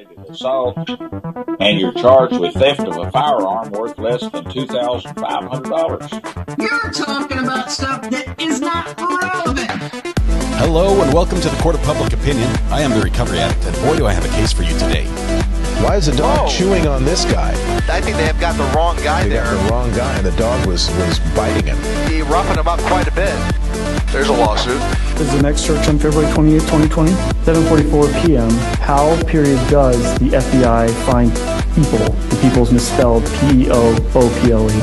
aggravated assault, and you're charged with theft of a firearm worth less than $2,500. You're talking about stuff that is not relevant. Hello and welcome to the Court of Public Opinion. I am the Recovery Addict, and boy do I have a case for you today. Why is the dog chewing on this guy? I think they have got the wrong guy there. Got the wrong guy, and the dog was biting him. He roughened him up quite a bit. There's a lawsuit. This is the next search on February 28, 2020, 7:44 p.m. How, does the FBI find people? The people's misspelled P-E-O-O-P-L-E.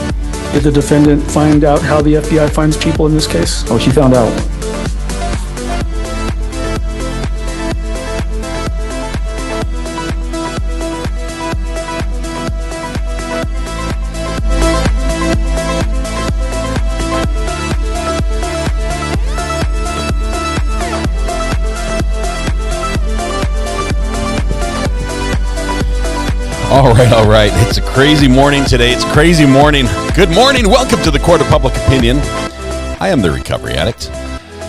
Did the defendant find out how the FBI finds people in this case? Oh, she found out. All right. It's a crazy morning today. It's a crazy morning. Good morning. Welcome to the Court of Public Opinion. I am the Recovery Addict.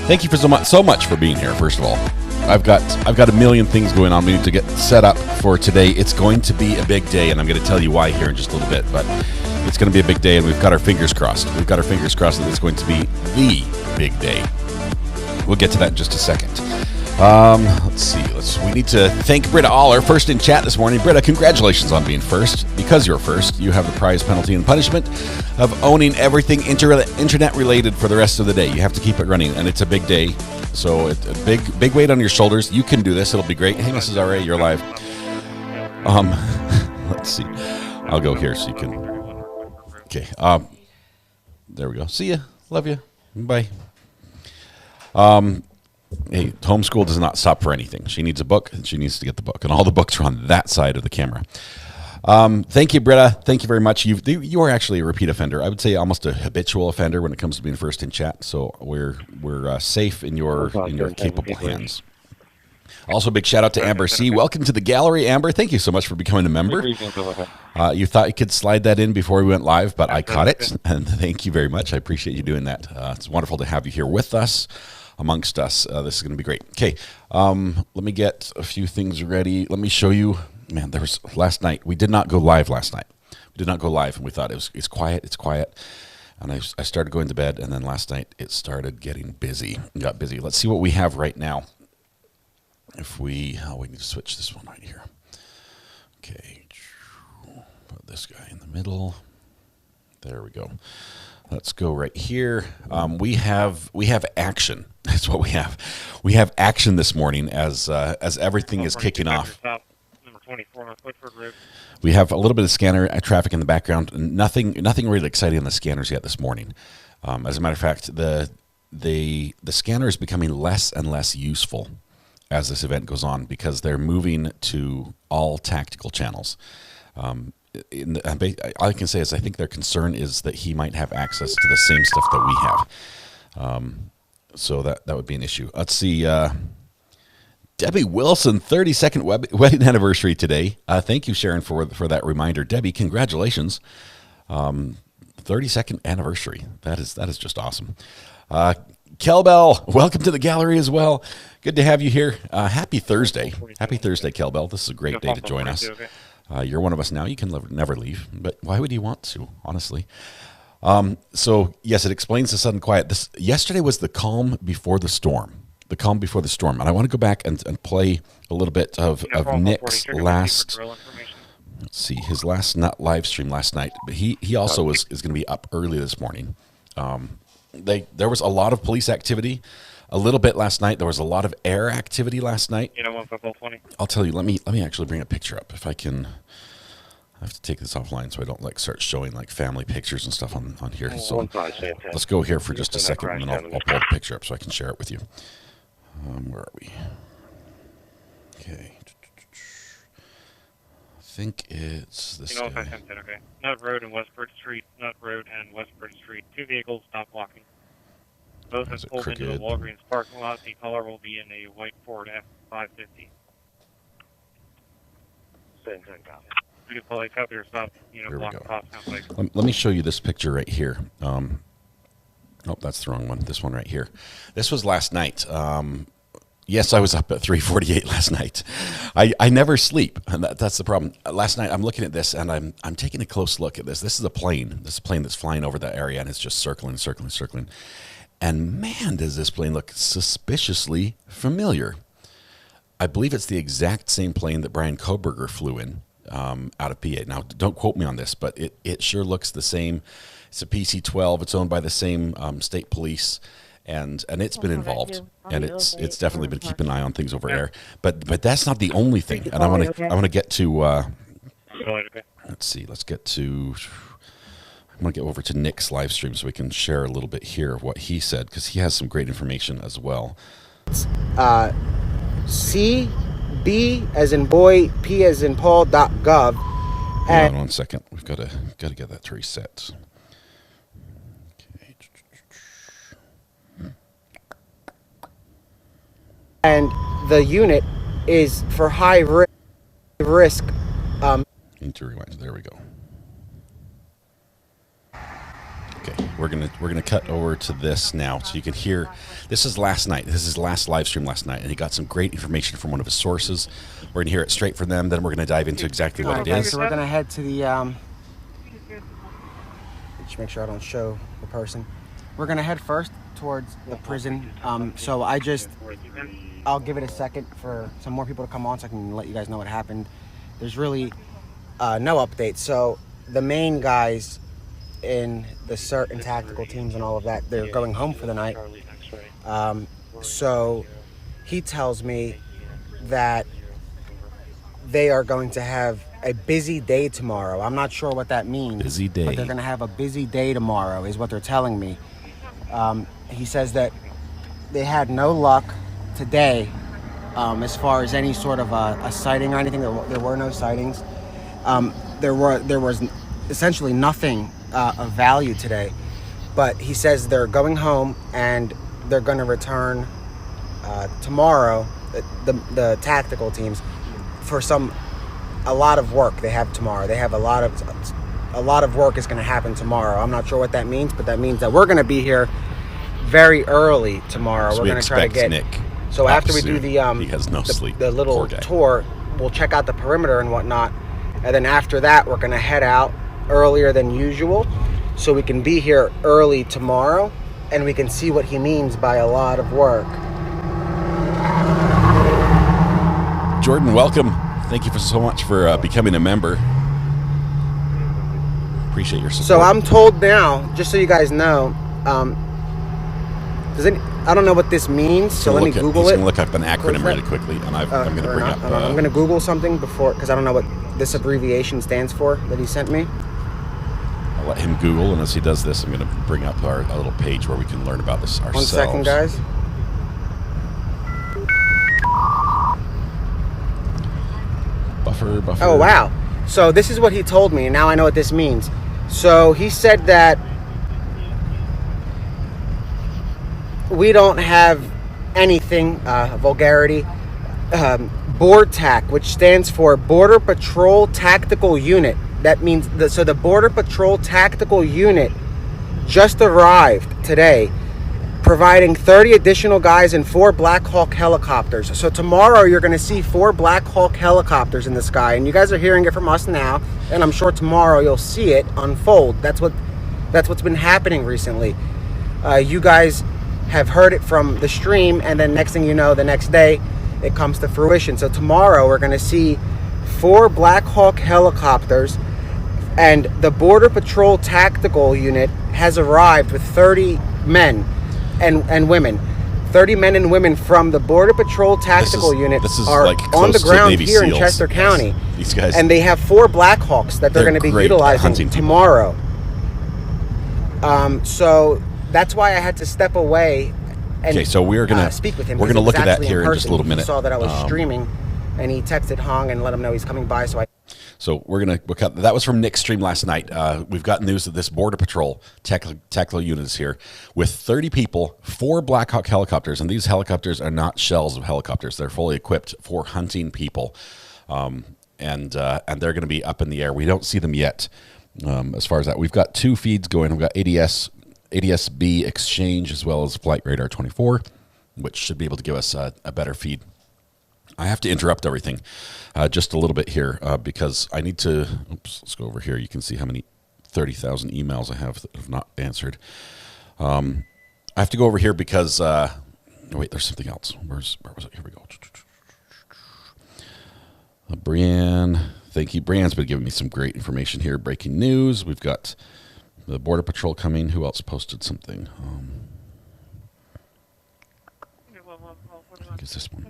Thank you for so much for being here, first of all. I've got a million things going on. We need to get set up for today. It's going to be a big day, and I'm going to tell you why here in just a little bit, but it's going to be a big day, and we've got our fingers crossed. We've got our fingers crossed that it's going to be the big day. We'll get to that in just a second. Let's see. We need to thank Britta Aller, first in chat this morning. Britta, congratulations on being first. Because you're first, you have the prize, penalty, and punishment of owning everything internet related for the rest of the day. You have to keep it running, and it's a big day. So it's a big weight on your shoulders. You can do this. It'll be great. Hey, Mrs. R.A., you're live. Let's see. I'll go here so you can. Okay. There we go. See ya. Love you. Bye. Hey, homeschool does not stop for anything. She needs a book, and she needs to get the book. And all the books are on that side of the camera. Thank you, Britta. Thank you very much. You are actually a repeat offender. I would say almost a habitual offender when it comes to being first in chat. So we're safe in your capable hands. Also, big shout out to Amber C. Welcome to the gallery, Amber. Thank you so much for becoming a member. You thought you could slide that in before we went live, but I caught it. And thank you very much. I appreciate you doing that. It's wonderful to have you here with us. Amongst us. This is going to be great. Okay, let me get a few things ready. Let me show you. Man, there was last night. We did not go live last night. We did not go live, and we thought it's quiet. It's quiet. And I started going to bed, and then last night it started getting busy. It got busy. Let's see what we have right now. If we need to switch this one right here. Okay, put this guy in the middle. There we go. Let's go right here. We have action. That's what we have. We have action this morning as everything is kicking off. We have a little bit of scanner traffic in the background. Nothing really exciting on the scanners yet this morning. As a matter of fact, the scanner is becoming less and less useful as this event goes on because they're moving to all tactical channels. All I can say is I think their concern is that he might have access to the same stuff that we have. So that would be an issue. Let's see. Debbie Wilson, 32nd wedding anniversary today. Thank you, Sharon, for that reminder. Debbie, congratulations. 32nd anniversary. That is just awesome. Kelbell, welcome to the gallery as well. Good to have you here. Happy Thursday. Happy Thursday, Kelbell. This is a great day to join us. You're one of us now. You can never leave. But why would you want to, honestly? So, yes, it explains the sudden quiet. Yesterday was the calm before the storm. The calm before the storm. And I want to go back and play a little bit of Nick's last... Let's see, his last live stream last night. But he also is going to be up early this morning. There was a lot of police activity. A little bit last night. There was a lot of air activity last night. I'll tell you. Let me actually bring a picture up if I can. I have to take this offline so I don't start showing family pictures and stuff on here. So let's go here for just a second, and then I'll pull the picture up so I can share it with you. Where are we? Okay. I think it's this guy. Okay. Nut Road and Westford Street. Nut Road and Westford Street. Two vehicles stop walking. Both have pulled into the Walgreens parking lot. The caller will be in a white Ford F-550. We can pull a copy or stop, block across complex. Let me show you this picture right here. Oh, that's the wrong one. This one right here. This was last night. Yes, I was up at 3:48 last night. I never sleep, and that's the problem. Last night I'm looking at this, and I'm taking a close look at this. This is a plane. This is a plane that's flying over that area, and it's just circling, circling, circling. And man, does this plane look suspiciously familiar. I believe it's the exact same plane that Brian Koberger flew in out of PA. Now, don't quote me on this, but it sure looks the same. It's a PC-12. It's owned by the same state police. And it's been involved, and it's definitely been keeping an eye on things over there. But that's not the only thing. And I want to get to. Let's see. Let's get to. I'm going to get over to Nick's live stream so we can share a little bit here of what he said, because he has some great information as well. C B as in boy, P as in Paul.gov. Hang on 1 second. We've got to get that to reset. And the unit is for high risk. Need to rewind. There we go. Okay, we're gonna cut over to this now, so you can hear. This is last night. This is his last live stream last night, and he got some great information from one of his sources. We're gonna hear it straight from them. Then we're gonna dive into exactly what it is. So we're gonna head to the. Just make sure I don't show the person. We're gonna head first towards the prison. So I'll give it a second for some more people to come on so I can let you guys know what happened. There's really no update. So the main guys in the CERT and tactical teams and all of that, they're going home for the night. So he tells me that they are going to have a busy day tomorrow. I'm not sure what that means. Busy day. But they're going to have a busy day tomorrow is what they're telling me. He says that they had no luck today as far as any sort of a sighting or anything. There were no sightings. There was essentially nothing of value today. But he says they're going home and they're going to return tomorrow, the tactical teams, for a lot of work they have tomorrow. They have a lot of work is going to happen tomorrow. I'm not sure what that means, but that means that we're going to be here very early tomorrow. So we're going to try to get Nick. So after we do he has no sleep. The little tour, we'll check out the perimeter and whatnot, and then after that we're going to head out earlier than usual so we can be here early tomorrow and we can see what he means by a lot of work. Jordan, welcome. Thank you so much for becoming a member. Appreciate your support. So I'm told now, just so you guys know, I don't know what this means, so let me Google it. He's going to look up an acronym really quickly, and I'm going to bring up... I'm going to Google something before, because I don't know what this abbreviation stands for that he sent me. I'll let him Google, and as he does this, I'm going to bring up a little page where we can learn about this ourselves. 1 second, guys. Buffer. Oh, wow. So this is what he told me, and now I know what this means. So he said that we don't have anything, vulgarity, board TAC, which stands for Border Patrol Tactical Unit. That means, the Border Patrol Tactical Unit just arrived today, providing 30 additional guys and 4 Black Hawk helicopters. So tomorrow you're going to see 4 Black Hawk helicopters in the sky, and you guys are hearing it from us now, and I'm sure tomorrow you'll see it unfold. That's what's been happening recently. You guys have heard it from the stream, and then next thing you know, the next day it comes to fruition. So tomorrow we're going to see 4 Black Hawk helicopters, and the Border Patrol Tactical Unit has arrived with 30 men and women. 30 men and women from the Border Patrol Tactical Unit are like on the ground here SEALs. In Chester County. These guys, and they have 4 Black Hawks that they're going to be utilizing tomorrow. So that's why I had to step away and so we're gonna speak with him. We're going to look at that here in just a little minute. He saw that I was streaming, and he texted Hong and let him know he's coming by. So we're going to cut. That was from Nick's stream last night. We've got news that this Border Patrol tactical unit is here with 30 people, 4 Black Hawk helicopters, and these helicopters are not shells of helicopters. They're fully equipped for hunting people, and they're going to be up in the air. We don't see them yet. As far as that, we've got 2 feeds going. We've got ADS-B exchange as well as Flight Radar 24. which should be able to give us a better feed. I have to interrupt everything just a little bit here because I need to, let's go over here. You can see how many 30,000 emails I have that have not answered. I have to go over here because, wait, there's something else. Where was it? Here we go. Brienne, thank you. Brienne's been giving me some great information here. Breaking news. We've got the Border Patrol coming. Who else posted something? I think it's this one.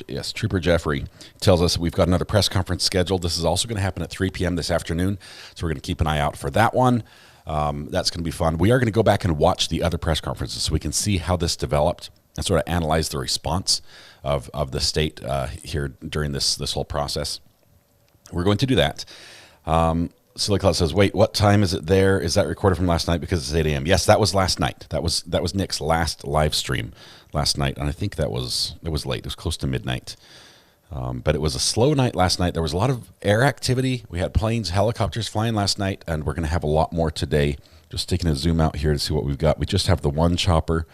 Yes, Trooper Jeffrey tells us we've got another press conference scheduled. This is also going to happen at 3 p.m. this afternoon, so we're going to keep an eye out for that one. That's going to be fun. We are going to go back and watch the other press conferences so we can see how this developed and sort of analyze the response of the state here during this whole process. We're going to do that. Silly Cloud says, wait, what time is it there? Is that recorded from last night because it's 8 a.m.? Yes, that was last night. That was Nick's last live stream last night, and I think it was late. It was close to midnight. But it was a slow night last night. There was a lot of air activity. We had planes, helicopters flying last night, and we're going to have a lot more today. Just taking a zoom out here to see what we've got. We just have the one chopper,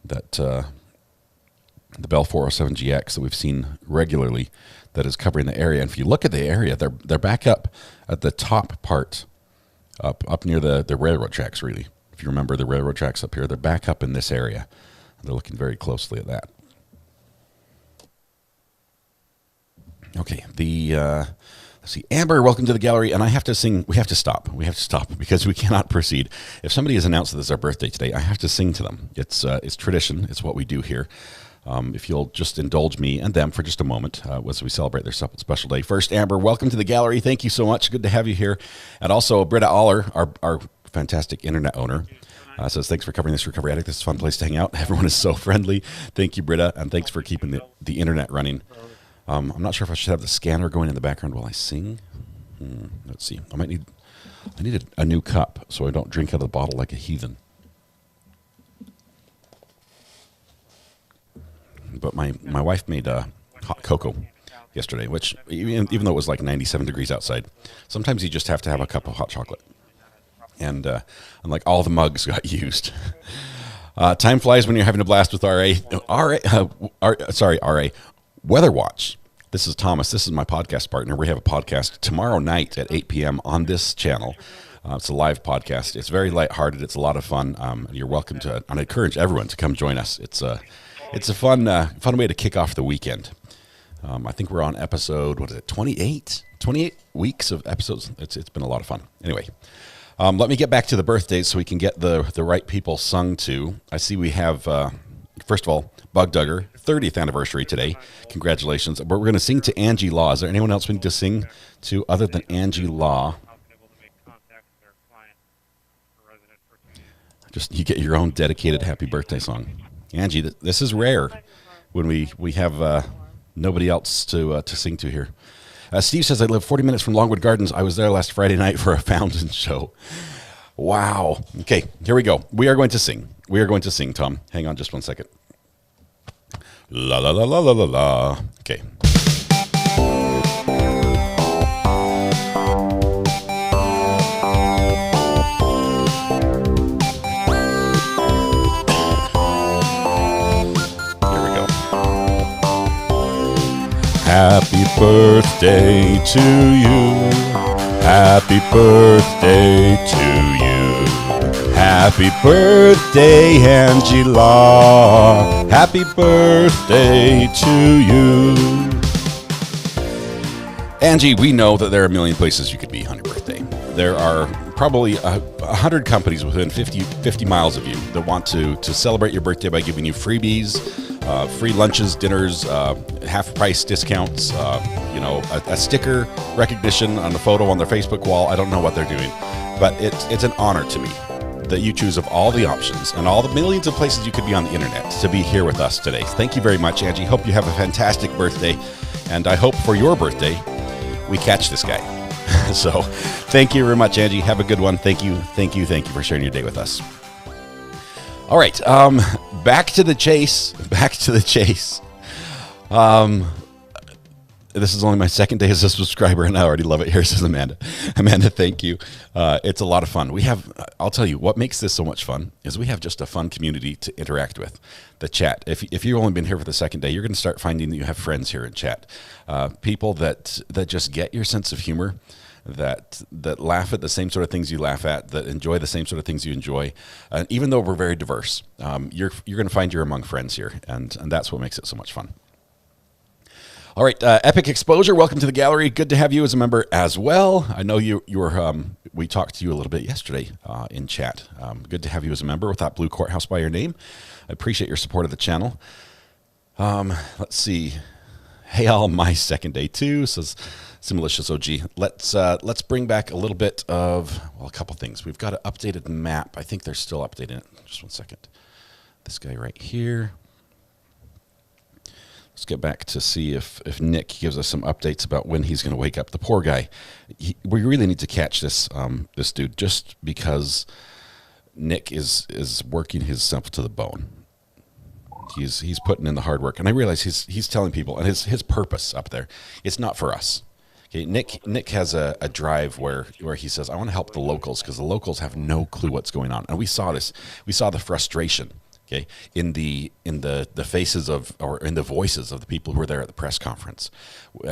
that the Bell 407GX that we've seen regularly, that is covering the area. And if you look at the area, they're back up at the top part, up near the railroad tracks, really. If you remember the railroad tracks up here, they're back up in this area. They're looking very closely at that. Okay, let's see. Amber, welcome to the gallery. And I have to sing. We have to stop because we cannot proceed. If somebody has announced that it's our birthday today, I have to sing to them. It's tradition. It's what we do here. If you'll just indulge me and them for just a moment as we celebrate their special day. First, Amber, welcome to the gallery. Thank you so much. Good to have you here. And also, Britta Aller, our fantastic internet owner, says, thanks for covering this Recovery Addict. This is a fun place to hang out. Everyone is so friendly. Thank you, Britta, and thanks for keeping the internet running. I'm not sure if I should have the scanner going in the background while I sing. Let's see. I need a new cup so I don't drink out of the bottle like a heathen. But my wife made hot cocoa yesterday, which even though it was like 97 degrees outside, sometimes you just have to have a cup of hot chocolate. And like all the mugs got used. Time flies when you're having a blast with RA. Weather Watch. This is Thomas. This is my podcast partner. We have a podcast tomorrow night at 8 p.m. on this channel. It's a live podcast. It's very lighthearted. It's a lot of fun. You're welcome to, and I encourage everyone to come join us. It's a fun way to kick off the weekend. I think we're on episode, 28? 28 weeks of episodes. It's been a lot of fun. Anyway, let me get back to the birthdays so we can get the right people sung to. I see we have, first of all, Bug Dugger, 30th anniversary today. Congratulations. But we're going to sing to Angie Law. Is there anyone else we need to sing to other than Angie Law? Just you get your own dedicated happy birthday song. Angie, this is rare when we have nobody else to sing to here. Steve says, I live 40 minutes from Longwood Gardens. I was there last Friday night for a fountain show. Wow. Okay, here we go. We are going to sing. Tom. Hang on just one second. La la la la la la la. Okay. Happy birthday to you. Happy birthday to you. Happy birthday, Angela. Happy birthday to you. Angie, we know that there are a million places you could be on your birthday. There are probably 100 companies within 50 miles of you that want to celebrate your birthday by giving you freebies, free lunches, dinners, half-price discounts, a sticker recognition on a photo on their Facebook wall. I don't know what they're doing, but it's an honor to me that you choose of all the options and all the millions of places you could be on the internet to be here with us today. Thank you very much, Angie. Hope you have a fantastic birthday, and I hope for your birthday we catch this guy. So thank you very much, Angie. Have a good one. Thank you for sharing your day with us. All right, back to the chase. This is only my second day as a subscriber, and I already love it. Here says Amanda. Amanda, thank you. It's a lot of fun. I'll tell you, what makes this so much fun is we have just a fun community to interact with. The chat. If you've only been here for the second day, you're going to start finding that you have friends here in chat. People that just get your sense of humor, that laugh at the same sort of things you laugh at, that enjoy the same sort of things you enjoy. Even though we're very diverse, you're going to find you're among friends here, and that's what makes it so much fun. All right, Epic Exposure, welcome to the gallery. Good to have you as a member as well. I know you were. We talked to you a little bit yesterday in chat. Good to have you as a member with that blue courthouse by your name. I appreciate your support of the channel. Let's see. Hey, all, my second day too, says Similicious OG. Let's bring back a little bit of, well, a couple things. We've got an updated map. I think they're still updating it. Just one second. This guy right here. Let's get back to see if Nick gives us some updates about when he's going to wake up. The poor guy. We really need to catch this this dude, just because Nick is working himself to the bone. He's putting in the hard work, and I realize he's telling people, and his purpose up there, it's not for us. Okay, Nick has a drive where he says, I want to help the locals, because the locals have no clue what's going on, and we saw this. We saw the frustration. Okay, in the faces of, or in the voices of the people who were there at the press conference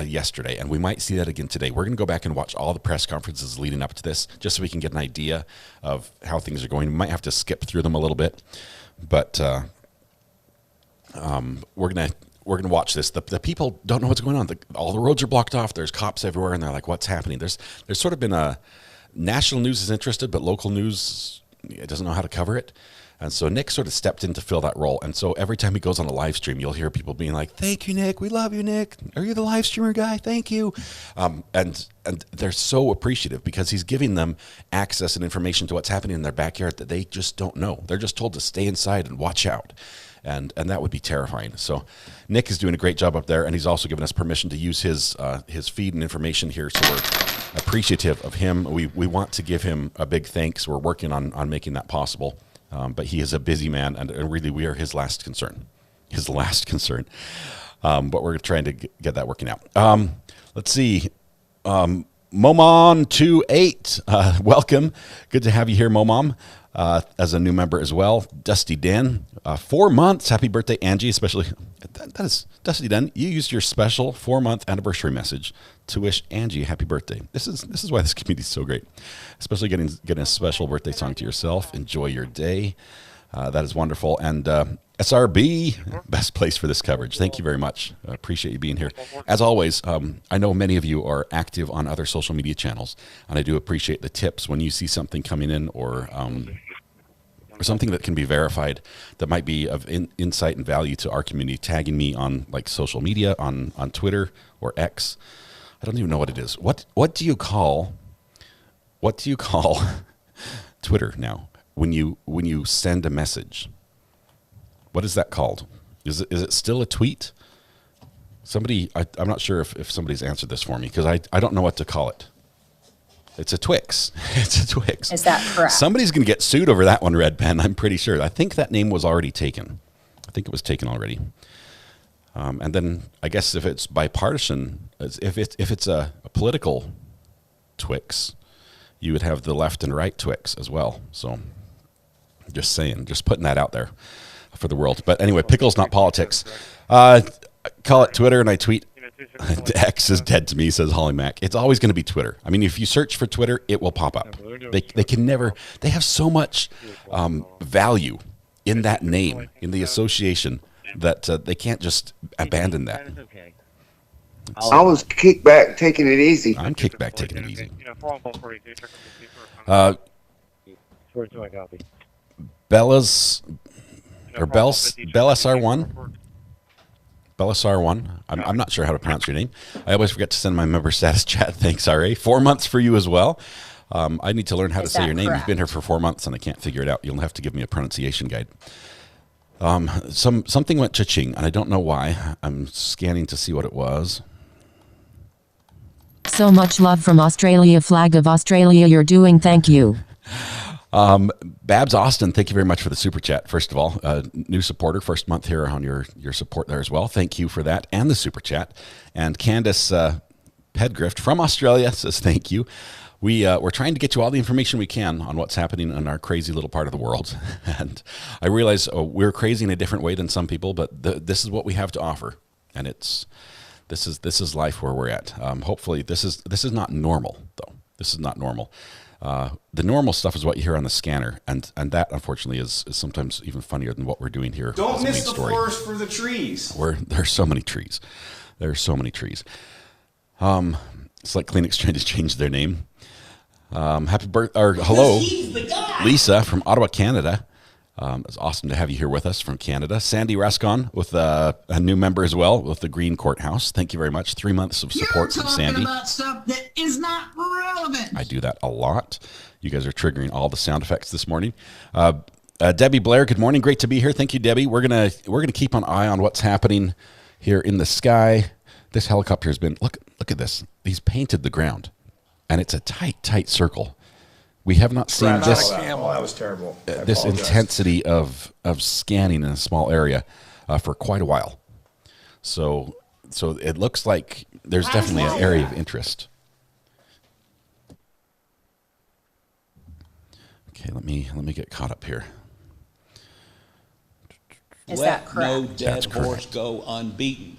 yesterday, and we might see that again today. We're going to go back and watch all the press conferences leading up to this, just so we can get an idea of how things are going. We might have to skip through them a little bit, but we're gonna watch this. The people don't know what's going on. All the roads are blocked off. There's cops everywhere, and they're like, "What's happening?" There's sort of been a national news is interested, but local news doesn't know how to cover it. And so Nick sort of stepped in to fill that role. And so every time he goes on a live stream, you'll hear people being like, "Thank you, Nick. We love you, Nick. Are you the live streamer guy? Thank you." And they're so appreciative, because he's giving them access and information to what's happening in their backyard that they just don't know. They're just told to stay inside and watch out. And that would be terrifying. So Nick is doing a great job up there, and he's also given us permission to use his feed and information here. So we're appreciative of him. We want to give him a big thanks. We're working on making that possible. But he is a busy man, and really we are his last concern. But we're trying to get that working out. Let's see. Momon28, welcome. Good to have you here, Momom, as a new member as well. Dusty Dan, 4 months. Happy birthday, Angie, especially. That is, Dusty Dan, you used your special 4-month anniversary message to wish Angie a happy birthday. This is why this community is so great, especially getting a special birthday song to yourself. Enjoy your day. That is wonderful. And SRB, best place for this coverage. Thank you very much. I appreciate you being here. As always, I know many of you are active on other social media channels, and I do appreciate the tips when you see something coming in, or something that can be verified that might be of insight and value to our community, tagging me on like social media, on Twitter or X. I don't even know what it is. What do you call Twitter now when you send a message? What is that called? Is it still a tweet? Somebody, I'm not sure if somebody's answered this for me, because I don't know what to call it. It's a Twix. It's a Twix. Is that correct? Somebody's going to get sued over that one, Red Pen. I'm pretty sure. I think that name was already taken. I think it was taken already. And then I guess if it's bipartisan, if it's a political Twix, you would have the left and right Twix as well. So just saying, just putting that out there for the world. But anyway, Pickles, not politics. Call it Twitter, and I tweet. X is dead to me, says Holly Mac. It's always going to be Twitter. I mean, if you search for Twitter, it will pop up. They can never. They have so much value in that name, in the association, that they can't just abandon that. I was kickback taking it easy. I'm kickback taking it easy. Bella's or Bells R1. Belisar1. I'm not sure how to pronounce your name. I always forget to send my member status chat. Thanks, RA. 4 months for you as well. I need to learn how to say your name. You've been here for 4 months, and I can't figure it out. You'll have to give me a pronunciation guide. Something went cha-ching, and I don't know why. I'm scanning to see what it was. So much love from Australia. Flag of Australia, you're doing. Thank you. Babs Austin, thank you very much for the super chat. First of all, new supporter, first month here on your support there as well. Thank you for that and the super chat. And Candace Pedgrift from Australia says thank you. We're trying to get you all the information we can on what's happening in our crazy little part of the world. And I realize we're crazy in a different way than some people, but this is what we have to offer. And this is life where we're at. Hopefully this is not normal though. This is not normal. The normal stuff is what you hear on the scanner, and that unfortunately is sometimes even funnier than what we're doing here. Don't miss the forest for the trees. There's so many trees. There's so many trees. It's like Kleenex trying to change their name. Happy birthday, or hello, Lisa from Ottawa, Canada. It's awesome to have you here with us from Canada. Sandy Rascon with a new member as well with the Green Courthouse. Thank you very much. 3 months of support from Sandy. About stuff that is not relevant. I do that a lot. You guys are triggering all the sound effects this morning. Debbie Blair, good morning. Great to be here. Thank you, Debbie. We're gonna keep an eye on what's happening here in the sky. This helicopter has been look at this. He's painted the ground, and it's a tight circle. We have not seen this. That was terrible. This intensity of scanning in a small area for quite a while. So it looks like there's definitely an area of interest. Okay, let me get caught up here. Is that correct? No dead horse go unbeaten.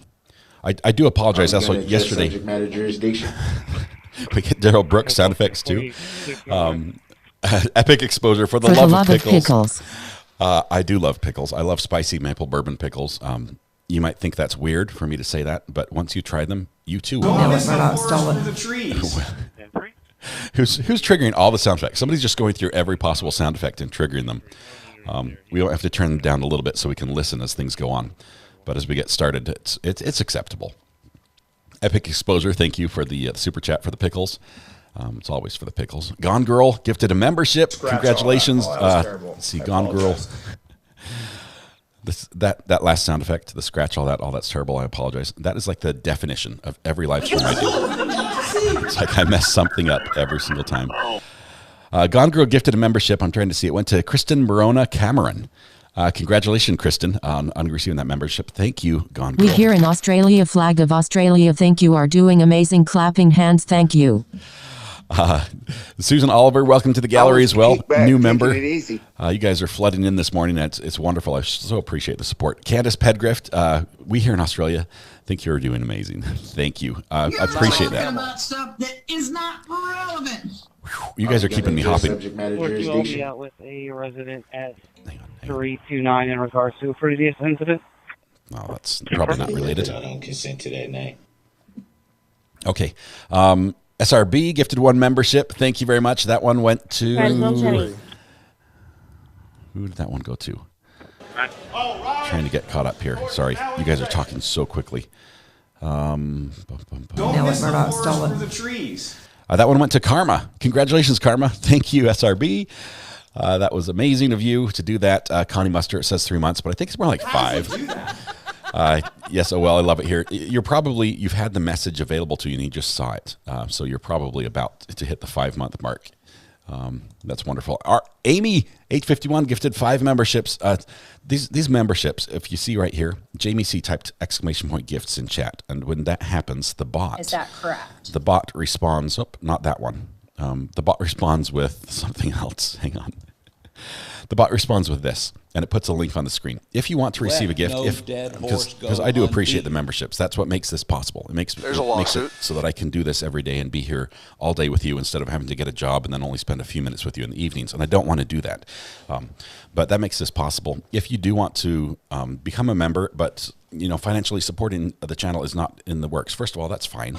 I do apologize. Also, yesterday subject matter jurisdiction. we get Daryl Brooks sound effects too. Epic exposure for the love of pickles. I do love pickles. I love spicy maple bourbon pickles. You might think that's weird for me to say that, but once you try them, you too will. The trees. Who's triggering all the sound effects? Somebody's just going through every possible sound effect and triggering them. We don't have to turn them down a little bit so we can listen as things go on. But as we get started, it's acceptable. Epic exposure, thank you for the super chat for the pickles. It's always for the pickles. Gone Girl gifted a membership. Congratulations. Let's see, Gone Girl. That last sound effect, the scratch, all that's terrible. I apologize. That is like the definition of every live stream I do. It's like I mess something up every single time. Gone Girl gifted a membership. I'm trying to see. It went to Kristen Morona Cameron. Congratulations, Kristen, on receiving that membership. Thank you, Gone Girl. We here in Australia, flag of Australia, thank you, are doing amazing clapping hands, thank you. Susan Oliver, welcome to the gallery as well. New member. It easy. You guys are flooding in this morning. It's wonderful. I so appreciate the support. Candace Pedgrift, we here in Australia think you're doing amazing. Thank you. I appreciate that. About stuff that is not relevant. You guys are keeping me hopping. Subject matter Would you all be out with a resident at 329 in regards to a previous incident? Oh, that's probably not related. I don't consent to that name. Okay. SRB gifted one membership. Thank you very much. That one went to... Who did that one go to? Trying to get caught up here. Sorry. You guys are talking so quickly. Don't miss the trees. That one went to Karma. Congratulations, Karma. Thank you, SRB. That was amazing of you to do that. Connie Muster, it says 3 months, but I think it's more like 5. Yes, oh well, I love it here. You've had the message available to you and you just saw it. So you're probably about to hit the 5-month mark. That's wonderful. Amy, 851, gifted 5 memberships. These memberships, if you see right here, Jamie C typed ! Gifts in chat. And when that happens, the bot. Is that correct? The bot responds, not that one. The bot responds with something else. Hang on. The bot responds with this, and it puts a link on the screen. If you want to receive a gift, because I do appreciate the memberships, that's what makes this possible. It makes it so that I can do this every day and be here all day with you instead of having to get a job and then only spend a few minutes with you in the evenings. And I don't want to do that. But that makes this possible. If you do want to become a member, but financially supporting the channel is not in the works. First of all, that's fine.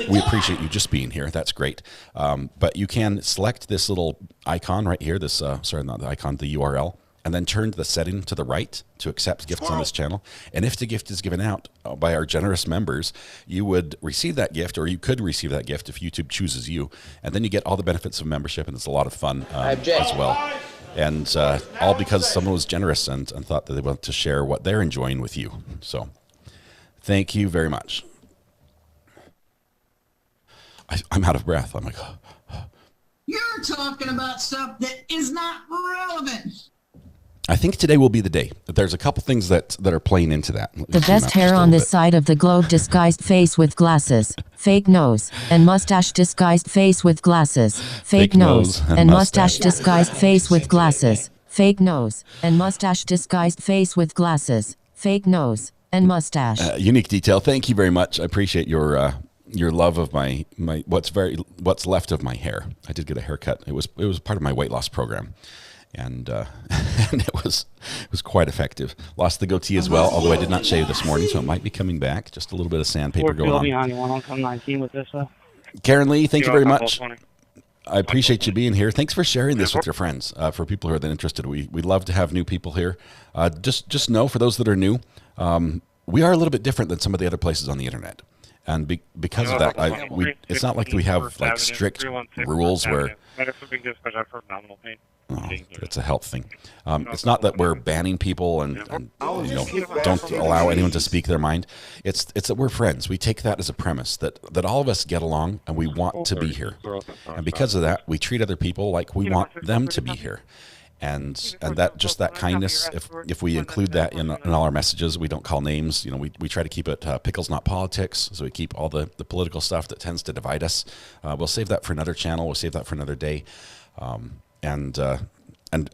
We appreciate you just being here. That's great. But you can select this little icon right here. This sorry, not the icon, the URL, and then turn the setting to the right to accept gifts on this channel. And if the gift is given out by our generous members, you would receive that gift, or you could receive that gift if YouTube chooses you. And then you get all the benefits of membership, and it's a lot of fun as well. And all because someone was generous and thought that they wanted to share what they're enjoying with you. So thank you very much. I'm out of breath. I'm like... You're talking about stuff that is not relevant. I think today will be the day. There's a couple things that are playing into that. The best hair on this side of the globe, disguised face with glasses, fake nose, and mustache, disguised face with glasses, fake nose, and mustache, disguised face with glasses, fake nose, and mustache, disguised face with glasses, fake nose, and mustache. Unique detail. Thank you very much. I appreciate your love of my what's left of my hair. I did get a haircut. It was part of my weight loss program. And and it was quite effective. Lost the goatee as well, although I did not shave this morning, so it might be coming back. Just a little bit of sandpaper going on. Behind you, on 19 with this. Karen Lee, thank you very much. I appreciate you being here. Thanks for sharing this with your friends. For people who are interested, we love to have new people here. Just know, for those that are new, we are a little bit different than some of the other places on the internet. And because of that, it's not like we have like strict rules where. Oh, it's a health thing. It's not that we're banning people and don't allow anyone to speak their mind. It's that we're friends. We take that as a premise that all of us get along and we want to be here. And because of that, we treat other people like we want them to be here. And that kindness, if we include that in all our messages, we don't call names. We try to keep it Pickles, not politics. So we keep all the political stuff that tends to divide us. We'll save that for another channel. We'll save that for another day. And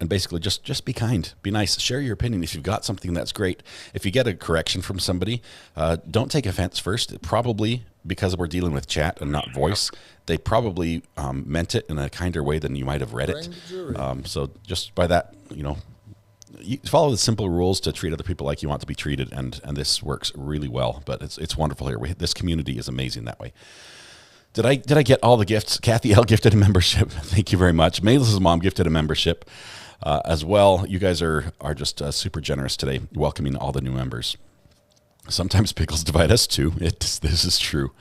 basically just be kind, be nice, share your opinion. If you've got something, that's great. If you get a correction from somebody, don't take offense first. Probably because we're dealing with chat and not voice, they probably meant it in a kinder way than you might have read it. So just by that, you follow the simple rules to treat other people like you want to be treated, and this works really well. But it's wonderful here. This community is amazing that way. Did I get all the gifts? Kathy L gifted a membership. Thank you very much. Mayless's mom gifted a membership as well. You guys are just super generous today, welcoming all the new members. Sometimes pickles divide us too. This is true.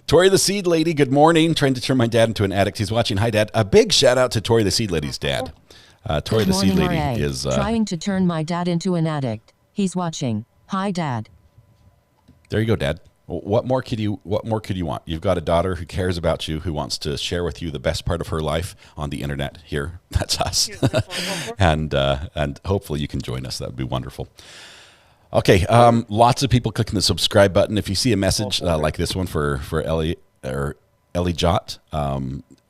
Tori the Seed Lady, good morning. Trying to turn my dad into an addict. He's watching. Hi, Dad. A big shout out to Tori the Seed Lady's dad. Tori the Seed Lady is trying to turn my dad into an addict. He's watching. Hi, Dad. There you go, Dad. What more could you want? You've got a daughter who cares about you, who wants to share with you the best part of her life on the internet here. That's us. and hopefully you can join us. That would be wonderful. Okay, lots of people clicking the subscribe button. If you see a message like this one for Ellie Jot,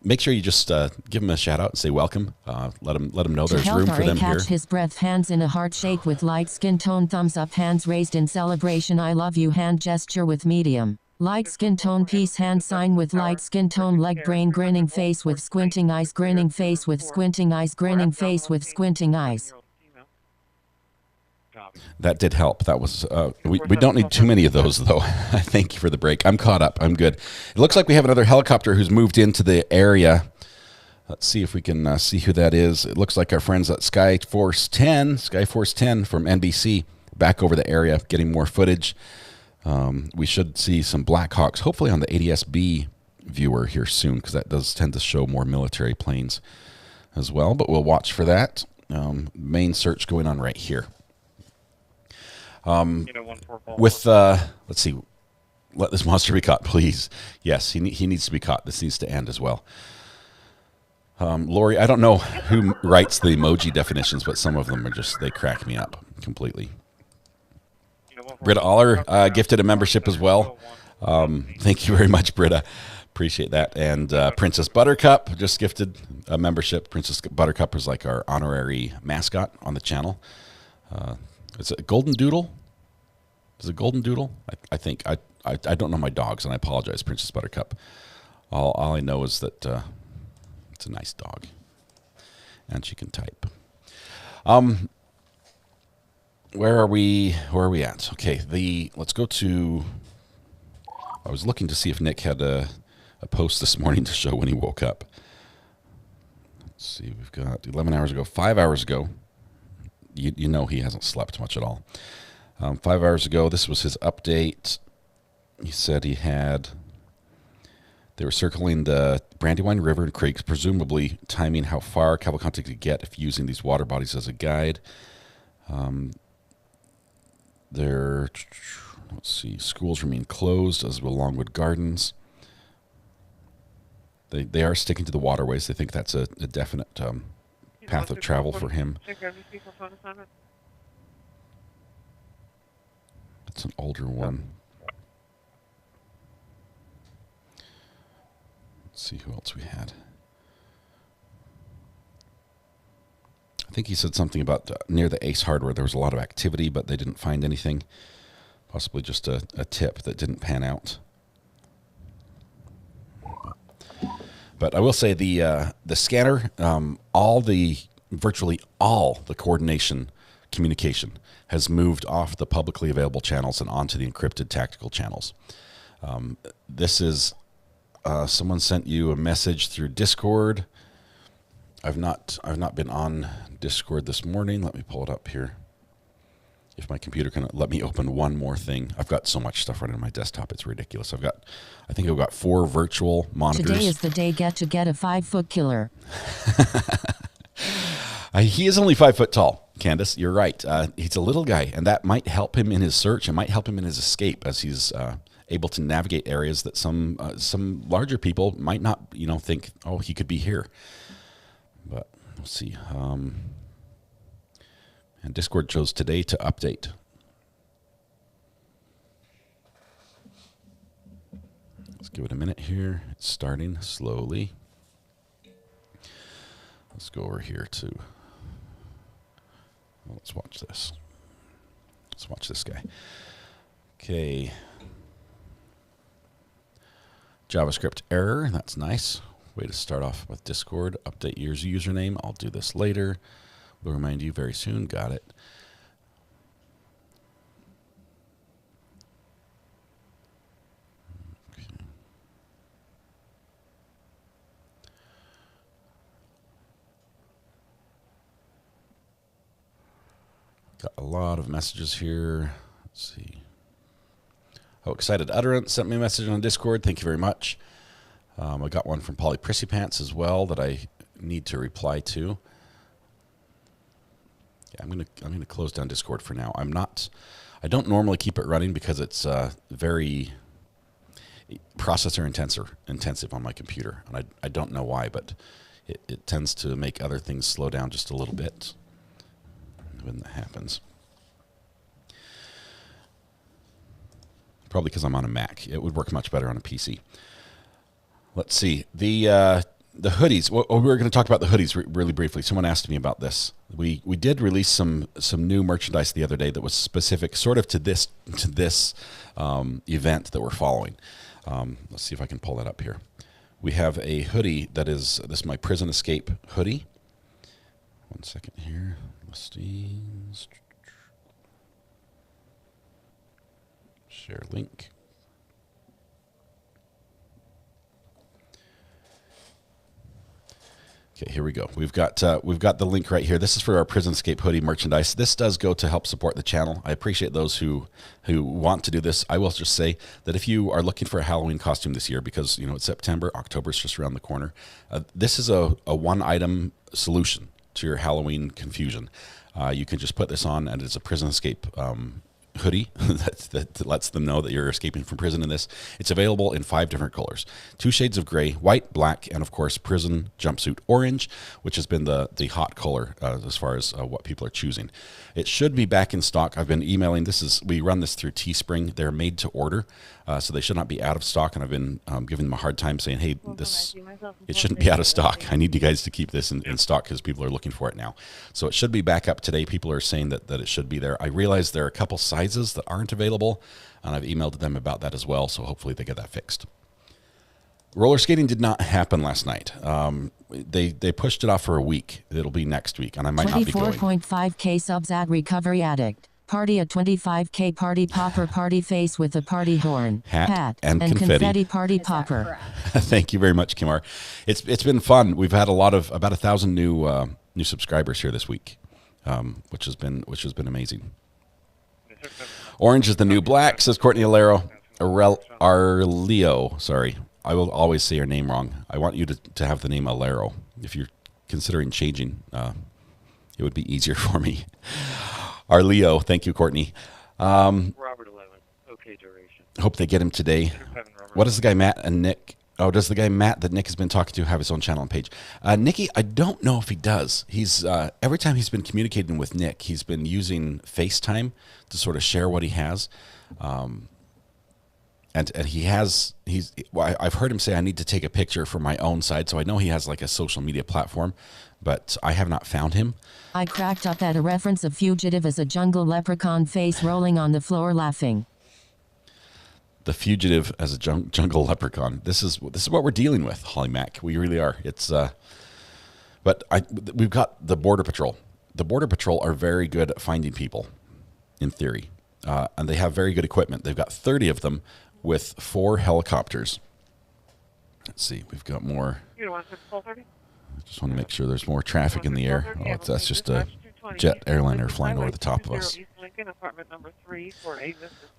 make sure you just give him a shout out and say welcome. Let him know there's room for them here. Catch his breath, hands in a heart shake with light skin tone, thumbs up, hands raised in celebration, I love you, hand gesture with medium. Light skin tone, peace, hand sign with light skin tone, leg brain, grinning face with squinting eyes, grinning face with squinting eyes, grinning face with squinting eyes. That did help. That was we don't need too many of those, though. Thank you for the break. I'm caught up. I'm good. It looks like we have another helicopter who's moved into the area. Let's see if we can see who that is. It looks like our friends at Skyforce 10 from NBC, back over the area, getting more footage. We should see some Blackhawks, hopefully on the ADS-B viewer here soon, because that does tend to show more military planes as well. But we'll watch for that. Main search going on right here. Let's see, let this monster be caught, please. Yes, he needs to be caught. This needs to end as well. Lori, I don't know who writes the emoji definitions, but some of them are they crack me up completely. Britta Aller gifted a membership as well. Thank you very much, Britta. Appreciate that. And Princess Buttercup just gifted a membership. Princess Buttercup is like our honorary mascot on the channel. Is it a golden doodle? Is it golden doodle? I think. I don't know my dogs, and I apologize, Princess Buttercup. All I know is that it's a nice dog, and she can type. Where are we at? Okay, let's go to. I was looking to see if Nick had a post this morning to show when he woke up. Let's see, we've got 11 hours ago, 5 hours ago. You know he hasn't slept much at all. 5 hours ago, this was his update. He said they were circling the Brandywine River and creeks, presumably timing how far Cavalcante could get if using these water bodies as a guide. Let's see, schools remain closed as will Longwood Gardens. They are sticking to the waterways. They think that's a definite path of travel for him. That's an older one. Let's see who else we had. I think he said something about near the Ace Hardware there was a lot of activity, but they didn't find anything. Possibly just a tip that didn't pan out. But I will say the scanner, virtually all the coordination communication has moved off the publicly available channels and onto the encrypted tactical channels. This is someone sent you a message through Discord. I've not been on Discord this morning. Let me pull it up here. If my computer can let me open one more thing. I've got so much stuff running on my desktop. It's ridiculous. I think I've got 4 virtual monitors. Today is the day to get a 5-foot killer. He is only 5 foot tall, Candace. You're right. He's a little guy, and that might help him in his search. It might help him in his escape as he's able to navigate areas that some larger people might not, think, oh, he could be here. But we'll see. And Discord chose today to update. Let's give it a minute here. It's starting slowly. Let's go over here to... Well, let's watch this. Let's watch this guy. Okay. JavaScript error. That's nice. Way to start off with Discord. Update your username. I'll do this later. We'll remind you very soon. Got it. Okay. Got a lot of messages here. Let's see. Oh, Excited Utterance sent me a message on Discord. Thank you very much. I got one from Polly Prissy Pants as well that I need to reply to. Yeah, I'm gonna close down Discord for now. I don't normally keep it running because it's very processor intensive on my computer, and I don't know why, but it tends to make other things slow down just a little bit when that happens. Probably because I'm on a Mac. It would work much better on a PC. Let's see. The hoodies. Well, we were going to talk about the hoodies really briefly. Someone asked me about this. We did release some new merchandise the other day that was specific, sort of to this event that we're following. Let's see if I can pull that up here. We have a hoodie that is my Prison Escape hoodie. One second here. Listings. Share link. Okay, here we go. We've got the link right here. This is for our Prison Escape hoodie merchandise. This does go to help support the channel. I appreciate those who want to do this. I will just say that if you are looking for a Halloween costume this year, because it's September, October's just around the corner, this is a one-item solution to your Halloween confusion. You can just put this on, and it's a Prison Escape hoodie that lets them know that you're escaping from prison in this. It's available in 5 different colors. 2 shades of gray, white, black, and of course prison jumpsuit orange, which has been the hot color as far as what people are choosing. It should be back in stock. I've been emailing. We run this through Teespring. They're made to order, so they should not be out of stock, and I've been giving them a hard time saying, hey, it shouldn't be out of stock. I need you guys to keep this in stock because people are looking for it now. So it should be back up today. People are saying that it should be there. I realize there are a couple sizes that aren't available, and I've emailed them about that as well, so hopefully they get that fixed. Roller skating did not happen last night. They pushed it off for a week. It'll be next week, and I might not be going. 24.5K subs at Recovery Addict. Party at 25K party popper party face with a party horn. Hat and confetti party popper. Thank you very much, Kimar. It's been fun. We've had about 1,000 new subscribers here this week, which has been amazing. Orange is the new black, says Courtney Alero. Arleo, sorry. I will always say your name wrong. I want you to have the name Alero. If you're considering changing, it would be easier for me. Arleo, thank you, Courtney. Robert 11, okay duration. Hope they get him today. What is the guy, Matt and Nick? Oh, does the guy Matt that Nick has been talking to have his own channel and page? Nikki, I don't know if he does. He's every time he's been communicating with Nick, he's been using FaceTime to sort of share what he has. And I've heard him say I need to take a picture for my own side, so I know he has like a social media platform, but I have not found him. I cracked up at a reference of fugitive as a jungle leprechaun face rolling on the floor laughing. The fugitive as a jungle leprechaun. This is what we're dealing with, Holly Mack. We really are. It's but we've got the Border Patrol. The Border Patrol are very good at finding people, in theory, and they have very good equipment. They've got 30 of them with 4 helicopters. Let's see. We've got more. I just want to make sure there's more traffic in the air. Oh, that's just a jet airliner flying over the top of us.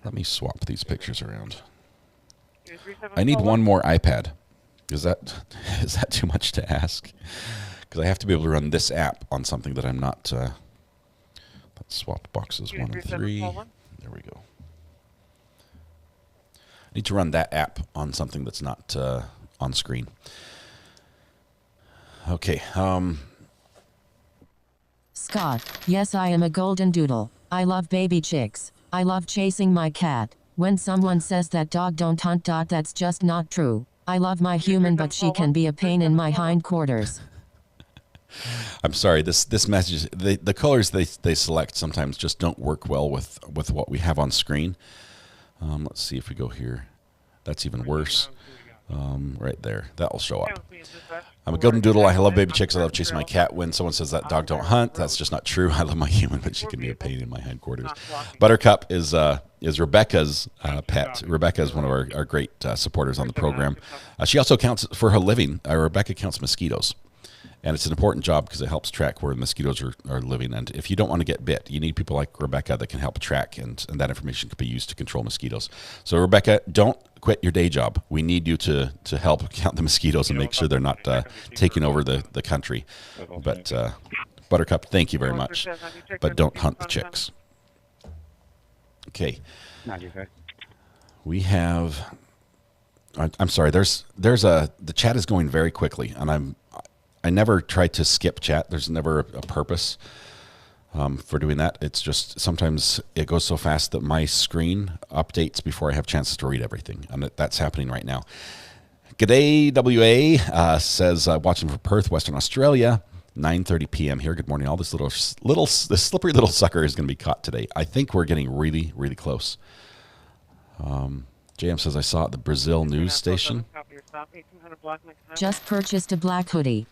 Let me swap these pictures around. I need one more iPad. Is that too much to ask? Because I have to be able to run this app on something that I'm not. Let's swap boxes 1 and 3. There we go. I need to run that app on something that's not on screen. Okay. Scott, yes, I am a golden doodle. I love baby chicks. I love chasing my cat. When someone says that dog don't hunt, that's just not true. I love my human, but she can be a pain in my hindquarters. I'm sorry. This message, the colors they select sometimes just don't work well with what we have on screen. Let's see if we go here. That's even worse. Right there. That'll show up. I'm a golden doodle. I love baby chicks. I love chasing my cat. When someone says that dog don't hunt, that's just not true. I love my human, but she can be a pain in my hindquarters. Buttercup is Rebecca's pet. Rebecca is one of our great supporters on the program. She also counts for her living. Rebecca counts mosquitoes. And it's an important job because it helps track where mosquitoes are living. And if you don't want to get bit, you need people like Rebecca that can help track, and that information can be used to control mosquitoes. So, Rebecca, don't quit your day job. We need you to help count the mosquitoes and make sure they're not taking over the country. But, Buttercup, thank you very much. But don't hunt the chicks. Okay. We have... I'm sorry. The chat is going very quickly, and I never try to skip chat. There's never a purpose for doing that. It's just sometimes it goes so fast that my screen updates before I have chances to read everything, and that's happening right now. G'day, WA says watching from Perth, Western Australia, 9:30 p.m. here. Good morning. All this this slippery little sucker is going to be caught today. I think we're getting really, really close. JM says I saw it at the Brazil news station. Just purchased a black hoodie.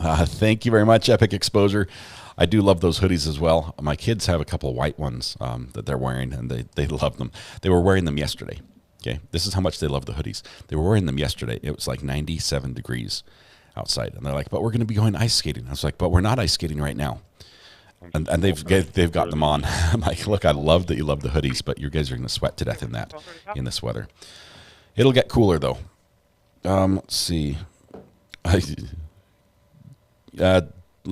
Thank you very much, Epic Exposure. I do love those hoodies as well. My kids have a couple of white ones that they're wearing, and they love them. They were wearing them yesterday. Okay, this is how much they love the hoodies. They were wearing them yesterday. It was like 97 degrees outside, and they're like, "But we're going to be going ice skating." I was like, "But we're not ice skating right now." And they've got them on. I'm like, "Look, I love that you love the hoodies, but you guys are going to sweat to death in this weather. It'll get cooler though." Let's see. Let's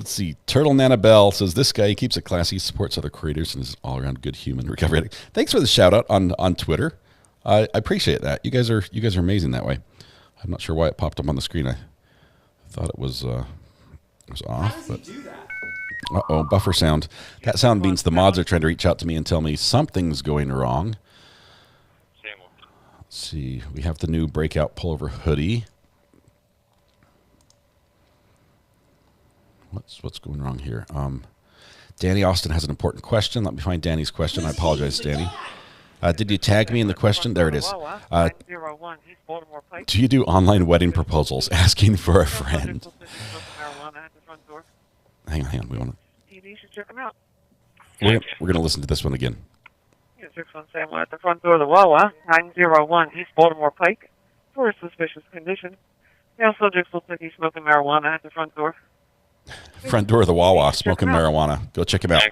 see. Turtle Nana Bell says this guy, he keeps it classy, supports other creators, and is all around good human. Recovery Addict. Thanks for the shout out on Twitter. I appreciate that. You guys are amazing that way. I'm not sure why it popped up on the screen. I thought it was off. How does he do that? Uh-oh, buffer sound. That sound means the mods are trying to reach out to me and tell me something's going wrong. Let's see. We have the new breakout pullover hoodie. What's going wrong here? Danny Austin has an important question. Let me find Danny's question. I apologize, Danny. Did you tag me in the question? There it is. Do you do online wedding proposals? Asking for a friend. Hang on. We want to. You should check them out. We're going to listen to this one again. 617 at the front door of the Wawa, 901 East Baltimore Pike, for a suspicious condition. Now subjects looks like he's smoking marijuana at the front door. Front door of the Wawa, smoking marijuana. Go check him out.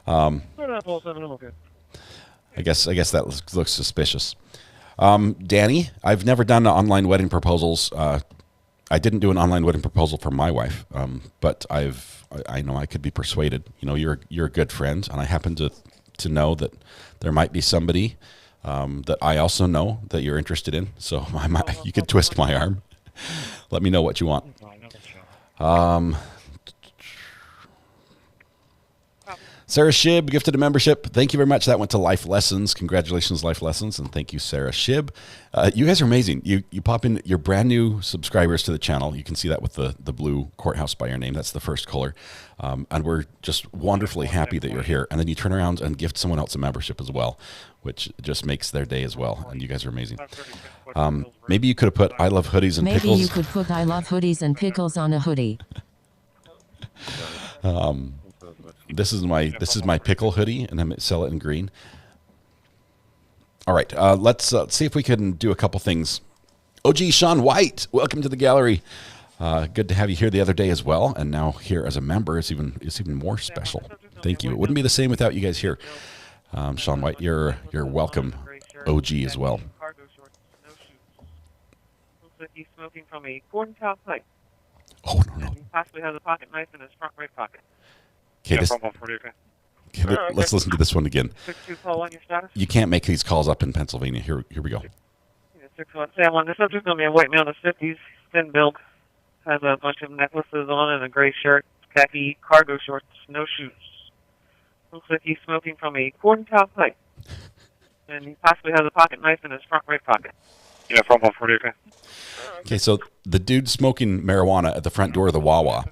I guess that looks suspicious. Danny, I've never done online wedding proposals. I didn't do an online wedding proposal for my wife, but I know I could be persuaded. You know, you're a good friend, and I happen to know that there might be somebody that I also know that you're interested in. So you could twist my arm. Let me know what you want. Sarah Shib gifted a membership. Thank you very much. That went to Life Lessons. Congratulations, Life Lessons, and thank you, Sarah Shib. You guys are amazing. You pop in. You're brand new subscribers to the channel. You can see that with the blue courthouse by your name. That's the first color, and we're just wonderfully happy that you're here. And then you turn around and gift someone else a membership as well, which just makes their day as well. And you guys are amazing. Maybe you could have put "I love hoodies and pickles." Maybe you could put "I love hoodies and pickles" on a hoodie. This is my pickle hoodie, and I sell it in green. All right, let's see if we can do a couple things. OG Sean White, welcome to the gallery. Good to have you here the other day as well, and now here as a member is even more special. Thank you. It wouldn't be the same without you guys here. Sean White, you're welcome. OG as well. He's smoking from a corn-cob pipe. Oh no! He possibly has a pocket knife in his front right pocket. Okay, let's listen to this one again. You can't make these calls up in Pennsylvania. Here we go. 6-1 Sam, the subject will be a white male in his 50s, thin build, has a bunch of necklaces on and a gray shirt, khaki cargo shorts, no shoes. Looks like he's smoking from a corn-cob pipe. And he possibly has a pocket knife in his front right pocket. Okay, so the dude smoking marijuana at the front door of the Wawa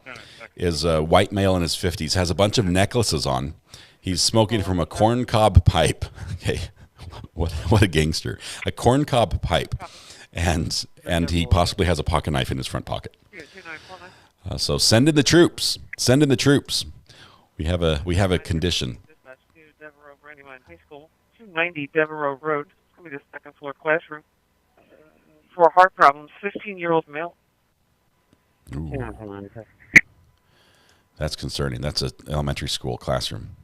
is a white male in his 50s, has a bunch of necklaces on. He's smoking from a corncob pipe. Okay, what a gangster. A corncob pipe. And he possibly has a pocket knife in his front pocket. So send in the troops. Send in the troops. We have a condition. 290 Devereaux Road. It's going to be the second floor classroom. For heart problems, 15-year-old male. Ooh. That's concerning. That's an elementary school classroom.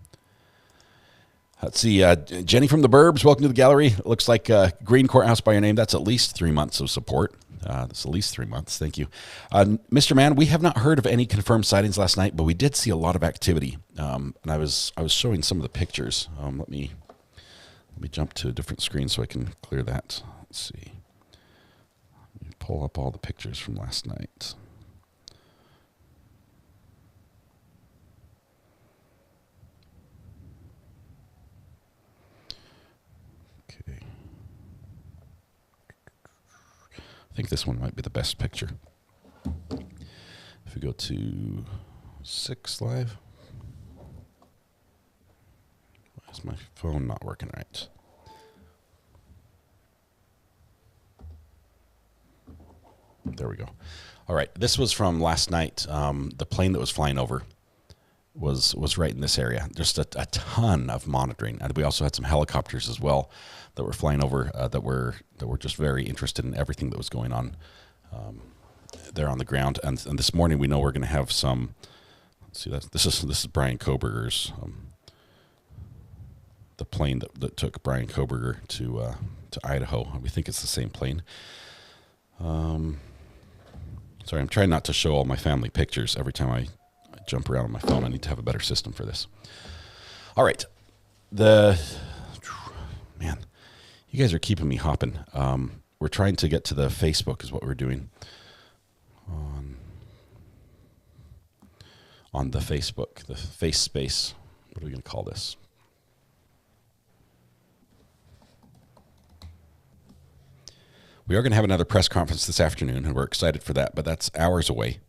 Let's see. Jenny from the Burbs, welcome to the gallery. It looks like Green Courthouse by your name. That's at least 3 months of support. That's at least 3 months. Thank you. Mr. Mann, we have not heard of any confirmed sightings last night, but we did see a lot of activity. And I was showing some of the pictures. Let me jump to a different screen so I can clear that. Let's see. Let me pull up all the pictures from last night. I think this one might be the best picture. If we go to 6 Live. Why is my phone not working right? There we go. All right, this was from last night. The plane that was flying over was right in this area. Just a ton of monitoring, and we also had some helicopters as well that were flying over that were just very interested in everything that was going on there on the ground. And this morning we know we're going to have some. Let's see, this is Brian Koberger's the plane that took Brian Koberger to Idaho. We think it's the same plane. Sorry, I'm trying not to show all my family pictures every time I jump around on my phone. I need to have a better system for this. All right. Man, you guys are keeping me hopping. We're trying to get to the Facebook is what we're doing. On the Facebook, the face space. What are we going to call this? We are going to have another press conference this afternoon, and we're excited for that, but that's hours away.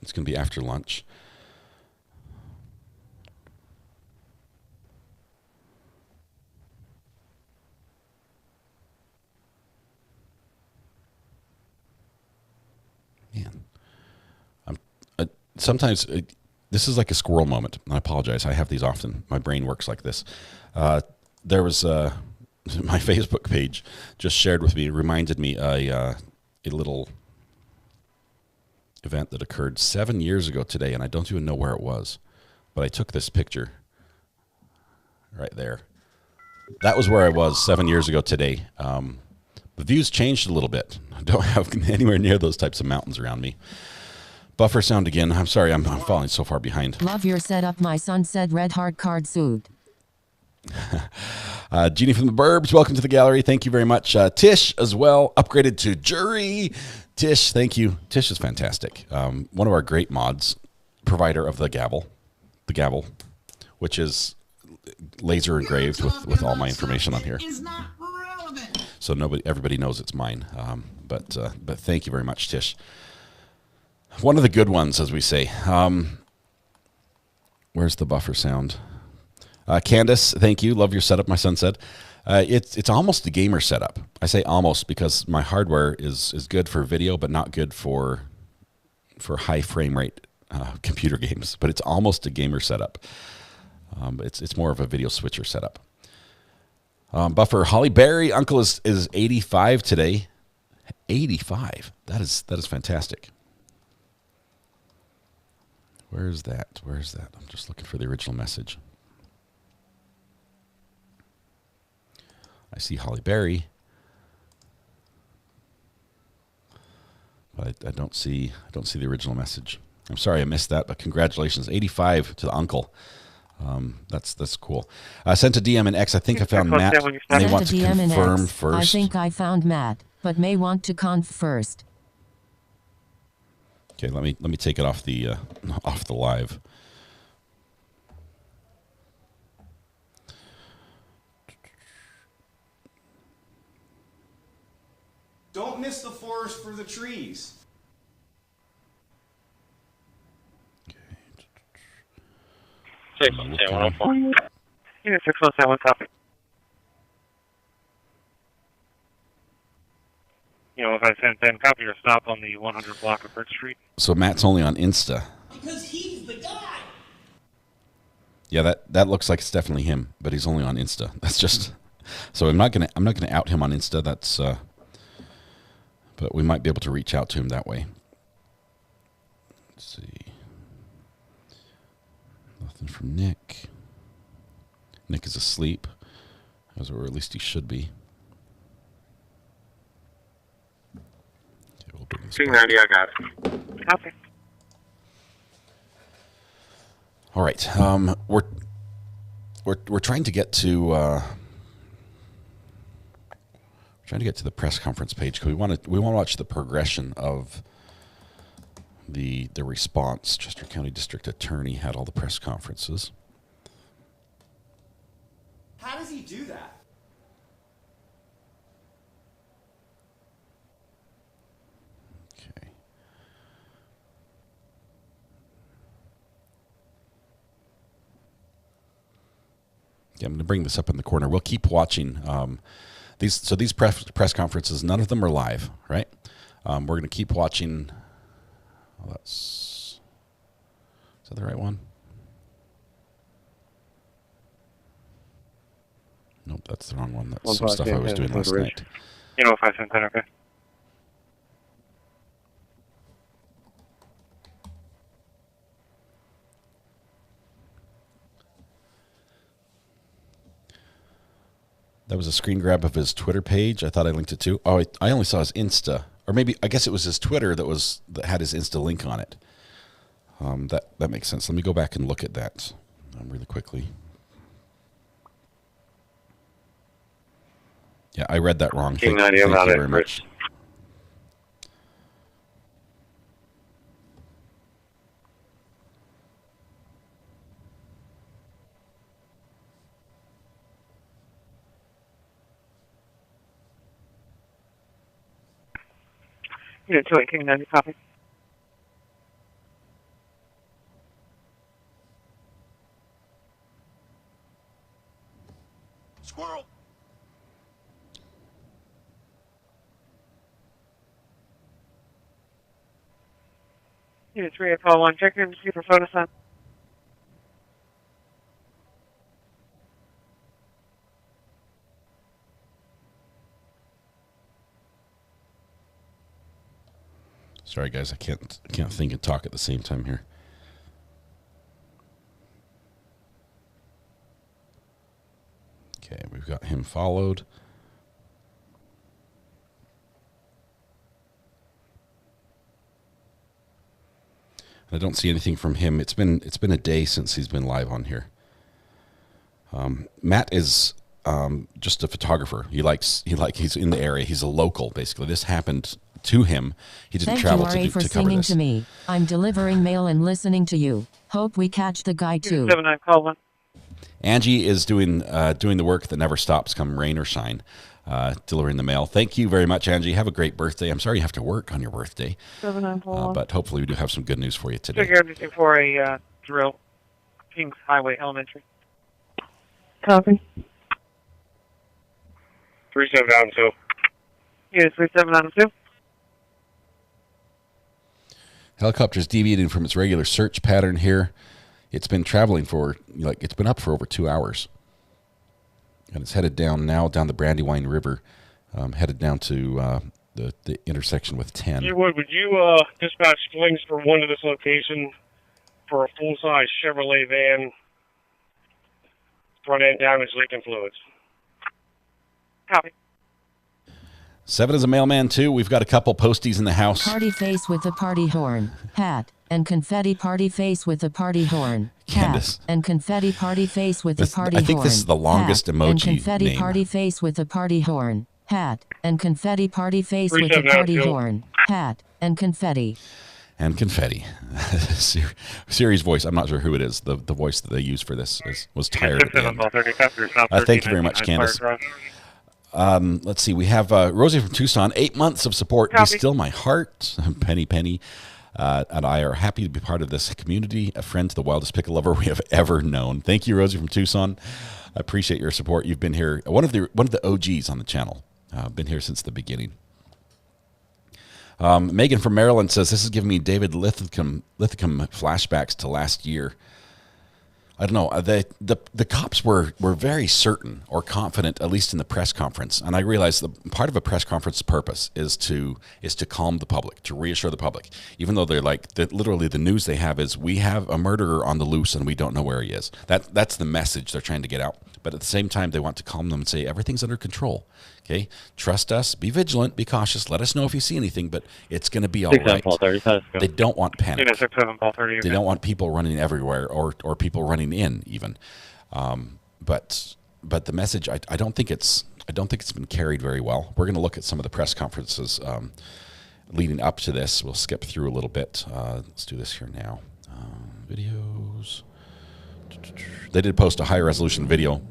It's going to be after lunch. Man. Sometimes this is like a squirrel moment. I apologize. I have these often. My brain works like this. There was my Facebook page just shared with me, reminded me a little event that occurred 7 years ago today, and I don't even know where it was, but I took this picture right there. That was where I was 7 years ago today. The views changed a little bit. I don't have anywhere near those types of mountains around me. Buffer sound again. I'm sorry, I'm falling so far behind. Love your setup, my son said. Red heart card suit. Jeannie from the Burbs, welcome to the gallery. Thank you very much. Tish as well, upgraded to jury. Tish, thank you. Tish is fantastic. One of our great mods, provider of the gavel, which is laser engraved with all my information on here. So everybody knows it's mine. But thank you very much, Tish. One of the good ones, as we say. Where's the buffer sound? Candace, thank you. Love your setup, my son said. It's almost a gamer setup. I say almost because my hardware is good for video, but not good for high frame rate computer games. But it's almost a gamer setup. It's more of a video switcher setup. Buffer, Holly Berry, uncle is 85 today. 85. That is fantastic. Where is that? I'm just looking for the original message. I see Holly Berry, but I don't see the original message. I'm sorry I missed that, but congratulations, 85 to the uncle. That's cool. I sent a DM in X. I think I found Matt. And they want to confirm first. I think I found Matt, but may want to conf first. Okay, let me take it off the live. Don't miss the forest for the trees. 617-104. Unit 617, copy. If I send 10, copy or stop on the 100 block of Brick Street. So Matt's only on Insta. Because he's the guy. Yeah, that looks like it's definitely him, but he's only on Insta. That's just so I'm not gonna out him on Insta. That's but we might be able to reach out to him that way. Let's see. Nothing from Nick. Nick is asleep, or at least he should be. Okay, we'll bring this back. I got it. Copy. All right. We're trying to get to the press conference page because we want to watch the progression of the response. Chester County District Attorney had all the press conferences. How does he do that? Okay. Yeah, I'm going to bring this up in the corner. We'll keep watching these press conferences. None of them are live, right? We're going to keep watching. Oh, is that the right one? Nope, that's the wrong one. That's some stuff I was doing last night. If I sent 10, okay. That was a screen grab of his Twitter page. I thought I linked it to. Oh, I only saw his Insta, or maybe I guess it was his Twitter that had his Insta link on it. That makes sense. Let me go back and look at that really quickly. Yeah, I read that wrong. Thank you very much. Unit 28, King 90, copy. Squirrel. Unit 3841, check your MC for photo sign. Sorry, guys, I can't think and talk at the same time here. Okay, we've got him followed. I don't see anything from him. It's been a day since he's been live on here. Matt is just a photographer. He's in the area. He's a local, basically. This happened to him. He didn't Thank travel you, R.A. for to cover singing this. to me. I'm delivering mail and listening to you. Hope we catch the guy too. 79 call one. Angie is doing the work that never stops, come rain or shine, delivering the mail. Thank you very much, Angie. Have a great birthday. I'm sorry you have to work on your birthday, 79 call one. but hopefully we do have some good news for you today. Check everything for a drill. Kings Highway Elementary. Copy. 3792. Unit 3792. Helicopter's deviating from its regular search pattern here. It's been traveling it's been up for over 2 hours. And it's headed down the Brandywine River, headed down to the intersection with 10. Would you dispatch slings for one to this location for a full-size Chevrolet van, front end damage, leaking fluids? Copy. 7 is a mailman too. We've got a couple posties in the house. Party face with the party horn, hat, and confetti party face with the party horn, Candace. hat, and confetti party face with the party horn. I think this is the longest hat, emoji and confetti name. party face with the party horn, hat, and confetti party face with the party horn, hat, and confetti. And confetti. Siri's voice, I'm not sure who it is. The voice that they used for this was tired at the end. Thank you very much, Candace. Let's see. We have Rosie from Tucson. 8 months of support. Copy. Be still my heart. Penny, and I are happy to be part of this community. A friend to the wildest pickle lover we have ever known. Thank you, Rosie from Tucson. I appreciate your support. You've been here. One of the OGs on the channel. Been here since the beginning. Megan from Maryland says this is giving me David Lithicum flashbacks to last year. I don't know. The cops were very certain or confident, at least in the press conference. And I realized part of a press conference purpose is to calm the public, to reassure the public. Even though they're literally the news they have is we have a murderer on the loose and we don't know where he is. That's the message they're trying to get out. But at the same time, they want to calm them and say everything's under control. Okay, trust us. Be vigilant. Be cautious. Let us know if you see anything. But it's going to be all right. They don't want panic. They don't want people running everywhere or people running in even. But the message, I don't think it's been carried very well. We're going to look at some of the press conferences leading up to this. We'll skip through a little bit. Let's do this here now. Videos. They did post a high resolution video.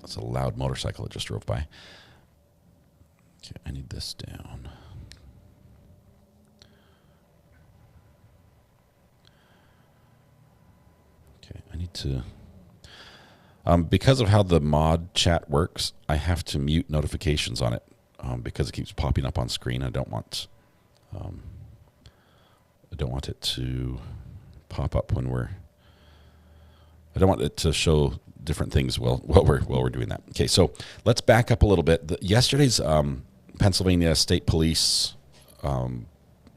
That's a loud motorcycle that just drove by. Okay, I need this down. Okay, I need to... because of how the mod chat works, I have to mute notifications on it because it keeps popping up on screen. I don't want it to pop up when we're... I don't want it to show different things while we're doing that. Okay, so let's back up a little bit. Yesterday's Pennsylvania State Police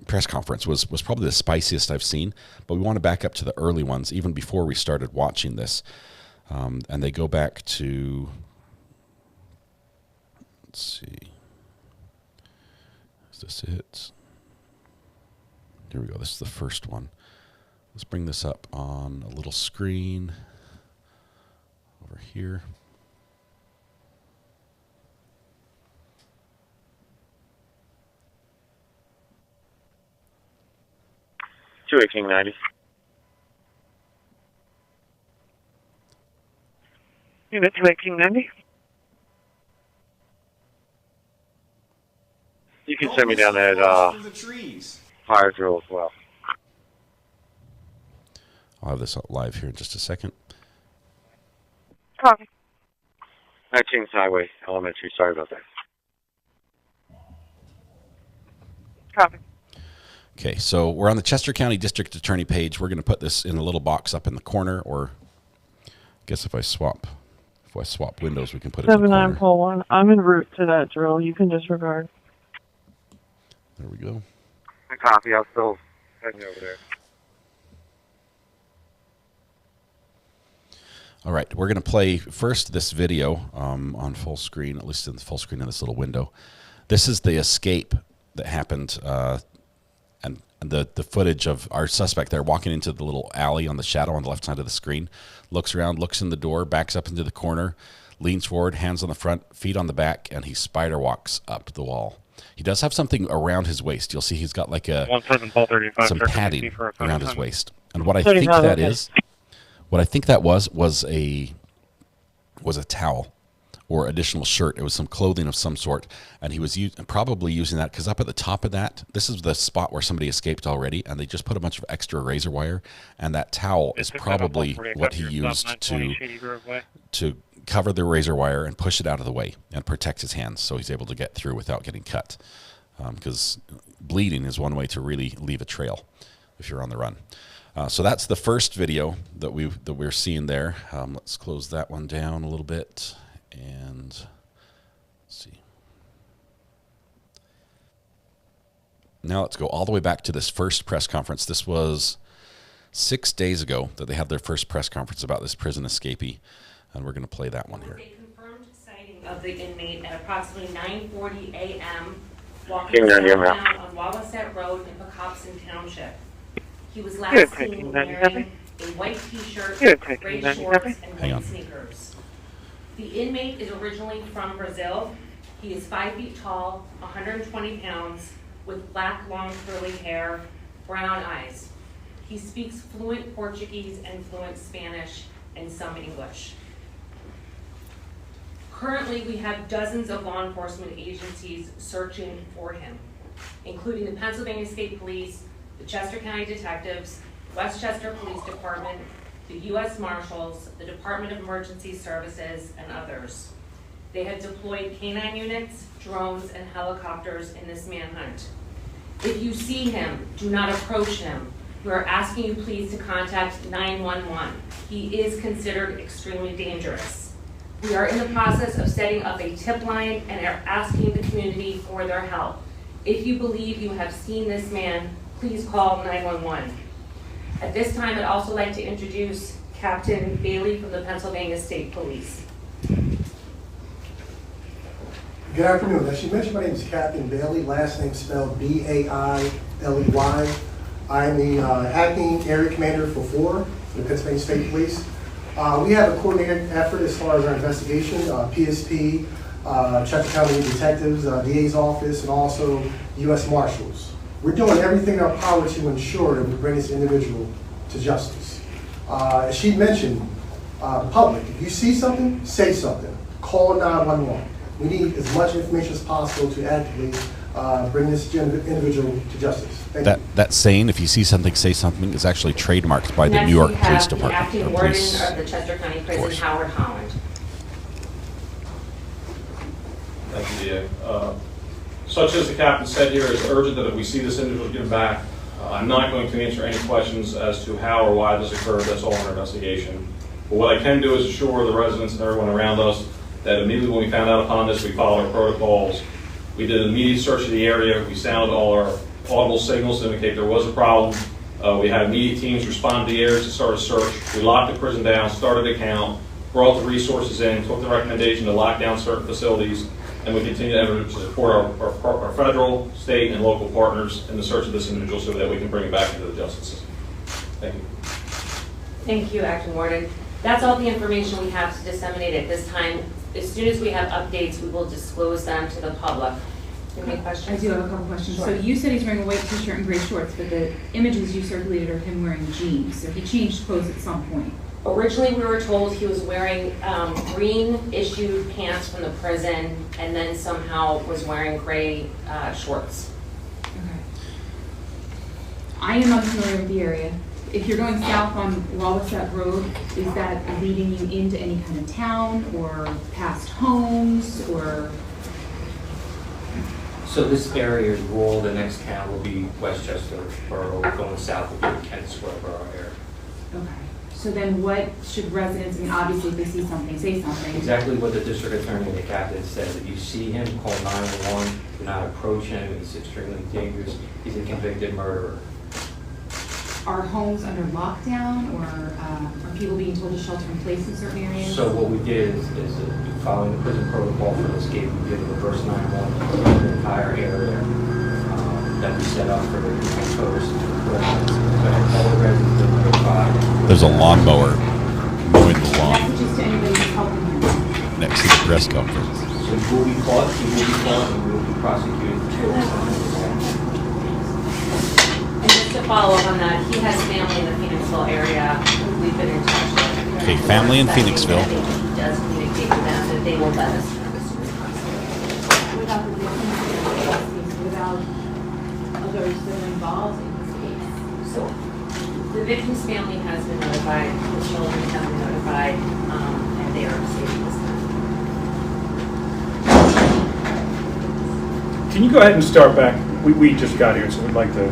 press conference was probably the spiciest I've seen, but we want to back up to the early ones, even before we started watching this. And they go back to, let's see, is this it? Here we go. This is the first one. Let's bring this up on a little screen over here. King 90. Unit 218 90. You can send me down that the trees. fire drill as well. I'll have this live here in just a second. Copy. Kings Highway Elementary. Sorry about that. Copy. Okay, so we're on the Chester County District Attorney page. We're going to put this in a little box up in the corner, or I guess if I swap windows, we can put it in the corner. 7941. I'm en route to that drill. You can disregard. There we go. Copy. I'll still heading over there. All right, we're going to play first this video on full screen, at least in the full screen in this little window. This is the escape that happened, and And the footage of our suspect there walking into the little alley on the shadow on the left side of the screen, looks around, looks in the door, backs up into the corner, leans forward, hands on the front, feet on the back, and he spider walks up the wall. He does have something around his waist. You'll see he's got like some padding around his waist. And what I think that is, what I think that was a towel or additional shirt. It was some clothing of some sort, and he was probably using that because up at the top of that, this is the spot where somebody escaped already, and they just put a bunch of extra razor wire, and that towel is probably what he used to cover the razor wire and push it out of the way and protect his hands so he's able to get through without getting cut, because bleeding is one way to really leave a trail if you're on the run. So that's the first video that we're seeing there. Let's close that one down a little bit. And let's see. Now let's go all the way back to this first press conference. This was 6 days ago that they had their first press conference about this prison escapee, and we're going to play that one here. A confirmed sighting of the inmate at approximately 9:40 a.m. walking downtown on Wawasett Road in Pickles Township. He was last seen wearing a white T-shirt, gray shorts, and white sneakers. The inmate is originally from Brazil. He is 5 feet tall, 120 pounds, with black, long, curly hair, brown eyes. He speaks fluent Portuguese and fluent Spanish and some English. Currently, we have dozens of law enforcement agencies searching for him, including the Pennsylvania State Police, the Chester County Detectives, Westchester Police Department, the U.S. Marshals, the Department of Emergency Services, and others. They have deployed canine units, drones, and helicopters in this manhunt. If you see him, do not approach him. We are asking you please to contact 911. He is considered extremely dangerous. We are in the process of setting up a tip line and are asking the community for their help. If you believe you have seen this man, please call 911. At this time, I'd also like to introduce Captain Bailey from the Pennsylvania State Police. Good afternoon. As she mentioned, my name is Captain Bailey, last name spelled B-A-I-L-E-Y. I am the acting area commander for 4 for the Pennsylvania State Police. We have a coordinated effort as far as our investigation, PSP, Chester County Detectives, DA's office, and also U.S. Marshals. We're doing everything in our power to ensure that we bring this individual to justice. As she mentioned, public, if you see something, say something. Call 911. We need as much information as possible to actively bring this individual to justice. Thank you. That saying, if you see something, say something, is actually trademarked by the New York Police Department. The acting warden of the Chester County Prison, Howard Holland. Thank you, DA. Such as the captain said here, it's urgent that if we see this individual get back, I'm not going to answer any questions as to how or why this occurred. That's all under investigation. But what I can do is assure the residents and everyone around us that immediately when we found out upon this, we followed our protocols. We did an immediate search of the area. We sounded all our audible signals to indicate there was a problem. We had immediate teams respond to the area to start a search. We locked the prison down, started a count, brought the resources in, took the recommendation to lock down certain facilities, and we continue to support our federal, state, and local partners in the search of this individual so that we can bring him back into the justice system. Thank you. Thank you, Acting Warden. That's all the information we have to disseminate at this time. As soon as we have updates, we will disclose them to the public. Any questions? I do have a couple questions. Sure. So you said he's wearing a white t-shirt and gray shorts, but the images you circulated are him wearing jeans. So he changed clothes at some point. Originally, we were told he was wearing green issued pants from the prison, and then somehow was wearing gray shorts. Okay. I am unfamiliar with the area. If you're going south on Wawasett Road, is that leading you into any kind of town or past homes or? So this area is rural. The next town will be Westchester Borough. Going south will be Kent Square Borough area. Okay. So then what should residents, I mean, obviously if they see something, say something. Exactly what the district attorney and the captain said. If you see him, call 911. Do not approach him. He's extremely dangerous. He's a convicted murderer. Are homes under lockdown, or are people being told to shelter in place in certain areas? So what we did is following the prison protocol for escape, we did a reverse 911 to the entire area. that we set up for the post. All the residents are notified. There's a lawnmower mowing the lawn Messages to anybody who's helping him. next to the press conference. So he will be caught, and we will be prosecuted. And just to follow up on that, he has family in the Phoenixville area who we've been in touch with. Okay, family in Phoenixville. I think he does communicate with them that they will let us know as soon as possible. Without the victims, without others that are involved in this case. So the victim's family has been notified, the children have been notified, and they are safe this time. Can you go ahead and start back? We just got here, so we'd like to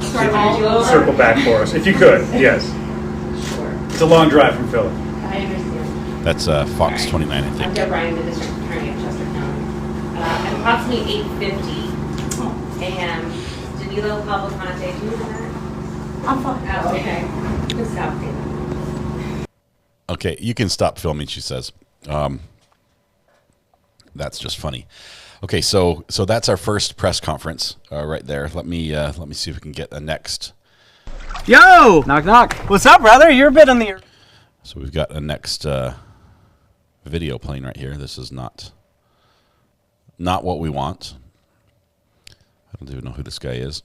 Start all over? circle back for us, if you could. Yes. Sure. It's a long drive from Philly. I understand. That's Fox 29, I I'm think. Deb Ryan, the district attorney of Chester County. At approximately 8:50 a.m., Danilo Cavalcante, do you know that? I'm fine. Oh, okay. Good stop, David. Okay, you can stop filming, she says. That's just funny. Okay, so that's our first press conference right there. Let me see if we can get a next. Yo! Knock, knock. What's up, brother? You're a bit on the... So we've got a next video playing right here. This is not what we want. I don't even know who this guy is.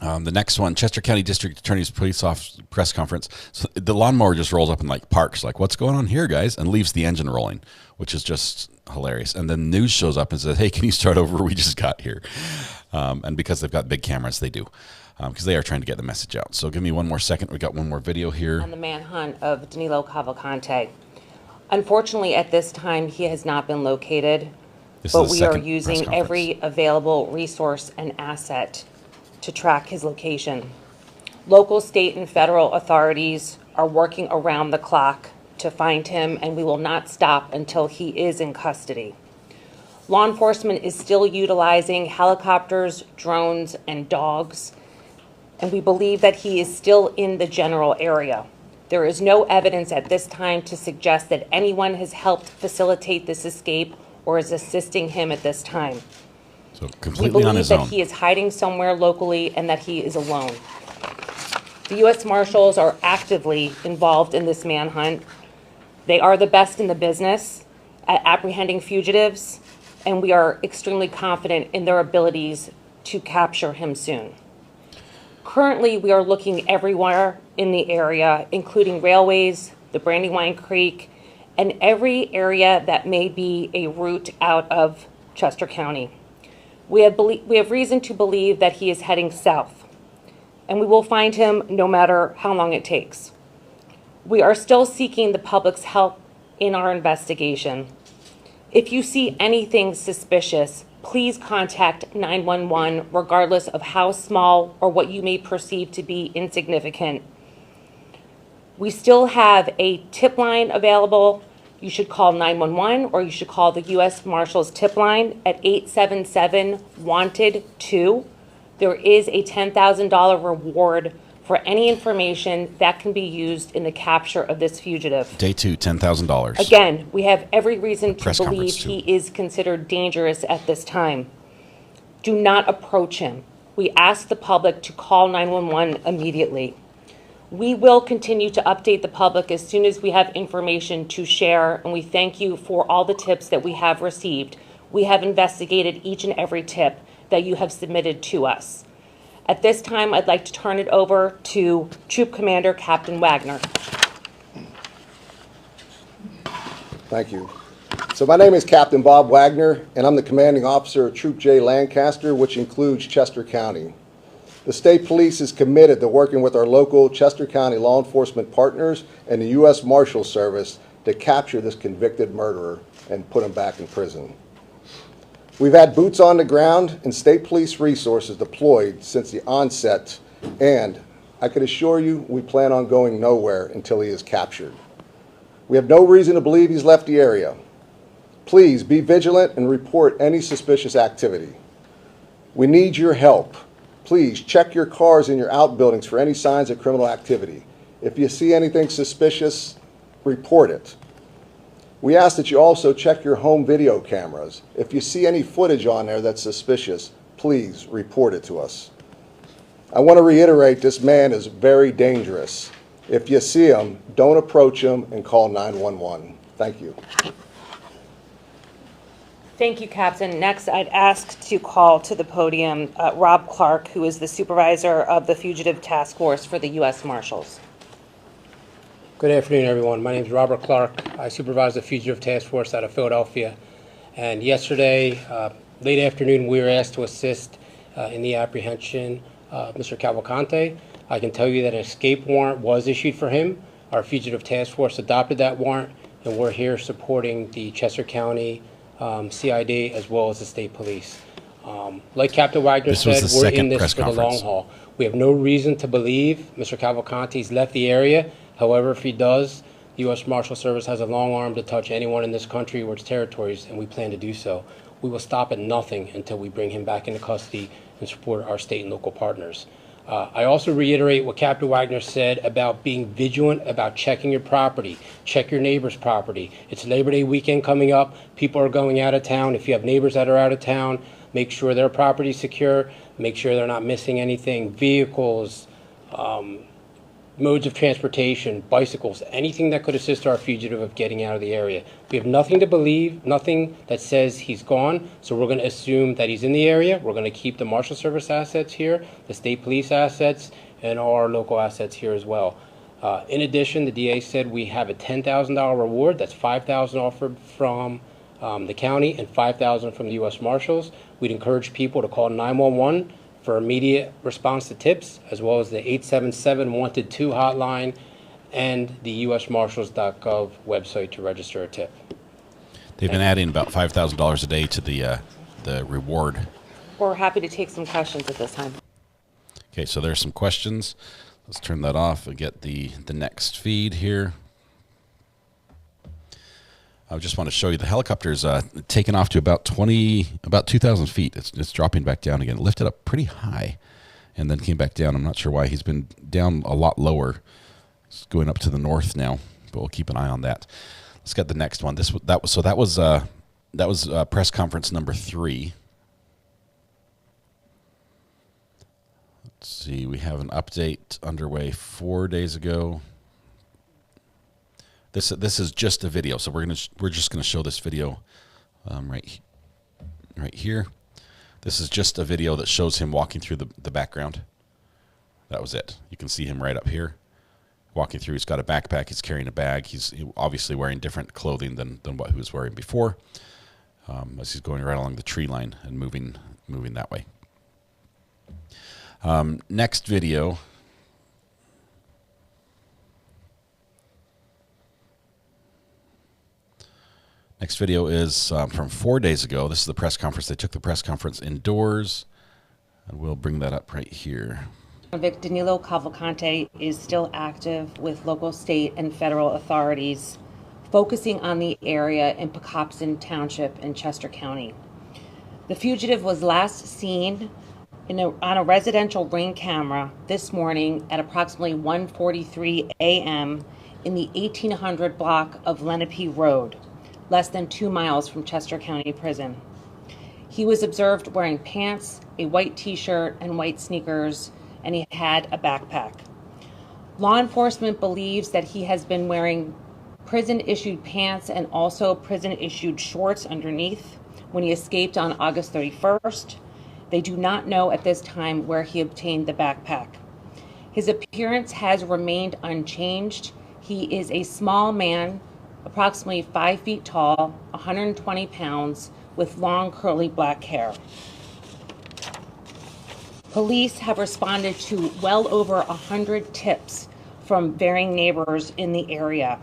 The next one, Chester County District Attorney's Police Office press conference. So the lawnmower just rolls up and like parks, like, what's going on here, guys? And leaves the engine rolling, which is just hilarious. And then news shows up and says, hey, can you start over? We just got here. And because they've got big cameras, they do. Because they are trying to get the message out. So give me one more second. We got one more video here. On the manhunt of Danilo Cavalcante. Unfortunately, at this time, he has not been located, but we are using every available resource and asset to track his location. Local, state, and federal authorities are working around the clock to find him, and we will not stop until he is in custody. Law enforcement is still utilizing helicopters, drones, and dogs, and we believe that he is still in the general area. There is no evidence at this time to suggest that anyone has helped facilitate this escape or is assisting him at this time. So completely on his We own. believe that he is hiding somewhere locally and that he is alone. The U.S. Marshals are actively involved in this manhunt. They are the best in the business at apprehending fugitives, and we are extremely confident in their abilities to capture him soon. Currently, we are looking everywhere in the area, including railways, the Brandywine Creek, and every area that may be a route out of Chester County. We have reason to believe that he is heading south, and we will find him no matter how long it takes. We are still seeking the public's help in our investigation. If you see anything suspicious, please contact 911, regardless of how small or what you may perceive to be insignificant. We still have a tip line available. You should call 911 or you should call the U.S. Marshals tip line at 877-WANTED-2. There is a $10,000 reward for any information that can be used in the capture of this fugitive. Day 2, $10,000. Again, we have every reason to Press believe conference he is considered dangerous at this time. Do not approach him. We ask the public to call 911 immediately. We will continue to update the public as soon as we have information to share, and we thank you for all the tips that we have received. We have investigated each and every tip that you have submitted to us. At this time, I'd like to turn it over to Troop Commander Captain Wagner. Thank you. So my name is Captain Bob Wagner, and I'm the commanding officer of Troop J Lancaster, which includes Chester County. The state police is committed to working with our local Chester County law enforcement partners and the U.S. Marshals Service to capture this convicted murderer and put him back in prison. We've had boots on the ground and state police resources deployed since the onset, and I can assure you we plan on going nowhere until he is captured. We have no reason to believe he's left the area. Please be vigilant and report any suspicious activity. We need your help. Please check your cars and your outbuildings for any signs of criminal activity. If you see anything suspicious, report it. We ask that you also check your home video cameras. If you see any footage on there that's suspicious, please report it to us. I want to reiterate, this man is very dangerous. If you see him, don't approach him and call 911. Thank you. Thank you, Captain. Next, I'd ask to call to the podium Rob Clark, who is the supervisor of the Fugitive Task Force for the U.S. Marshals. Good afternoon, everyone. My name is Robert Clark. I supervise the Fugitive Task Force out of Philadelphia. And yesterday, late afternoon, we were asked to assist in the apprehension of Mr. Cavalcante. I can tell you that an escape warrant was issued for him. Our Fugitive Task Force adopted that warrant, and we're here supporting the Chester County CID as well as the state police. Like Captain Wagner said, we're in this for the long haul. We have no reason to believe Mr. Cavalcante's left the area. However, if he does, the U.S. Marshal Service has a long arm to touch anyone in this country or its territories, and we plan to do so. We will stop at nothing until we bring him back into custody and support our state and local partners. I also reiterate what Captain Wagner said about being vigilant about checking your property, check your neighbor's property. It's Labor Day weekend coming up. People are going out of town. If you have neighbors that are out of town, make sure their property is secure, make sure they're not missing anything, vehicles, modes of transportation, bicycles, anything that could assist our fugitive of getting out of the area. We have nothing to believe, nothing that says he's gone, so we're going to assume that he's in the area. We're going to keep the Marshal Service assets here, the state police assets, and all our local assets here as well. In addition, the DA said we have a $10,000 reward. That's $5,000 offered from the county and $5,000 from the U.S. Marshals. We'd encourage people to call 911 for immediate response to tips, as well as the 877 Wanted 2 hotline and the usmarshals.gov website to register a tip. They've been adding about $5,000 a day to the reward. We're happy to take some questions at this time. Okay, so there's some questions. Let's turn that off and get the next feed here. I just want to show you the helicopter's taken off to about 2,000 feet. It's dropping back down again. It lifted up pretty high and then came back down. I'm not sure why. He's been down a lot lower. It's going up to the north now, but we'll keep an eye on that. Let's get the next one. That was press conference number 3. Let's see. We have an update underway 4 days ago. This is just a video, so we're just gonna show this video right here. This is just a video that shows him walking through the background. That was it. You can see him right up here, walking through. He's got a backpack. He's carrying a bag. He's obviously wearing different clothing than what he was wearing before, as he's going right along the tree line and moving that way. Next video. Next video is from 4 days ago. This is the press conference. They took the press conference indoors, and we'll bring that up right here. Convict Danelo Cavalcante is still active with local, state, and federal authorities, focusing on the area in Pickles Township in Chester County. The fugitive was last seen on a residential ring camera this morning at approximately 1:43 a.m. in the 1800 block of Lenape Road, less than 2 miles from Chester County Prison. He was observed wearing pants, a white t-shirt, and white sneakers, and he had a backpack. Law enforcement believes that he has been wearing prison-issued pants and also prison-issued shorts underneath when he escaped on August 31st. They do not know at this time where he obtained the backpack. His appearance has remained unchanged. He is a small man, approximately 5 feet tall, 120 pounds, with long curly black hair. Police have responded to well over 100 tips from varying neighbors in the area,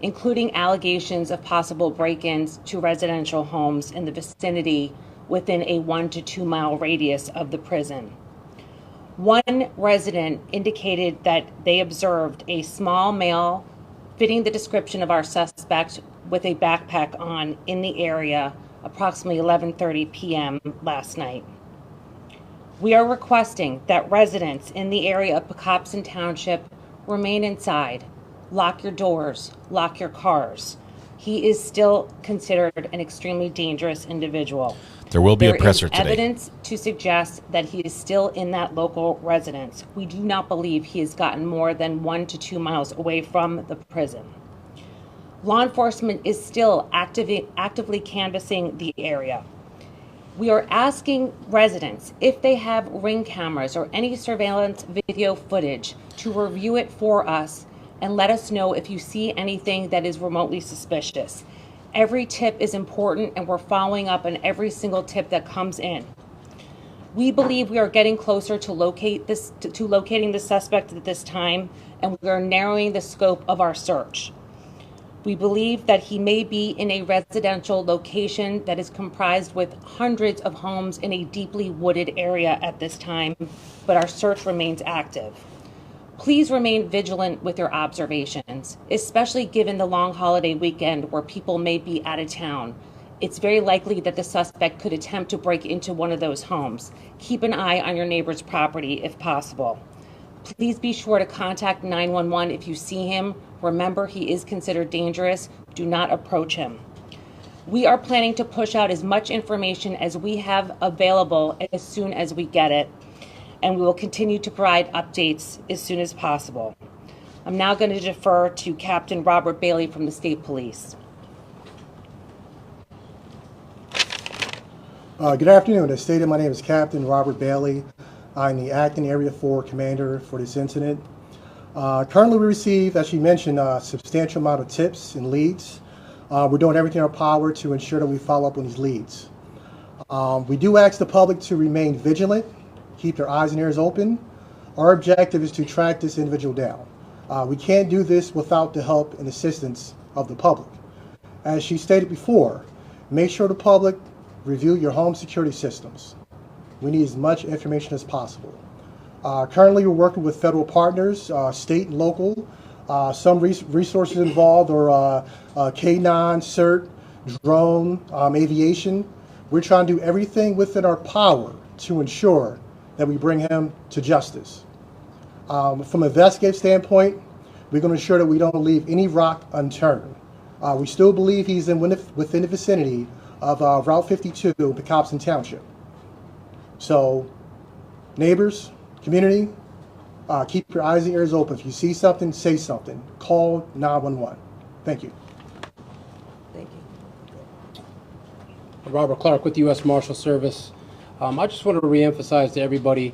including allegations of possible break-ins to residential homes in the vicinity within a 1 to 2 mile radius of the prison. One resident indicated that they observed a small male fitting the description of our suspect with a backpack on in the area approximately 11:30 p.m. last night. We are requesting that residents in the area of Pickles Township remain inside, lock your doors, lock your cars. He is still considered an extremely dangerous individual. There will be a There presser is today. evidence to suggest that he is still in that local residence. We do not believe he has gotten more than 1 to 2 miles away from the prison. Law enforcement is still actively canvassing the area. We are asking residents if they have Ring cameras or any surveillance video footage to review it for us and let us know if you see anything that is remotely suspicious. Every tip is important, and we're following up on every single tip that comes in. We believe we are getting closer to locating the suspect at this time, and we are narrowing the scope of our search. We believe that he may be in a residential location that is comprised with hundreds of homes in a deeply wooded area at this time, but our search remains active. Please remain vigilant with your observations, especially given the long holiday weekend where people may be out of town. It's very likely that the suspect could attempt to break into one of those homes. Keep an eye on your neighbor's property if possible. Please be sure to contact 911 if you see him. Remember, he is considered dangerous. Do not approach him. We are planning to push out as much information as we have available as soon as we get it, and we will continue to provide updates as soon as possible. I'm now going to defer to Captain Robert Bailey from the State Police. Good afternoon. As stated, my name is Captain Robert Bailey. I'm the Acting Area 4 Commander for this incident. Currently, we receive, as you mentioned, a substantial amount of tips and leads. We're doing everything in our power to ensure that we follow up on these leads. We do ask the public to remain vigilant, keep their eyes and ears open. Our objective is to track this individual down. We can't do this without the help and assistance of the public. As she stated before, make sure the public review your home security systems. We need as much information as possible. Currently, we're working with federal partners, state and local. Some resources involved are K9, CERT, drone, aviation. We're trying to do everything within our power to ensure that we bring him to justice. From an investigative standpoint, we're going to ensure that we don't leave any rock unturned. We still believe he's within the vicinity of Route 52 in Pecopson Township. So, neighbors, community, keep your eyes and ears open. If you see something, say something. Call 911. Thank you. Thank you. Robert Clark with the U.S. Marshal Service. I just want to reemphasize to everybody,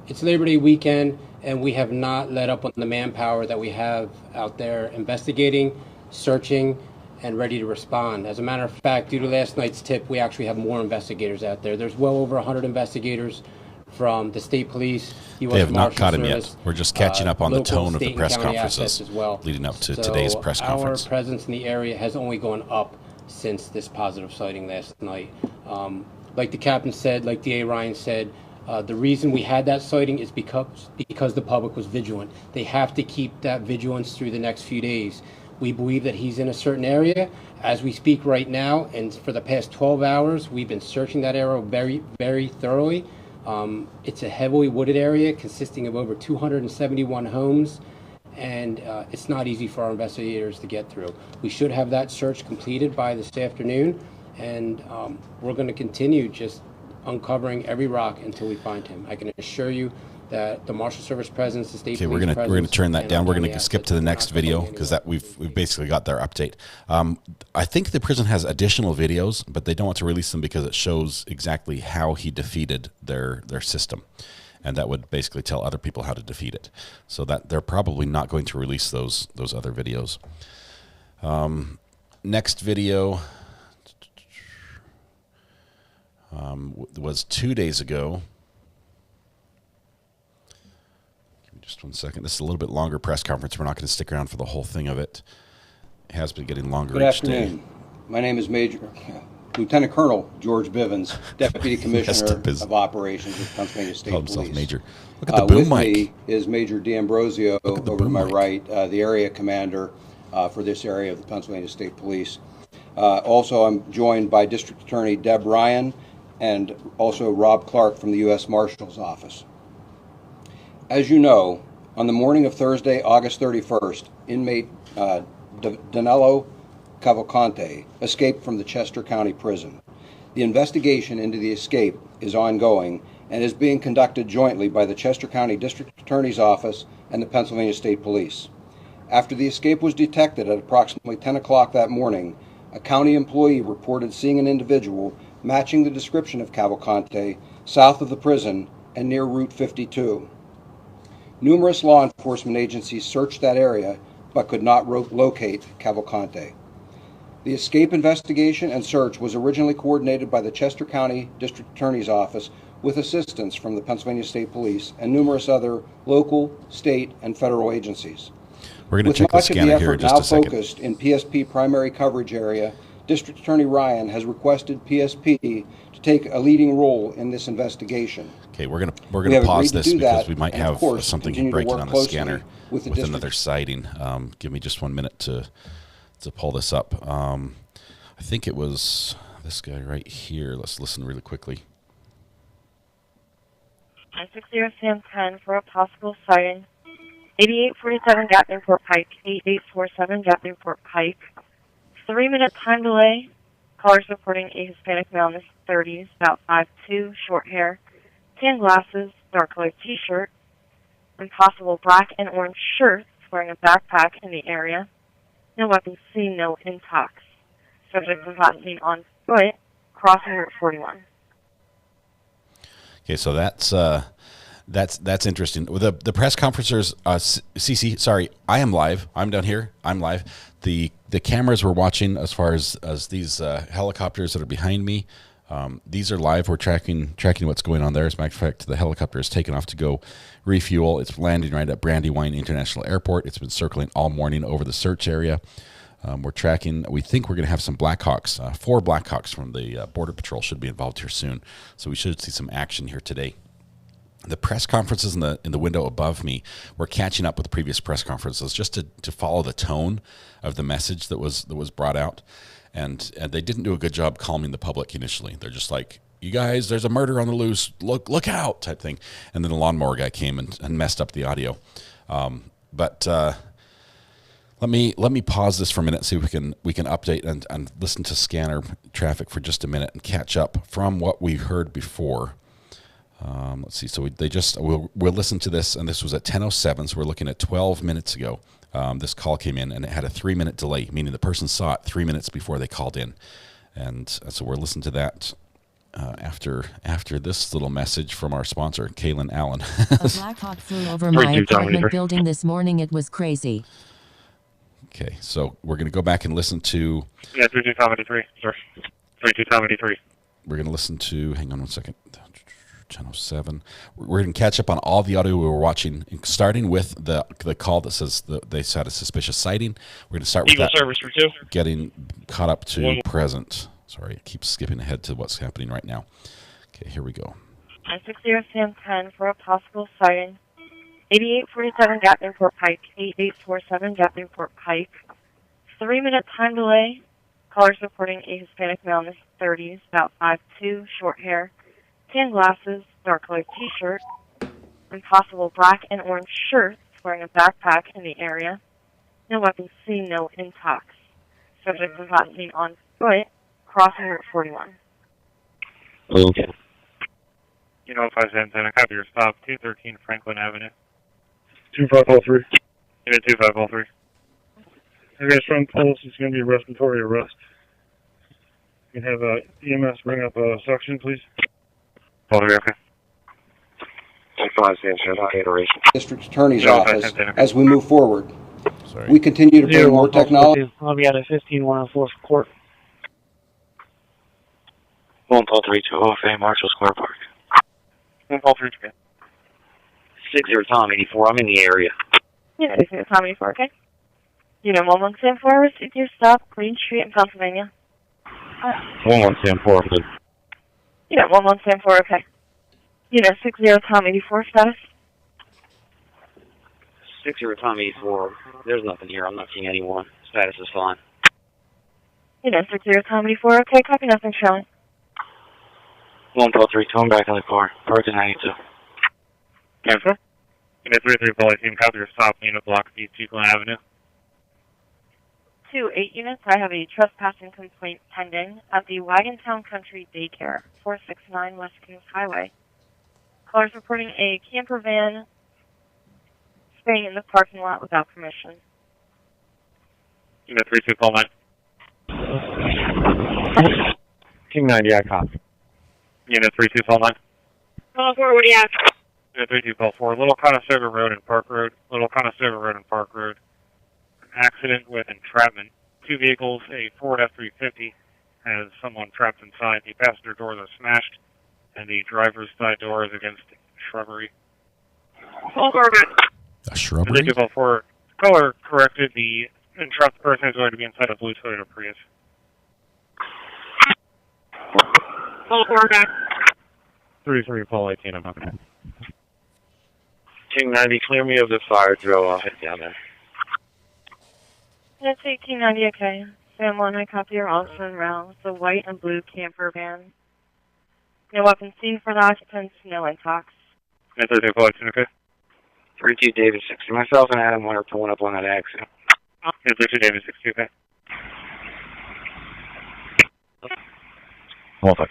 it's Labor Day weekend, and we have not let up on the manpower that we have out there investigating, searching, and ready to respond. As a matter of fact, due to last night's tip, we actually have more investigators out there. There's well over 100 investigators from the state police, U.S. They have not Marshal caught him Service, yet. We're just catching up on the local, tone of the state, and press county conferences assets as well. leading up to So today's press conference. Our presence in the area has only gone up since this positive sighting last night. Like the captain said, like DA Ryan said, the reason we had that sighting is because the public was vigilant. They have to keep that vigilance through the next few days. We believe that he's in a certain area. As we speak right now, and for the past 12 hours, we've been searching that area very, very thoroughly. It's a heavily wooded area consisting of over 271 homes, and it's not easy for our investigators to get through. We should have that search completed by this afternoon, and we're going to continue just uncovering every rock until we find him. I can assure you that the Marshal Service presence, the state police we're presence, gonna turn that down. We're county gonna skip assets to the are next not going video anywhere. because that we've basically got their update. I think the prison has additional videos, but they don't want to release them because it shows exactly how he defeated their system, and that would basically tell other people how to defeat it. So that they're probably not going to release those other videos. Next video was 2 days ago. Just 1 second. This is a little bit longer press conference. We're not going to stick around for the whole thing of it. It has been getting longer Good each afternoon. day. My name is Lieutenant Colonel George Bivens, Deputy Commissioner of Operations with Pennsylvania State Called himself Police. Major. Look at the boom with mic. me is Major D'Ambrosio over to my right, the area commander for this area of the Pennsylvania State Police. Also, I'm joined by District Attorney Deb Ryan and also Rob Clark from the U.S. Marshal's Office. As you know, on the morning of Thursday, August 31st, inmate Danelo Cavalcante escaped from the Chester County Prison. The investigation into the escape is ongoing and is being conducted jointly by the Chester County District Attorney's Office and the Pennsylvania State Police. After the escape was detected at approximately 10 o'clock that morning, a county employee reported seeing an individual matching the description of Cavalcante south of the prison and near Route 52. Numerous law enforcement agencies searched that area but could not locate Cavalcante. The escape investigation and search was originally coordinated by the Chester County District Attorney's Office with assistance from the Pennsylvania State Police and numerous other local, state, and federal agencies. We're going to check the scanner here in just a second. With much of the effort now focused in PSP primary coverage area, District Attorney Ryan has requested PSP to take a leading role in this investigation. Okay, we're gonna pause this because we might have something breaking on the scanner with another sighting. Give me just 1 minute to pull this up. I think it was this guy right here. Let's listen really quickly. 960 Sam 10 for a possible sighting. 8847 Gatlinport Pike, 8847 Gatlinport Pike. 3-minute time delay. Callers reporting a Hispanic male in his 30s, about 5'2", short hair, tan glasses, dark colored t-shirt, and possible black and orange shirts, wearing a backpack in the area. No weapons seen, no intox. Subject was not seen on foot, crossing Route 41. Okay, so that's interesting. The press conferencers, CC, sorry, I am live. I'm down here. I'm live. The cameras we're watching as far as these helicopters that are behind me, these are live. We're tracking what's going on there. As a matter of fact, the helicopter is taken off to go refuel. It's landing right at Brandywine International Airport. It's been circling all morning over the search area. We're tracking. We think we're going to have some Blackhawks. 4 Blackhawks from the Border Patrol should be involved here soon. So we should see some action here today. The press conferences in the window above me, we're catching up with the previous press conferences just to follow the tone of the message that was brought out. And they didn't do a good job calming the public initially. They're just like, you guys, there's a murder on the loose. Look out, type thing. And then the lawnmower guy came and messed up the audio. But let me pause this for a minute and see if we can update and listen to scanner traffic for just a minute and catch up from what we heard before. Let's see. So we'll listen to this, and this was at 10:07. So we're looking at 12 minutes ago. This call came in, and it had a 3-minute delay, meaning the person saw it 3 minutes before they called in, and so we're listening to that after this little message from our sponsor, Kaylin Allen. A Blackhawk flew over my apartment building this morning. It was crazy. Okay, so we're going to go back and listen to. Yeah, 32 Tom 83, sir. 32 Tom 83. We're going to listen to. Hang on 1 second. 10:07. We're going to catch up on all the audio we were watching, starting with the call that says they had a suspicious sighting. We're going to start with Eagle that. service for 2. Getting caught up to present. Sorry, it keeps skipping ahead to what's happening right now. Okay, here we go. 960 Sam 10 for a possible sighting. 8847 Gatlinport Pike, 8847 Gatlinport Pike. 3-minute time delay. Callers reporting a Hispanic male in his 30s, about 5'2", short hair, tan glasses, dark colored t-shirt, and possible black and orange shirts, wearing a backpack in the area. No weapons seen, no intox. Subject was not seen on foot, crossing Route 41. Okay. You know, if I send a copy your stop, 213 Franklin Avenue. 2503. Yeah, 2503. I got strong pulse. It's going to be a respiratory arrest. You can have EMS bring up a suction, please. Okay. District Attorney's Office as we move forward. We continue to bring more technology. I'll be at a 15104 for court. 14320 FA Marshall Square Park. 143. 60 Tom 84. I'm in the area. Yeah, this is Tom 84, okay? Unit 1174, receive your stop, Green Street in Pennsylvania. 1174, please. Unit 1174, okay. Unit 60 Tom 84, status? 60 Tom 84. There's nothing here. I'm not seeing anyone. Status is fine. Unit 60 Tom 84, okay, copy, nothing showing. 143, I'm back in the car. Parked in 92. Yes, sir. Unit 33, Polly Team, copy your stop, unit block B, Glen Avenue. 2-8 units. I have a trespassing complaint pending at the Wagontown Country Daycare, 469 West Kings Highway. Callers reporting a camper van staying in the parking lot without permission. Unit 32, call 9. King 90, I copy. Unit 32, call 9. Call 4, what do you have? Unit 32, call 4. Little Conestoga Road and Park Road. Little Conestoga Road and Park Road. Accident with entrapment. 2 vehicles, a Ford F-350 has someone trapped inside. The passenger doors are smashed, and the driver's side door is against shrubbery. Call 4, A shrubbery? Unit 32, call 4. Caller corrected. The entrapped person is going to be inside a blue Toyota Prius. Call 4, back. 33, call 18, I'm okay. King 90, clear me of the fire drill. I'll head down there. It's 1890, okay. Sam 1, I copy your officer en route with the white and blue camper van. No weapons seen for the occupants, no intox. Unit 32, call 18, okay. 32 David 60. Myself and Adam were pulling up on that accident. Unit 32, David 60, okay. 15,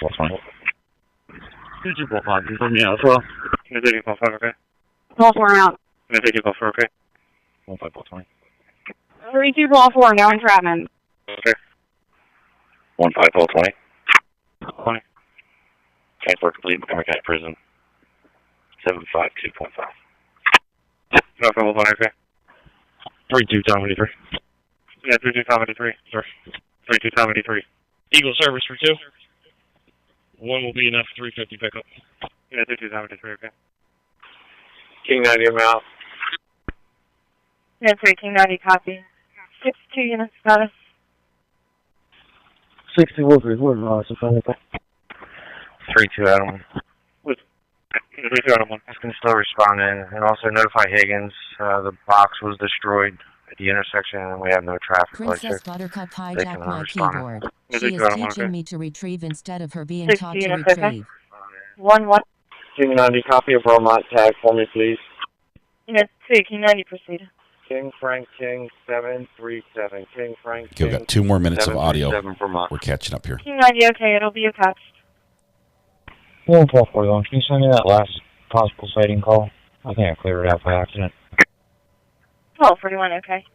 22, 5, me out as well. Unit 32, call 5, okay. Call 4 out. Unit 32, call 4, okay. 15, 20. 32, call 4, no entrapment. Okay. 15, 20. 20. Transport complete, Montgomery County Prison. 752.5. No, 15, okay. 32, Tom 83. Yeah, 32, Tom 83. Sorry. 32, Tom 83. Eagle service for 2. One will be enough 350 pickup. Yeah, 32, Tom 83, okay. King 90, I'm out. Yeah, 1890, copy. 62 units status. 60 Wolfers, what loss if anything? 32 Adam. With 32, Adam 1. I can still respond in and also notify Higgins. The box was destroyed at the intersection and we have no traffic. Princess Buttercup hijacked my respond. keyboard. Yes, She is Madam, teaching okay. me to retrieve instead of her being 60 taught to units, okay. retrieve. 1-1. King 90, copy of Vermont tag for me, please. Unit 1890, proceed. King Frank King 737. King Frank Okay, we've King got 2 more minutes of audio. 737 Vermont. We're catching up here. King 90, okay, it'll be attached. 1241. Can you send me that last possible sighting call? I think I cleared it out by accident. 1241, okay.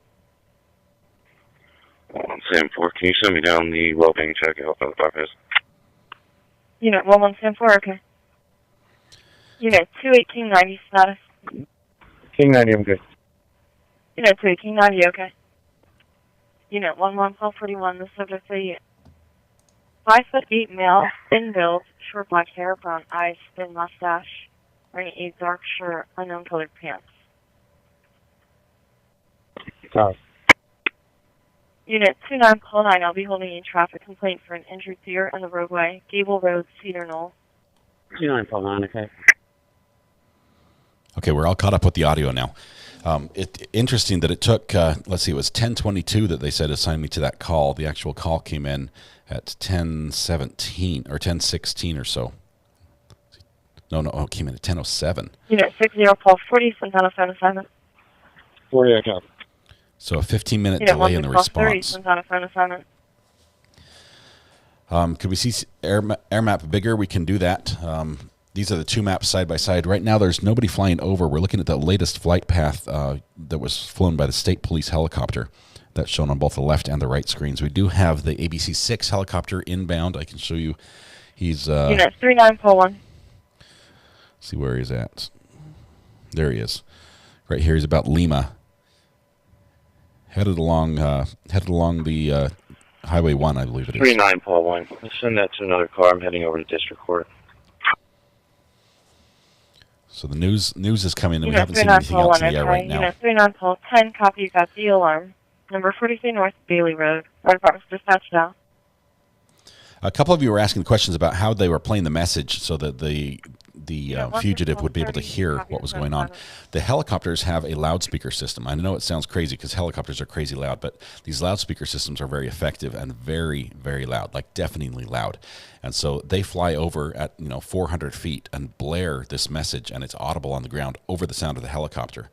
Sam 4, can you send me down the well-being check and help on the bypass? Unit 1174, okay. Unit 21890 status. King 90, I'm good. Unit 21890, okay. Unit 1141, the subject is a 5'8" male, thin build, short black hair, brown eyes, thin mustache, wearing a dark shirt, unknown colored pants. Copy. Unit 2909, I'll be holding a traffic complaint for an injured deer on the roadway, Gable Road, Cedar Knoll. 2909, okay. Okay, we're all caught up with the audio now. Interesting that it took, let's see, it was 10:22 that they said assigned me to that call. The actual call came in at 10:17 or 10:16 or so. No, it came in at 10:07. Unit 60, Paul 40, Santana phone assignment. 40, I copy. So a 15-minute Unit delay in the 30, response. Santana phone assignment. Could we see air map bigger? We can do that. These are the 2 maps side by side. Right now, there's nobody flying over. We're looking at the latest flight path that was flown by the state police helicopter. That's shown on both the left and the right screens. We do have the ABC-6 helicopter inbound. I can show you. He's Unit 3941. See where he's at. There he is. Right here, he's about Lima. Headed along the Highway 1, I believe it is. 39 Paul 1. Let's send that to another car. I'm heading over to District Court. So the news is coming, and we Unit haven't seen anything else in the air okay. right now. Unit 3910, copy, you got the alarm. Number 43 North Bailey Road. Our department's dispatched now. A couple of you were asking questions about how they were playing the message so that the fugitive would be able to hear what was going on. The helicopters have a loudspeaker system. I know it sounds crazy because helicopters are crazy loud, but these loudspeaker systems are very effective and very, very loud, like deafeningly loud. And so they fly over at 400 feet and blare this message, and it's audible on the ground over the sound of the helicopter.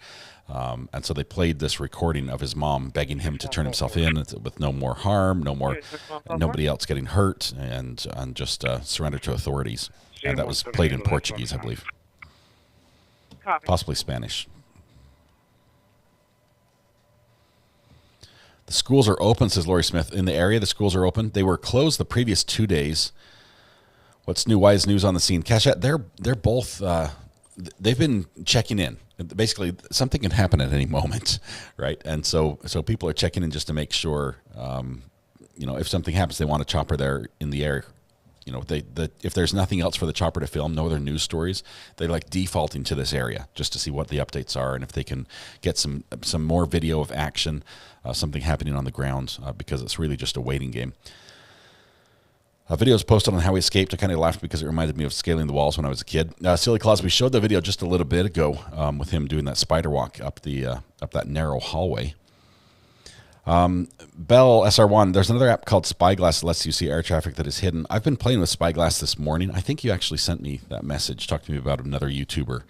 And so they played this recording of his mom begging him to turn himself in with no more harm, nobody else getting hurt, and just surrender to authorities. And that was played in Portuguese, I believe. Possibly Spanish. The schools are open, says Lori Smith. In the area, the schools are open. They were closed the previous 2 days. What's new? Why is news on the scene? Cashat, they're both... they've been checking in. Basically, something can happen at any moment, right? And so people are checking in just to make sure, if something happens, they want a chopper there in the air. If there's nothing else for the chopper to film, no other news stories, they like defaulting to this area just to see what the updates are and if they can get some more video of action, something happening on the ground, because it's really just a waiting game. A video was posted on how he escaped. I kind of laughed because it reminded me of scaling the walls when I was a kid. Silly Claus, we showed the video just a little bit ago with him doing that spider walk up that narrow hallway. Bell SR1, there's another app called Spyglass that lets you see air traffic that is hidden. I've been playing with Spyglass this morning. I think you actually sent me that message, talked to me about another YouTuber.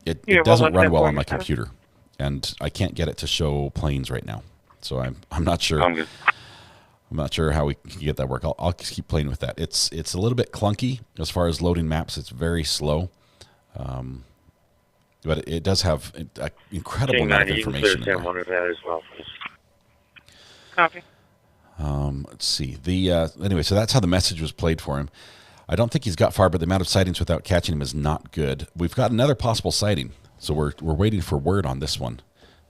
It doesn't run well on my computer, and I can't get it to show planes right now. So I'm not sure. I'm not sure how we can get that work. I'll keep playing with that. It's a little bit clunky as far as loading maps. It's very slow, but it does have an incredible amount of information. As well. Copy. Let's see. Anyway, so that's how the message was played for him. I don't think he's got far, but the amount of sightings without catching him is not good. We've got another possible sighting, so we're waiting for word on this one.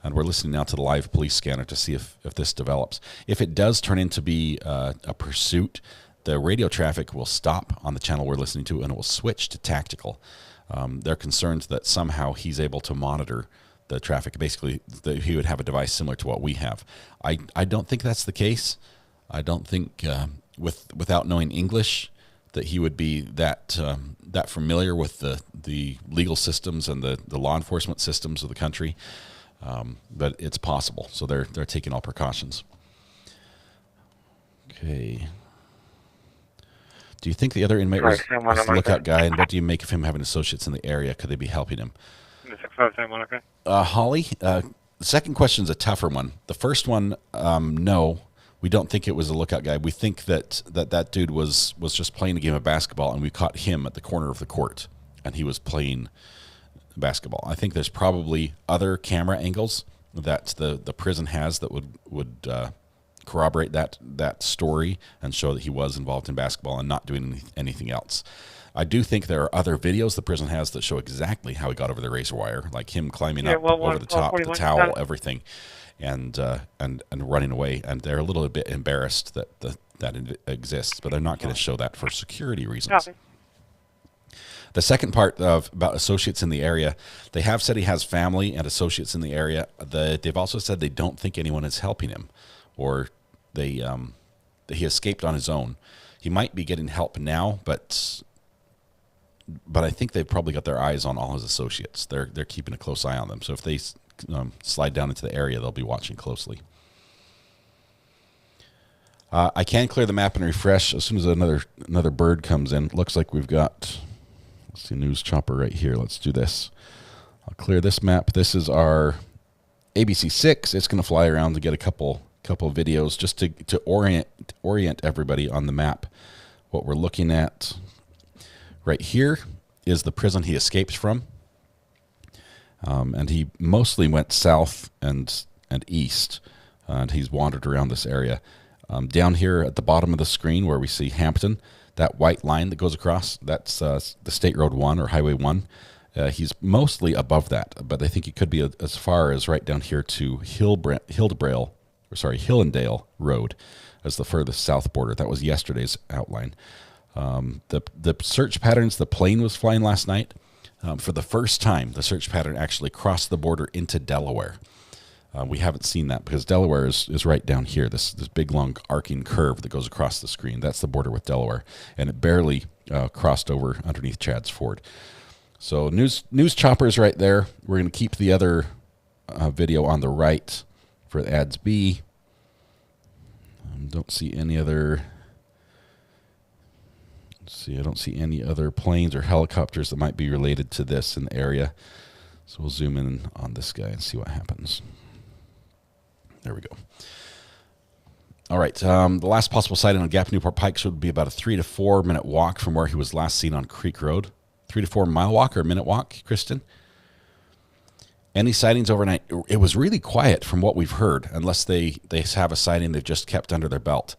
And we're listening now to the live police scanner to see if this develops. If it does turn into be a pursuit, the radio traffic will stop on the channel we're listening to, and it will switch to tactical. They're concerned that somehow he's able to monitor the traffic. Basically, he would have a device similar to what we have. I don't think that's the case. I don't think without knowing English that he would be that familiar with the legal systems and the law enforcement systems of the country. But it's possible, so they're taking all precautions. Okay. Do you think the other inmate was the lookout guy, and what do you make of him having associates in the area? Could they be helping him? Holly, the second question is a tougher one. The first one, no, we don't think it was a lookout guy. We think that dude was just playing a game of basketball, and we caught him at the corner of the court, and he was playing basketball. I think there's probably other camera angles that the prison has that would corroborate that story and show that he was involved in basketball and not doing anything else. I do think there are other videos the prison has that show exactly how he got over the razor wire, like him climbing up over the top, the towel, everything, and running away. And they're a little bit embarrassed that it exists, but they're not going to show that for security reasons. Copy. The second part about associates in the area, they have said he has family and associates in the area. They've also said they don't think anyone is helping him, or that he escaped on his own. He might be getting help now, but I think they've probably got their eyes on all his associates. They're keeping a close eye on them. So if they slide down into the area, they'll be watching closely. I can clear the map and refresh as soon as another bird comes in. Looks like we've got... Let's see, news chopper right here. Let's do this. I'll clear this map. This is our ABC6. It's going to fly around to get a couple videos just to orient everybody on the map. What we're looking at right here is the prison he escaped from, and he mostly went south and east, and he's wandered around this area. Down here at the bottom of the screen where we see Hampton, that white line that goes across, that's the State Road 1 or Highway 1. He's mostly above that, but I think he could be as far as right down here to Hillendale Road as the furthest south border. That was yesterday's outline. The search patterns, the plane was flying last night. For the first time, the search pattern actually crossed the border into Delaware. We haven't seen that because Delaware is right down here, this big, long, arcing curve that goes across the screen. That's the border with Delaware, and it barely crossed over underneath Chad's Ford. So news choppers right there. We're going to keep the other video on the right for ads B. Don't see any other... I don't see any other planes or helicopters that might be related to this in the area. So we'll zoom in on this guy and see what happens. There we go. All right. The last possible sighting on Gap Newport Pike would be about a 3 to 4 minute walk from where he was last seen on Creek Road. 3 to 4 mile walk or a minute walk, Kristen? Any sightings overnight? It was really quiet from what we've heard, unless they have a sighting they've just kept under their belt.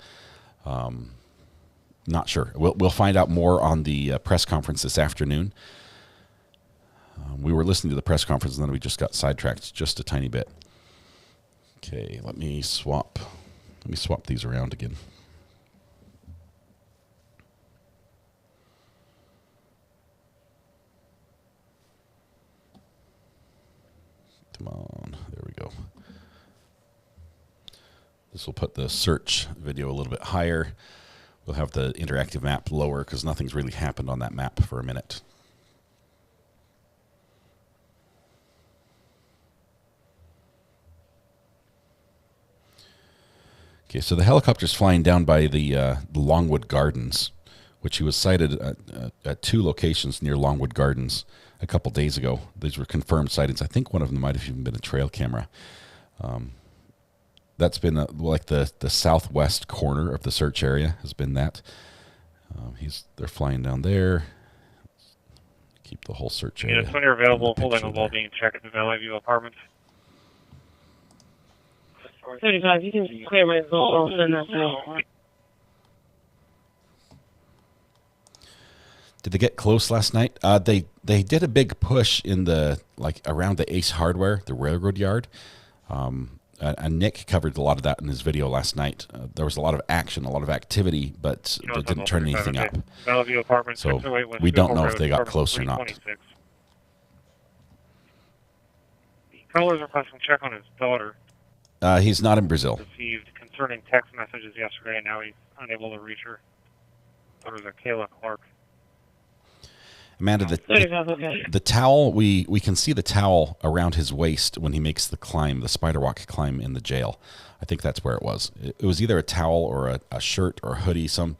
Not sure. We'll find out more on the press conference this afternoon. We were listening to the press conference and then we just got sidetracked just a tiny bit. Okay, let me swap these around again. Come on, there we go. This will put the search video a little bit higher. We'll have the interactive map lower because nothing's really happened on that map for a minute. Okay, so the helicopter's flying down by the Longwood Gardens, which he was sighted at 2 locations near Longwood Gardens a couple days ago. These were confirmed sightings. I think one of them might have even been a trail camera. That's been like the southwest corner of the search area has been that. They're flying down there. Keep the whole search area. Units, when you're available, holding a wall being checked at the Valley View Apartments. 35, you can clear my zone and that's all. Did they get close last night? They did a big push in around the Ace Hardware, the railroad yard. And Nick covered a lot of that in his video last night. There was a lot of action, a lot of activity, but they didn't turn anything up. Valley View Apartments, So 608 West we don't Newport know Road, if they got Apartment close or not. 326. The caller's requesting check on his daughter. He's not in Brazil. Received concerning text messages yesterday, and now he's unable to reach her. Daughter's a Kayla Clark. Amanda, the towel, we can see the towel around his waist when he makes the climb, the spider walk climb in the jail. I think that's where it was. It was either a towel or a shirt or a hoodie, some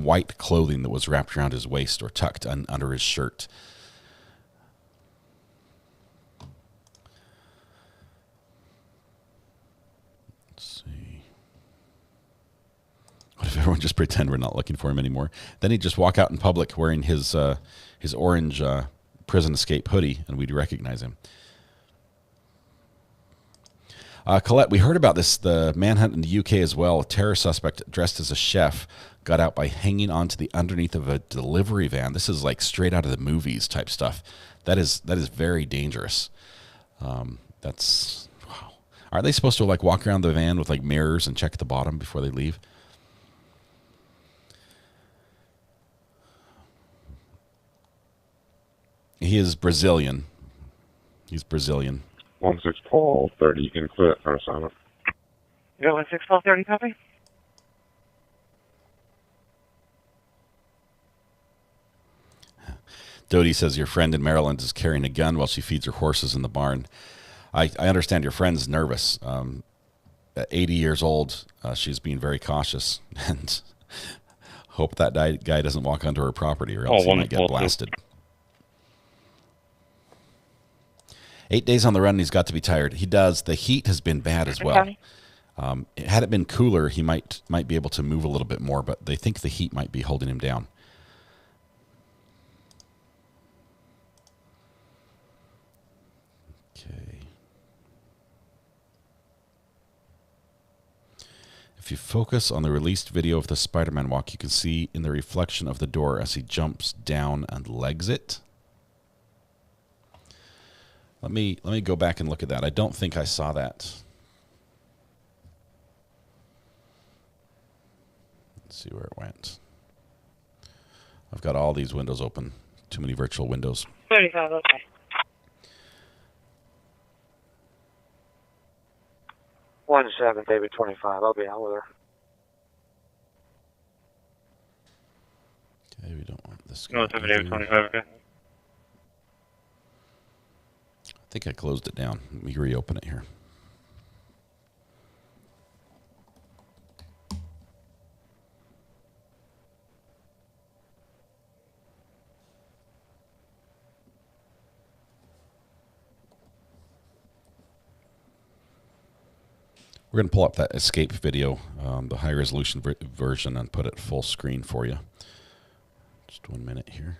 white clothing that was wrapped around his waist or tucked under his shirt. Let's see. What if everyone just pretend we're not looking for him anymore? Then he'd just walk out in public wearing his orange prison escape hoodie, and we'd recognize him. Colette, we heard about the manhunt in the UK as well. A terror suspect dressed as a chef got out by hanging onto the underneath of a delivery van. This is like straight out of the movies type stuff. That is very dangerous. That's wow. Aren't they supposed to walk around the van with mirrors and check the bottom before they leave? He is Brazilian. He's Brazilian. 16 Paul 30, you can clear it for assignment. You got 16 Paul 30 copy? Dodie says your friend in Maryland is carrying a gun while she feeds her horses in the barn. I understand your friend's nervous. At 80 years old, she's being very cautious, and hope that guy doesn't walk onto her property or else he might get blasted. 8 days on the run, and he's got to be tired. He does. The heat has been bad as well. Had it been cooler, he might be able to move a little bit more, but they think the heat might be holding him down. Okay. If you focus on the released video of the Spider-Man walk, you can see in the reflection of the door as he jumps down and legs it. Let me go back and look at that. I don't think I saw that. Let's see where it went. I've got all these windows open. Too many virtual windows. 35, okay. 17 David 25. I'll be out with her. Okay, we don't want this. 17 David 25. Okay. I think I closed it down. Let me reopen it here. We're going to pull up that escape video, the high resolution version, and put it full screen for you. Just 1 minute here.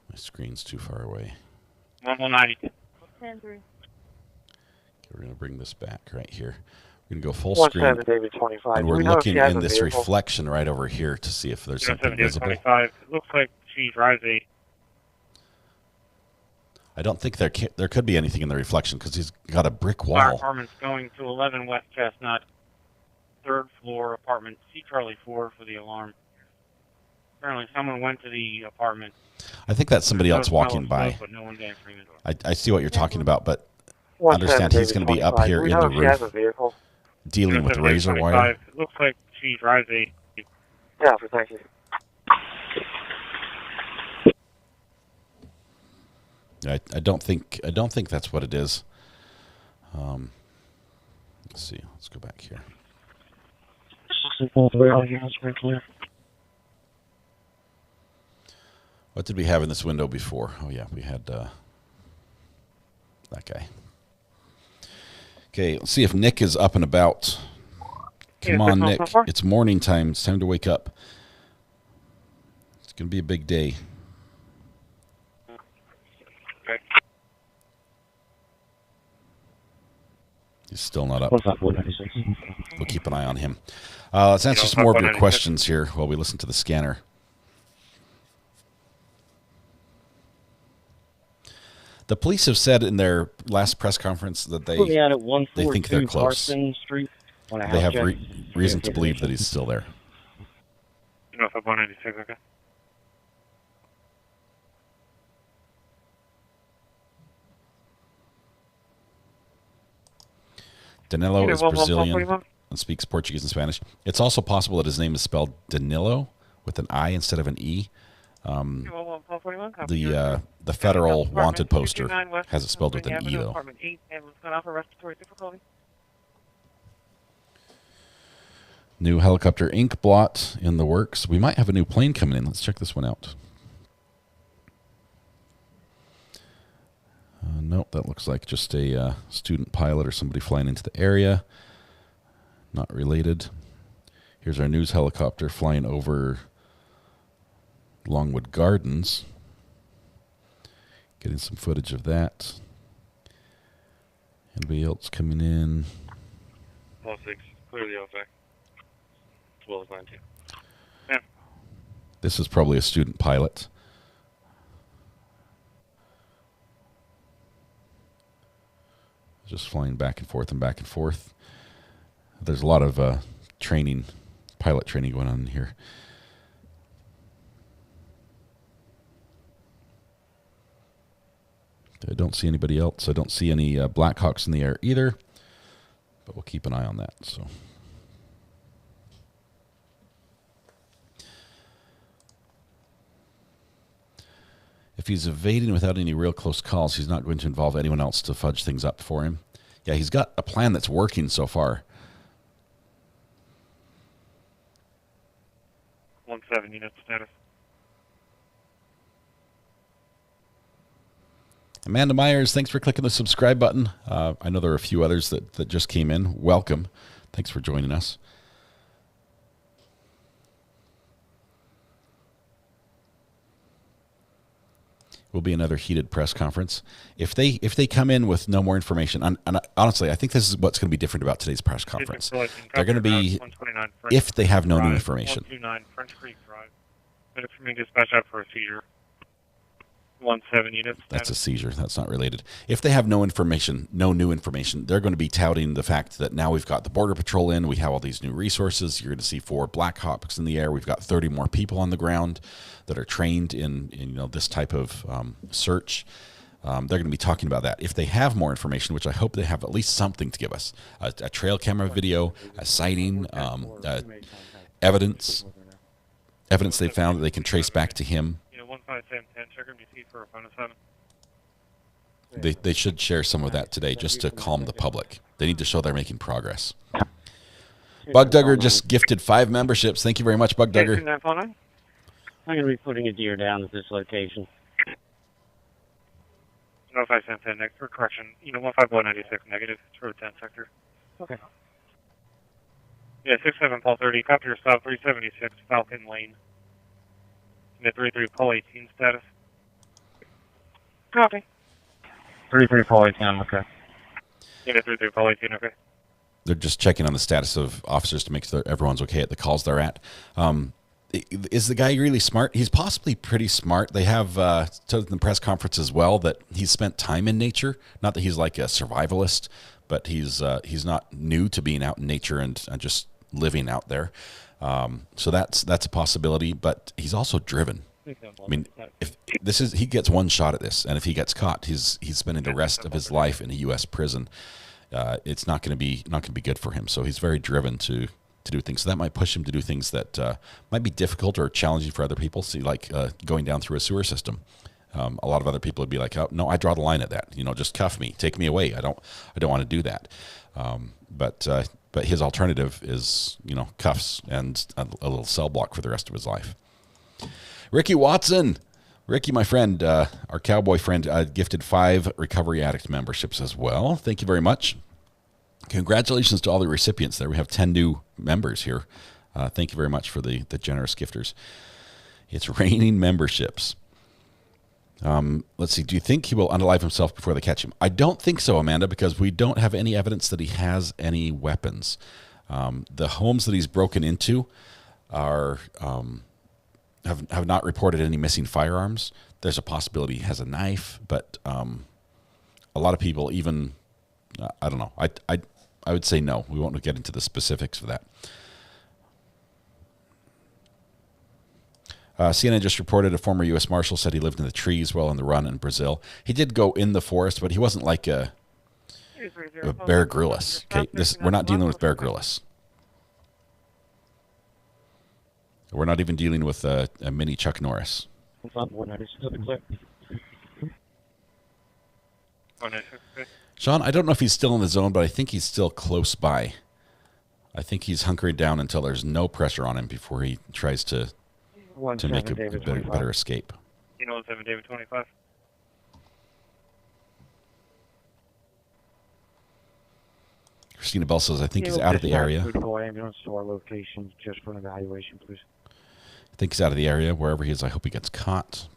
My screen's too far away. 1190. Okay, we're going to bring this back right here. We're going to go full screen. 17 David 25. And we're looking in this reflection right over here to see if there's something 17 David visible. 25. It looks like she drives a... I don't think there could be anything in the reflection because he's got a brick Fire wall. apartment's going to 11 West Chestnut, 3rd floor, apartment C Charlie 4 for the alarm. Apparently someone went to the apartment. I think that's somebody else walking by. Smoke, but no one's answering the door. I see what you're talking about, but understand he's going to be up here in the roof dealing with razor wire. It looks like she drives a... Yeah, thank you. I don't think that's what it is. Let's see. Let's go back here. What did we have in this window before? Oh yeah, we had that guy. Okay, let's see if Nick is up and about. Come on, Nick. It's morning time. It's time to wake up. It's going to be a big day. Okay. He's still not up. We'll keep an eye on him. Let's answer some more of your questions here while we listen to the scanner. The police have said in their last press conference that they think they're close. They have reason to believe that he's still there. You know, 196, okay. Danilo is Brazilian and speaks Portuguese and Spanish. It's also possible that his name is spelled Danilo with an I instead of an E. The federal wanted poster has it spelled with an E, though. New helicopter ink blot in the works. We might have a new plane coming in. Let's check this one out. Nope, that looks like just a student pilot or somebody flying into the area. Not related. Here's our news helicopter flying over Longwood Gardens. Getting some footage of that. Anybody else coming in? 6, clearly okay. As well as 19. Yeah. This is probably a student pilot. Just flying back and forth and back and forth. There's a lot of training, pilot training going on in here. I don't see anybody else. I don't see any Blackhawks in the air either, but we'll keep an eye on that. So, if he's evading without any real close calls, he's not going to involve anyone else to fudge things up for him. Yeah, he's got a plan that's working so far. 17 unit status. Amanda Myers, thanks for clicking the subscribe button. I know there are a few others that just came in. Welcome. Thanks for joining us. Will be another heated press conference. If they come in with no more information, and honestly, I think this is what's going to be different about today's press conference. They're going to be, if they have no new information. 129 French Creek Drive. Minutes from dispatch out for a seizure. 1-7 units. That's a seizure. That's not related. If they have no information, no new information, they're going to be touting the fact that now we've got the Border Patrol in, we have all these new resources. You're going to see 4 Black Hawks in the air. We've got 30 more people on the ground that are trained in this type of search. They're going to be talking about that. If they have more information, which I hope they have at least something to give us, a trail camera video, a sighting, evidence they found that they can trace back to him. 15710, check MDC for a phone assignment. They should share some of that today just to calm the public. They need to show they're making progress. Bug Dugger just gifted 5 memberships. Thank you very much, Bug Dugger. I'm going to be putting a deer down at this location. 15710, next for correction. 15196 negative, it's road 10 sector. Okay. Yeah, 67 Paul 30, copy your stop 376 Falcon Lane. Mid 33 Paul 18 status. Copy. 33 Paul 18, okay. Unit 33 Paul 18, okay. They're just checking on the status of officers to make sure everyone's okay at the calls they're at. Is the guy really smart? He's possibly pretty smart. They have told in the press conference as well that he's spent time in nature. Not that he's like a survivalist, but he's not new to being out in nature and just living out there. So that's a possibility. But he's also driven. I mean, if he gets one shot at this, and if he gets caught, he's spending the rest of his life in a U.S. prison. It's not going to be good for him. So he's very driven to do things. So that might push him to do things that might be difficult or challenging for other people. See, like going down through a sewer system. A lot of other people would be like, "Oh, no, I draw the line at that. Just cuff me, take me away. I don't want to do that." But his alternative is cuffs and a little cell block for the rest of his life. Ricky Watson, my friend, our cowboy friend, gifted 5 Recovery Addict memberships as well. Thank you very much. Congratulations to all the recipients there. We have 10 new members here. Thank you very much for the generous gifters. It's raining memberships. Let's see. Do you think he will unalive himself before they catch him? I don't think so, Amanda, because we don't have any evidence that he has any weapons. The homes that he's broken into are have not reported any missing firearms. There's a possibility he has a knife, but a lot of people even I don't know. I would say no. We won't get into the specifics of that. CNN just reported a former U.S. Marshal said he lived in the trees while on the run in Brazil. He did go in the forest, but he wasn't like a Bear Grylls. Okay, we're not dealing with Bear Grylls. We're not even dealing with a mini Chuck Norris. Sean, I don't know if he's still in the zone, but I think he's still close by. I think he's hunkering down until there's no pressure on him before he tries to make a better escape. 17 David 25. Christina Bell says, I think he's out of the area. Ambulance to our location just for an evaluation, please. I think he's out of the area. Wherever he is, I hope he gets caught.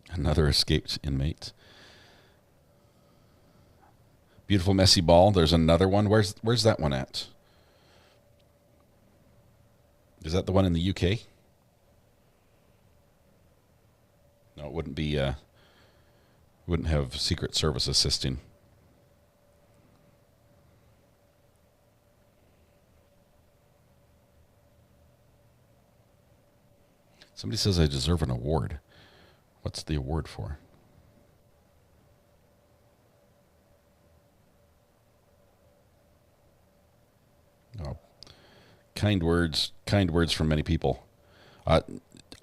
Another escaped inmate. Beautiful messy ball. There's another one. Where's that one at? Is that the one in the UK? No, it wouldn't be. Wouldn't have Secret Service assisting. Somebody says I deserve an award. What's the award for? Oh, kind words from many people. I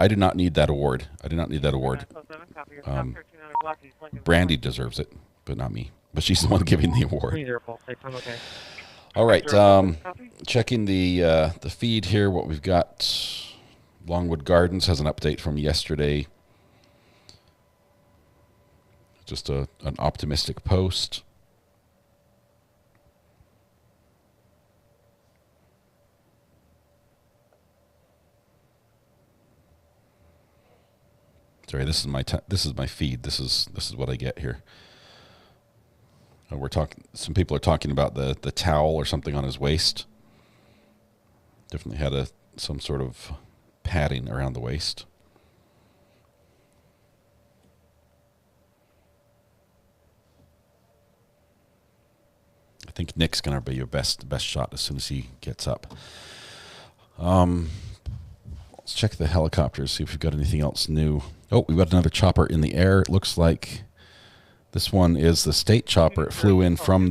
do not need that award. I do not need that award. Brandy deserves it, but not me. But she's the one giving the award. All right, checking the feed here. What we've got. Longwood Gardens has an update from yesterday. Just an optimistic post. Sorry, this is my feed. This is what I get here. We're talking. Some people are talking about the towel or something on his waist. Definitely had some sort of padding around the waist. I think Nick's gonna be your best shot as soon as he gets up. Let's check the helicopters, see if we've got anything else new. Oh, we've got another chopper in the air. It looks like this one is the state chopper. It flew in from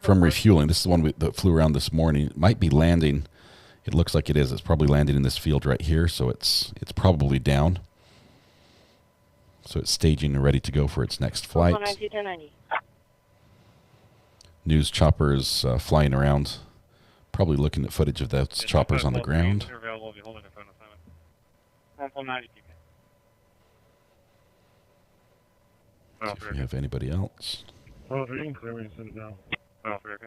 refueling. This is the one that flew around this morning. It might be landing. It looks like it is. It's probably landing in this field right here, so it's probably down. So it's staging and ready to go for its next flight. News choppers flying around, probably looking at footage of those choppers on the ground. See if we have anybody else. Oh, you can clear me and send it down. Oh, okay.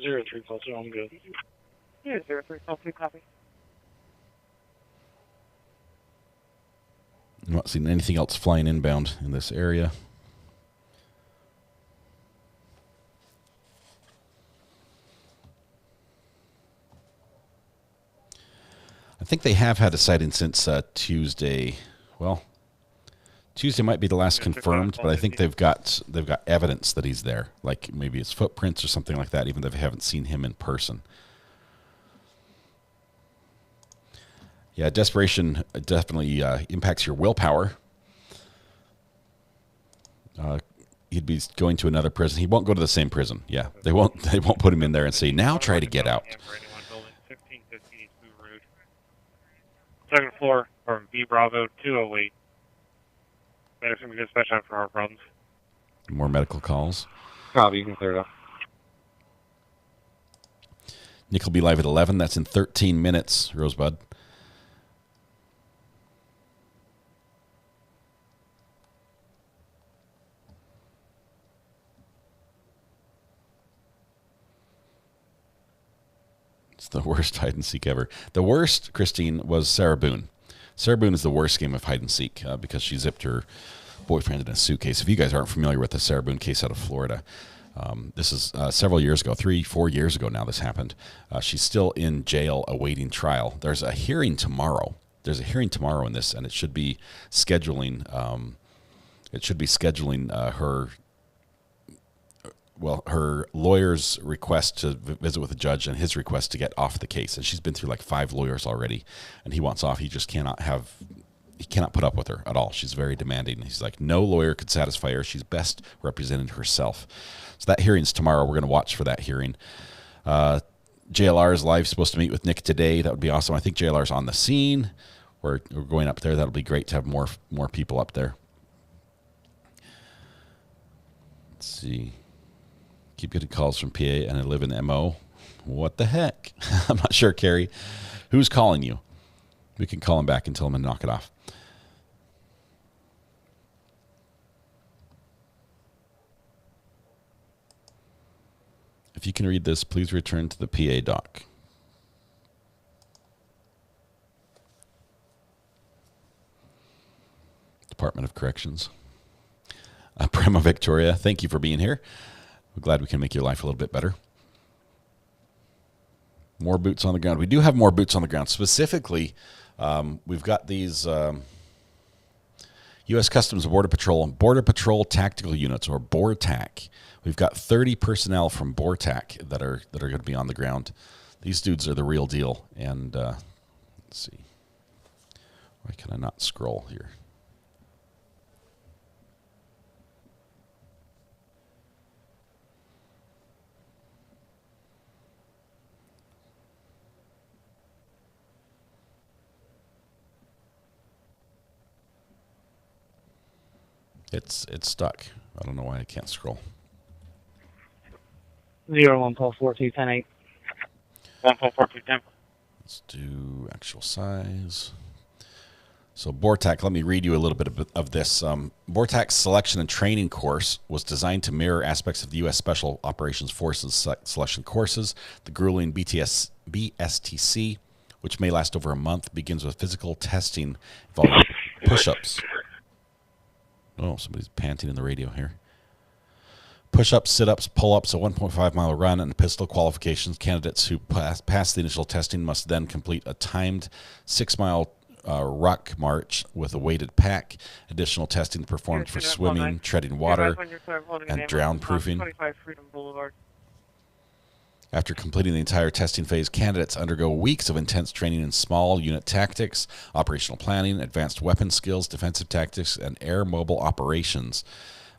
03 call 2, I'm good. 03 call 2, copy. I'm not seeing anything else flying inbound in this area. I think they have had a sighting since Tuesday. Well, Tuesday might be the last confirmed, but I think they've got evidence that he's there, like maybe his footprints or something like that, even though they haven't seen him in person. Yeah, desperation definitely impacts your willpower. He'd be going to another prison. He won't go to the same prison. Yeah, they won't put him in there and say, now try to get out. 1515 Road. Second floor from B Bravo 208. There's going to be dispatch out for our problems. More medical calls. Copy, you can clear it up. Nick will be live at 11. That's in 13 minutes, Rosebud. It's the worst hide and seek ever. The worst, Christine, was Sarah Boone. Sarah Boone is the worst game of hide and seek because she zipped her boyfriend in a suitcase. If you guys aren't familiar with the Sarah Boone case out of Florida, this is several years ago, 3-4 years ago now this happened. She's still in jail awaiting trial. There's a hearing tomorrow. There's a hearing tomorrow in this, and it should be scheduling her lawyer's request to visit with the judge and his request to get off the case. And she's been through like 5 lawyers already, and he wants off. He just cannot put up with her at all. She's very demanding. He's like, no lawyer could satisfy her. She's best represented herself. So that hearing's tomorrow. We're going to watch for that hearing. JLR is live, supposed to meet with Nick today. That would be awesome. I think JLR's on the scene. We're going up there. That'll be great to have more people up there. Let's see. Keep getting calls from PA, and I live in MO. What the heck? I'm not sure, Carrie. Who's calling you? We can call him back and tell him to knock it off. If you can read this, please return to the PA doc. Department of Corrections. Prima Victoria, thank you for being here. We're glad we can make your life a little bit better. More boots on the ground. We do have more boots on the ground. Specifically, we've got these U.S. Customs and Border Patrol Tactical Units, or BORTAC. We've got 30 personnel from BORTAC that are going to be on the ground. These dudes are the real deal. And let's see. Why can I not scroll here? It's stuck. I don't know why I can't scroll. 014210-8. 14410. Let's do actual size. So BORTAC, let me read you a little bit of this. BORTAC's selection and training course was designed to mirror aspects of the U.S. Special Operations Forces selection courses. The grueling BSTC, which may last over a month, begins with physical testing involving push-ups. Oh, somebody's panting in the radio here. Push-ups, sit-ups, pull-ups, a 1.5-mile run, and pistol qualifications. Candidates who pass the initial testing must then complete a timed 6-mile ruck march with a weighted pack. Additional testing performed for swimming, treading water, and drown proofing. 25 Freedom Boulevard. After completing the entire testing phase, candidates undergo weeks of intense training in small unit tactics, operational planning, advanced weapon skills, defensive tactics, and air mobile operations.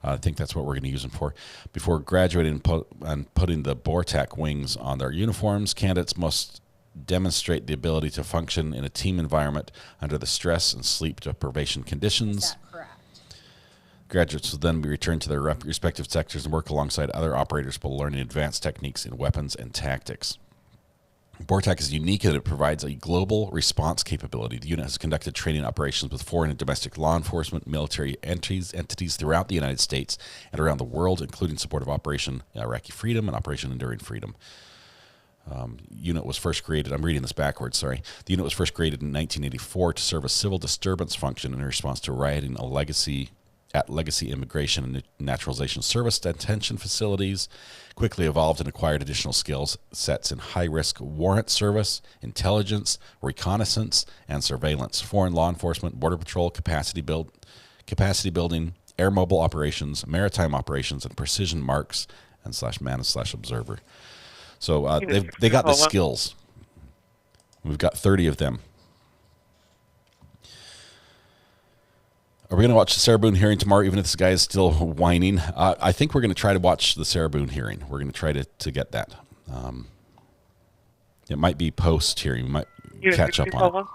I think that's what we're going to use them for. Before graduating and putting the BORTAC wings on their uniforms, candidates must demonstrate the ability to function in a team environment under the stress and sleep deprivation conditions. Is that correct? Graduates will then be returned to their respective sectors and work alongside other operators while learning advanced techniques in weapons and tactics. BORTAC is unique in that it provides a global response capability. The unit has conducted training operations with foreign and domestic law enforcement, military entities throughout the United States and around the world, including support of Operation Iraqi Freedom and Operation Enduring Freedom. Unit was first created, I'm reading this backwards, sorry. The unit was first created in 1984 to serve a civil disturbance function in response to rioting at legacy immigration and naturalization service detention facilities, quickly evolved and acquired additional skills sets in high-risk warrant service, intelligence, reconnaissance, and surveillance, foreign law enforcement, border patrol, capacity building, air mobile operations, maritime operations, and precision marks and /man/observer. So they got the skills. We've got 30 of them. Are we going to watch the Sarah Boone hearing tomorrow, even if this guy is still whining? I think we're going to try to watch the Sarah Boone hearing. We're going to try to get that. It might be post-hearing. We might catch up on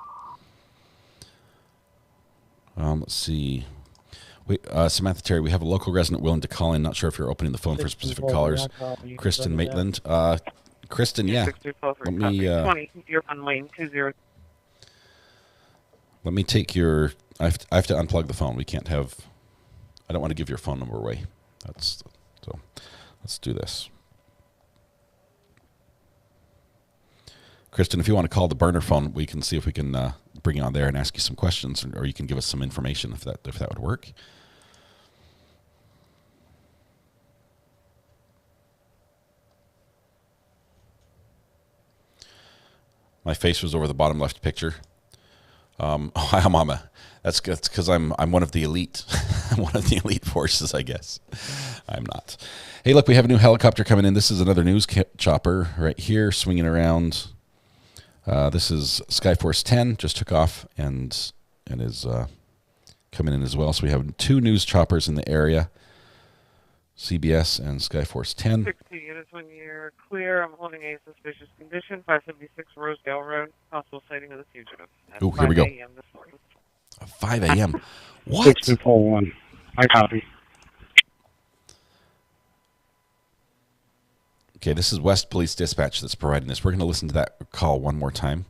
it. Let's see. Samantha Terry, we have a local resident willing to call in. Not sure if you're opening the phone for specific callers. Kristen Maitland. Kristen, yeah. Let me... 20, you're on lane 20. Let me take your... I have to unplug the phone. We can't have... I don't want to give your phone number away. So let's do this. Kristen, if you want to call the burner phone, we can see if we can bring you on there and ask you some questions, or you can give us some information if that would work. My face was over the bottom left picture. Hi, Mama. That's because I'm one of the elite. I'm one of the elite forces, I guess. I'm not. Hey, look, we have a new helicopter coming in. This is another news chopper right here, swinging around. This is Skyforce 10, just took off and is coming in as well. So we have 2 news choppers in the area, CBS and Skyforce 10. 60 units when you're clear. I'm holding a suspicious condition, 576 Rosedale Road, possible sighting of the fugitive. Oh, here we go. 5 a.m. this morning. 5 a.m. What? 6241. I copy. Okay, this is West Police Dispatch that's providing this. We're going to listen to that call one more time.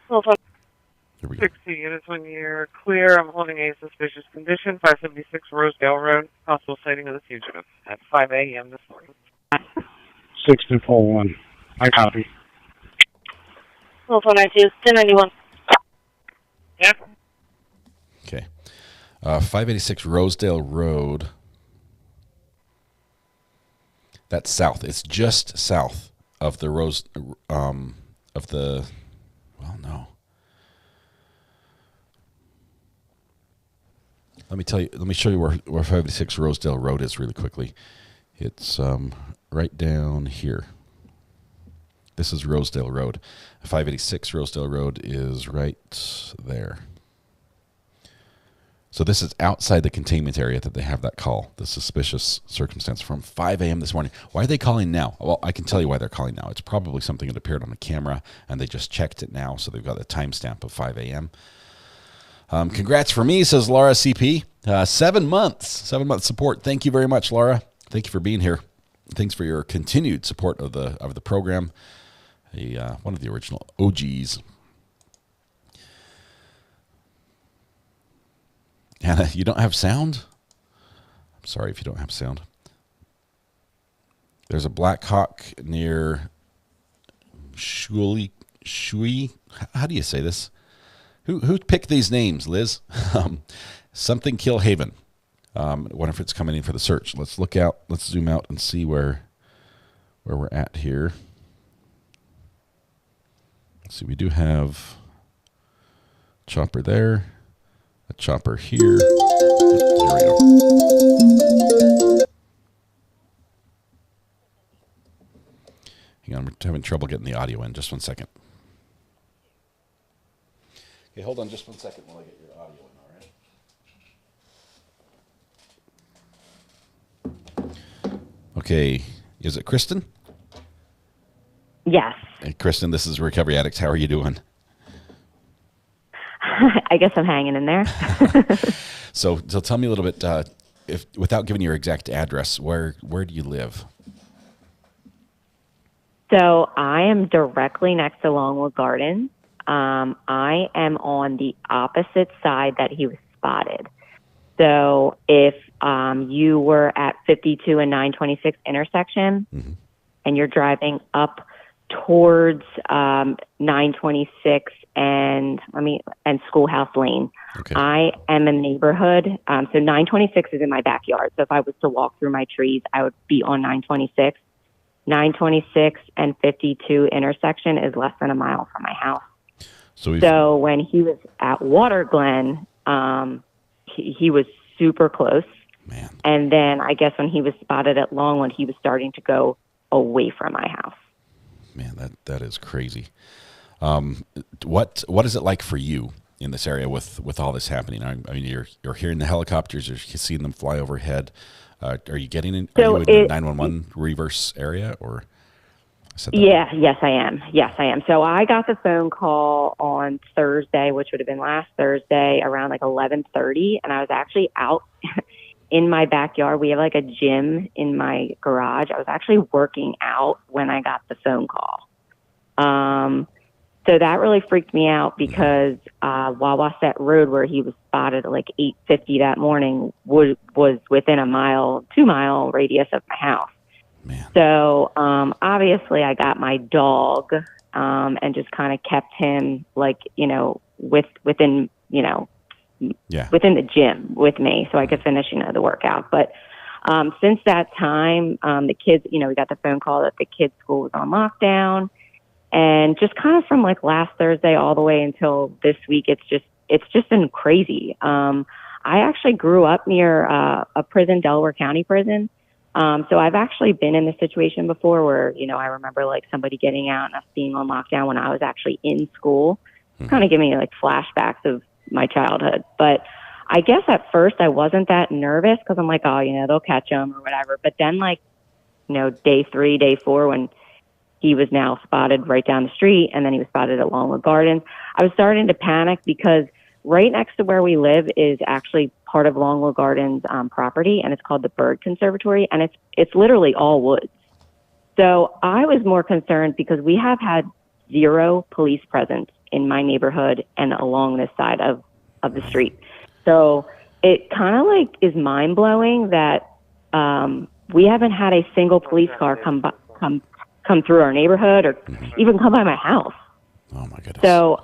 Here we go. 60 units when you're clear. I'm holding a suspicious condition, 576 Rosedale Road, possible sighting of the fugitive at 5 a.m. this morning. 6241. I copy. 492, 1091. Yeah. Okay. 586 Rosedale Road. That's south. It's just south of the well, no. Let me show you where 586 Rosedale Road is really quickly. It's right down here. This is Rosedale Road. 586 Rosedale Road is right there. So this is outside the containment area that they have that call, the suspicious circumstance from 5 a.m. this morning. Why are they calling now? Well, I can tell you why they're calling now. It's probably something that appeared on a camera, and they just checked it now, so they've got the timestamp of 5 a.m. Congrats for me, says Laura CP. 7 months. 7 months support. Thank you very much, Laura. Thank you for being here. Thanks for your continued support of the program. One of the original OGs. Hannah, you don't have sound? I'm sorry if you don't have sound. There's a Black Hawk near Shui. How do you say this? Who picked these names, Liz? Something Kill Haven. I wonder if it's coming in for the search. Let's look out. Let's zoom out and see where we're at here. Let's see. We do have a chopper there, a chopper here. There we go. Hang on, we're having trouble getting the audio in. Just 1 second. Okay, hold on just 1 second while I get your audio in, all right? Okay, is it Kristen? Yes. Hey, Kristen, this is Recovery Addict. How are you doing? I guess I'm hanging in there. So tell me a little bit, if without giving your exact address, where do you live? So I am directly next to Longwood Gardens. I am on the opposite side that he was spotted. So if you were at 52 and 926 intersection, and you're driving up towards 926 and Schoolhouse Lane, okay. I am in the neighborhood. So 926 is in my backyard. So if I was to walk through my trees, I would be on 926. 926 and 52 intersection is less than a mile from my house. So when he was at Water Glen, he was super close. Man. And then I guess when he was spotted at Longwood, he was starting to go away from my house. Man, that is crazy. What is it like for you in this area with all this happening? I mean, you're hearing the helicopters, you're seeing them fly overhead. Are you getting in? Are you in the 911 reverse area, or? Yeah, yes, I am. Yes, I am. So I got the phone call on Thursday, which would have been last Thursday, around like 11:30, and I was actually out in my backyard. We have like a gym in my garage. I was actually working out when I got the phone call. So that really freaked me out because Wawasset Road, where he was spotted at like 8:50 that morning, was within a 2-mile radius of my house. Man. So obviously I got my dog and just kind of kept him like, within the gym with me so I could finish, the workout. But since that time, the kids, we got the phone call that the kids' school was on lockdown. And just kind of from like last Thursday all the way until this week, it's just been crazy. I actually grew up near a prison, Delaware County prison. So I've actually been in this situation before where, I remember like somebody getting out and us being on lockdown when I was actually in school. Kind of giving me like flashbacks of my childhood. But I guess at first I wasn't that nervous because I'm like, oh, they'll catch them or whatever. But then like, day 3, day 4, when he was now spotted right down the street, and then he was spotted at Longwood Gardens, I was starting to panic because right next to where we live is actually part of Longwood Gardens property, and it's called the Bird Conservatory, and it's literally all woods. So I was more concerned because we have had 0 police presence in my neighborhood and along this side of the street. So it kind of like is mind blowing that we haven't had a single police car come through our neighborhood or even come by my house. Oh my goodness. So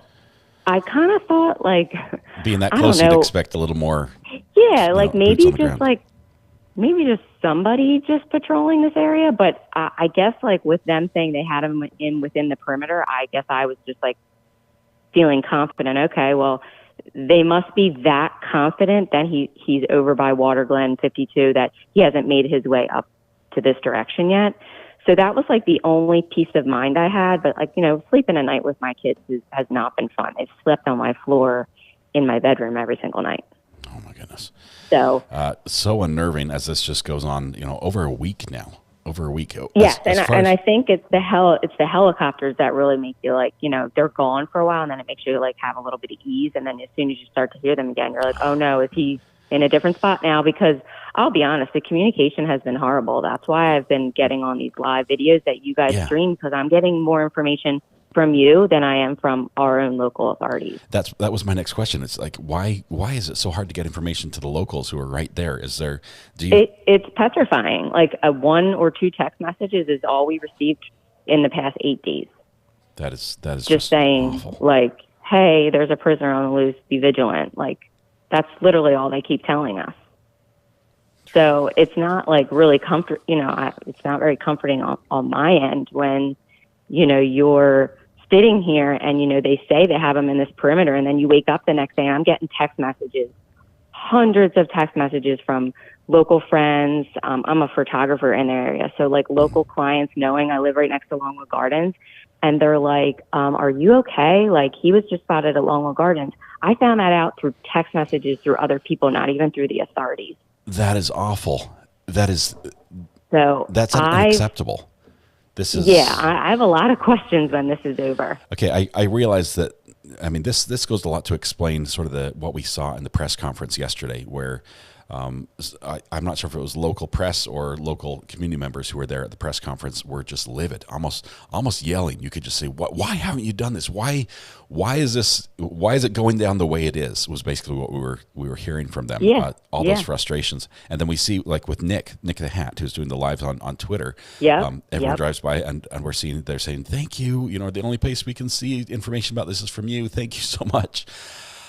I kind of thought like being that close, you'd expect a little more. Yeah, like maybe just somebody just patrolling this area. But I guess like with them saying they had him within the perimeter, I guess I was just like feeling confident. Okay, well, they must be that confident that he's over by Water Glen 52, that he hasn't made his way up to this direction yet. So that was like the only peace of mind I had. But like, sleeping at night with my kids has not been fun. They've slept on my floor in my bedroom every single night. Oh my goodness. So, so unnerving as this just goes on, over a week now. Over a week. Yes, and I think it's the helicopters that really make you like, they're gone for a while, and then it makes you like have a little bit of ease, and then as soon as you start to hear them again, you're like, oh no, is he in a different spot now? Because I'll be honest, the communication has been horrible. That's why I've been getting on these live videos that you guys stream, because I'm getting more information from you than I am from our own local authorities. That was my next question. It's like, why is it so hard to get information to the locals who are right there? It's petrifying. Like a 1 or 2 text messages is all we received in the past 8 days. That is just saying awful. Like, hey, there's a prisoner on the loose, be vigilant. Like, that's literally all they keep telling us. So it's not like really it's not very comforting on my end when, you're sitting here and, they say they have them in this perimeter, and then you wake up the next day and I'm getting text messages, hundreds of text messages from local friends. I'm a photographer in the area. So like local clients knowing I live right next to Longwood Gardens. And they're like, are you okay? Like, he was just spotted at Longwood Gardens. I found that out through text messages, through other people, not even through the authorities. That is awful. That's I've unacceptable. This is I have a lot of questions when this is over. Okay, I realize that. I mean, this goes a lot to explain sort of what we saw in the press conference yesterday, where I'm not sure if it was local press or local community members who were there at the press conference were just livid, almost yelling. You could just say, "Why haven't you done this? Why is this? Why is it going down the way it is?" Was basically what we were hearing from them. All those frustrations, and then we see like with Nick the Hat, who's doing the lives on Twitter. Everyone drives by and they're saying, "Thank you. The only place we can see information about this is from you. Thank you so much."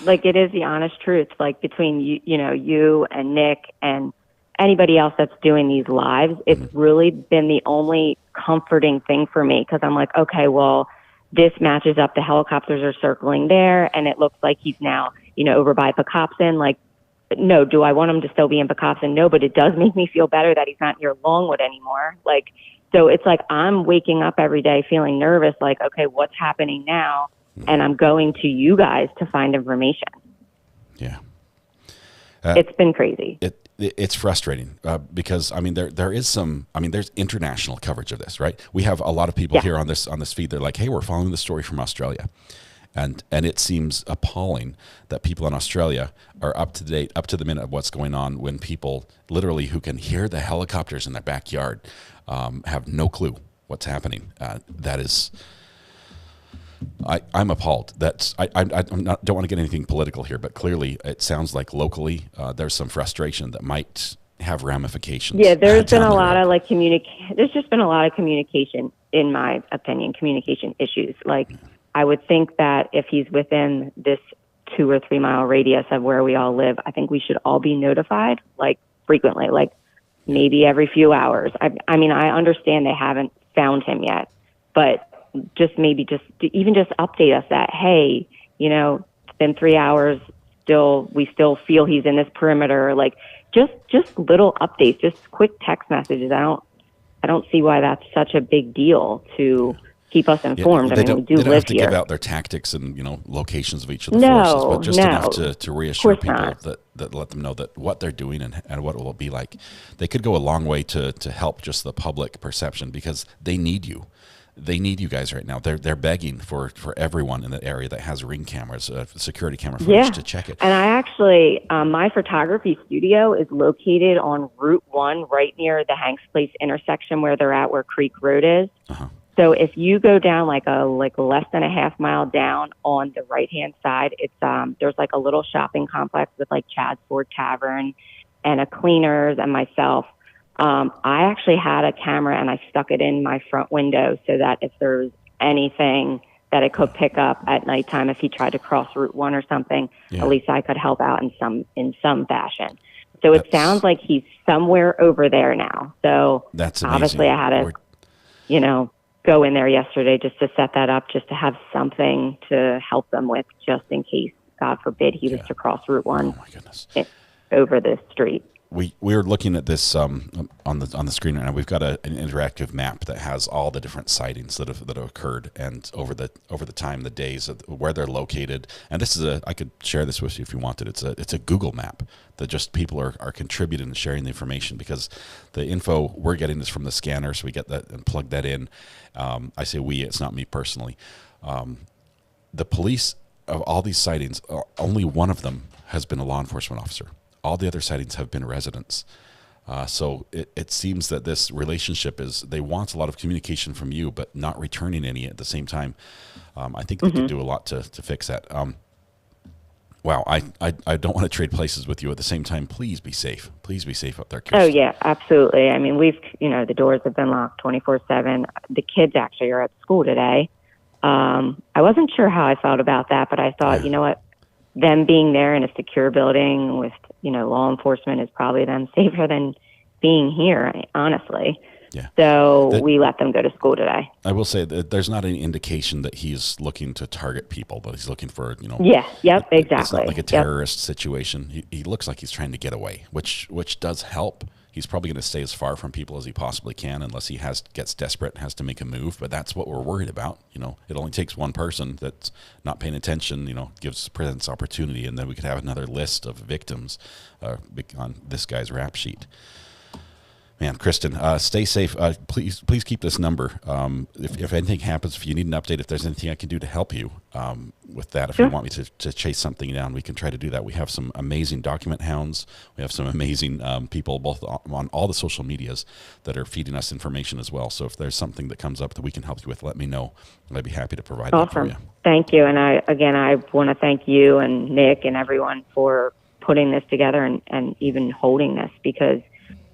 Like, it is the honest truth, like between you and Nick and anybody else that's doing these lives. It's really been the only comforting thing for me, because I'm like, okay, well, this matches up. The helicopters are circling there, and it looks like he's now, over by Pocopson. Like, no, do I want him to still be in Pocopson? No, but it does make me feel better that he's not near Longwood anymore. Like, so it's like I'm waking up every day feeling nervous, like, okay, what's happening now? And I'm going to you guys to find information. Yeah. It's been crazy. It's frustrating because, I mean, there is there's international coverage of this, right? We have a lot of people here on this feed. They're like, hey, we're following the story from Australia. And it seems appalling that people in Australia are up to date, up to the minute of what's going on, when people literally who can hear the helicopters in their backyard have no clue what's happening. That is... I'm appalled. I don't want to get anything political here, but clearly it sounds like locally there's some frustration that might have ramifications. Yeah, there's been a lot of there's just been a lot of communication, in my opinion, communication issues. Like, I would think that if he's within this 2 or 3 mile radius of where we all live, I think we should all be notified, like, frequently, like maybe every few hours. I mean, I understand they haven't found him yet, but maybe update us that, hey, it's been 3 hours, we still feel he's in this perimeter. Like, just little updates, just quick text messages. I don't see why that's such a big deal to keep us informed. They we do don't live have to here. give out their tactics and locations of each of the forces, but just enough to reassure people that let them know that what they're doing and what it will be like. They could go a long way to help just the public perception, because they need you. They need you guys right now. They're begging for everyone in the area that has Ring cameras, security camera footage, to check it. And I actually, my photography studio is located on Route 1, right near the Hanks Place intersection where they're at, where Creek Road is. So if you go down like less than a half mile down on the right hand side, it's there's like a little shopping complex with like Chad's Ford Tavern and a Cleaners and myself. I actually had a camera and I stuck it in my front window so that if there was anything that it could pick up at nighttime, if he tried to cross Route 1 or something, at least I could help out in some fashion. So it sounds like he's somewhere over there now. So that's amazing. Obviously I had to, go in there yesterday just to set that up, just to have something to help them with, just in case, God forbid, he was to cross Route 1 over the street. We're looking at this on the screen right now. We've got an interactive map that has all the different sightings that have occurred, and over the time, the days of where they're located. And this is I could share this with you if you wanted. It's a Google map that just people are contributing and sharing the information, because the info we're getting is from the scanner, so we get that and plug that in. I say we, it's not me personally. The police, of all these sightings, only one of them has been a law enforcement officer. All the other sightings have been residents. So it seems that this relationship they want a lot of communication from you, but not returning any at the same time. I think they could do a lot to fix that. Wow, I don't want to trade places with you. At the same time, please be safe. Please be safe up there, Kirsten. Oh, yeah, absolutely. I mean, the doors have been locked 24/7. The kids actually are at school today. I wasn't sure how I felt about that, but I thought, you know what, them being there in a secure building with, law enforcement is probably them safer than being here, honestly. Yeah. So we let them go to school today. I will say that there's not any indication that he's looking to target people, but he's looking for, Yeah, yep, exactly. It's not like a terrorist situation. He looks like he's trying to get away, which does help. He's probably going to stay as far from people as he possibly can unless he gets desperate and has to make a move. But that's what we're worried about. It only takes one person that's not paying attention, presents opportunity, and then we could have another list of victims on this guy's rap sheet. Man, Kristen, stay safe. Please keep this number. If anything happens, if you need an update, if there's anything I can do to help you with that, if you want me to chase something down, we can try to do that. We have some amazing document hounds. We have some amazing people both on all the social medias that are feeding us information as well. So if there's something that comes up that we can help you with, let me know. I'd be happy to provide that for you. Thank you. And I want to thank you and Nick and everyone for putting this together and even holding this, because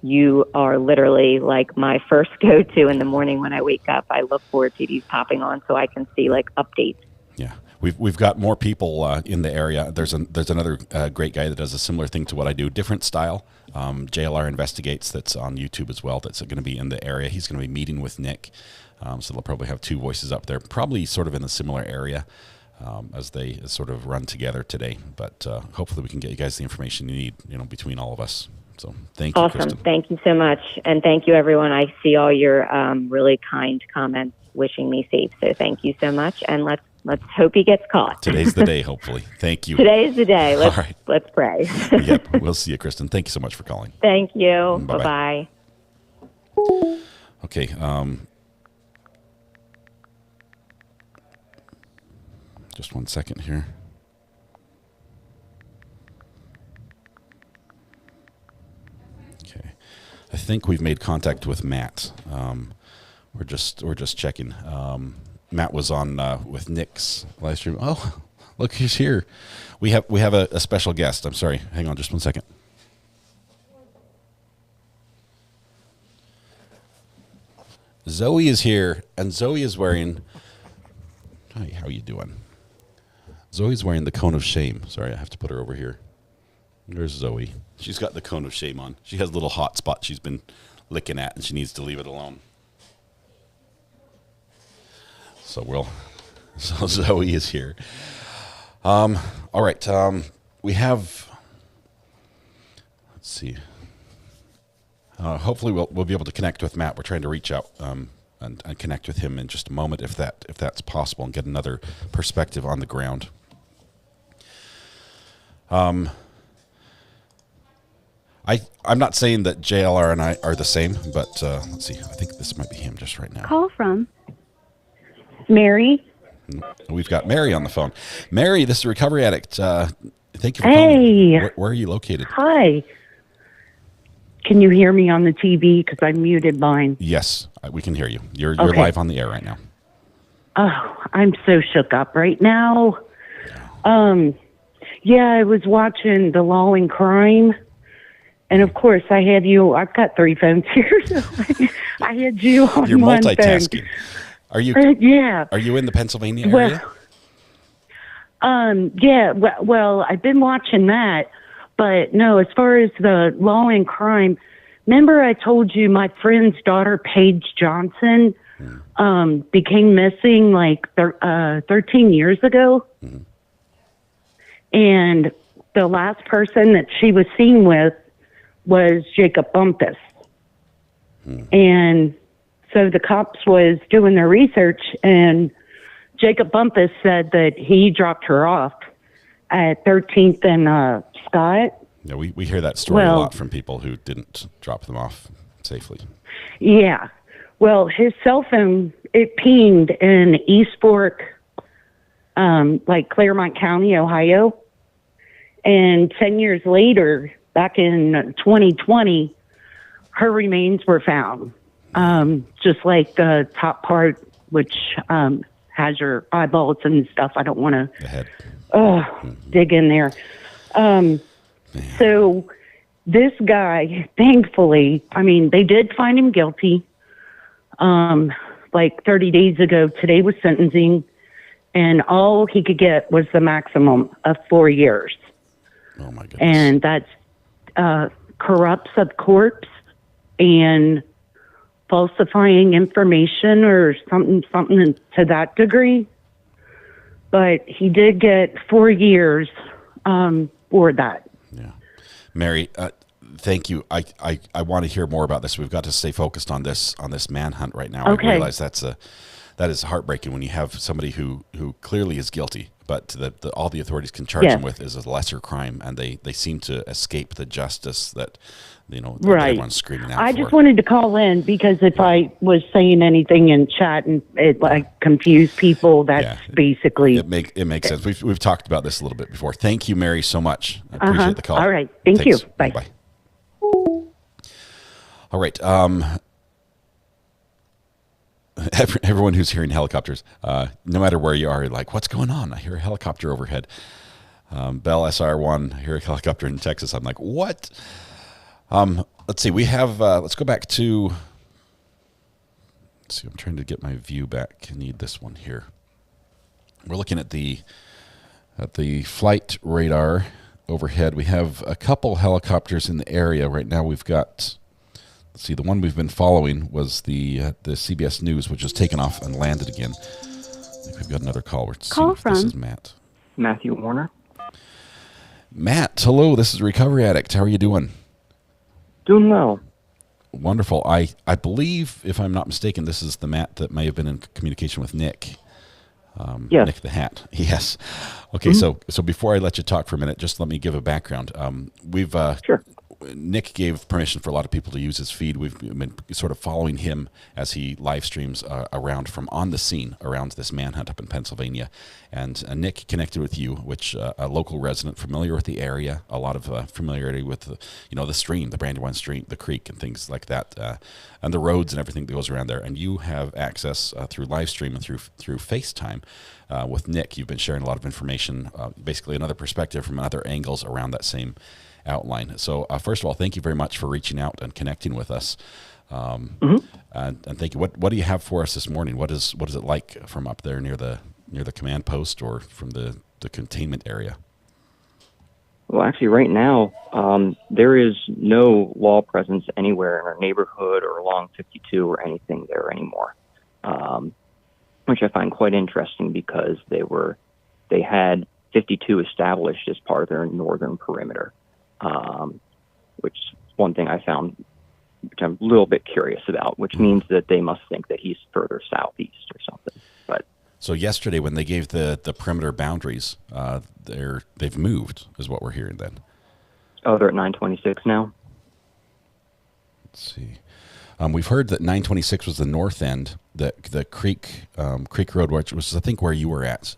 you are literally like my first go-to in the morning when I wake up. I look forward to these popping on so I can see updates. Yeah, we've got more people in the area. There's another great guy that does a similar thing to what I do, different style. JLR Investigates, that's on YouTube as well. That's going to be in the area. He's going to be meeting with Nick, so they'll probably have two voices up there, probably sort of in a similar area as they sort of run together today. But hopefully we can get you guys the information you need, between all of us. So thank you, Awesome. Kristen. Thank you so much. And thank you, everyone. I see all your really kind comments wishing me safe. So thank you so much. And let's hope he gets caught. Today's the day, hopefully. Thank you. Today is the day. All right. Let's pray. Yep. We'll see you, Kristen. Thank you so much for calling. Thank you. Bye-bye. Bye-bye. Okay. Just 1 second here. I think we've made contact with Matt. We're just checking. Matt was on with Nick's live stream. Oh, look, he's here. We have a special guest. I'm sorry. Hang on just 1 second. Zoe is here, and Zoe is wearing. Hi, how are you doing? Zoe's wearing the cone of shame. Sorry, I have to put her over here. There's Zoe. She's got the cone of shame on. She has a little hot spot she's been licking at, and she needs to leave it alone. So Zoe is here. All right. We have. Let's see. Hopefully we'll be able to connect with Matt. We're trying to reach out and connect with him in just a moment, if that's possible, and get another perspective on the ground. I'm not saying that JLR and I are the same, but let's see. I think this might be him just right now. Call from Mary. We've got Mary on the phone. Mary, this is Recovery Addict. Thank you for calling. Where are you located? Hi. Can you hear me on the TV? Because I muted mine. Yes, we can hear you. You're Okay. live on the air right now. Oh, I'm so shook up right now. Yeah, I was watching The Law and Crime. And of course, I had you. I've got 3 phones here. So I had you on You're one multitasking. phone. Are you? Yeah. Are you in the Pennsylvania area? Yeah. Well, I've been watching that, but no. As far as the Law and Crime, remember I told you my friend's daughter, Paige Johnson, became missing like 13 years ago, and the last person that she was seen with was Jacob Bumpus. And so the cops was doing their research, and Jacob Bumpus said that he dropped her off at 13th and Scott. Yeah, we hear that story a lot from people who didn't drop them off safely. Yeah. Well, his cell phone, it pinged in East Fork, like Claremont County, Ohio. And 10 years later, back in 2020, her remains were found. Just like the top part, which has your eyeballs and stuff. I don't want to dig in there. So this guy, thankfully, I mean, they did find him guilty. Like 30 days ago, today was sentencing, and all he could get was the maximum of 4 years. Oh my goodness. And that's corrupts of corpse and falsifying information or something to that degree. But he did get 4 years for that. Mary, thank you. I want to hear more about this. We've got to stay focused on this manhunt right now. Okay. I realize that is heartbreaking when you have somebody who clearly is guilty, but all the authorities can charge him with is a lesser crime, and they seem to escape the justice that that everyone's screaming out I for. just wanted to call in because if I was saying anything in chat and it confused people, that's basically it makes sense. We've talked about this a little bit before. Thank you, Mary, so much. I appreciate the call. All right. Thank you. Bye. Bye. All right. Everyone who's hearing helicopters, no matter where you are, you're like, what's going on? I hear a helicopter overhead. Bell SR1, I hear a helicopter in Texas. I'm like, what? Let's see. We have, let's go back to, let's see. I'm trying to get my view back. I need this one here. We're looking at the flight radar overhead. We have a couple helicopters in the area right now. We've got, let's see, the one we've been following was the CBS News, which has taken off and landed again. I think we've got another call. We're seeing if this is Matt. Matthew Warner. Matt, hello. This is Recovery Addict. How are you doing? Doing well. Wonderful. I believe, if I'm not mistaken, this is the Matt that may have been in communication with Nick. Yes. Nick the Hat. Yes. Okay. So before I let you talk for a minute, just let me give a background. We've sure. Nick gave permission for a lot of people to use his feed. We've been sort of following him as he live streams around from on the scene around this manhunt up in Pennsylvania. And Nick connected with you, which a local resident familiar with the area, a lot of familiarity with the stream, the Brandywine Stream, the creek, and things like that, and the roads and everything that goes around there. And you have access through live stream and through FaceTime with Nick. You've been sharing a lot of information, basically another perspective from other angles around that same outline. So first of all, thank you very much for reaching out and connecting with us. And thank you. What do you have for us this morning? What is it like from up there near the command post or from the containment area? Well, actually, right now, there is no law presence anywhere in our neighborhood or along 52 or anything there anymore, which I find quite interesting because they had 52 established as part of their northern perimeter. Which is one thing I found, which I'm a little bit curious about, which means that they must think that he's further southeast or something. But so yesterday, when they gave the perimeter boundaries, they've moved, is what we're hearing then. Oh, they're at 926 now? Let's see. We've heard that 926 was the north end, the Creek Road, which was I think where you were at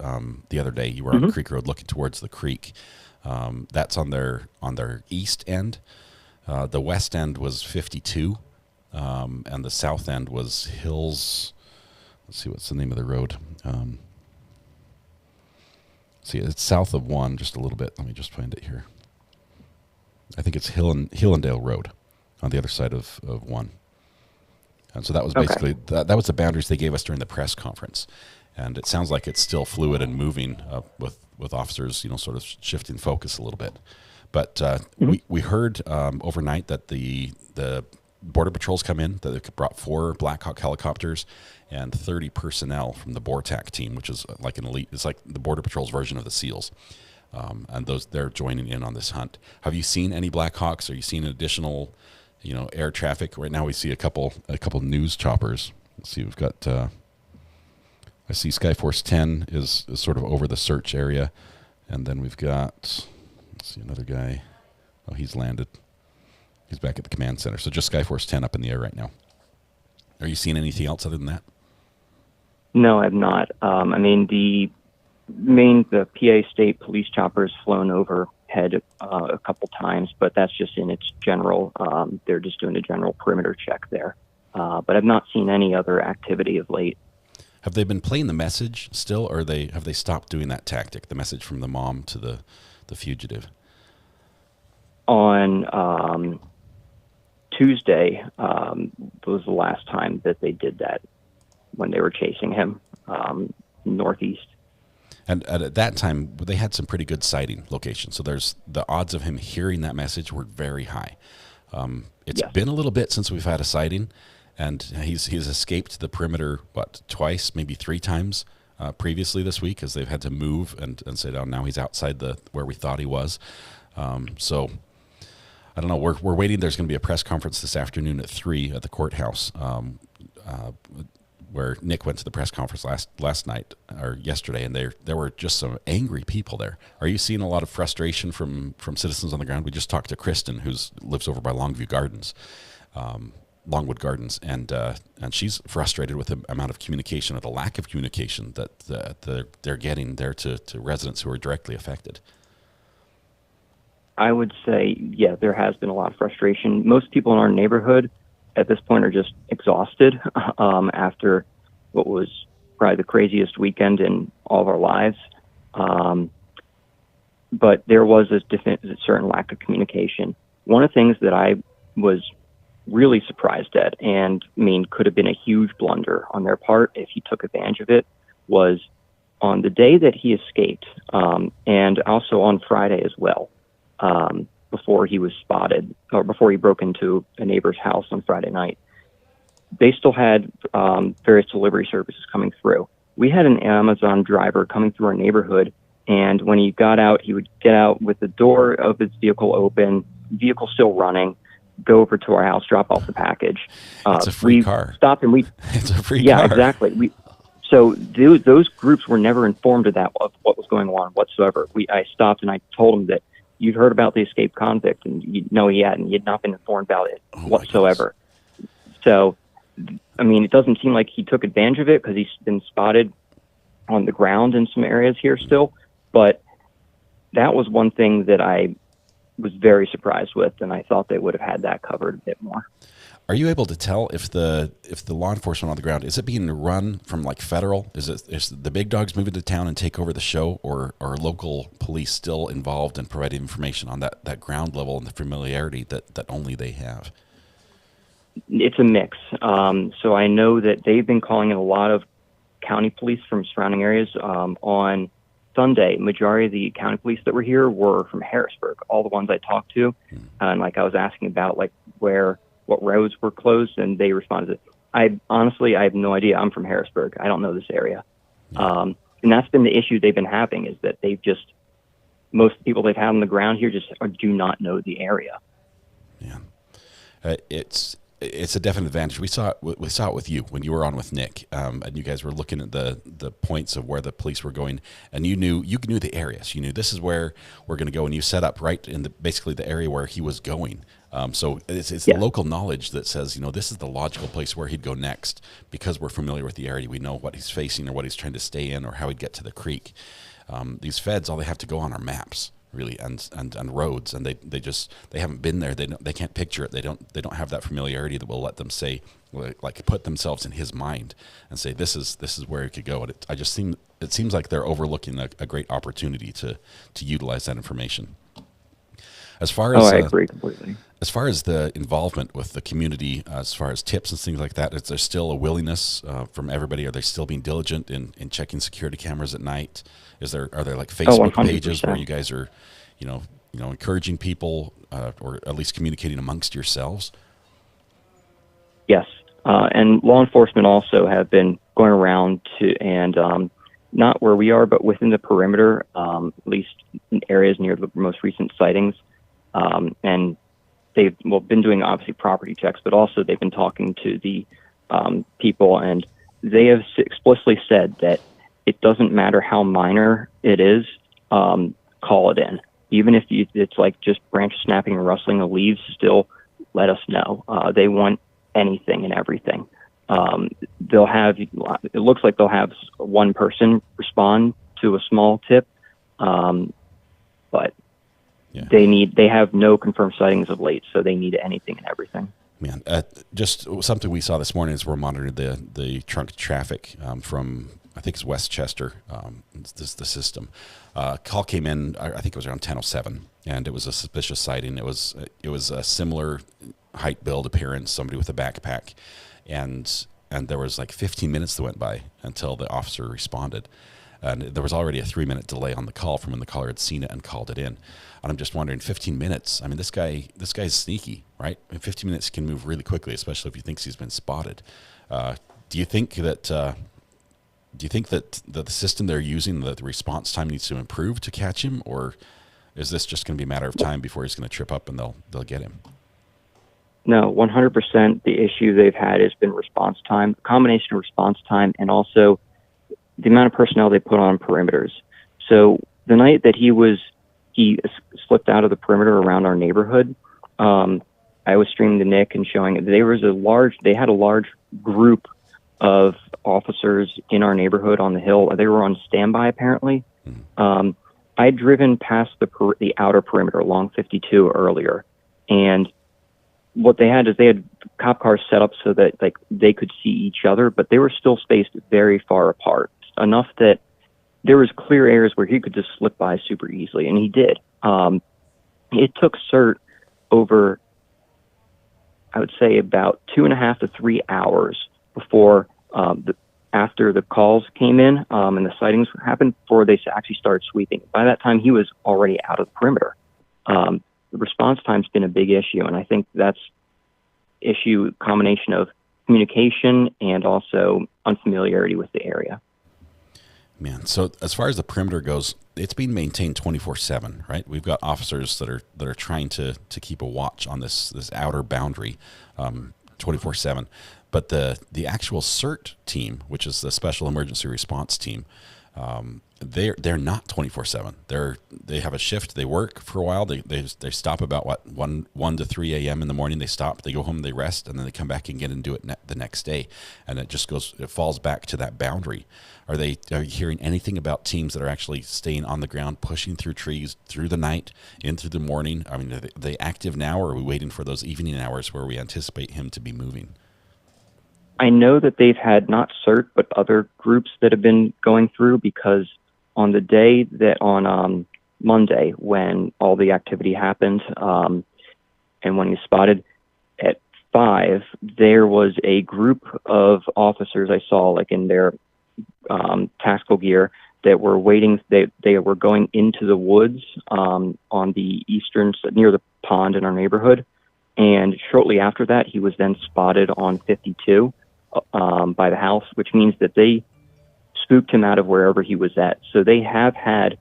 the other day. You were on Creek Road looking towards the creek. That's on their east end. The west end was 52, and the south end was Hills. Let's see, what's the name of the road? See, it's south of 1, just a little bit. Let me just find it here. I think it's Hillandale Road on the other side of 1. And so that was basically, that was the boundaries they gave us during the press conference. And it sounds like it's still fluid and moving with officers, sort of shifting focus a little bit. But we heard overnight that the Border Patrol's come in, that they brought 4 Black Hawk helicopters and 30 personnel from the BORTAC team, which is like an elite, it's like the Border Patrol's version of the SEALs. And they're joining in on this hunt. Have you seen any Black Hawks? Are you seeing additional, air traffic? Right now we see a couple news choppers. Let's see, we've got... I see Skyforce 10 is sort of over the search area. And then we've got, let's see, another guy. Oh, he's landed. He's back at the command center. So just Skyforce 10 up in the air right now. Are you seeing anything else other than that? No, I'm not. I mean, the PA State Police chopper has flown overhead head a couple times, but that's just in its general. They're just doing a general perimeter check there. But I've not seen any other activity of late. Have they been playing the message still, or have they stopped doing that tactic, the message from the mom to the fugitive? On Tuesday was the last time that they did that, when they were chasing him northeast. And at that time, they had some pretty good sighting locations. So there's the odds of him hearing that message were very high. It's been a little bit since we've had a sighting, and he's escaped the perimeter, twice, maybe 3 times previously this week, as they've had to move and say, oh, now he's outside where we thought he was. So I don't know. We're waiting. There's going to be a press conference this afternoon at 3 at the courthouse, where Nick went to the press conference last night or yesterday, and there were just some angry people there. Are you seeing a lot of frustration from citizens on the ground? We just talked to Kristen, who lives over by Longwood Gardens, and she's frustrated with the amount of communication, or the lack of communication that they're getting there to residents who are directly affected. I would say, yeah, there has been a lot of frustration. Most people in our neighborhood at this point are just exhausted after what was probably the craziest weekend in all of our lives. But there was a certain lack of communication. One of the things that I was really surprised at, and could have been a huge blunder on their part if he took advantage of it, was on the day that he escaped, and also on Friday as well, before he was spotted, or before he broke into a neighbor's house on Friday night. They still had various delivery services coming through. We had an Amazon driver coming through our neighborhood, and when he got out, he would get out with the door of his vehicle open, vehicle still running, go over to our house, drop off the package. It's a free car. Stopped and it's a free car. Yeah, exactly. So those groups were never informed of what was going on whatsoever. I stopped and I told them that you'd heard about the escaped convict, and he hadn't. He had not been informed about it whatsoever. So, it doesn't seem like he took advantage of it, because he's been spotted on the ground in some areas here still. But that was one thing that I was very surprised with, and I thought they would have had that covered a bit more. Are you able to tell if the law enforcement on the ground, is it being run from federal? Is the big dogs moving to town and take over the show, or are local police still involved in providing information on that ground level and the familiarity that only they have? It's a mix. So I know that they've been calling in a lot of county police from surrounding areas. On Sunday, majority of the county police that were here were from Harrisburg. All the ones I talked to, and I was asking about what roads were closed, and they responded, I have no idea. I'm from Harrisburg. I don't know this area. And that's been the issue they've been having, is that most people they've had on the ground here do not know the area. Yeah. It's a definite advantage. We saw it with you when you were on with Nick, and you guys were looking at the points of where the police were going, and you knew the areas. You knew this is where we're going to go, and you set up right in basically the area where he was going. So it's the local knowledge that says, this is the logical place where he'd go next, because we're familiar with the area. We know what he's facing, or what he's trying to stay in, or how he'd get to the creek. These feds, all they have to go on are maps, really, and roads, and they haven't been there. They can't picture it. They don't have that familiarity that will let them say, put themselves in his mind and say, this is where it could go. And it seems like they're overlooking a great opportunity to utilize that information. As far as I agree completely. As far as the involvement with the community, as far as tips and things like that, is there still a willingness from everybody? Are they still being diligent in checking security cameras at night? Are there Facebook pages where you guys are, encouraging people, or at least communicating amongst yourselves? Yes, and law enforcement also have been going around and not where we are, but within the perimeter, at least in areas near the most recent sightings, and they've been doing obviously property checks, but also they've been talking to the people, and they have explicitly said that it doesn't matter how minor it is, call it in. Even if it's just branch snapping and rustling of leaves, still let us know. They want anything and everything. It looks like they'll have one person respond to a small tip, but they have no confirmed sightings of late, so they need anything and everything. Man, just something we saw this morning is we're monitoring the trunk traffic from, I think it's Westchester, the system. Call came in, I think it was around 10:07, and it was a suspicious sighting. It was a similar height, build, appearance, somebody with a backpack, and there was like 15 minutes that went by until the officer responded. And there was already a 3-minute delay on the call from when the caller had seen it and called it in. And I'm just wondering, 15 minutes, I mean, this guy's sneaky, right? And 15 minutes can move really quickly, especially if he thinks he's been spotted. Do you think that the system they're using, the response time needs to improve to catch him, or is this just going to be a matter of time before he's going to trip up and they'll get him? No, 100%. The issue they've had has been response time, combination of response time, and also the amount of personnel they put on perimeters. So the night that he slipped out of the perimeter around our neighborhood, I was streaming to Nick and showing they had a large group of officers in our neighborhood on the hill. They were on standby apparently. I'd driven past the outer perimeter along 52 earlier, and what they had is they had cop cars set up so that like they could see each other, but they were still spaced very far apart, enough that there was clear areas where he could just slip by super easily, and he did. It took CERT over, I would say, about 2.5 to 3 hours before after the calls came in and the sightings happened before they actually started sweeping. By that time, he was already out of the perimeter. The response time's been a big issue, and I think that's combination of communication and also unfamiliarity with the area. Man, so as far as the perimeter goes, it's being maintained 24/7, right? We've got officers that are trying to keep a watch on this outer boundary 24/7. But the actual CERT team, which is the Special Emergency Response Team, they're not 24/7. They have a shift. They work for a while. They stop about 1 to 3 a.m. in the morning. They stop. They go home. They rest, and then they come back again and do it the next day. And it falls back to that boundary. Are you hearing anything about teams that are actually staying on the ground, pushing through trees through the night, into the morning? I mean, are they active now, or are we waiting for those evening hours where we anticipate him to be moving? I know that they've had not CERT, but other groups that have been going through, because on the day that on Monday, when all the activity happened and when he was spotted at 5, there was a group of officers I saw like in their tactical gear that were waiting. They were going into the woods on the near the pond in our neighborhood. And shortly after that, he was then spotted on 52 by the house, which means that they spooked him out of wherever he was at. So they have had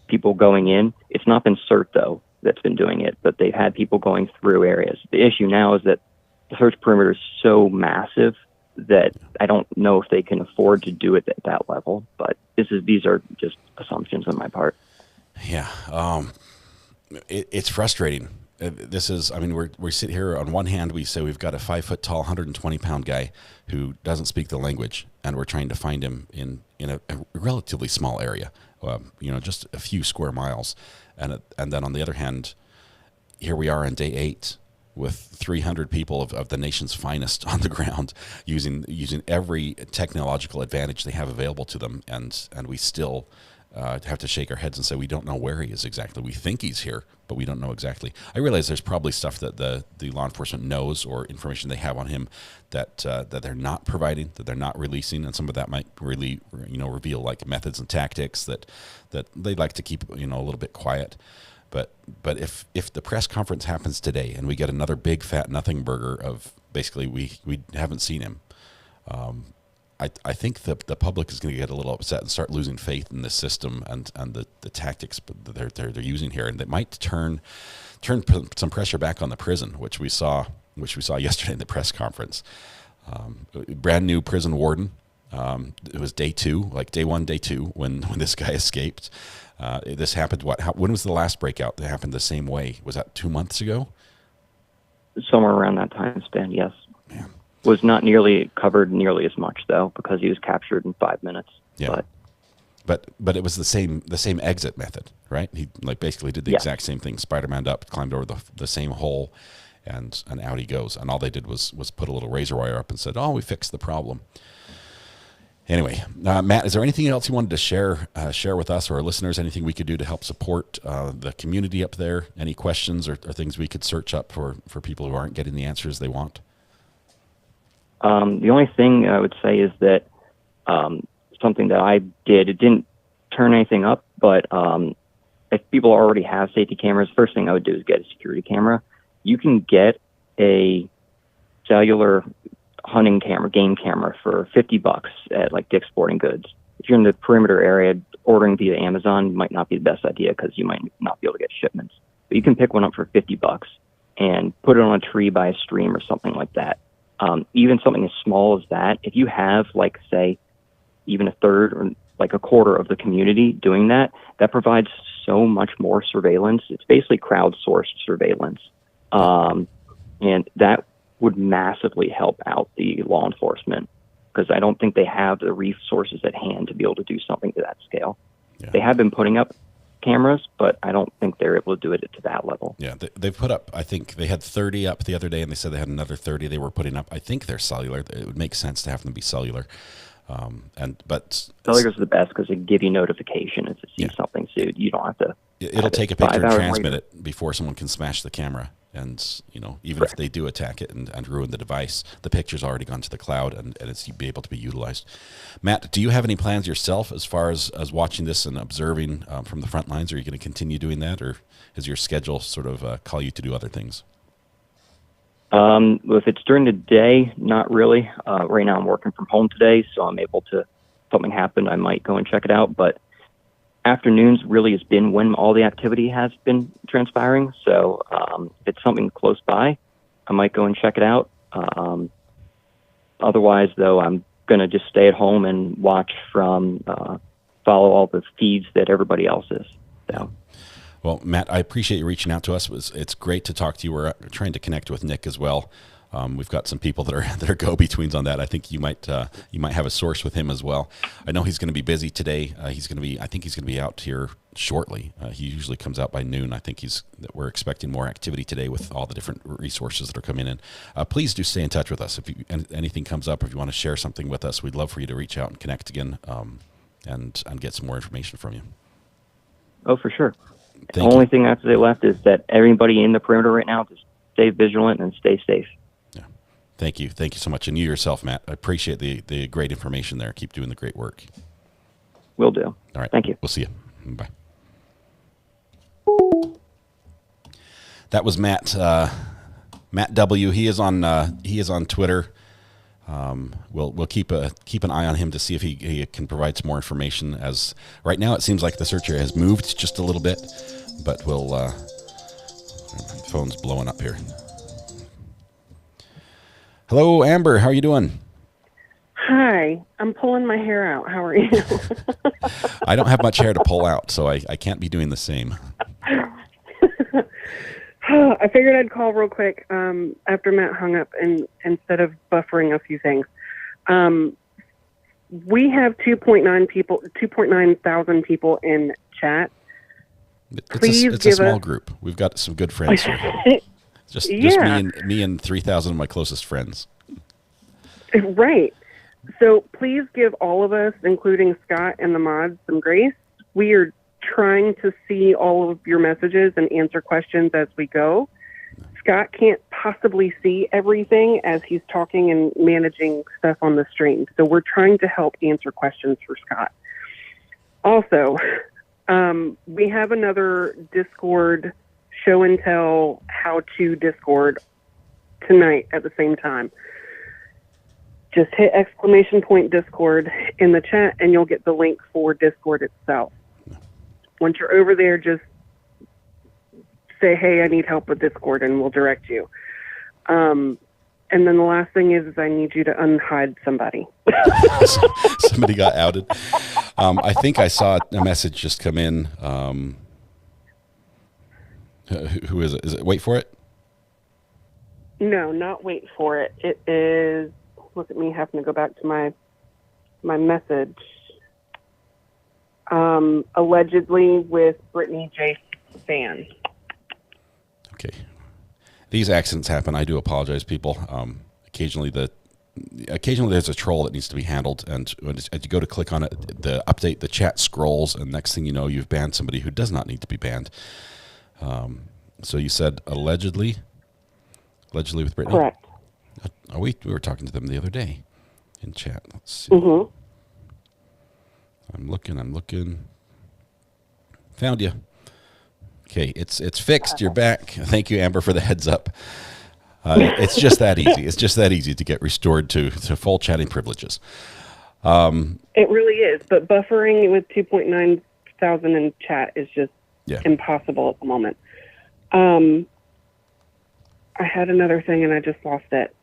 people going in. It's not been CERT, though, that's been doing it, but they've had people going through areas. The issue now is that the search perimeter is so massive that I don't know if they can afford to do it at that level, but these are just assumptions on my part. Yeah. It's frustrating. We sit here on one hand, we say we've got a 5 foot tall, 120 pound guy who doesn't speak the language, and we're trying to find him in a relatively small area, just a few square miles. And then on the other hand, here we are on day 8 with 300 people of the nation's finest on the ground using every technological advantage they have available to them. And we still have to shake our heads and say we don't know where he is exactly. We think he's here, but we don't know exactly. I realize there's probably stuff that the law enforcement knows or information they have on him that they're not providing, that they're not releasing, and some of that might really reveal like methods and tactics that they'd like to keep a little bit quiet. But if the press conference happens today and we get another big fat nothing burger of basically we haven't seen him, I think the public is going to get a little upset and start losing faith in the system and the tactics that they're using here, and that might turn some pressure back on the prison, which we saw yesterday in the press conference. Brand new prison warden. It was day 2, like day 1, day 2, when this guy escaped. This happened. When was the last breakout that happened the same way? Was that 2 months ago? Somewhere around that time span, yes. Man. Was not covered nearly as much, though, because he was captured in 5 minutes. Yeah. But But it was the same exit method, right? He like basically did the exact same thing. Spider-Man up, climbed over the same hole, and out he goes. And all they did was put a little razor wire up and said, "Oh, we fixed the problem." Anyway, Matt, is there anything else you wanted to share with us or our listeners? Anything we could do to help support the community up there? Any questions or things we could search up for people who aren't getting the answers they want? The only thing I would say is that something that I did, it didn't turn anything up, but if people already have safety cameras, first thing I would do is get a security camera. You can get a cellular hunting camera, game camera for $50 at like Dick's Sporting Goods. If you're in the perimeter area, ordering via Amazon might not be the best idea because you might not be able to get shipments. But you can pick one up for $50 and put it on a tree by a stream or something like that. Even something as small as that, if you have like, say, even a third or like a quarter of the community doing that, that provides so much more surveillance. It's basically crowdsourced surveillance. And that would massively help out the law enforcement because I don't think they have the resources at hand to be able to do something to that scale. Yeah. They have been putting up cameras, but I don't think they're able to do it to that level. Yeah, they've put up, I think they had 30 up the other day, and they said they had another 30 they were putting up. I think they're cellular. It would make sense to have them be cellular. But cellular is the best because it give you notification if you see something, so you don't have to. It'll take a picture and transmit it before someone can smash the camera. And, even if they do attack it and ruin the device, the picture's already gone to the cloud and it's be able to be utilized. Matt, do you have any plans yourself as far as watching this and observing from the front lines? Are you going to continue doing that, or is your schedule sort of call you to do other things? If it's during the day, not really. Right now I'm working from home today, so I'm able to, if something happened, I might go and check it out. But afternoons really has been when all the activity has been transpiring. So if it's something close by, I might go and check it out. Otherwise, though, I'm going to just stay at home and watch from, follow all the feeds that everybody else is. So. Well, Matt, I appreciate you reaching out to us. It's great to talk to you. We're trying to connect with Nick as well. We've got some people that are go-betweens on that. I think you might have a source with him as well. I know he's going to be busy today. I think he's going to be out here shortly. He usually comes out by noon. I think we're expecting more activity today with all the different resources that are coming in. Please do stay in touch with us. If anything comes up, if you want to share something with us, we'd love for you to reach out and connect again and get some more information from you. Oh, for sure. The only thing I have to say left is that everybody in the perimeter right now, just stay vigilant and stay safe. Thank you. Thank you so much. And you yourself, Matt. I appreciate the great information there. Keep doing the great work. Will do. All right. Thank you. We'll see you. Bye. That was Matt. Matt W. He is on Twitter. We'll keep an eye on him to see if he can provide some more information. As right now, it seems like the search area has moved just a little bit, but we'll. Phone's blowing up here. Hello, Amber. How are you doing? Hi. I'm pulling my hair out. How are you? I don't have much hair to pull out, so I can't be doing the same. I figured I'd call real quick after Matt hung up and instead of buffering a few things. We have 2.9 thousand people in chat. It's a small group. We've got some good friends here. Just me and 3,000 of my closest friends. Right. So please give all of us, including Scott and the mods, some grace. We are trying to see all of your messages and answer questions as we go. Scott can't possibly see everything as he's talking and managing stuff on the stream. So we're trying to help answer questions for Scott. Also, we have another Discord show and tell how to Discord tonight at the same time. Just hit !Discord in the chat and you'll get the link for Discord itself. Once you're over there, just say, hey, I need help with Discord and we'll direct you. And then the last thing is I need you to unhide somebody. Somebody got outed. I think I saw a message just come in. Who is it? Is it Wait For It? No, not Wait For It. It is, look at me having to go back to my message. allegedly with Brittany J. Fan. Okay. These accidents happen. I do apologize, people. Occasionally there's a troll that needs to be handled, and as you go to click on it, the update, the chat scrolls, and next thing you know, you've banned somebody who does not need to be banned. So you said allegedly with Brittany? Correct. We were talking to them the other day in chat. Let's see. Mm-hmm. I'm looking. Found you. Okay, it's fixed. You're back. Thank you, Amber, for the heads up. It's just that easy. It's just that easy to get restored to full chatting privileges. It really is, but buffering with 2.9 thousand in chat is just impossible at the moment. I had another thing and I just lost it.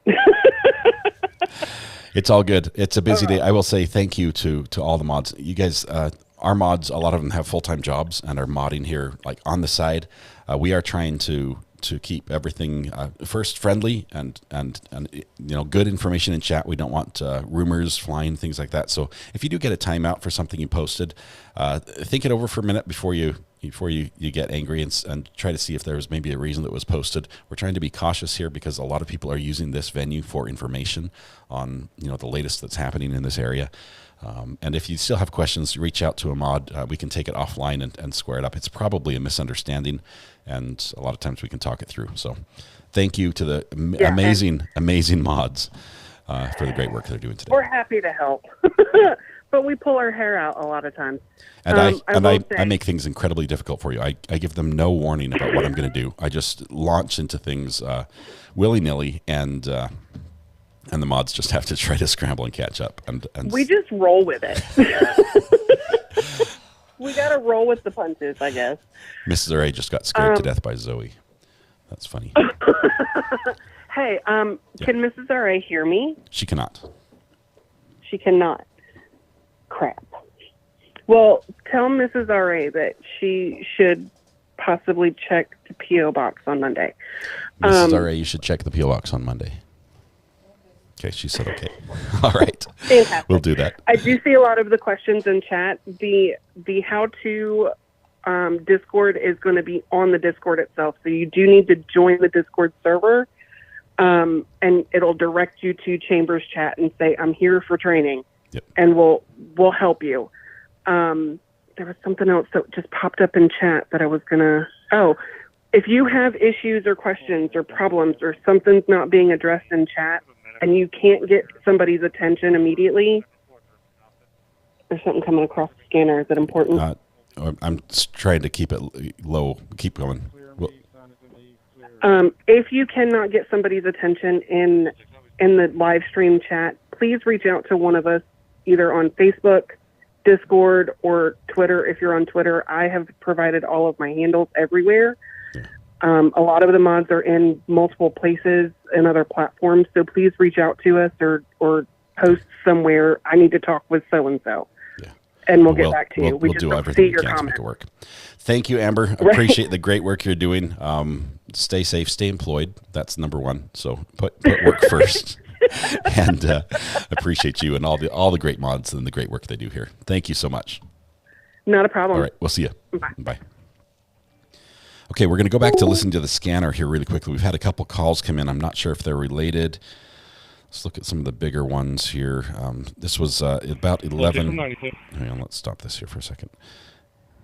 It's all good. It's a busy day. I will say thank you to all the mods. You guys, our mods, a lot of them have full-time jobs and are modding here like on the side. We are trying to keep everything first friendly and good information in chat. We don't want rumors flying, things like that. So if you do get a timeout for something you posted, think it over for a minute before you get angry and try to see if there was maybe a reason that was posted. We're trying to be cautious here because a lot of people are using this venue for information on the latest that's happening in this area. And if you still have questions, reach out to a mod. We can take it offline and square it up. It's probably a misunderstanding, and a lot of times we can talk it through. So thank you to the amazing mods for the great work they're doing today. We're happy to help, but we pull our hair out a lot of times. And I make things incredibly difficult for you. I give them no warning about what I'm going to do. I just launch into things willy-nilly, and the mods just have to try to scramble and catch up. And we just roll with it. We got to roll with the punches, I guess. Mrs. R.A. just got scared to death by Zoe. That's funny. Hey, can Mrs. R.A. hear me? She cannot. She cannot. Crap. Well, tell Mrs. R.A. that she should possibly check the P.O. box on Monday. Mrs. R.A., you should check the P.O. box on Monday. Okay, she said okay. All right. Fantastic. We'll do that. I do see a lot of the questions in chat. The how-to Discord is going to be on the Discord itself, so you do need to join the Discord server, and it'll direct you to Chambers chat and say, I'm here for training, and we'll help you. There was something else that just popped up in chat that I was going to... if you have issues or questions or problems or something's not being addressed in chat, and you can't get somebody's attention immediately, there's something coming across the scanner. Is it important? I'm trying to keep it low. Keep going. If you cannot get somebody's attention in the live stream chat, please reach out to one of us, either on Facebook, Discord, or Twitter. If you're on Twitter, I have provided all of my handles everywhere. A lot of the mods are in multiple places and other platforms, so please reach out to us or post somewhere, I need to talk with so-and-so. And we'll get back to you. We'll do everything we can to make it work. Thank you, Amber. Appreciate the great work you're doing. Stay safe, stay employed. That's number one. So put work first. And appreciate you and all the great mods and the great work they do here. Thank you so much. Not a problem. All right, we'll see you. Bye. Bye. Okay, we're going to go back to listen to the scanner here really quickly. We've had a couple calls come in. I'm not sure if they're related. Let's look at some of the bigger ones here. This was about 11. Hang on, let's stop this here for a second.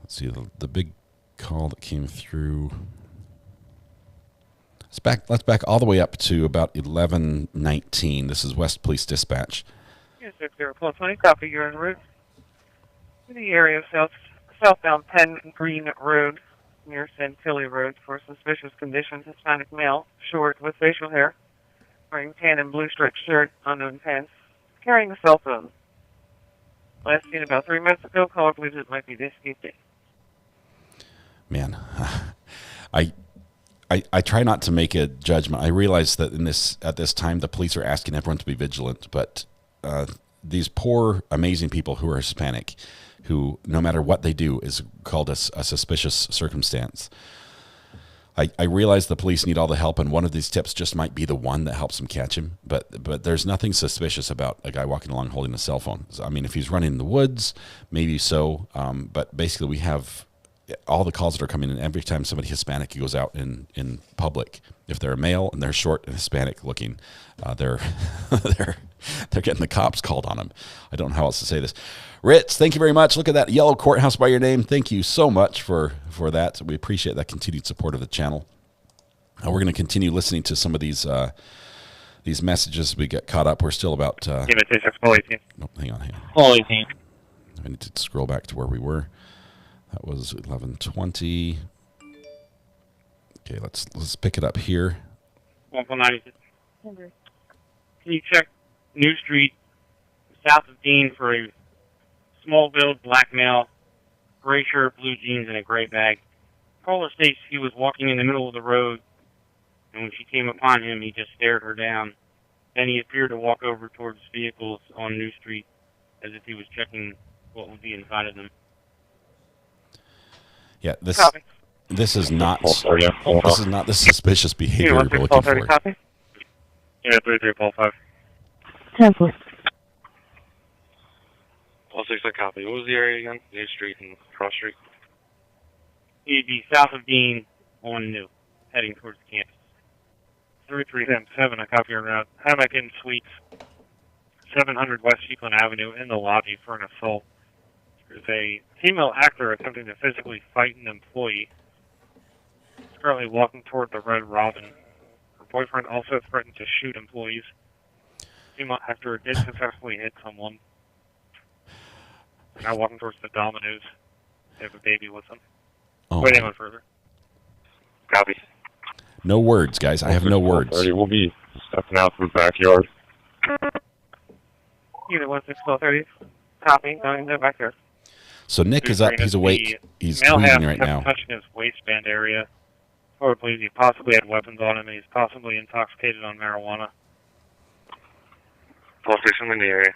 Let's see the big call that came through. Let's back all the way up to about 11:19. This is West Police Dispatch. Yes, 60+20, copy, you're en route to the area of southbound Penn Green Road near Santilli Road for suspicious conditions. Hispanic male, short, with facial hair, wearing tan and blue striped shirt, unknown pants, carrying a cell phone. Last seen about 3 minutes ago. Caller believes it might be this escapee. Man, I try not to make a judgment. I realize that at this time the police are asking everyone to be vigilant, but these poor, amazing people who are Hispanic, who no matter what they do is called a suspicious circumstance. I realize the police need all the help, and one of these tips just might be the one that helps them catch him. But there's nothing suspicious about a guy walking along holding a cell phone. I mean, if he's running in the woods, maybe so. But basically, we have all the calls that are coming in every time somebody Hispanic goes out in public. If they're a male and they're short and Hispanic looking, they're getting the cops called on them. I don't know how else to say this. Ritz, thank you very much. Look at that yellow courthouse by your name. Thank you so much for that. We appreciate that continued support of the channel. We're going to continue listening to some of these messages. We get caught up. We're still about. Oh, hang on. All 18. I need to scroll back to where we were. That was 11:20. Okay, let's pick it up here. 190. Can you check New Street, south of Dean, for a small build, black male, gray shirt, blue jeans, and a gray bag? Caller states he was walking in the middle of the road, and when she came upon him, he just stared her down. Then he appeared to walk over towards vehicles on New Street, as if he was checking what would be inside of them. Yeah, this is not the suspicious behavior we're looking for. Copy. Yeah, 33, Paul 5. 10-4. Paul 6, I copy. What was the area again? New Street and Cross Street? He'd be south of Dean on New, heading towards the campus. 3377, I copy your route. Hammock Inn Suites, 700 West Sheepland Avenue, in the lobby for an assault. There's a female actor attempting to physically fight an employee. She's currently walking toward the Red Robin. Her boyfriend also threatened to shoot employees. Female actor did successfully hit someone. They're now walking towards the Domino's. They have a baby with them. Oh. Wait anyone further. Copy. No words, guys. I have no words. We'll be stepping out from the backyard. Unit 16-30. Copy. No back there. So Nick is up. He's awake. He's tweeting right now. Touching his waistband area. Or believes he possibly had weapons on him and he's possibly intoxicated on marijuana. Paul 6, I'm in the area.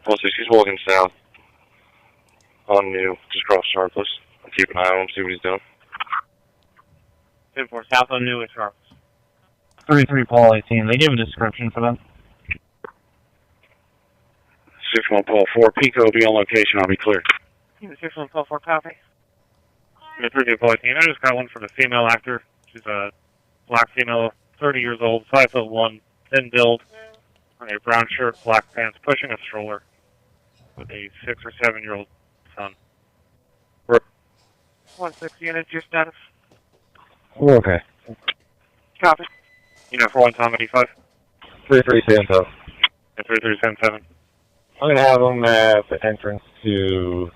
Paul 6, he's walking south. On New, just cross Sharpless. I'll keep an eye on him, see what he's doing. 10-4, south on New at Sharpless. 33, Paul 18. They give a description for them. 6-1, Paul 4. Pico will be on location. I'll be clear. 6-1, Paul 4, copy. 33, Paul 18. I just got one for the female actor. She's a black female, 30 years old, 5'1", thin build, wearing a brown shirt, black pants, pushing a stroller with a 6 or 7-year-old son. 160 units, your status? We're okay. Copy. Unit 41, Tom 85. 3377. 3377. I'm going to have them at the entrance to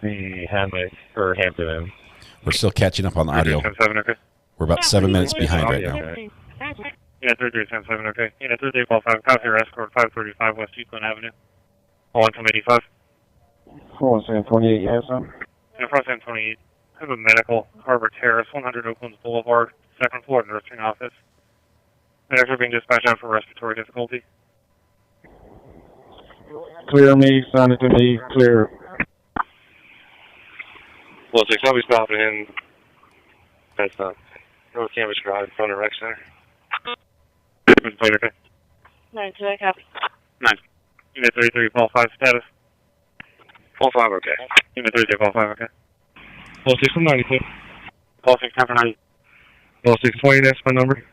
the Hammock or Hampton Inn. We're still catching up on the audio. 3377, okay. We're about 7 minutes behind right now. Yeah, 3377, okay. Yeah, 33 Paul 5, copy your escort, 535 West Euclid Avenue. 185. 2728, yes, sir. Yeah, 2728. I have a medical, Harbor Terrace, 100 Oaklands Boulevard, 2nd floor nursing office. Medics are being dispatched out for respiratory difficulty. Clear me, sign it to me, clear. Well, 6, I'll be stopping in. That's not. North Campus Drive in front of Rec Center. Plate, okay. 9, copy. 9. Unit 33, Paul 5, status. Paul 5, okay. Unit 33, Paul 5, okay. Paul 6 from 92. Paul 6, time for 90. Paul 620, that's my number.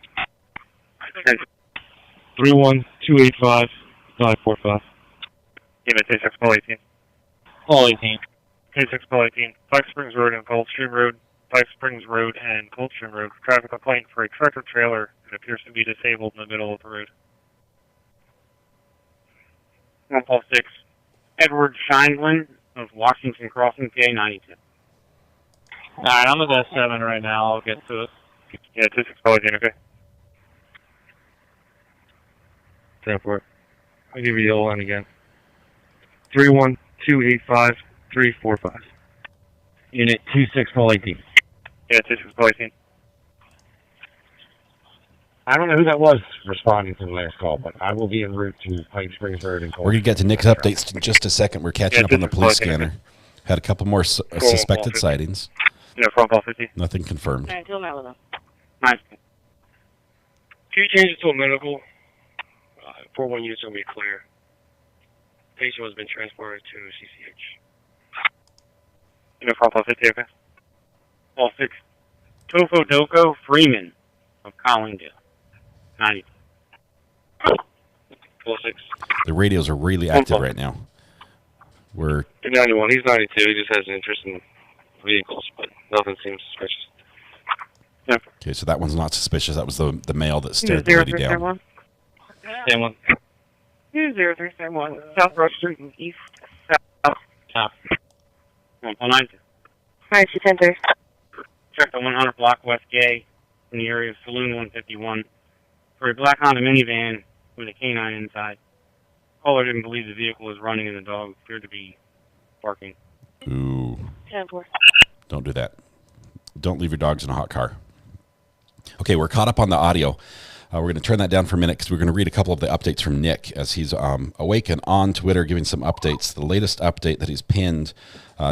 31285 545. Unit 26, Paul 18. Paul 18. 26, Paul 18. Pike Springs Road and Coldstream Road. Pike Springs Road and Coldstream Road. Traffic complaint for a tractor trailer that appears to be disabled in the middle of the road. 1 Paul 6. Edward Scheinlin of Washington Crossing, PA 92. Alright, I'm at that 7 right now. I'll get to it. Yeah, 26 Paul 18, okay. Transport. I'll give you the old line again. 31285 345. Unit 26 Paul 18. Yeah, 26 Paul 18. I don't know who that was responding to the last call, but I will be en route to Pike Springs Road and We're going to get to Nick's updates in just a second. We're catching up on the police scanner. Had a couple more suspected sightings. Yeah, phone call 50. Nothing confirmed. Alright, tell that with them. Nice. Can you change it to a medical? 4-1 units will be clear. Patient has been transported to CCH. You know, phone call 50, okay? Call 6. Tofodoko Freeman of Collingdale. 90. Call 6. The radios are really active right now. We're 91. He's 92. He just has an interest in vehicles, but nothing seems suspicious. Yeah. okay. So that one's not suspicious. That was the male that stared the lady down. Same one. 20371 South Broad Street and East South. Top. 192. Alright, 210. Check the 100 block West Gay in the area of Saloon 151 for a black Honda minivan with a canine inside. Caller didn't believe the vehicle was running and the dog appeared to be barking. Ooh. 10-4. Don't do that. Don't leave your dogs in a hot car. Okay, we're caught up on the audio. We're going to turn that down for a minute because we're going to read a couple of the updates from Nick as he's awake and on Twitter giving some updates. The latest update that he's pinned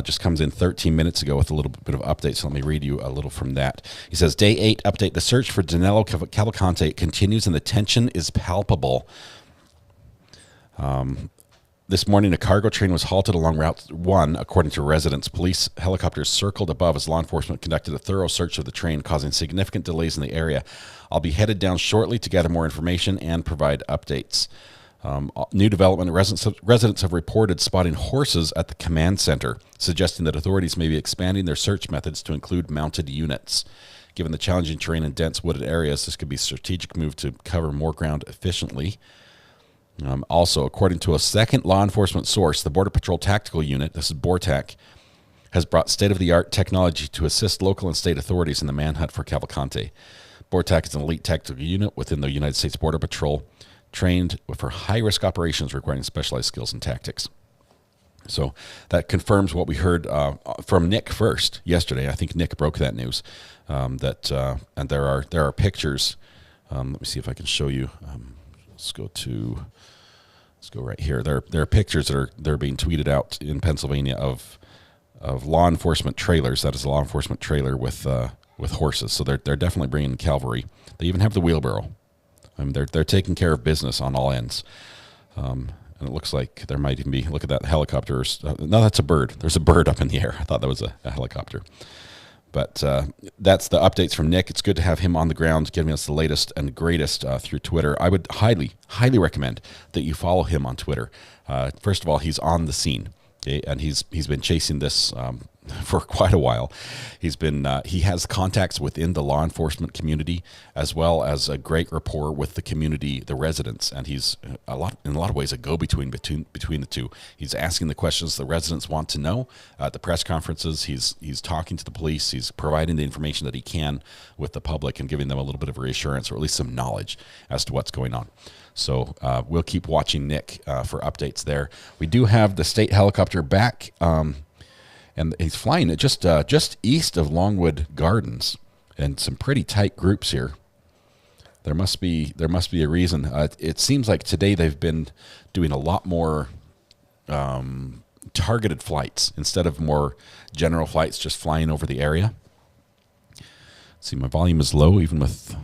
just comes in 13 minutes ago with a little bit of updates. So let me read you a little from that. He says, Day 8 update. The search for Danelo Cavalcante continues and the tension is palpable. This morning, a cargo train was halted along Route 1, according to residents. Police helicopters circled above as law enforcement conducted a thorough search of the train, causing significant delays in the area. I'll be headed down shortly to gather more information and provide updates. New development, residents have reported spotting horses at the command center, suggesting that authorities may be expanding their search methods to include mounted units. Given the challenging terrain and dense wooded areas, this could be a strategic move to cover more ground efficiently. Also, according to a second law enforcement source, the Border Patrol Tactical Unit, this is BORTAC, has brought state-of-the-art technology to assist local and state authorities in the manhunt for Cavalcante. BORTAC is an elite tactical unit within the United States Border Patrol, trained for high-risk operations requiring specialized skills and tactics. So that confirms what we heard from Nick first yesterday. I think Nick broke that news. And there are pictures. Let me see if I can show you. Let's go right here. There are pictures that are being tweeted out in Pennsylvania of law enforcement trailers. That is a law enforcement trailer with horses. So they're definitely bringing cavalry. They even have the wheelbarrow. They're taking care of business on all ends. And it looks like there might even be. Look at that helicopter. No, that's a bird. There's a bird up in the air. I thought that was a helicopter. But that's the updates from Nick. It's good to have him on the ground giving us the latest and greatest through Twitter. I would highly, highly recommend that you follow him on Twitter. First of all, he's on the scene, okay? And he's been chasing this for quite a while. He has contacts within the law enforcement community as well as a great rapport with the community, the residents, and he's in a lot of ways a go-between between the two. He's asking the questions the residents want to know at the press conferences. He's talking to the police. He's providing the information that he can with the public and giving them a little bit of reassurance or at least some knowledge as to what's going on. So we'll keep watching Nick for updates there. We do have the state helicopter back. And he's flying it just east of Longwood Gardens, and some pretty tight groups here. There must be a reason. It seems like today they've been doing a lot more targeted flights instead of more general flights, just flying over the area. Let's see, my volume is low, even with.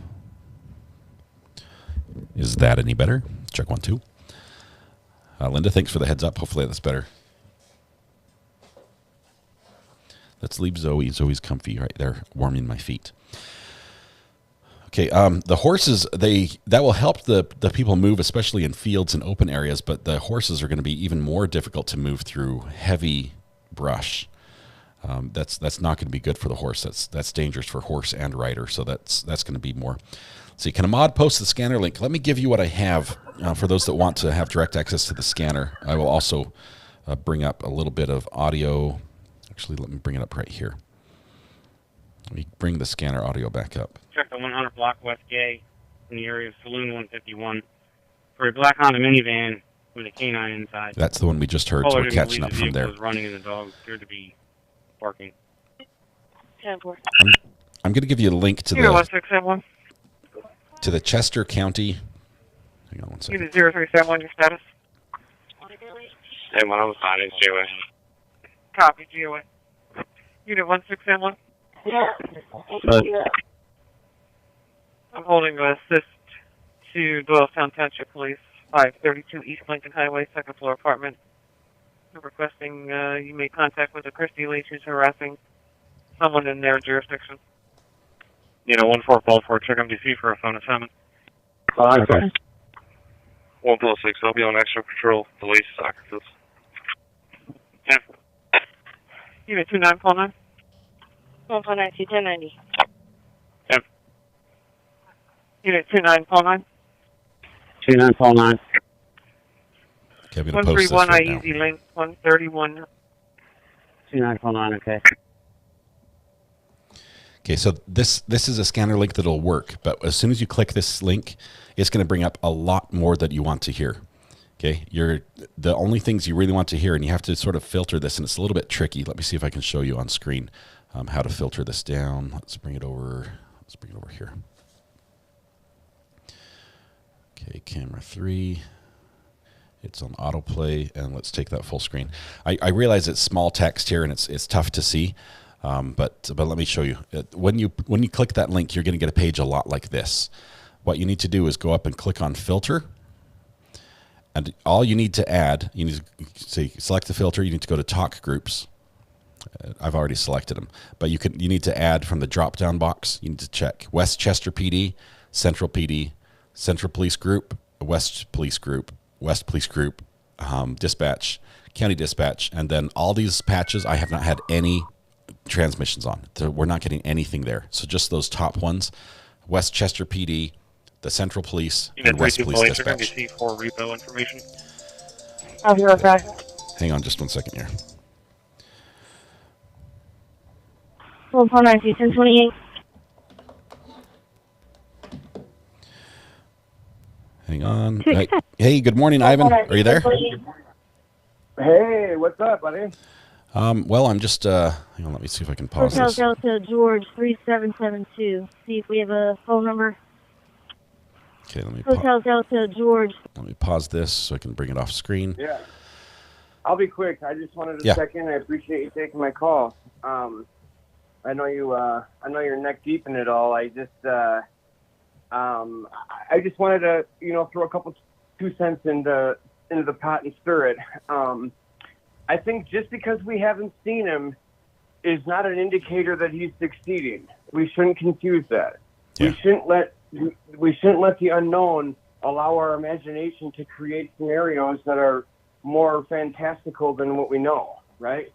Is that any better? Check 1, 2. Linda, thanks for the heads up. Hopefully that's better. Let's leave Zoe. Zoe's comfy right there, warming my feet. Okay, the horses, that will help the people move, especially in fields and open areas, but the horses are going to be even more difficult to move through heavy brush. That's not going to be good for the horse. That's dangerous for horse and rider, so that's going to be more. Let's see, can a mod post the scanner link? Let me give you what I have for those that want to have direct access to the scanner. I will also bring up a little bit of audio. Actually, let me bring it up right here. Let me bring the scanner audio back up. Check the 100 block West Gay in the area of Saloon 151 for a black Honda minivan with a canine inside. That's the one we just heard, so we're catching up from there. Was running and the dog appeared to be barking. 10-4. I'm going to give you a link to the Chester County. Hang on one second. 0371, your status. Hey, 105, it's Joey. Copy, GOA. Unit 1671. Yeah. I'm holding a assist to Doylestown Township Police, 532 East Lincoln Highway, second floor apartment. I'm requesting you make contact with a Christy Leach who's harassing someone in their jurisdiction. 1444, check MDC for a phone assignment. Okay. 106, I'll be on extra patrol, police, Socrates. Unit 2949. 149 1090. Unit 2949. 2949. Okay, I'm going to post this 131 right now. IEZ link 131. 2949, okay. Okay, so this is a scanner link that'll work, but as soon as you click this link, it's going to bring up a lot more that you want to hear. Okay, the only things you really want to hear, and you have to sort of filter this, and it's a little bit tricky. Let me see if I can show you on screen how to filter this down. Let's bring it over. Let's bring it over here. Okay, camera 3. It's on autoplay, and let's take that full screen. I realize it's small text here, and it's tough to see, but let me show you. When you click that link, you're going to get a page a lot like this. What you need to do is go up and click on Filter, and all you need to add, you need to select the filter. You need to go to Talk Groups. I've already selected them, but you need to add from the drop-down box. You need to check Westchester PD, Central PD, Central Police Group, West Police Group, West Police Group, Dispatch, County Dispatch, and then all these patches I have not had any transmissions on. We're not getting anything there. So just those top ones, Westchester PD, the Central Police, Unit and West 32 Police check Dispatch. MDC for repo information. I'll be right back. Hang on just one second here. 149 1028. Hang on. Hey, good morning, Ivan. Are you there? Hey, what's up, buddy? Well, I'm just, hang on, let me see if I can pause Hotel this. Delta George 3772. See if we have a phone number. Okay, let me Hotel Delta George. Let me pause this so I can bring it off screen. Yeah. I'll be quick. I just wanted to Yeah. check in. I appreciate you taking my call. I know you're neck deep in it all. I just wanted to, throw a couple 2 cents into the pot and stir it. I think just because we haven't seen him is not an indicator that he's succeeding. We shouldn't confuse that. Yeah. We shouldn't let the unknown allow our imagination to create scenarios that are more fantastical than what we know, right?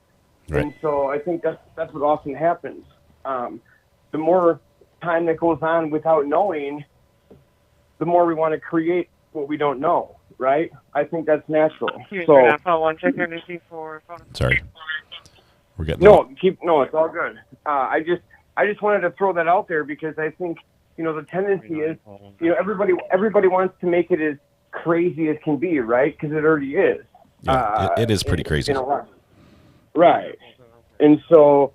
And so I think that's what often happens. The more time that goes on without knowing, the more we want to create what we don't know, right? I think that's natural. So, check MDC for phone. Sorry. We're getting no, it's all good. I just wanted to throw that out there because I think, the tendency is, everybody wants to make it as crazy as can be, right? Because it already is. Yeah, it is pretty crazy. Right. And so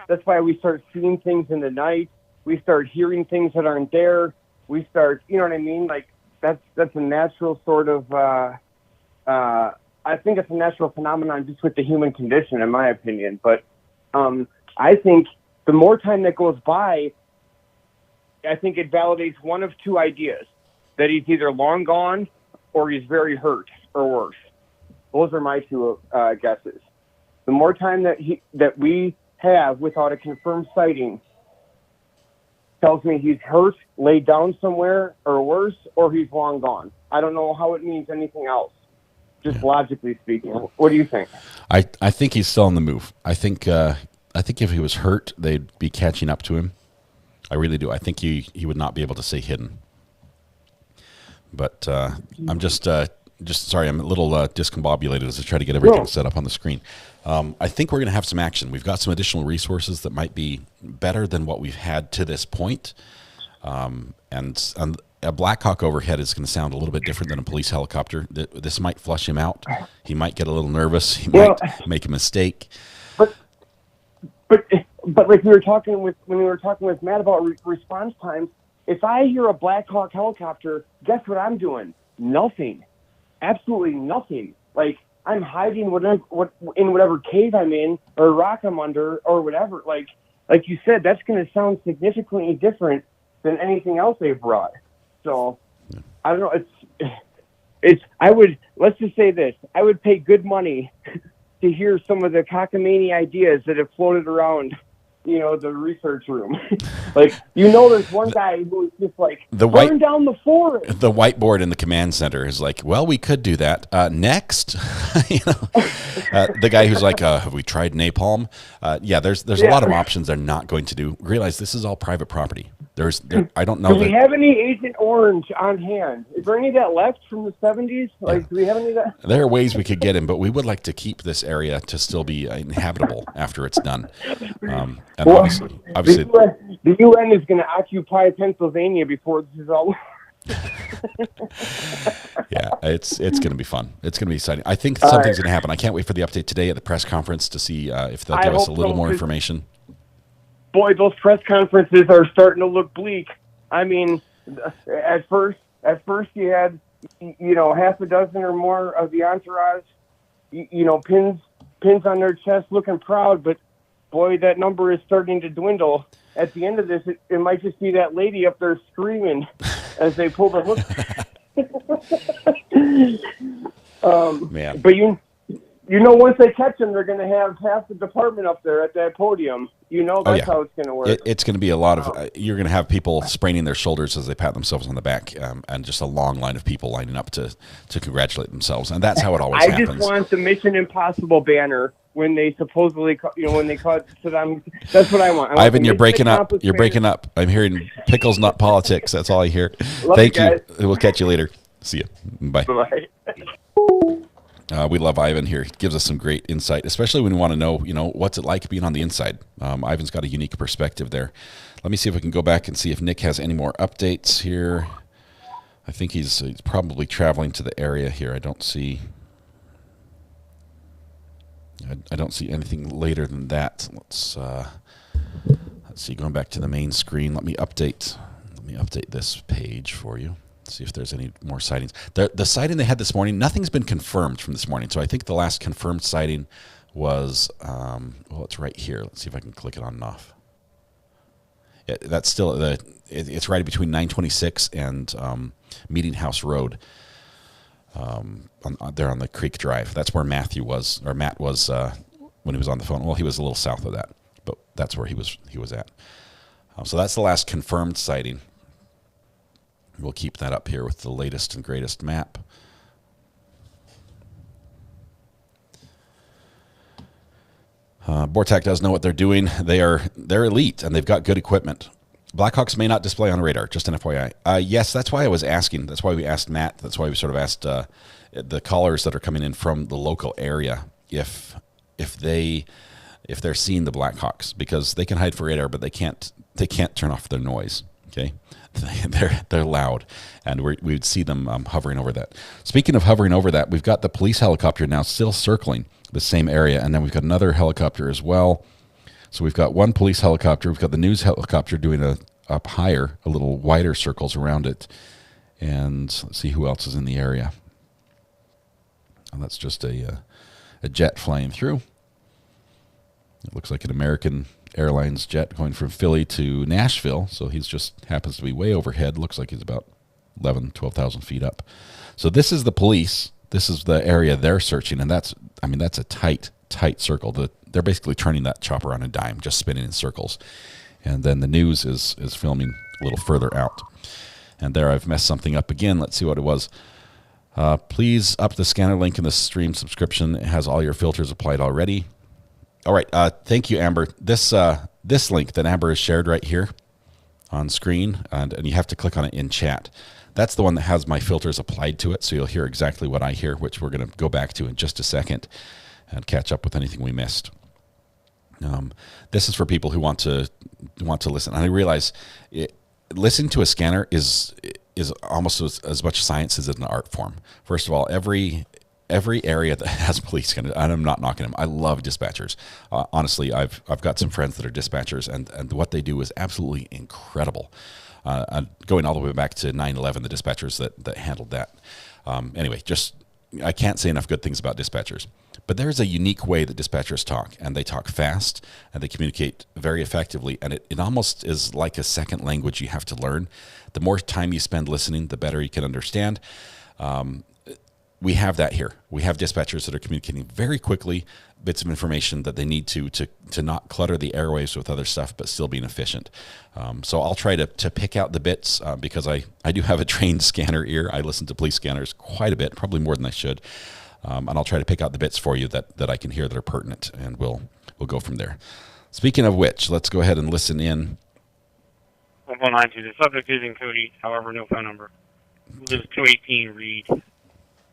that's why we start seeing things in the night. We start hearing things that aren't there. We start, you know what I mean? Like that's a natural sort of, I think it's a natural phenomenon just with the human condition, in my opinion. But I think the more time that goes by, I think it validates one of two ideas, that he's either long gone or he's very hurt or worse. Those are my two guesses. The more time that we have without a confirmed sighting tells me he's hurt, laid down somewhere, or worse, or he's long gone. I don't know how it means anything else, just logically speaking. What do you think? I think he's still on the move. I think if he was hurt, they'd be catching up to him. I really do. I think he would not be able to stay hidden. But I'm just sorry, I'm a little discombobulated as I try to get everything set up on the screen. I think we're going to have some action. We've got some additional resources that might be better than what we've had to this point. And a Black Hawk overhead is going to sound a little bit different than a police helicopter. This might flush him out. He might get a little nervous. He might make a mistake. But like when we were talking with Matt about response times, if I hear a Black Hawk helicopter, guess what I'm doing? Nothing. Absolutely nothing. Like I'm hiding in whatever cave I'm in or rock I'm under or whatever. Like you said, that's going to sound significantly different than anything else they've brought. So I don't know. Let's just say this. I would pay good money to hear some of the cockamamie ideas that have floated around, the research room. There's one guy who was just like, burn down the forest. The whiteboard in the command center is like, well, we could do that. Next, the guy who's like, have we tried napalm? There's a lot of options they're not going to do. Realize this is all private property. I don't know. Do we have any Agent Orange on hand? Is there any of that left from the 70s? Do we have any of that? There are ways we could get him, but we would like to keep this area to still be inhabitable after it's done. And obviously, the UN is going to occupy Pennsylvania before this is all. Yeah, it's going to be fun. It's going to be exciting. I think something's going to happen. I can't wait for the update today at the press conference to see if they'll give us a little more information. Boy, those press conferences are starting to look bleak. I mean, at first you had, half a dozen or more of the entourage, pins on their chest looking proud, but boy, that number is starting to dwindle. At the end of this, it might just be that lady up there screaming as they pull the hook. Man. But once they catch them, they're going to have half the department up there at that podium. That's how it's going to work. It's going to be a lot of, you're going to have people spraining their shoulders as they pat themselves on the back, and just a long line of people lining up to congratulate themselves. And that's how it always happens. I just want the Mission Impossible banner when they supposedly, when they call it Saddam. That's what I want. Ivan, you're breaking up. You're breaking up. I'm hearing pickles, not politics. That's all I hear. Thank you. We'll catch you later. See you. Bye. Bye. We love Ivan here. He gives us some great insight, especially when we want to know, what's it like being on the inside. Ivan's got a unique perspective there. Let me see if we can go back and see if Nick has any more updates here. I think he's probably traveling to the area here. I don't see anything later than that. Let's see. Going back to the main screen. Let me update this page for you. See if there's any more sightings. The sighting they had this morning, nothing's been confirmed from this morning. So I think the last confirmed sighting was, it's right here. Let's see if I can click it on and off. Yeah, that's still it's right between 926 and Meeting House Road. There on the Creek Drive. That's where Matt was when he was on the phone. Well, he was a little south of that, but that's where he was at. So that's the last confirmed sighting. We'll keep that up here with the latest and greatest map. Bortak does know what they're doing. They're elite, and they've got good equipment. Blackhawks may not display on radar, just an FYI. Yes, that's why I was asking. That's why we asked Matt. That's why we sort of asked the callers that are coming in from the local area if they're seeing the Blackhawks, because they can hide for radar, but they can't turn off their noise. Okay. They're loud, and we'd see them hovering over that. Speaking of hovering over that, we've got the police helicopter now still circling the same area, and then we've got another helicopter as well. So we've got one police helicopter. We've got the news helicopter doing up higher, a little wider circles around it. And let's see who else is in the area. And that's just a jet flying through. It looks like an American Airlines jet going from Philly to Nashville. So he's just happens to be way overhead. Looks like he's about 12,000 feet up. So this is the police. This is the area they're searching. And that's a tight circle. They're basically turning that chopper on a dime, just spinning in circles. And then the news is filming a little further out. And there I've messed something up again. Let's see what it was. Please up the scanner link in the stream subscription. It has all your filters applied already. All right. Thank you, Amber. This link that Amber has shared right here on screen, and you have to click on it in chat. That's the one that has my filters applied to it, so you'll hear exactly what I hear, which we're going to go back to in just a second and catch up with anything we missed. This is for people who want to listen. And I realize listening to a scanner is almost as much science as an art form. First of all, every area that has police, and I'm not knocking them. I love dispatchers. Honestly, I've got some friends that are dispatchers, and what they do is absolutely incredible. Going all the way back to 9/11, the dispatchers that handled that. Anyway, just I can't say enough good things about dispatchers. But there's a unique way that dispatchers talk, and they talk fast, and they communicate very effectively, and it almost is like a second language you have to learn. The more time you spend listening, the better you can understand. We have that here. We have dispatchers that are communicating very quickly bits of information that they need to not clutter the airwaves with other stuff, but still being efficient. So I'll try to pick out the bits because I do have a trained scanner ear. I listen to police scanners quite a bit, probably more than I should. And I'll try to pick out the bits for you that I can hear that are pertinent, and we'll go from there. Speaking of which, let's go ahead and listen in. 1192. The subject is in Cody, however, no phone number. This is 218 Reed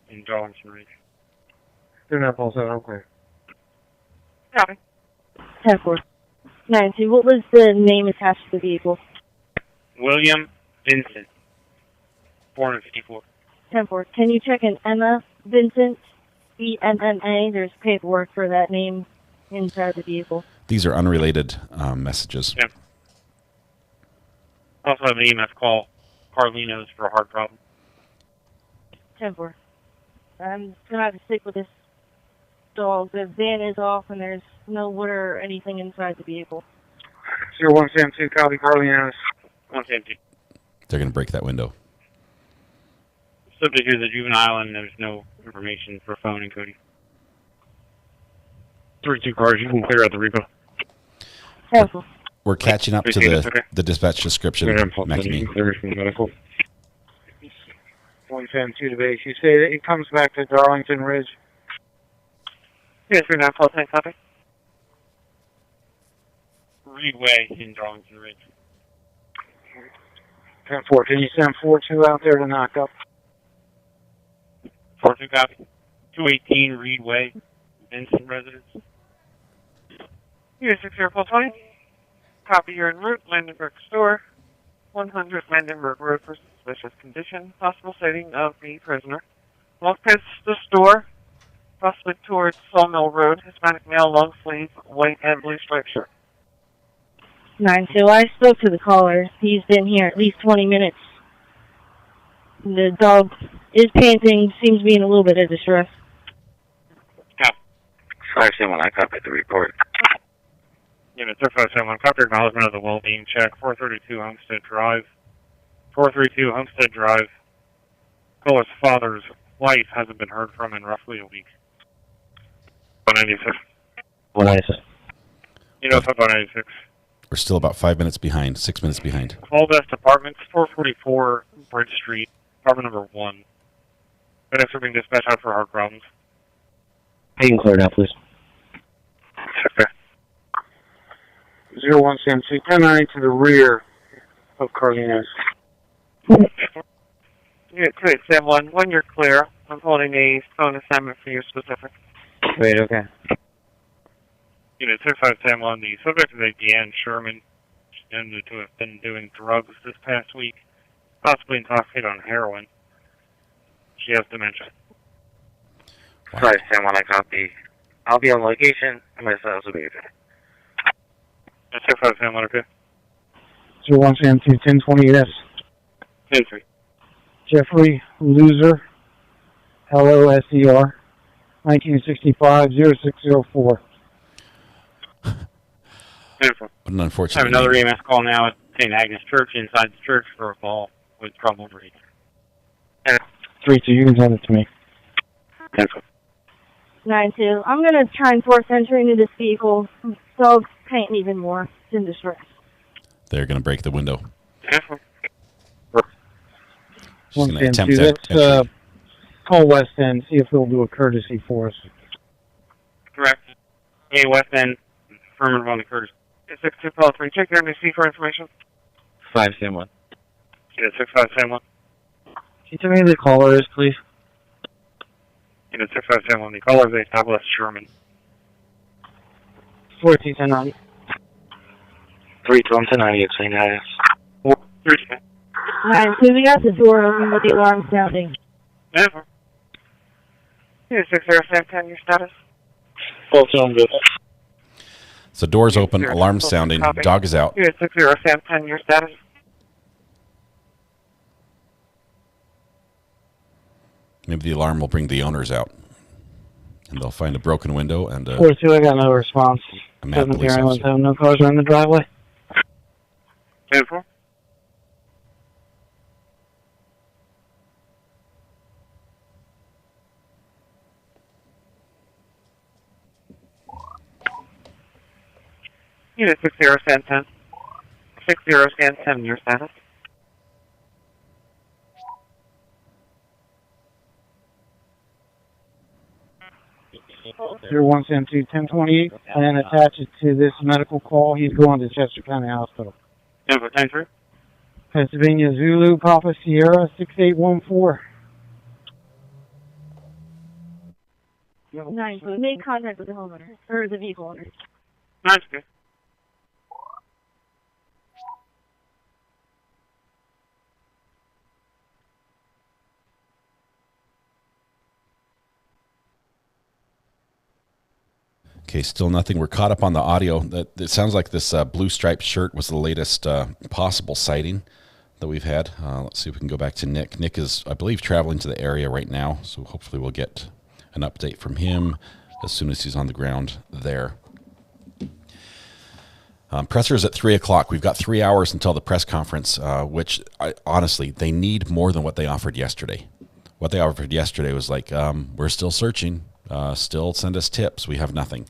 in Darlington Ridge. Do not pull, so okay. Copy. 10-4. What was the name attached to the vehicle? William Vincent, 454. 10-4. Can you check an Emma Vincent? ENNA. There's paperwork for that name inside the vehicle. These are unrelated messages. Yeah. Also have an EMS call, Carlino's for a heart problem. 10-4. I'm gonna have to stick with this dog. The van is off and there's no water or anything inside the vehicle. 0172, copy, Carlino's. 172. They're going to break that window. Subject is a juvenile, and there's no information for phone and Cody. 32 cars, you can clear out the repo. Careful. We're catching up to the dispatch description, Mackie. 172 to base. You say that it comes back to Darlington Ridge. Yes, 39 copy. Reed Way in Darlington Ridge. 10-4. Can you send 4-2 out there to knock up? 42 copy. 218 Reed Way, Vincent residence. Here's 6020. Copy, you're en route, Landenberg store. 100 Landenberg Road for suspicious condition. Possible sighting of the prisoner. Walk past the store, possibly towards Sawmill Road. Hispanic male, long sleeve, white and blue striped shirt. 9-2. I spoke to the caller. He's been here at least 20 minutes. The dog is panting, seems to be in a little bit of distress. Copy. 571, I copied the report. Unit 571, copy acknowledgement of the well-being check. 432 Homestead Drive. 432 Homestead Drive. Caller's father's wife hasn't been heard from in roughly a week. 196. 196. Unit 596. We're still about 5 minutes behind, 6 minutes behind. All Best Apartments, 444 Bridge Street, apartment number 1. Minutes are being dispatched out for heart problems. You can clear it out, please. Okay. 0172, 10-9 to the rear of Carlino's. Unit 271, when you're clear, I'm holding a phone assignment for you specific. Wait, okay. Unit 6571, the subject is a Deanne Sherman. She's known to have been doing drugs this past week, possibly intoxicated on heroin. She has dementia. 571, I copy. I'll be on location, and my cells will be okay. 6571, okay? 0172, 1020S. 10-3. Jeffrey Loser, LOSER, 1965-0604. Beautiful. An I unfortunate have another name. EMS call now at St. Agnes Church, inside the church, for a call with trouble breathing. 3-2, you can send it to me. 9-2. I'm going to try and force entry into this vehicle. Dog's painting even more. It's in distress. They're going to break the window. She's One going to attempt 10-2. that. Let's call West End, see if they'll do a courtesy for us. Correct. A West End, affirmative on the courtesy. 6243, check your NBC for information. 571. Unit 6571. Can you tell me who the caller is, please? Unit 6571, the caller is a Douglas Sherman. 141090. 3-1-90, it's St. Agnes. 3-2. 9-2. We got the door open with the alarm sounding. Never. Unit 6010, your status. Full sound good. So doors open, alarm sounding, dog is out. Unit 6010, your status. Maybe the alarm will bring the owners out, and they'll find a broken window and a 4-2, I got no response. mad Doesn't police hear anyone's officer. having no cars around the driveway. 10-4. Unit 60 scan 10. 60 scan 10, your status. Here 172 1028 and attach it to this medical call. He's going to Chester County Hospital. 10-4. Pennsylvania Zulu Papa Sierra 6814. Nice. We made contact with the homeowner, or the vehicle owner. Nice, good. Okay, still nothing. We're caught up on the audio. It sounds like this blue striped shirt was the latest possible sighting that we've had. Let's see if we can go back to Nick. Nick is, I believe, traveling to the area right now, so hopefully we'll get an update from him as soon as he's on the ground there. Presser is at 3 o'clock. We've got 3 hours until the press conference, which honestly, they need more than what they offered yesterday. What they offered yesterday was like, we're still searching. Still send us tips. We have nothing.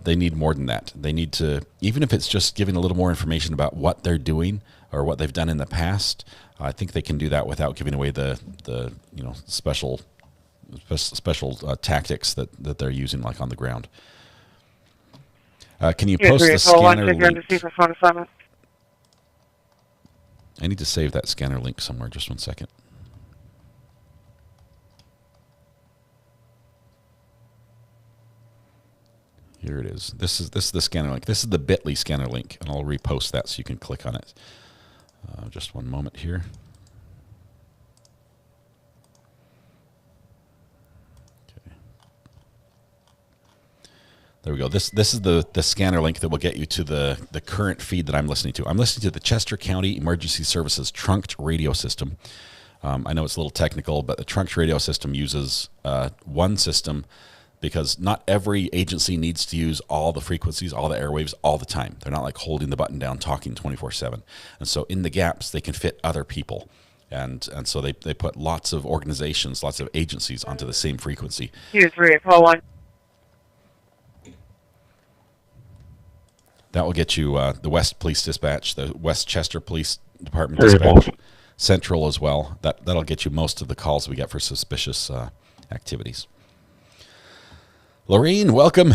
They need more than that. They need to, even if it's just giving a little more information about what they're doing or what they've done in the past. I think they can do that without giving away the special tactics that they're using, like on the ground. Can you post the scanner link? I need to save that scanner link somewhere. Just 1 second. Here it is. This is the scanner link. This is the bit.ly scanner link, and I'll repost that so you can click on it. Just one moment here. Okay. There we go. This is the scanner link that will get you to the current feed that I'm listening to. I'm listening to the Chester County Emergency Services trunked radio system. I know it's a little technical, but the trunked radio system uses one system, because not every agency needs to use all the frequencies, all the airwaves, all the time. They're not like holding the button down, talking 24/7. And so in the gaps, they can fit other people. And so they put lots of organizations, lots of agencies onto the same frequency. 2-3-4-1. That will get you the West Police Dispatch, the West Chester Police Department Dispatch, Central as well. That'll get you most of the calls we get for suspicious activities. Lorraine, welcome.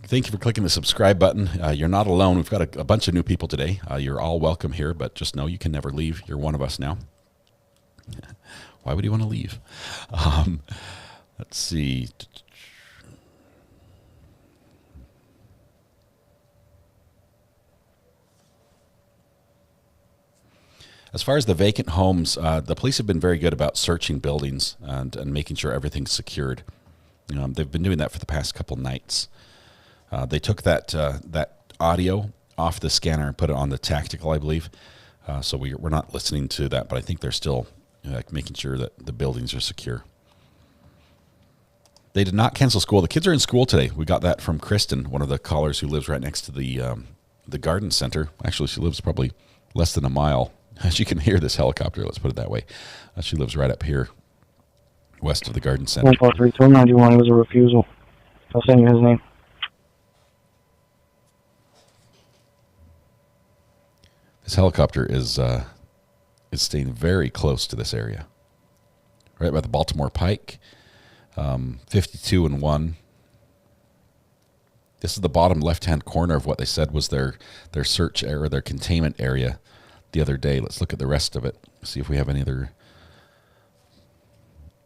Thank you for clicking the subscribe button. You're not alone. We've got a bunch of new people today. You're all welcome here, but just know you can never leave. You're one of us now. Why would you want to leave? Let's see. As far as the vacant homes, the police have been very good about searching buildings and making sure everything's secured. They've been doing that for the past couple nights. They took that audio off the scanner and put it on the tactical, I believe. So we're not listening to that, but I think they're still making sure that the buildings are secure. They did not cancel school. The kids are in school today. We got that from Kristen, one of the callers who lives right next to the garden center. Actually, she lives probably less than a mile. She can hear this helicopter, let's put it that way. She lives right up here, west of the garden center. 143-291, it was a refusal. I'll send you his name. This helicopter is staying very close to this area, right by the Baltimore Pike, 52 and 1. This is the bottom left-hand corner of what they said was their search area, their containment area the other day. Let's look at the rest of it, see if we have any other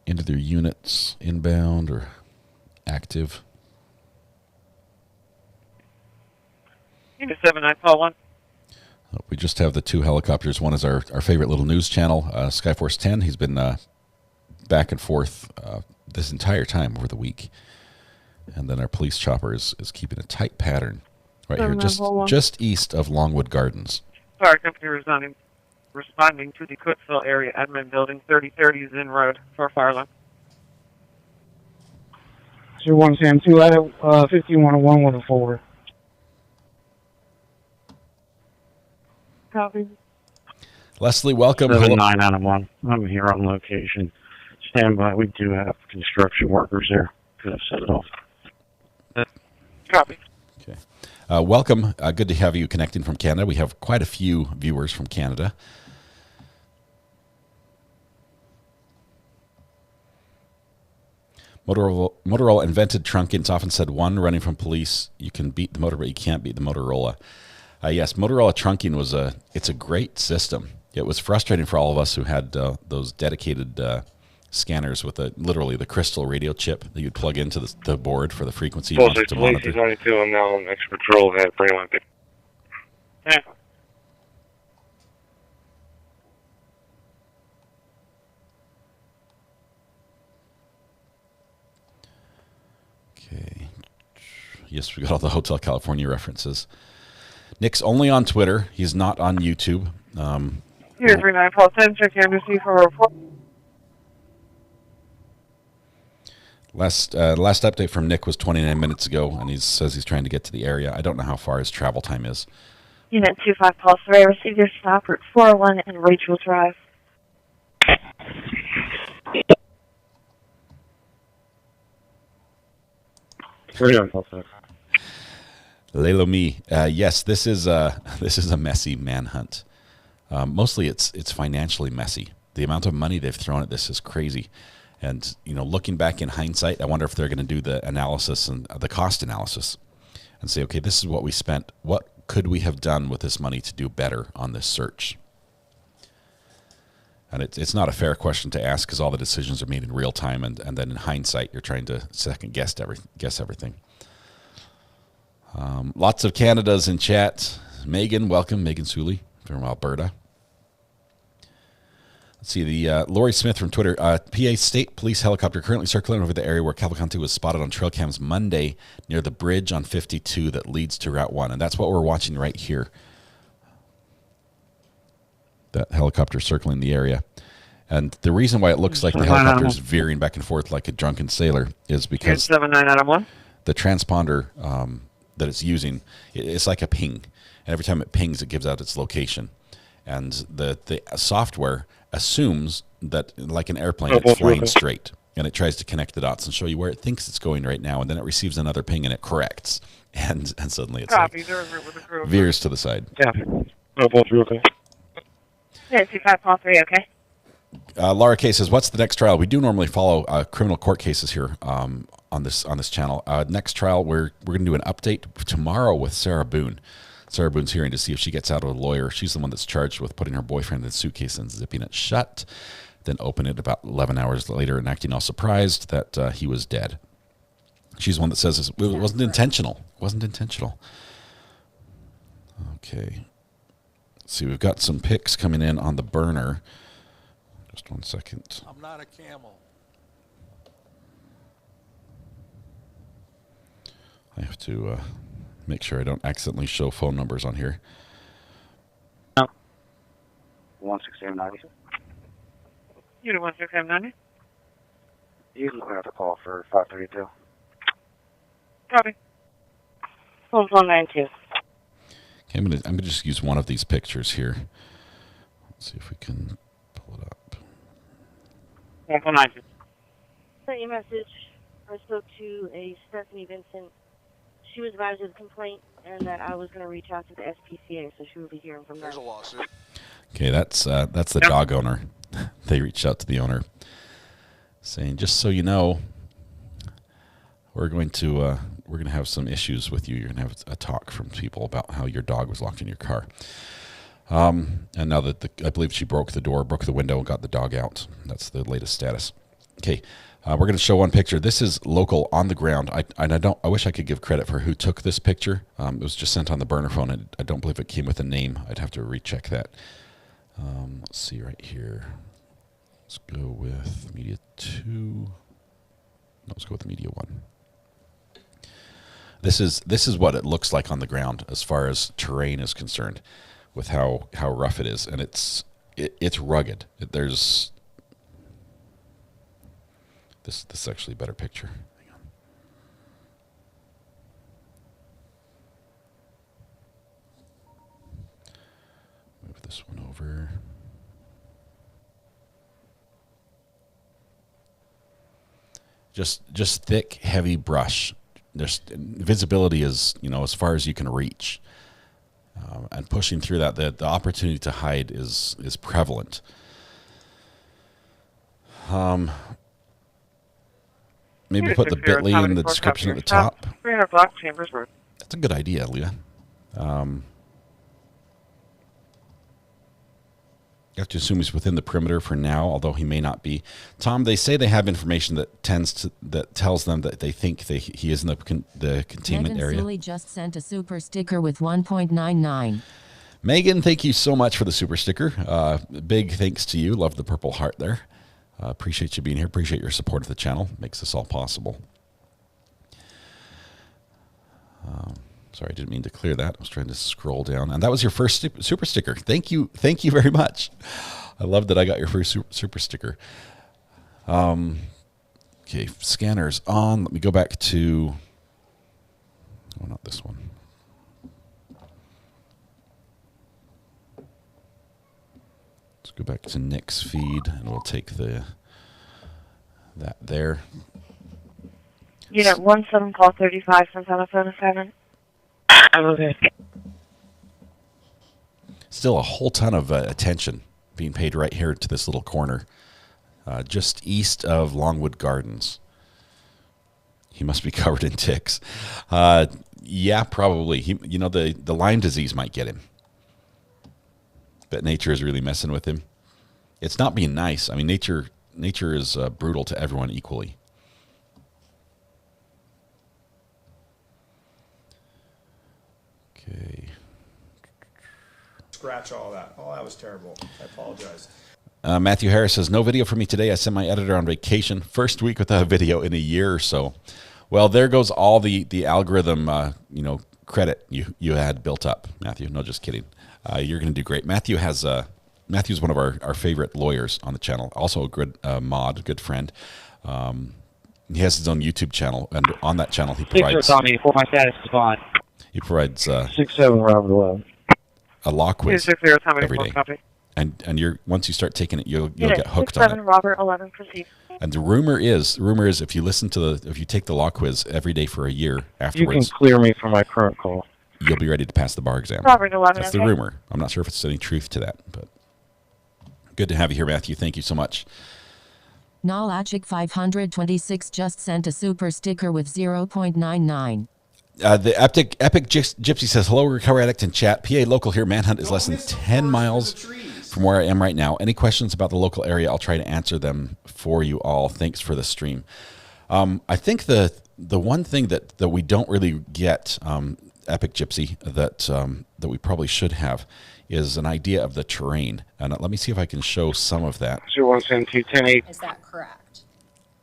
into their units inbound or active. Unit 7941. We just have the two helicopters. One is our favorite little news channel, Skyforce 10. He's been back and forth this entire time over the week. And then our police chopper is keeping a tight pattern right here, just east of Longwood Gardens. Fire company responding to the Cookville area admin building, 3030 Zinn Road for fire line. Sure, 172 out of 5101 with a 4. Copy. Leslie, welcome. 7-9 out of 1. I'm here on location. Stand by. We do have construction workers there. Could have set it off. Copy. Okay. Welcome. Good to have you connecting from Canada. We have quite a few viewers from Canada. Motorola invented trunking. It's often said, one, running from police. You can beat the motor, but you can't beat the Motorola. Yes, Motorola trunking it's a great system. It was frustrating for all of us who had those dedicated scanners with literally the crystal radio chip that you'd plug into the board for the frequency you wanted to monitor. 92, I'm now on extra patrol. Had pretty much. Yeah. Okay. Yes, we got all the Hotel California references. Nick's only on Twitter. He's not on YouTube. Here, 39 Paul 10, check your embassy for a report. Last update from Nick was 29 minutes ago, and he says he's trying to get to the area. I don't know how far his travel time is. Unit 25 Paul 3, receive your stop at 401 and Rachel Drive. Lelo me. Yes, this is a messy manhunt. Mostly it's financially messy. The amount of money they've thrown at this is crazy. And, looking back in hindsight, I wonder if they're going to do the analysis and the cost analysis and say, okay, this is what we spent. What could we have done with this money to do better on this search? And it's not a fair question to ask because all the decisions are made in real time. And then in hindsight, you're trying to second guess everything. Lots of Canadas in chat. Megan, welcome. Megan Suley from Alberta. Let's see, the Lori Smith from Twitter. PA State Police helicopter currently circling over the area where Cavalcante was spotted on trail cams Monday near the bridge on 52 that leads to Route 1. And that's what we're watching right here. That helicopter circling the area. And the reason why it looks like the helicopter is veering back and forth like a drunken sailor is because 79 out of 1. The transponder that it's using, it's like a ping. And every time it pings, it gives out its location. And the software assumes that, like an airplane, it's flying straight. And it tries to connect the dots and show you where it thinks it's going right now. And then it receives another ping and it corrects. And suddenly it's veers to the side. Yeah. Okay. Yeah, 25 Paul 3, okay? Laura K says, what's the next trial? We do normally follow criminal court cases here on this channel. Next trial, we're going to do an update tomorrow with Sarah Boone. Sarah Boone's hearing to see if she gets out of a lawyer. She's the one that's charged with putting her boyfriend in the suitcase and zipping it shut, then opening it about 11 hours later and acting all surprised that he was dead. She's the one that says it wasn't intentional. It wasn't intentional. Okay. Let's see, we've got some pics coming in on the burner. Just 1 second. I'm not a camel. I have to make sure I don't accidentally show phone numbers on here. 16790. Unit 16790. You can clear out the call for 532. Copy. Hold 192. Okay, I'm gonna just use one of these pictures here. Let's see if we can pull it up. 192. Sent you a message. I spoke to a Stephanie Vincent. She was advised of the complaint and that I was going to reach out to the SPCA, so she will be hearing from them. There's a lawsuit. Okay, that's the dog owner. They reached out to the owner saying, just so you know, we're going to have some issues with you. You're going to have a talk from people about how your dog was locked in your car. And now that I believe she broke the window and got the dog out. That's the latest status. Okay. We're going to show one picture. This is local on the ground. I wish I could give credit for who took this picture. It was just sent on the burner phone, and I don't believe it came with a name. I'd have to recheck that. Let's see right here. Let's go with media 2. No, let's go with media 1. This is what it looks like on the ground as far as terrain is concerned, with how rough it is, and it's rugged. This is actually a better picture. Hang on. Just thick, heavy brush. There's visibility is, you know, as far as you can reach. And pushing through that, the opportunity to hide is prevalent. Maybe put the bit.ly in the description at the top. 300 block Chambers Road. That's a good idea, Leah. You have to assume he's within the perimeter for now, although he may not be. Tom, they say they have information that tells them that they think he is in the containment Megan area. Sully just sent a super sticker with 1.99. Megan, thank you so much for the super sticker. Big thanks to you. Love the purple heart there. Appreciate you being here. Appreciate your support of the channel. Makes this all possible. Sorry, I didn't mean to clear that. I was trying to scroll down. And that was your first super sticker. Thank you. Thank you very much. I love that I got your first super sticker. Okay, scanners on. Let me go back to... Oh, not this one. Let's go back to Nick's feed, and we'll take that there. Unit 17 call 35 from telephone 7. Okay. Still a whole ton of attention being paid right here to this little corner, just east of Longwood Gardens. He must be covered in ticks. Yeah, probably. You know, the Lyme disease might get him. But nature is really messing with him. It's not being nice. I mean, nature is brutal to everyone equally. Okay. Scratch all that. Oh, that was terrible. I apologize. Matthew Harris says, no video for me today. I sent my editor on vacation. First week without a video in a year or so. Well, there goes all the algorithm, credit you had built up, Matthew. No, just kidding. You're going to do great. Matthew's one of our favorite lawyers on the channel. Also a good mod, a good friend. He has his own YouTube channel, and on that channel he provides... Tommy, for my status is fine. He provides 6-7 Robert 11. A law quiz 260 Tommy, every day. copy. And you're once you start taking it, you'll Unit get hooked on 67 it. Robert 11 proceed. And the rumor is if you if you take the law quiz every day for a year afterwards, You can clear me from my current call. you'll be ready to pass the bar exam. Robert 11, That's the okay. rumor. I'm not sure if it's any truth to that, but good to have you here, Matthew. Thank you so much. Nalagic 526 just sent a super sticker with 0.99. The Epic Gypsy says, hello, Recovery Addict in chat. PA local here. Manhunt is less than 10 miles from where I am right now. Any questions about the local area? I'll try to answer them for you all. Thanks for the stream. I think the one thing that we don't really get, Epic Gypsy, that we probably should have is an idea of the terrain. And let me see if I can show some of that. 0172 Is that correct?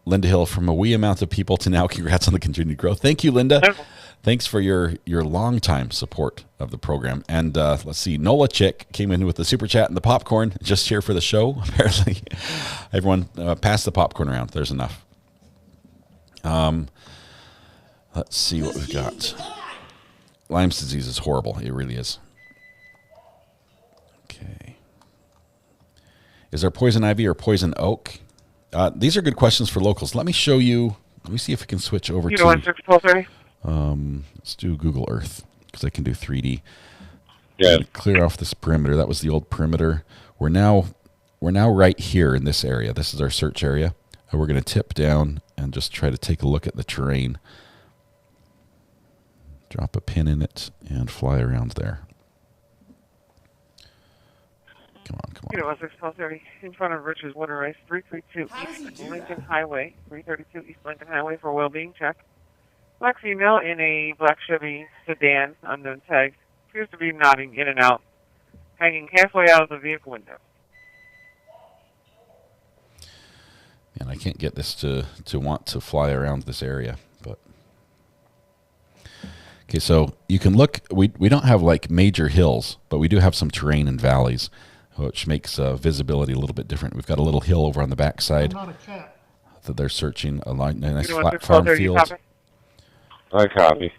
Linda Hill, from a wee amount of people to now, congrats on the continued growth. Thank you, Linda. Thanks for your long-time support of the program. And let's see, Nola Chick came in with the super chat and the popcorn, just here for the show. Apparently, everyone pass the popcorn around. There's enough. Let's see what we've got. Lyme's disease is horrible. It really is. Okay. Is there poison ivy or poison oak? These are good questions for locals. Let me show you. Let me see if I can switch over to... 1230. Let's do Google Earth, because I can do 3D. Yeah. Clear off this perimeter. That was the old perimeter. We're now right here in this area. This is our search area. And we're going to tip down and just try to take a look at the terrain. Drop a pin in it and fly around there. Come on. Unit 1230 in front of Richard's Winter Race, 332 East Lincoln Highway, 332 East Lincoln Highway for well-being check. Black female in a black Chevy sedan, unknown tag, appears to be nodding in and out, hanging halfway out of the vehicle window. And I can't get this to want to fly around this area, but okay. So you can look. We don't have like major hills, but we do have some terrain and valleys, which makes visibility a little bit different. We've got a little hill over on the backside that they're searching a nice flat farm field. I copy. You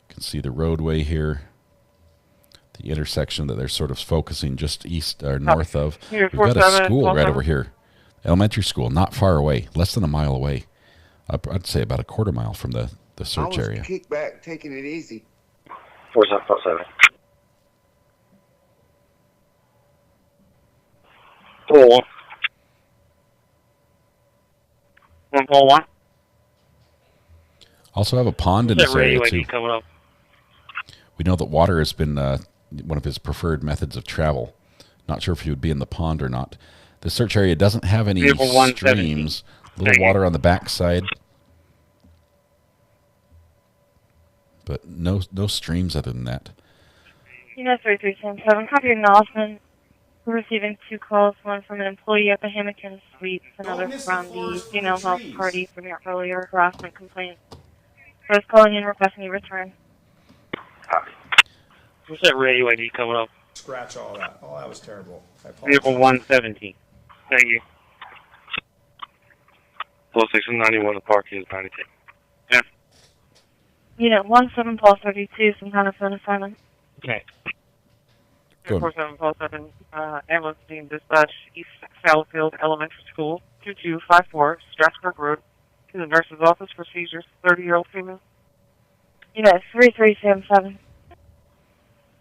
can see the roadway here, the intersection that they're sort of focusing just east or north of. We've got a school right over here, elementary school, not far away, less than a mile away. I'd say about a quarter mile from the search area. Kick back, taking it easy. 4757. 4-1. 141. Also have a pond in this area too. Coming up. We know that water has been one of his preferred methods of travel. Not sure if he would be in the pond or not. The search area doesn't have any streams. Little water on the backside, but no streams other than that. 3377, copy acknowledgement. We're receiving 2 calls, one from an employee at the Hamilton Suites, another from the female health party from your earlier harassment complaint. First calling in, requesting you return. What's that radio ID coming up? Scratch all that. Oh, that was terrible. I Vehicle apologize. 117. Thank you. Full section 91, the park is 92. Yeah. Unit 17, Paul 32, some kind of phone assignment. Okay. 47 Paul 7, ambulance being dispatched East Fallowfield Elementary School, 2254, Strasburg Road, to the nurse's office for seizures, 30-year-old female. Unit 3377.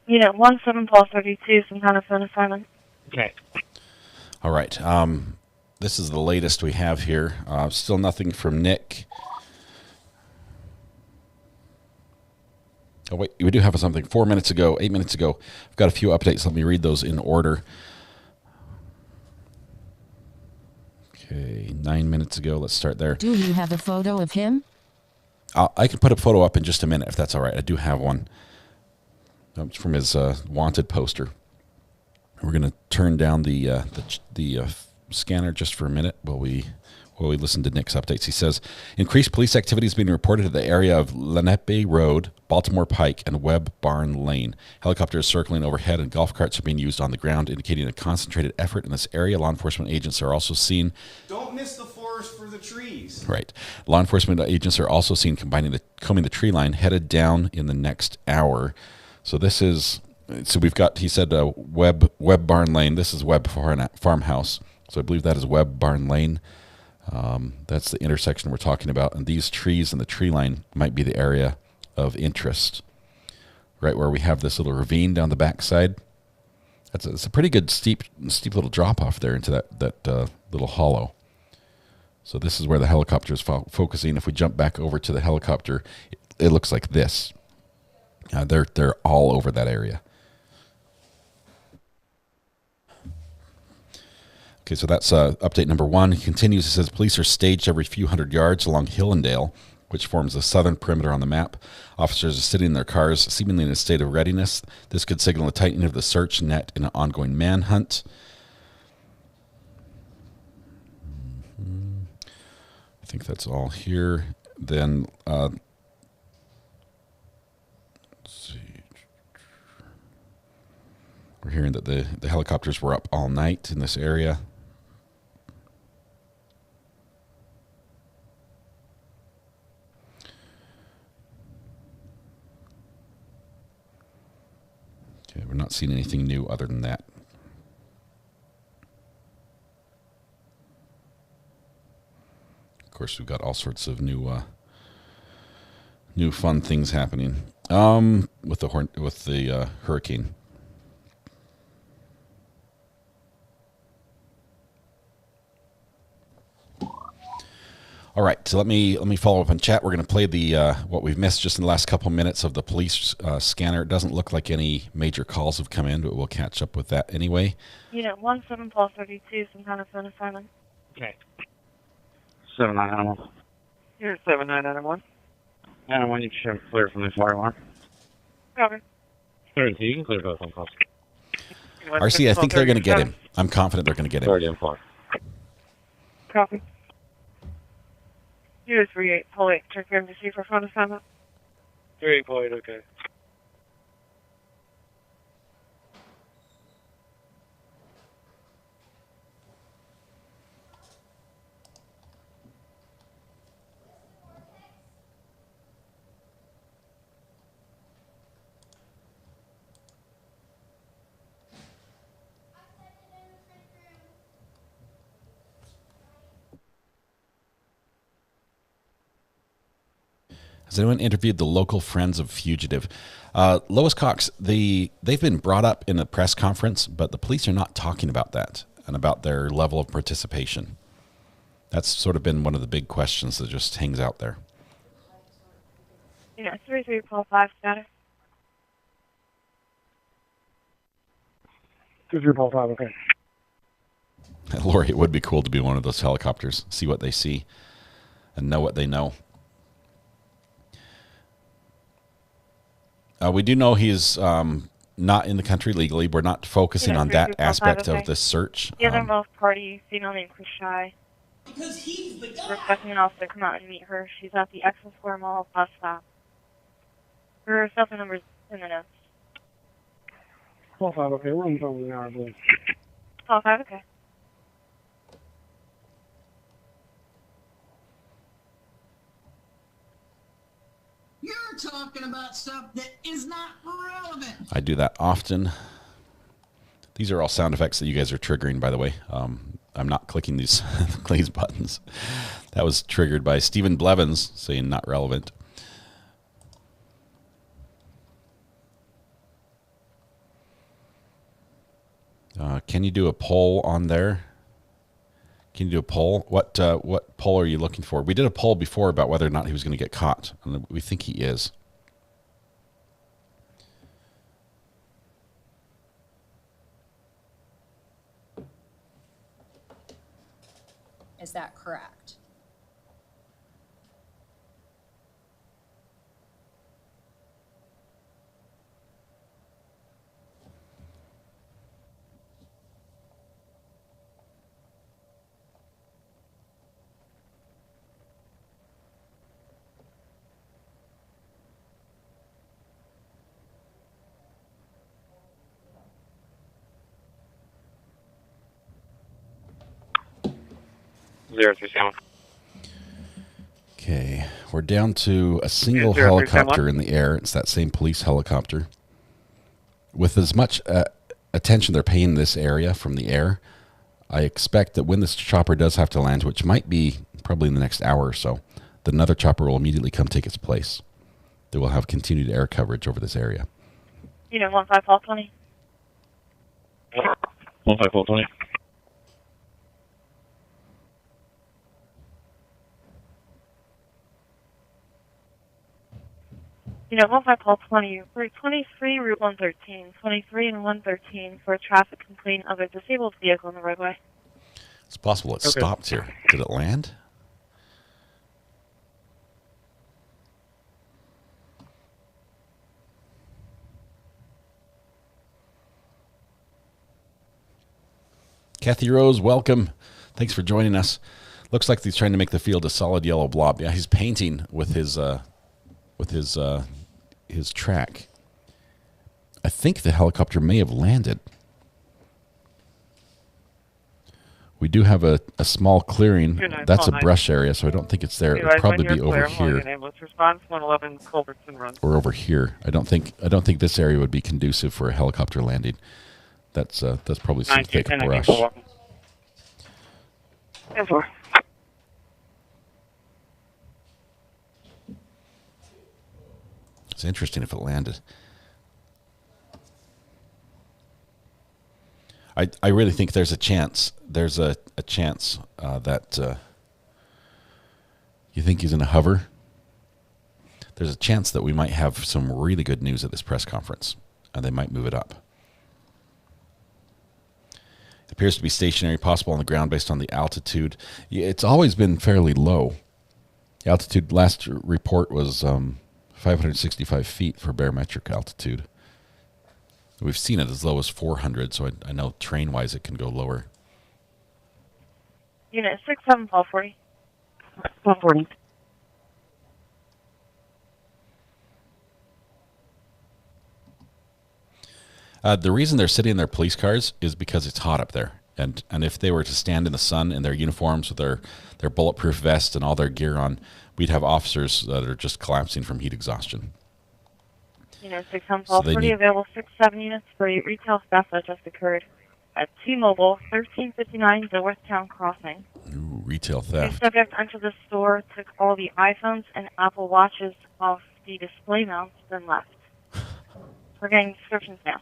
Unit 17, Paul 32, some kind of phone assignment. Okay. All right. This is the latest we have here. Still nothing from Nick. Oh, wait. We do have something 8 minutes ago. I've got a few updates. Let me read those in order. Okay. 9 minutes ago. Let's start there. Do you have a photo of him? I can put a photo up in just a minute if that's all right. I do have one. It's from his wanted poster. We're going to turn down the scanner just for a minute while we listen to Nick's updates. He says, increased police activity is being reported in the area of Lenape Road, Baltimore Pike, and Webb Barn Lane. Helicopters circling overhead and golf carts are being used on the ground, indicating a concentrated effort in this area. Law enforcement agents are also seen. Don't miss the forest for the trees. Right. Law enforcement agents are also seen combing the tree line, headed down in the next hour. So this is, we've got, he said, Webb Barn Lane. This is Webb Farmhouse. So I believe that is Webb Barn Lane. That's the intersection we're talking about. And these trees and the tree line might be the area of interest. Right where we have this little ravine down the backside. It's a pretty good steep little drop off there into that little hollow. So this is where the helicopter is focusing. If we jump back over to the helicopter, it looks like this. They're all over that area. Okay, so that's update number 1. He continues. It says police are staged every few hundred yards along Hillendale, which forms the southern perimeter on the map. Officers are sitting in their cars, seemingly in a state of readiness. This could signal a tightening of the search net in an ongoing manhunt. I think that's all here. Then let's see. We're hearing that the helicopters were up all night in this area. Okay, we're not seeing anything new other than that. Of course, we've got all sorts of new fun things happening with the hurricane. All right, so let me follow up on chat. We're going to play the what we've missed just in the last couple minutes of the police scanner. It doesn't look like any major calls have come in, but we'll catch up with that anyway. Unit 17, Paul 32, some kind of phone assignment. Okay. 7991. Unit 7991. 91, you should have clear from this fire alarm. Copy. 32, you can clear both on calls. RC, I think they're going to get him. I'm confident they're going to get him. 30 and 4. Copy. Unit 38, Paul 8, check your embassy for phone assignment. 38, Paul 8, okay. Has anyone interviewed the local friends of fugitive? Lois Cox, they've been brought up in a press conference, but the police are not talking about that and about their level of participation. That's sort of been one of the big questions that just hangs out there. 33 Paul 5 status. 33 Paul 5, okay. Lori, it would be cool to be one of those helicopters, see what they see and know what they know. We do know he's not in the country legally. We're not focusing on that aspect of the search. The other both party, female named Chris Shy. Because he's the guy. Requesting an officer to come out and meet her. She's at the Expo Square Mall bus stop. Her cell phone number's in the notes. Paul 5, okay. We're on the phone now, I believe. Paul 5, okay. You're talking about stuff that is not relevant. I do that often. These are all sound effects that you guys are triggering, by the way. I'm not clicking these buttons. That was triggered by Stephen Blevins saying not relevant. Can you do a poll on there? Can you do a poll? What poll are you looking for? We did a poll before about whether or not he was going to get caught, and we think he is. Is that correct? Okay, we're down to a single helicopter in the air. It's that same police helicopter. With as much attention they're paying this area from the air, I expect that when this chopper does have to land, which might be probably in the next hour or so, that another chopper will immediately come take its place. They will have continued air coverage over this area. 15 Paul 20. 15 Paul 20. You know, 15 Paul 20, for 23 Route 113, 23 and 113 for a traffic complaint of a disabled vehicle on the roadway. It's possible it stopped here. Did it land? Kathy Rose, welcome. Thanks for joining us. Looks like he's trying to make the field a solid yellow blob. Yeah, he's painting with his track. I think the helicopter may have landed. We do have a small clearing. That's a brush area, so I don't think it's there. It would probably be over here. Response 111 Culbertson Run. Or over here. I don't think this area would be conducive for a helicopter landing. That's probably some thick brush. It's interesting if it landed. I really think there's a chance. There's a chance that you think he's in a hover. There's a chance that we might have some really good news at this press conference, and they might move it up. It appears to be stationary, possible on the ground based on the altitude. It's always been fairly low. The altitude last report was 565 feet for barometric altitude. We've seen it as low as 400, so I know train-wise it can go lower. Unit 67 Paul 40. Paul 40. The reason they're sitting in their police cars is because it's hot up there. And if they were to stand in the sun in their uniforms with their bulletproof vests and all their gear on, we'd have officers that are just collapsing from heat exhaustion. Unit 6 Paul 40, available 6-7 units for retail theft that just occurred. at T-Mobile, 1359 Dilworthtown Crossing. Ooh, retail The theft. subject entered the store, took all the iPhones and Apple Watches off the display mounts, then left. We're getting descriptions now.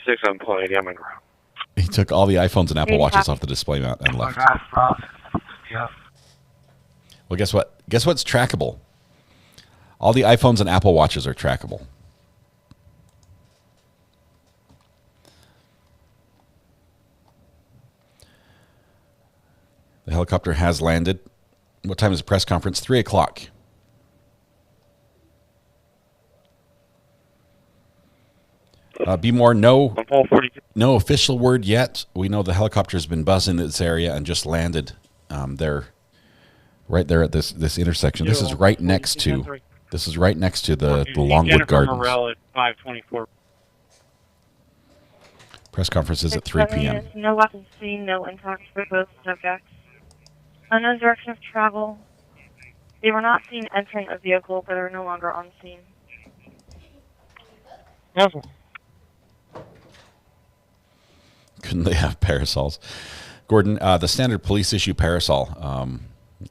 6 unemployed, I'm in ground. He took all the iPhones and Apple Maybe Watches half- off the display mount and left. Yeah. Well, guess what? Guess what's trackable? All the iPhones and Apple Watches are trackable. The helicopter has landed. What time is the press conference? 3 o'clock. Be more, no official word yet. We know the helicopter's been buzzing this area and just landed there, right there at this intersection. This is right next to the Longwood Gardens. Morel at 524. Press conference is at 3 p.m. No weapons seen, no impact for both subjects. Unknown direction of travel. They were not seen entering a vehicle, but are no longer on scene. Couldn't they have parasols? Gordon, the standard police issue parasol.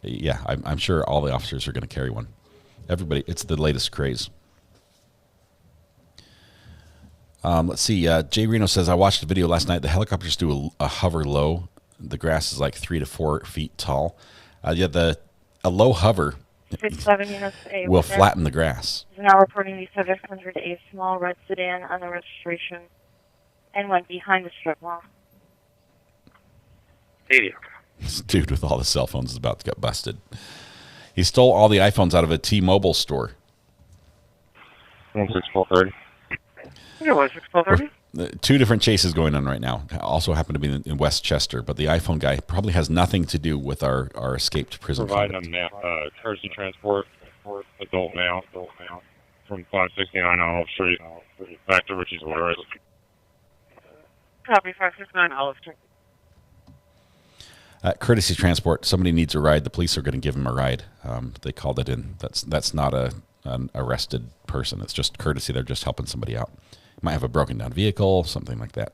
Yeah, I'm sure all the officers are going to carry one. Everybody, it's the latest craze. Let's see. Jay Reno says, I watched the video last night. The helicopters do a hover low. The grass is like 3 to 4 feet tall. A low hover 6-7 units A will witness flatten the grass. is now reporting the subject entered a small red sedan on the registration and went behind the strip mall. 80. This dude with all the cell phones is about to get busted. He stole all the iPhones out of a T-Mobile store. 16430. Yeah, 16430. Two different chases going on right now. Also happen to be in Westchester, but the iPhone guy probably has nothing to do with our escaped prison Provide convict. a map, courtesy transport, adult male, from 569 Olive Street back to Richie's Water. Copy 569 Olive Street. Courtesy transport. Somebody needs a ride. The police are going to give him a ride. They called it in. That's not an arrested person. It's just courtesy. They're just helping somebody out. Might have a broken down vehicle, something like that.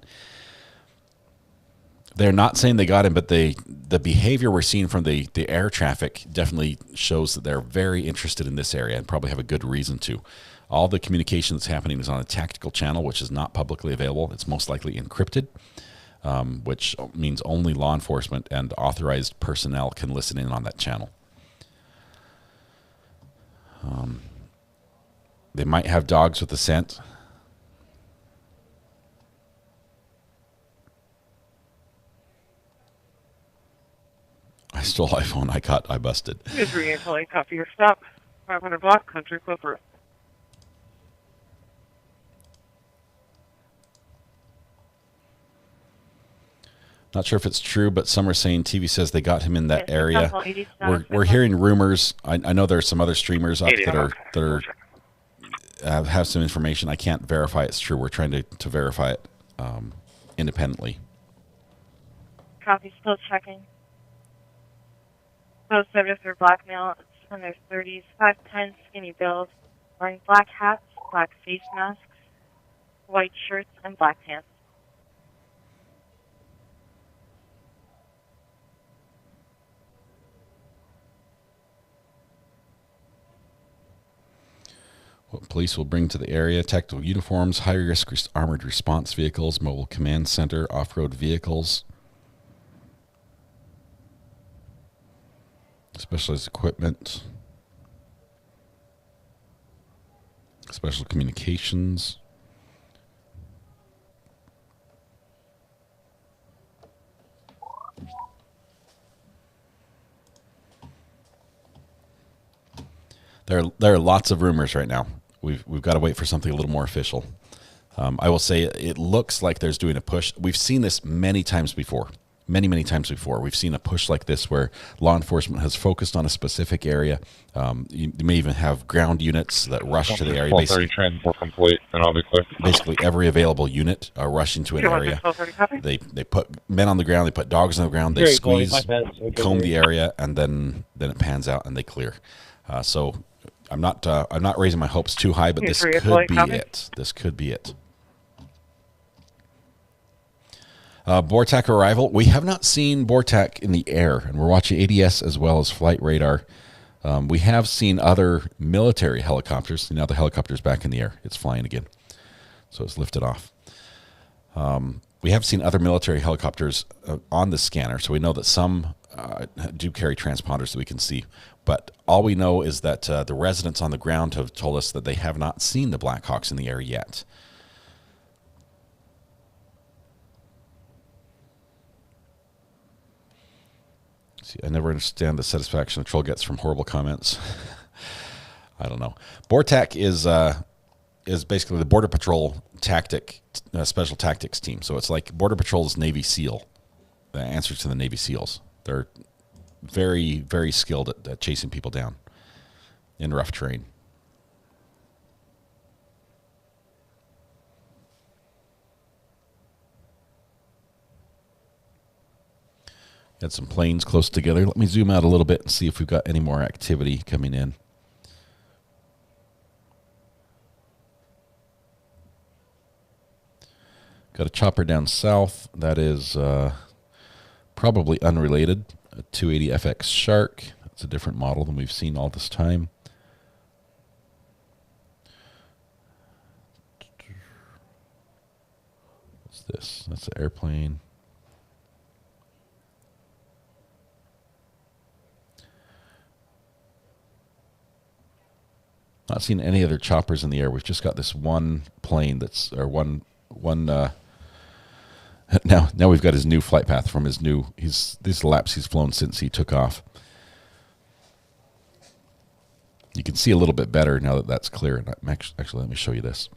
They're not saying they got him, but the behavior we're seeing from the air traffic definitely shows that they're very interested in this area and probably have a good reason to. All the communication that's happening is on a tactical channel, which is not publicly available. It's most likely encrypted, which means only law enforcement and authorized personnel can listen in on that channel. They might have dogs with the scent. I stole iPhone. I busted. Is re-entering. Copy your stop. 500 block, Country Club Road. Not sure if it's true, but some are saying TV says they got him in that area. We're hearing rumors. I know there's some other streamers up that are have some information. I can't verify it's true. We're trying to verify it independently. Copy, still checking. Both subjects are black male, in their 30s, 5'10", skinny build, wearing black hats, black face masks, white shirts, and black pants. What police will bring to the area: tactical uniforms, high-risk armored response vehicles, mobile command center, off-road vehicles, specialized equipment, special communications. There are lots of rumors right now. We've got to wait for something a little more official. I will say it looks like there's doing a push. We've seen this many times before. Many times before. We've seen a push like this where law enforcement has focused on a specific area. You may even have ground units that rush to the area. Transport complete, and I'll be clear. Basically, every available unit are rushing to an area. They put men on the ground. They put dogs on the ground. They squeeze, comb the area, and then it pans out and they clear. So I'm not raising my hopes too high, but this could be it. This could be it. BORTAC arrival. We have not seen BORTAC in the air, and we're watching ADS as well as flight radar. We have seen other military helicopters. Now the helicopter's back in the air. It's flying again. So it's lifted off. We have seen other military helicopters on the scanner, so we know that some do carry transponders that we can see. But all we know is that the residents on the ground have told us that they have not seen the Blackhawks in the air yet. See, I never understand the satisfaction the troll gets from horrible comments. I don't know. BORTAC is basically the Border Patrol special tactics team. So it's like Border Patrol's Navy SEAL. The answer to the Navy SEALs. They're very, very skilled at chasing people down in rough terrain. Got some planes close together. Let me zoom out a little bit and see if we've got any more activity coming in. Got a chopper down south. That is probably unrelated. A 280 FX Shark. It's a different model than we've seen all this time. What's this? That's an airplane. Not seen any other choppers in the air. We've just got this one plane that's, or one. Now we've got his new flight path from these laps he's flown since he took off. You can see a little bit better now that that's clear. And actually, let me show you this.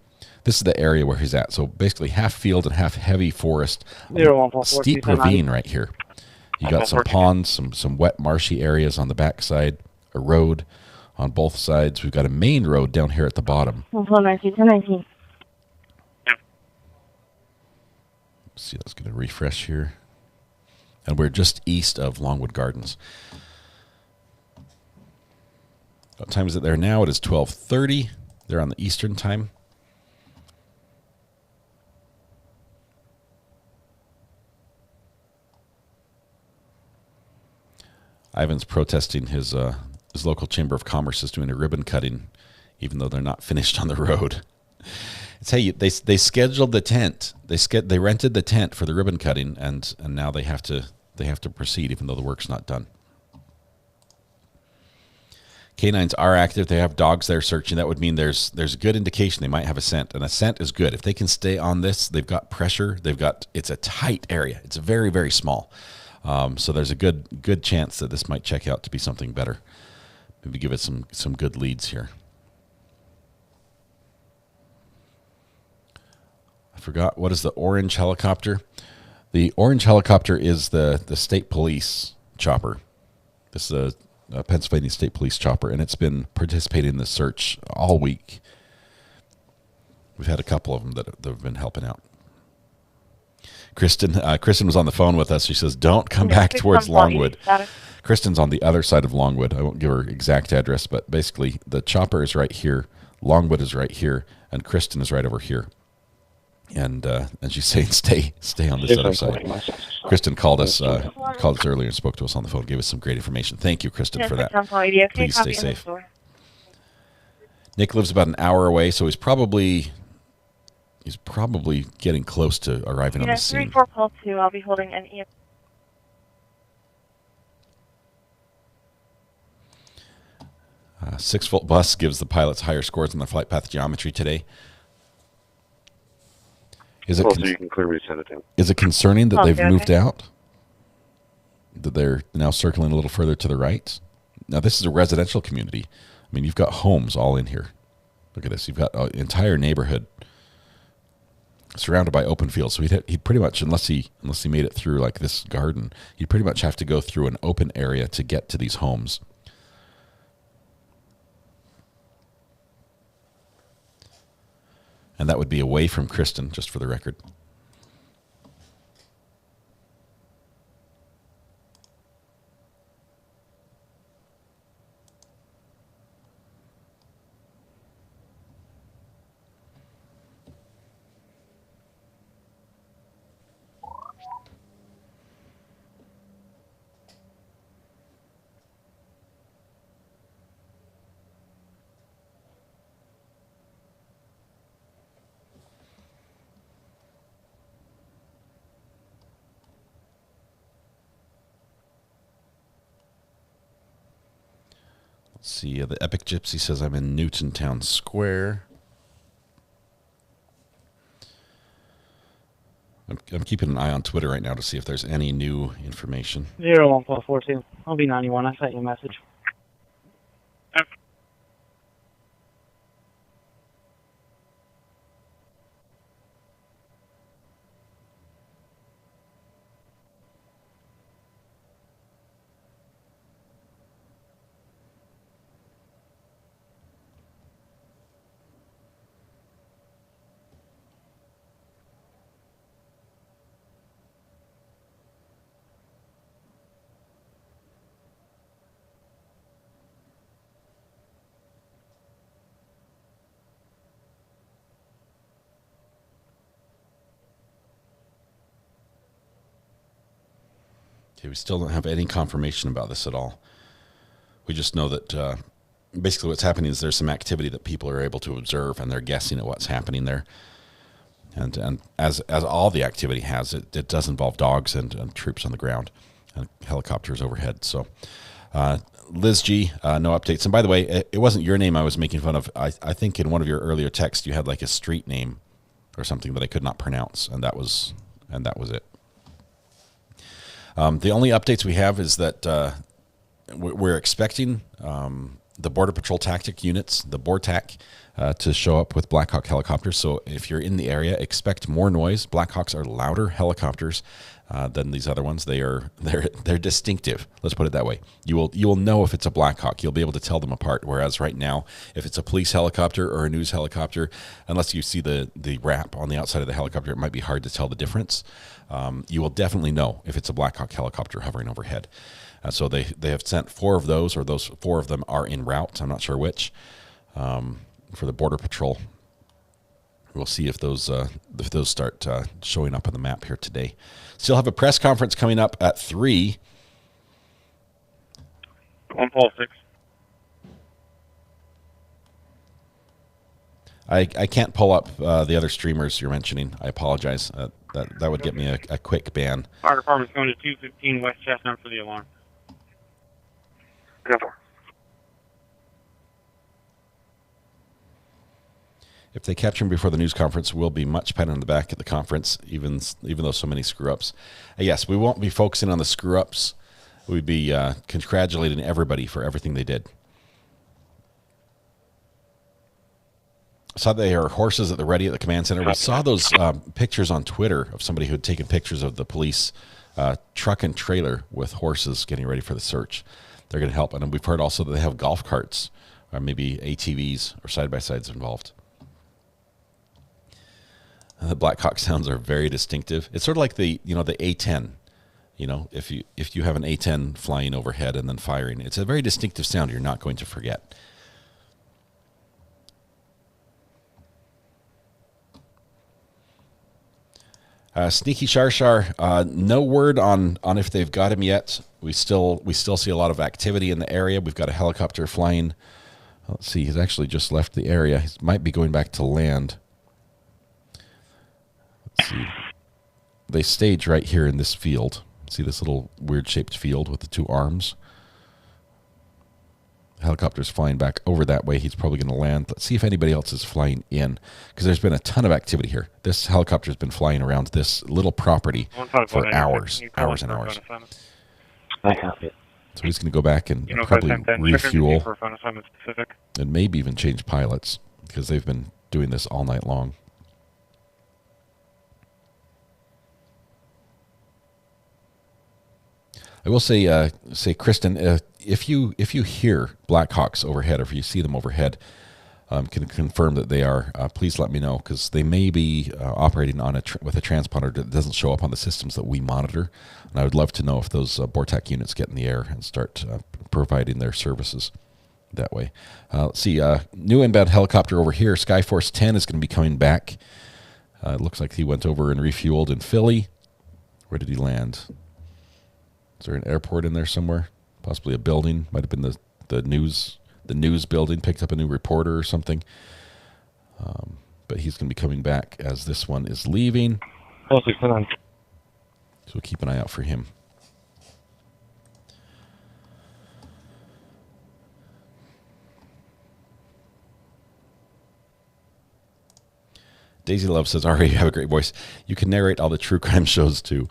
This is the area where he's at. So basically half field and half heavy forest. Steep ravine right here. You got some ponds, some wet marshy areas on the backside, a road on both sides. We've got a main road down here at the bottom. See, that's going to refresh here. And we're just east of Longwood Gardens. What time is it there now? It is 12:30. They're on the Eastern time. Ivan's protesting his local Chamber of Commerce is doing a ribbon cutting, even though they're not finished on the road. It's, hey, they scheduled the tent. They rented the tent for the ribbon cutting, and now they have to proceed, even though the work's not done. Canines are active. They have dogs there searching. That would mean there's a good indication they might have a scent, and a scent is good. If they can stay on this, they've got pressure. It's a tight area. It's very, very small. So there's a good chance that this might check out to be something better. Maybe give it some good leads here. I forgot, what is the orange helicopter? The orange helicopter is the state police chopper. This is a Pennsylvania State Police chopper, and it's been participating in the search all week. We've had a couple of them that have been helping out. Kristen was on the phone with us. She says, don't come back towards Longwood. Kristen's on the other side of Longwood. I won't give her exact address, but basically the chopper is right here, Longwood is right here, and Kristen is right over here. And she's saying, stay on this other side. Kristen called us earlier and spoke to us on the phone, gave us some great information. Thank you, Kristen, for that. Please stay safe. Nick lives about an hour away, so he's probably getting close to arriving on the scene. 34 call 2. I'll be holding an EM. 6-volt bus gives the pilots higher scores on the flight path geometry today. Is it you can clearly send it in. Is it concerning that they've moved out? That they're now circling a little further to the right? Now, this is a residential community. I mean, you've got homes all in here. Look at this. You've got an entire neighborhood surrounded by open fields. So he'd pretty much, unless he made it through like this garden, he'd pretty much have to go through an open area to get to these homes. And that would be away from Kristen, just for the record. Let's see. The Epic Gypsy says I'm in Newton Town Square. I'm keeping an eye on Twitter right now to see if there's any new information. 01442. I'll be 91. I sent you a message. Okay, we still don't have any confirmation about this at all. We just know that basically what's happening is there's some activity that people are able to observe, and they're guessing at what's happening there. And as all the activity has, it does involve dogs and troops on the ground and helicopters overhead. So, Liz G, no updates. And by the way, it wasn't your name I was making fun of. I think in one of your earlier texts you had like a street name or something that I could not pronounce, and that was it. The only updates we have is that we're expecting the Border Patrol tactic units, the BORTAC, to show up with Black Hawk helicopters. So if you're in the area, expect more noise. Black Hawks are louder helicopters than these other ones. They're distinctive. Let's put it that way. You will know if it's a Black Hawk. You'll be able to tell them apart. Whereas right now, if it's a police helicopter or a news helicopter, unless you see the wrap on the outside of the helicopter, it might be hard to tell the difference. You will definitely know if it's a Black Hawk helicopter hovering overhead. So they have sent 4 of those, or those 4 of them are en route. I'm not sure which, for the Border Patrol. We'll see if those start showing up on the map here today. Still have a press conference coming up at 3. 146. I can't pull up the other streamers you're mentioning. I apologize. That would get me a quick ban. Fire department's going to 215 West Chestnut for the alarm. If they capture him before the news conference, we'll be much pat on the back at the conference, even though so many screw-ups. Yes, we won't be focusing on the screw-ups. We'd be congratulating everybody for everything they did. I saw there are horses at the ready at the command center. We saw those pictures on Twitter of somebody who had taken pictures of the police truck and trailer with horses getting ready for the search. They're going to help. And we've heard also that they have golf carts or maybe ATVs or side-by-sides involved. The Black Hawk sounds are very distinctive. It's sort of like the A-10. If you have an A-10 flying overhead and then firing, it's a very distinctive sound you're not going to forget. Sneaky Shar, no word on if they've got him yet. We still see a lot of activity in the area. We've got a helicopter flying. Let's see, he's actually just left the area. He might be going back to land. Let's see. They stage right here in this field. See this little weird-shaped field with the 2 arms? The helicopter's flying back over that way. He's probably going to land. Let's see if anybody else is flying in, because there's been a ton of activity here. This helicopter's been flying around this little property for hours and hours. I have it. So he's going to go back and probably refuel and maybe even change pilots, because they've been doing this all night long. I will say, Kristen, if you hear Black Hawks overhead, or if you see them overhead, can confirm that they are, please let me know, because they may be operating on with a transponder that doesn't show up on the systems that we monitor. And I would love to know if those BORTAC units get in the air and start providing their services that way. Let's see, new inbound helicopter over here. Skyforce 10 is going to be coming back. It looks like he went over and refueled in Philly. Where did he land? Is there an airport in there somewhere? Possibly a building. Might have been the news building. Picked up a new reporter or something. But he's going to be coming back as this one is leaving. So we'll keep an eye out for him. Daisy Love says, Ari, you have a great voice. You can narrate all the true crime shows too.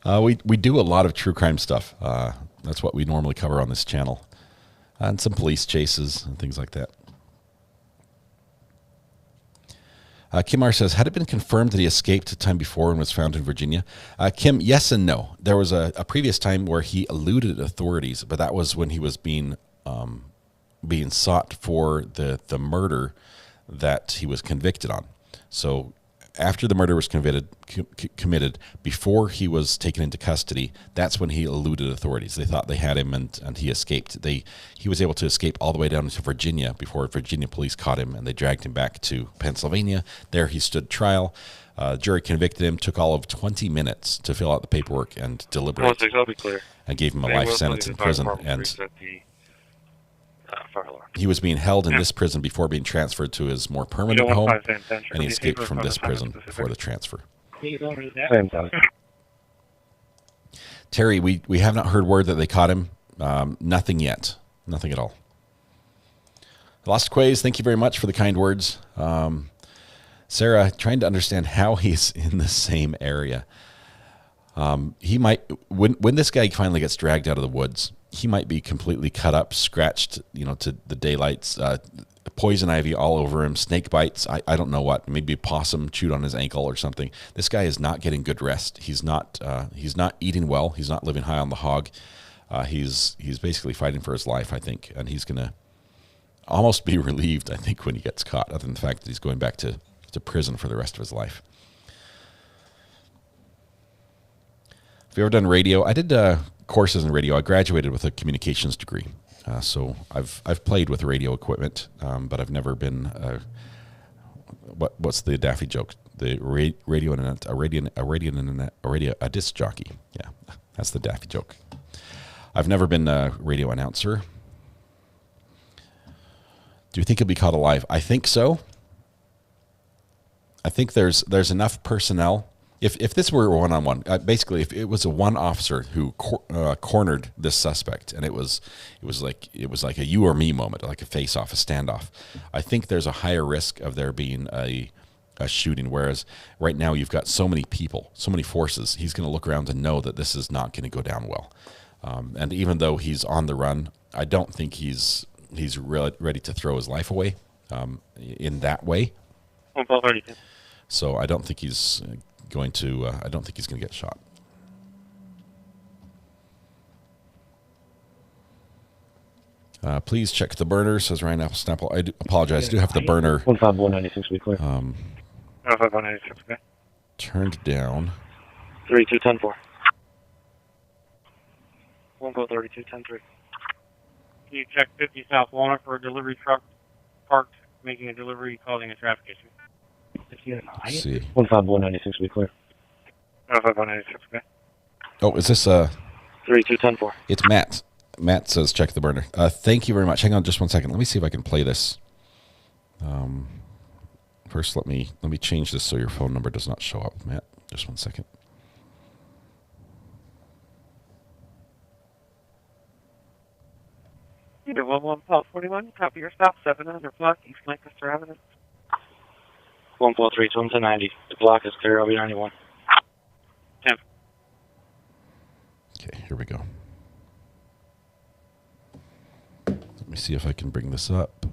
We do a lot of true crime stuff. That's what we normally cover on this channel. And some police chases and things like that. Kim R says, had it been confirmed that he escaped time before and was found in Virginia? Kim, yes and no. There was a previous time where he eluded authorities, but that was when he was being sought for the murder that he was convicted on. So after the murder was committed, before he was taken into custody, that's when he eluded authorities. They thought they had him, and he escaped. He was able to escape all the way down to Virginia before Virginia police caught him, and they dragged him back to Pennsylvania. There he stood trial. Jury convicted him, took all of 20 minutes to fill out the paperwork and deliberate, I'll be clear. and gave him a life sentence in prison. And he was being held in this prison before being transferred to his more permanent home, and he escaped from this prison before the transfer. Terry, we have not heard word that they caught him. Nothing yet. Nothing at all. Lost Quays, thank you very much for the kind words. Sarah, trying to understand how he's in the same area. He might, when this guy finally gets dragged out of the woods, he might be completely cut up, scratched, to the daylights, poison ivy all over him, snake bites. I don't know what, maybe a possum chewed on his ankle or something. This guy is not getting good rest. He's not eating well. He's not living high on the hog. He's basically fighting for his life, I think, and he's going to almost be relieved, I think, when he gets caught, other than the fact that he's going back to prison for the rest of his life. Have you ever done radio? I did courses in radio. I graduated with a communications degree, so I've played with radio equipment, but I've never been what's the daffy joke? The a disc jockey. Yeah, that's the daffy joke. I've never been a radio announcer. Do you think he'll be caught alive? I think so. I think there's enough personnel. If this were one-on-one, basically, if it was a one officer who cornered this suspect, and it was like a you or me moment, like a face-off, a standoff, I think there's a higher risk of there being a shooting. Whereas right now you've got so many people, so many forces. He's going to look around and know that this is not going to go down well. And even though he's on the run, I don't think he's ready to throw his life away in that way. So I don't think he's going to get shot. Please check the burner, says Ryan Snapple. I do apologize. I do have the burner 15196, be clear. 15196, okay. Turned down. 32104. 13210-3. Can you check 50 South Walnut for a delivery truck parked making a delivery causing a traffic issue? See. 15196, be clear. 15196, okay. Oh, is this 3210-4. It's Matt. Matt says check the burner. Thank you very much. Hang on just one second. Let me see if I can play this. First, let me change this so your phone number does not show up, Matt. Just one second. Either 11-41, copy your stop, 700 block, East Lancaster Avenue. 143-1090. The block is clear, I'll be 91. 10. Okay, here we go. Let me see if I can bring this up.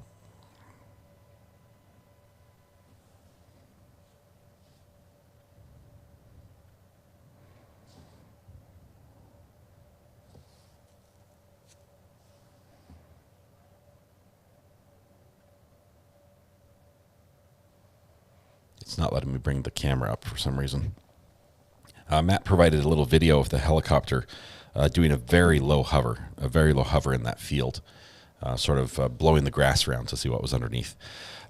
It's not letting me bring the camera up for some reason. Matt provided a little video of the helicopter doing a very low hover in that field, sort of blowing the grass around to see what was underneath.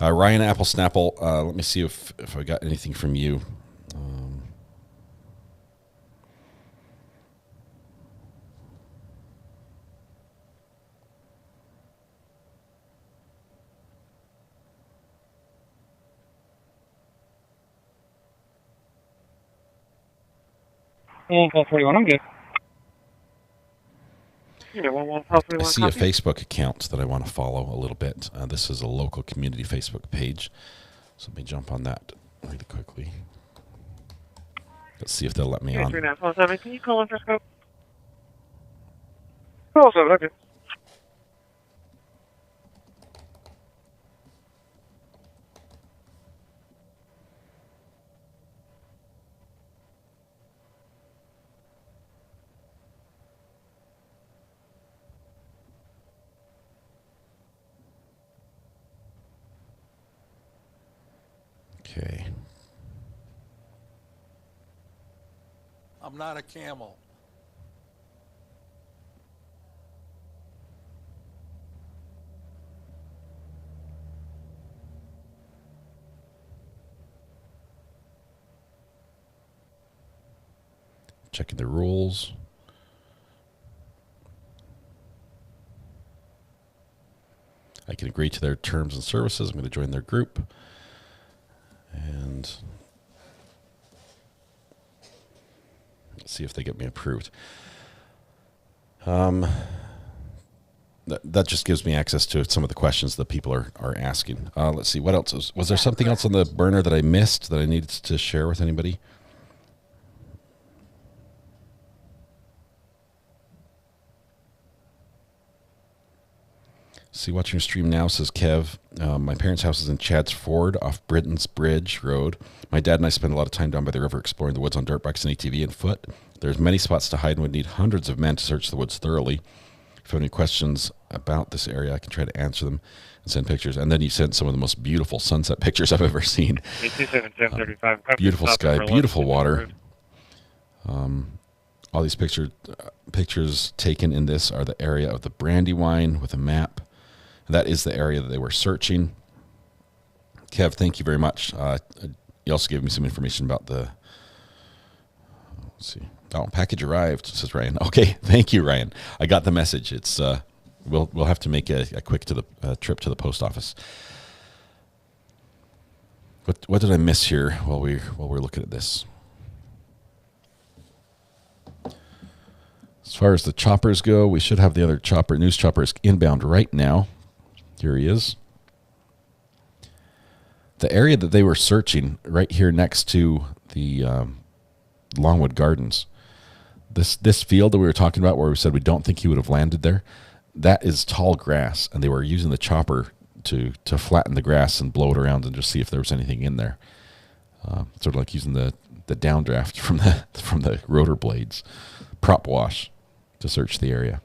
Ryan Apple Snapple, let me see if I got anything from you. Call 41, I'm good. I see a Facebook account that I want to follow a little bit. This is a local community Facebook page, so let me jump on that. really quickly. Let's see if they'll let me Okay, on. 3947, can you call in for scope? Call 7, okay. Okay. I'm not a camel. Checking the rules. I can agree to their terms and services. I'm going to join their group. And let's see if they get me approved. That just gives me access to some of the questions that people are asking. Let's see, what else? Was there something else on the burner that I missed that I needed to share with anybody? See, watching your stream now, says Kev. My parents' house is in Chad's Ford off Britain's Bridge Road. My dad and I spend a lot of time down by the river exploring the woods on dirt bikes and ATV and foot. There's many spots to hide and would need hundreds of men to search the woods thoroughly. If you have any questions about this area, I can try to answer them and send pictures. And then you sent some of the most beautiful sunset pictures I've ever seen. Beautiful sky, beautiful water. All these pictures taken in this are the area of the Brandywine with a map. That is the area that they were searching. Kev, thank you very much. You also gave me some information about the, let's see. Oh, package arrived, says Ryan. Okay, thank you, Ryan. I got the message. It's we'll have to make a quick trip to the post office. What did I miss here while we're looking at this? As far as the choppers go, we should have the other news chopper is inbound right now. Here he is. The area that they were searching right here next to the Longwood Gardens, this field that we were talking about where we said we don't think he would have landed there, that is tall grass, and they were using the chopper to flatten the grass and blow it around and just see if there was anything in there. Sort of like using the downdraft from the rotor blades, prop wash, to search the area.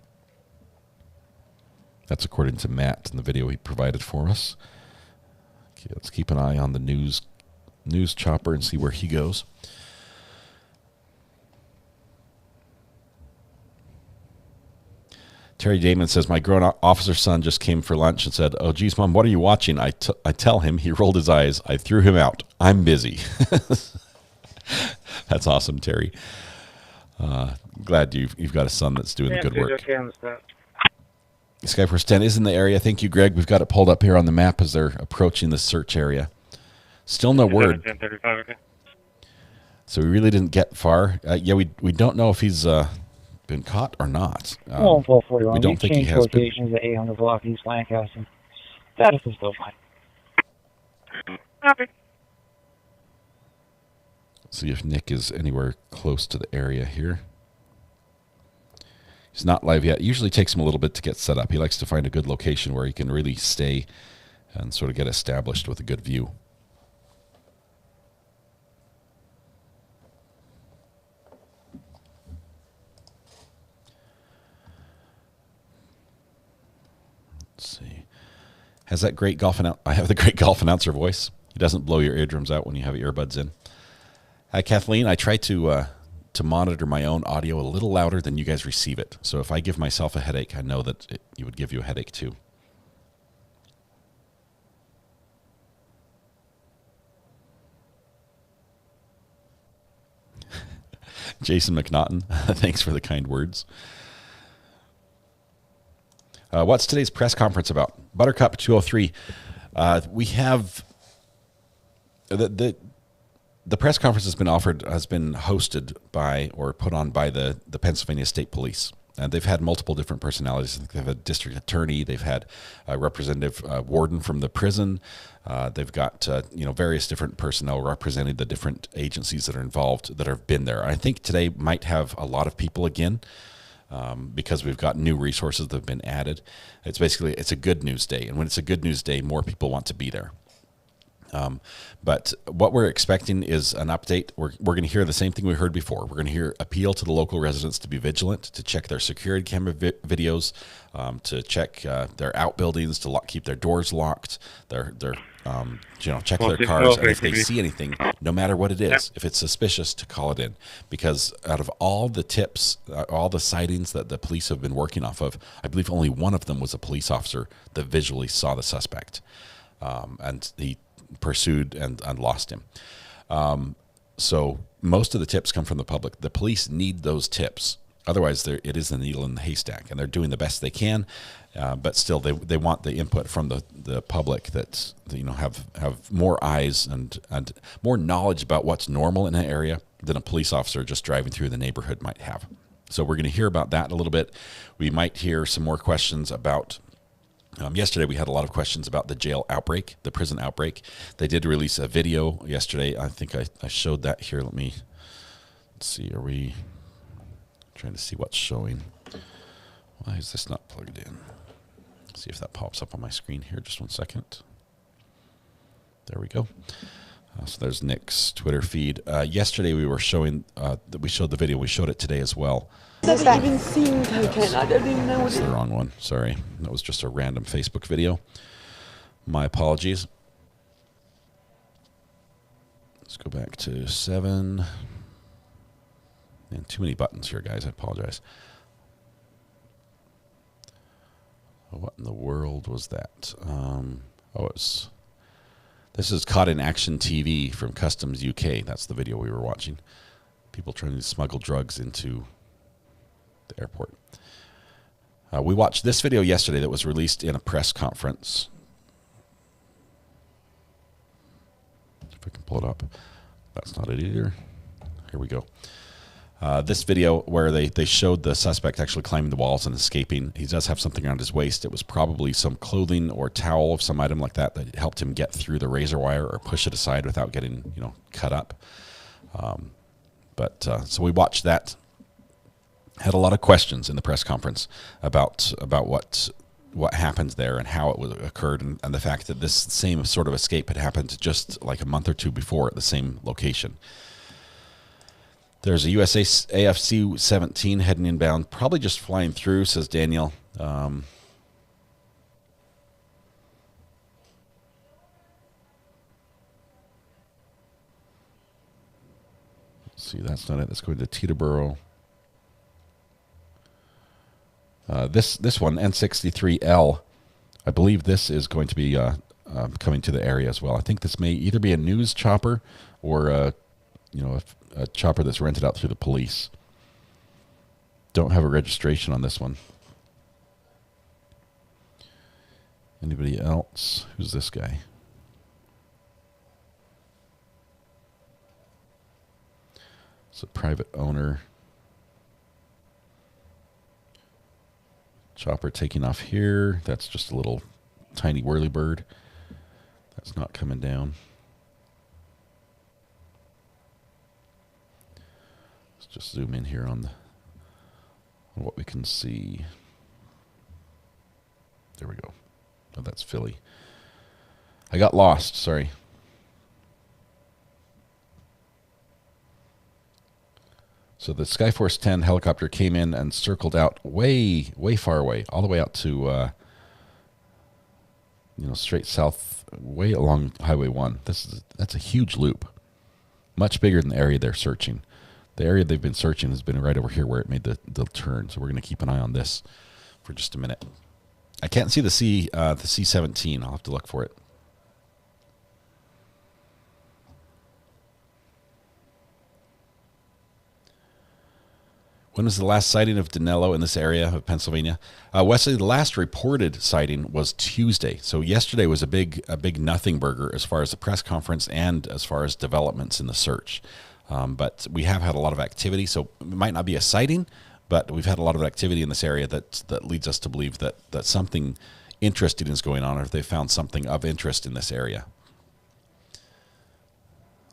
That's according to Matt in the video he provided for us. Okay, let's keep an eye on the news chopper and see where he goes. Terry Damon says, my grown officer son just came for lunch and said, oh, geez, Mom, what are you watching? I tell him. He rolled his eyes. I threw him out. I'm busy. That's awesome, Terry. Glad you've got a son that's doing the good work. Skyforce 10 is in the area. Thank you, Greg. We've got it pulled up here on the map as they're approaching the search area. Still no word. So we really didn't get far. Yeah, we don't know if he's been caught or not. We don't think he has been. Locations at 800 block East Lancaster. Status is still fine. Copy. See if Nick is anywhere close to the area here. He's not live yet. It usually takes him a little bit to get set up. He likes to find a good location where he can really stay and sort of get established with a good view. Let's see. Has that great golf announcer? I have the great golf announcer voice. He doesn't blow your eardrums out when you have earbuds in. Hi, Kathleen. I try to monitor my own audio a little louder than you guys receive it. So if I give myself a headache, I know that it would give you a headache too. Jason McNaughton, thanks for the kind words. What's today's press conference about? Buttercup 203. We have the press conference has been hosted by or put on by the Pennsylvania State Police. And they've had multiple different personalities. I think they've had a district attorney. They've had a representative warden from the prison. They've got various different personnel representing the different agencies that are involved that have been there. I think today might have a lot of people again because we've got new resources that have been added. It's a good news day. And when it's a good news day, more people want to be there. But what we're expecting is an update. We're going to hear the same thing we heard before. We're going to hear appeal to the local residents to be vigilant, to check their security camera videos, to check their outbuildings, to keep their doors locked, check their cars, and if they see anything, no matter what it is, if it's suspicious, to call it in. Because out of all the tips, all the sightings that the police have been working off of, I believe only one of them was a police officer that visually saw the suspect, and he pursued and lost him. So most of the tips come from the public. The police need those tips. Otherwise, it is the needle in the haystack, and they're doing the best they can. But still, they want the input from the public that have more eyes and more knowledge about what's normal in an area than a police officer just driving through the neighborhood might have. So we're going to hear about that a little bit. We might hear some more questions about. Yesterday, we had a lot of questions about the jail outbreak, the prison outbreak. They did release a video yesterday. I think I showed that here. Let's see. Are we trying to see what's showing? Why is this not plugged in? Let's see if that pops up on my screen here. Just 1 second. There we go. So there's Nick's Twitter feed. Yesterday, we were showing that we showed the video. We showed it today as well. I've never even seen cocaine. I don't even know what That's the wrong one. Sorry. That was just a random Facebook video. My apologies. Let's go back to 7. Man, too many buttons here, guys. I apologize. What in the world was that? This is Caught in Action TV from Customs UK. That's the video we were watching. People trying to smuggle drugs into the airport. We watched this video yesterday that was released in a press conference. If I can pull it up. That's not it either. Here we go. This video where they showed the suspect actually climbing the walls and escaping. He does have something around his waist. It was probably some clothing or towel of some item like that helped him get through the razor wire or push it aside without getting cut up. So we watched that. Had a lot of questions in the press conference about what happened there and how it occurred, and the fact that this same sort of escape had happened just like a month or two before at the same location. There's a USA AFC 17 heading inbound, probably just flying through, says Daniel. Let's see, that's not it. That's going to Teterboro. This one, N63L, I believe this is going to be coming to the area as well. I think this may either be a news chopper or a chopper that's rented out through the police. Don't have a registration on this one. Anybody else? Who's this guy? It's a private owner. Chopper taking off here. That's just a little tiny whirly bird. That's not coming down. Let's just zoom in here on what we can see. There we go. Oh, that's Philly. I got lost. Sorry. So the Skyforce 10 helicopter came in and circled out way far away, all the way out to, straight south, way along Highway 1. That's a huge loop, much bigger than the area they're searching. The area they've been searching has been right over here where it made the turn. So we're going to keep an eye on this for just a minute. I can't see the C-17. I'll have to look for it. When was the last sighting of Danelo in this area of Pennsylvania? Wesley, the last reported sighting was Tuesday. So yesterday was a big nothing burger as far as the press conference and as far as developments in the search. But we have had a lot of activity, so it might not be a sighting, But we've had a lot of activity in this area that leads us to believe that something interesting is going on, or if they found something of interest in this area.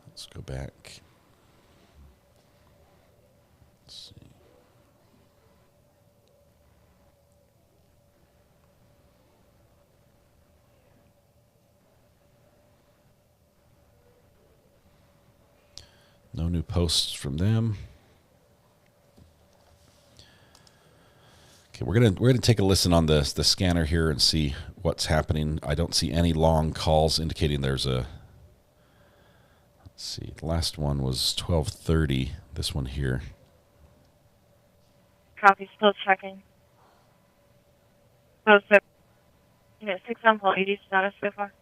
Let's go back. Let's see. No new posts from them. Okay, we're gonna take a listen on the scanner here and see what's happening. I don't see any long calls indicating there's a. Let's see. The last one was 12:30. This one here. Copy, still checking. So, unit 6 on call, 80 status so far.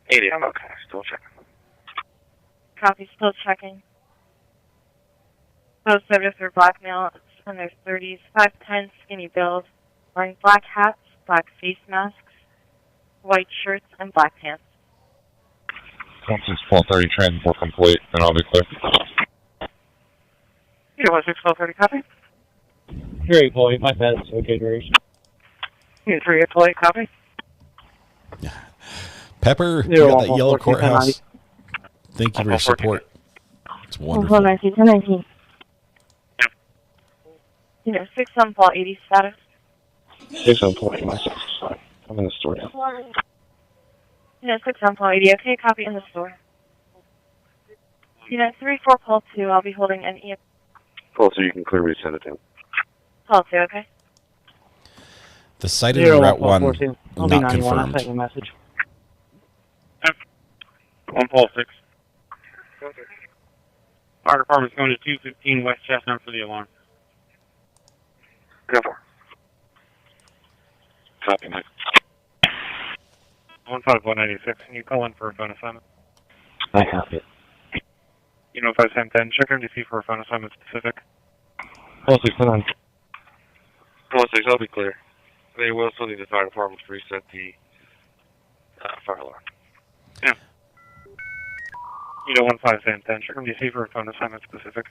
80, I'm okay. Still checking. Copy, still checking. Those subjects are black male in their 30s, 5'10", skinny build, wearing black hats, black face masks, white shirts, and black pants. 16-1230, transport complete, and I'll be clear. Unit 16-1230, copy. Very employee, my bad, it's okay, Grace. Unit 38-12, copy. Pepper, you got that yellow courthouse. Thank you for your support. It's wonderful. 1019. Unit 6 on call, 80 status. 6 on call, my 6. Sorry, I'm in the store now. Unit 6 on call, 80. Okay, copy in the store. Unit 34, call 2. I'll be holding an EM. Call 2, you can clearly send it in. Call 2, okay. The sighting in Route 1 I'll not be 91. confirmed. I sent you a message. On Paul 6. Fire department's going to 215 West Chestnut for the alarm. Go for. Copy, Mike. 15196, can you call in for a phone assignment? I have it. You know, 5710, check MDC for a phone assignment specific. Call 6 on. Call 6, I'll be clear. They will still need the fire department to reset the fire alarm. Yeah. You know, 15710, check MDC for a phone assignment specific.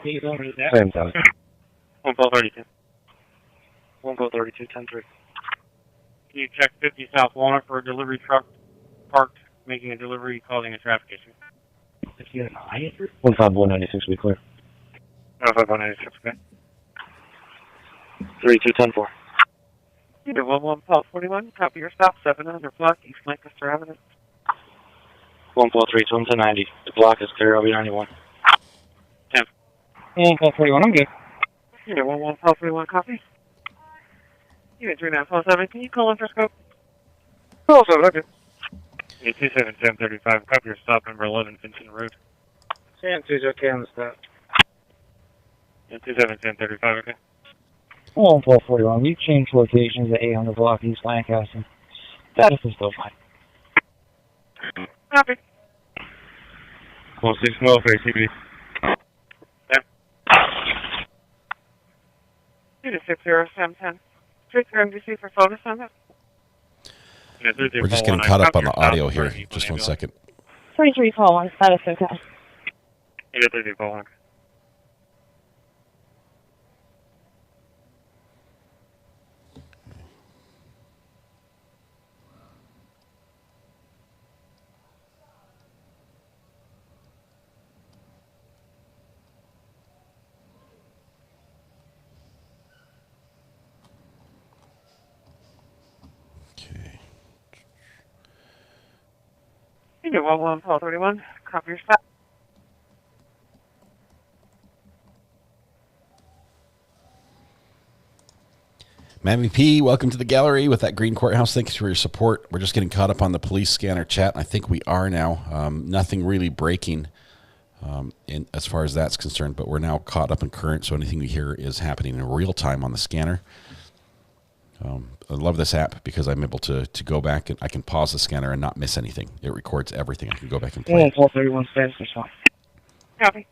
Same time. 132. 132, 10-3. Can you check 50 South Walnut for a delivery truck parked making a delivery causing a traffic issue? 15196, be clear. 15196, okay. 3210-4. Unit 11, Paul 41, copy your stop, 700 block, East Lancaster Avenue. 143, 1090. The block is clear, I'll be 91. 10. And call 41, I'm good. Unit 11, Paul 41, copy. Unit 3947, can you call in for scope? Call 7, okay. Unit 27735, copy your stop number 11, Vincent Road. Sam 2's okay on the stop. Unit 27735, okay. Oh, 1241. We've changed locations at 800 block East Lancaster. Status is still fine. Copy. Call 6 well for ACB. Unit 60710. Street for MDC for phone assignment. We're just getting caught up on the audio here. Just 1 second. 33, call 1, status okay. Unit 30, call 1. Unit 11, Paul 31, copy your stop. Mammy P, welcome to the gallery with that green courthouse. Thanks for your support. We're just getting caught up on the police scanner chat. I think we are now. Nothing really breaking as far as that's concerned, but we're now caught up in current, so anything we hear is happening in real time on the scanner. I love this app because I'm able to go back and I can pause the scanner and not miss anything. It records everything. I can go back and play. 1231 status is fine. Copy.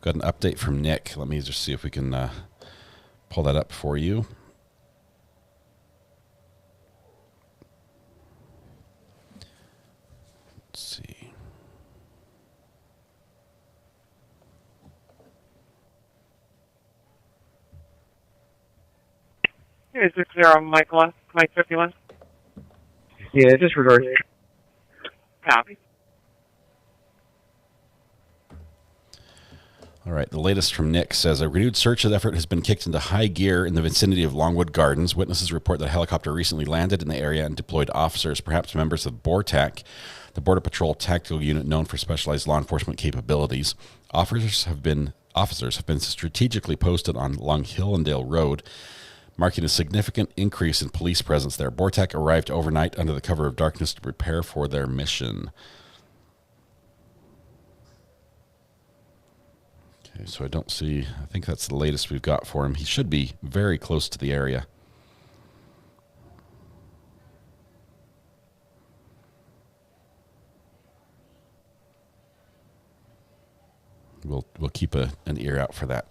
Got an update from Nick. Let me just see if we can pull that up for you. Let's 260 Mike 51. Yeah, disregard. Copy. All right. The latest from Nick says a renewed search effort has been kicked into high gear in the vicinity of Longwood Gardens. Witnesses report that a helicopter recently landed in the area and deployed officers, perhaps members of BORTAC, the Border Patrol Tactical Unit known for specialized law enforcement capabilities. Officers have been strategically posted on Long Hillendale Road, marking a significant increase in police presence there. BORTAC arrived overnight under the cover of darkness to prepare for their mission. Okay, so I think that's the latest we've got for him. He should be very close to the area. We'll keep an ear out for that.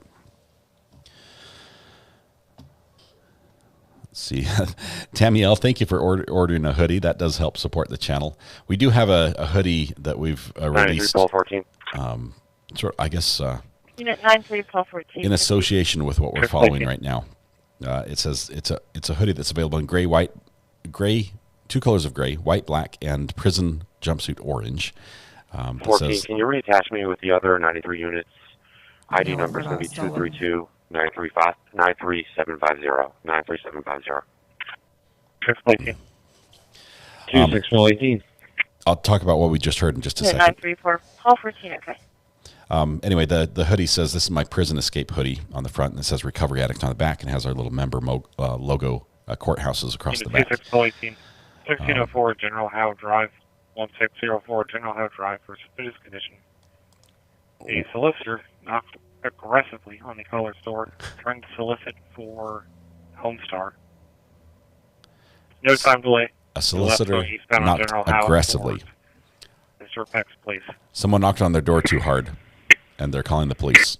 Let's see. Tammy L, thank you for ordering a hoodie. That does help support the channel. We do have a hoodie that we've released. 14. I guess Unit 93-1214. in association with what we're following right now. It says it's a hoodie that's available in gray, two colors of gray, white, black, and prison jumpsuit orange. 14, can you reattach me with the other 93 units? ID number is going to be 232 93750. 93750. 26118. I'll talk about what we just heard in just a second. 934-1214, okay. Anyway, the hoodie says, this is my prison escape hoodie on the front, and it says Recovery Addict on the back, and has our little member logo, courthouses across the back. 1604 General Howe Drive, 1604 General Howe Drive for suspicious condition. A solicitor knocked aggressively on the color store, trying to solicit for Homestar. No time delay. A solicitor knocked aggressively. Mr. Peck's place. Someone knocked on their door too hard, and they're calling the police.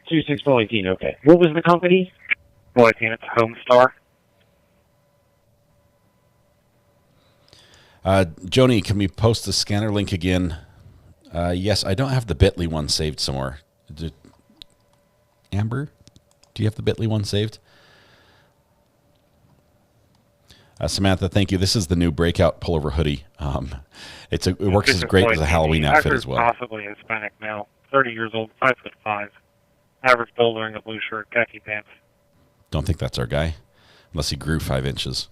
26118, okay. What was the company? 18, it's Homestar. Joni, can we post the scanner link again? Yes, I don't have the Bitly one saved somewhere. Amber, do you have the Bitly one saved? Samantha, thank you. This is the new breakout pullover hoodie. It works as great as a Halloween outfit as well. Possibly Hispanic male, 30 years old, 5'5", average build, wearing a blue shirt, khaki pants. Don't think that's our guy, unless he grew 5 inches.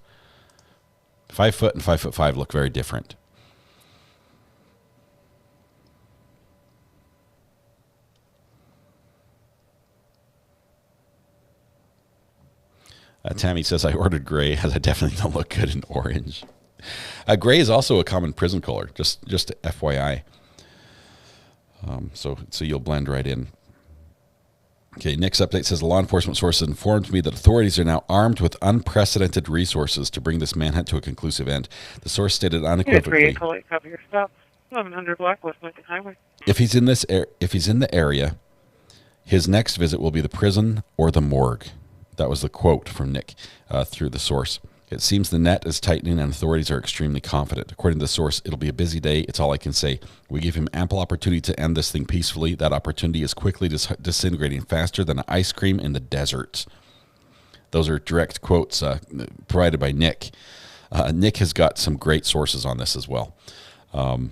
5 foot and 5'5" look very different. Tammy says, I ordered gray, as I definitely don't look good in orange. Gray is also a common prison color, just FYI. So you'll blend right in. Okay, Nick's update says, a law enforcement source informed me that authorities are now armed with unprecedented resources to bring this manhunt to a conclusive end. The source stated unequivocally, Copy your stop. 1100 Black West Lincoln Highway. if he's in the area, his next visit will be the prison or the morgue. That was the quote from Nick through the source. It seems the net is tightening and authorities are extremely confident. According to the source, it'll be a busy day. It's all I can say. We give him ample opportunity to end this thing peacefully. That opportunity is quickly disintegrating faster than ice cream in the desert. Those are direct quotes provided by Nick. Nick has got some great sources on this as well.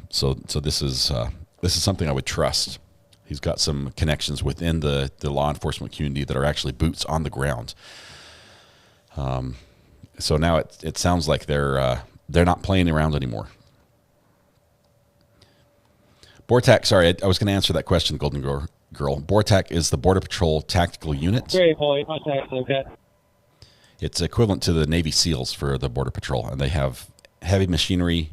So this is something I would trust. He's got some connections within the law enforcement community that are actually boots on the ground. So now it sounds like they're not playing around anymore. BORTAC, sorry, I was going to answer that question, Golden Girl. BORTAC is the Border Patrol Tactical Unit. Very point. Okay. It's equivalent to the Navy SEALs for the Border Patrol, and they have heavy machinery,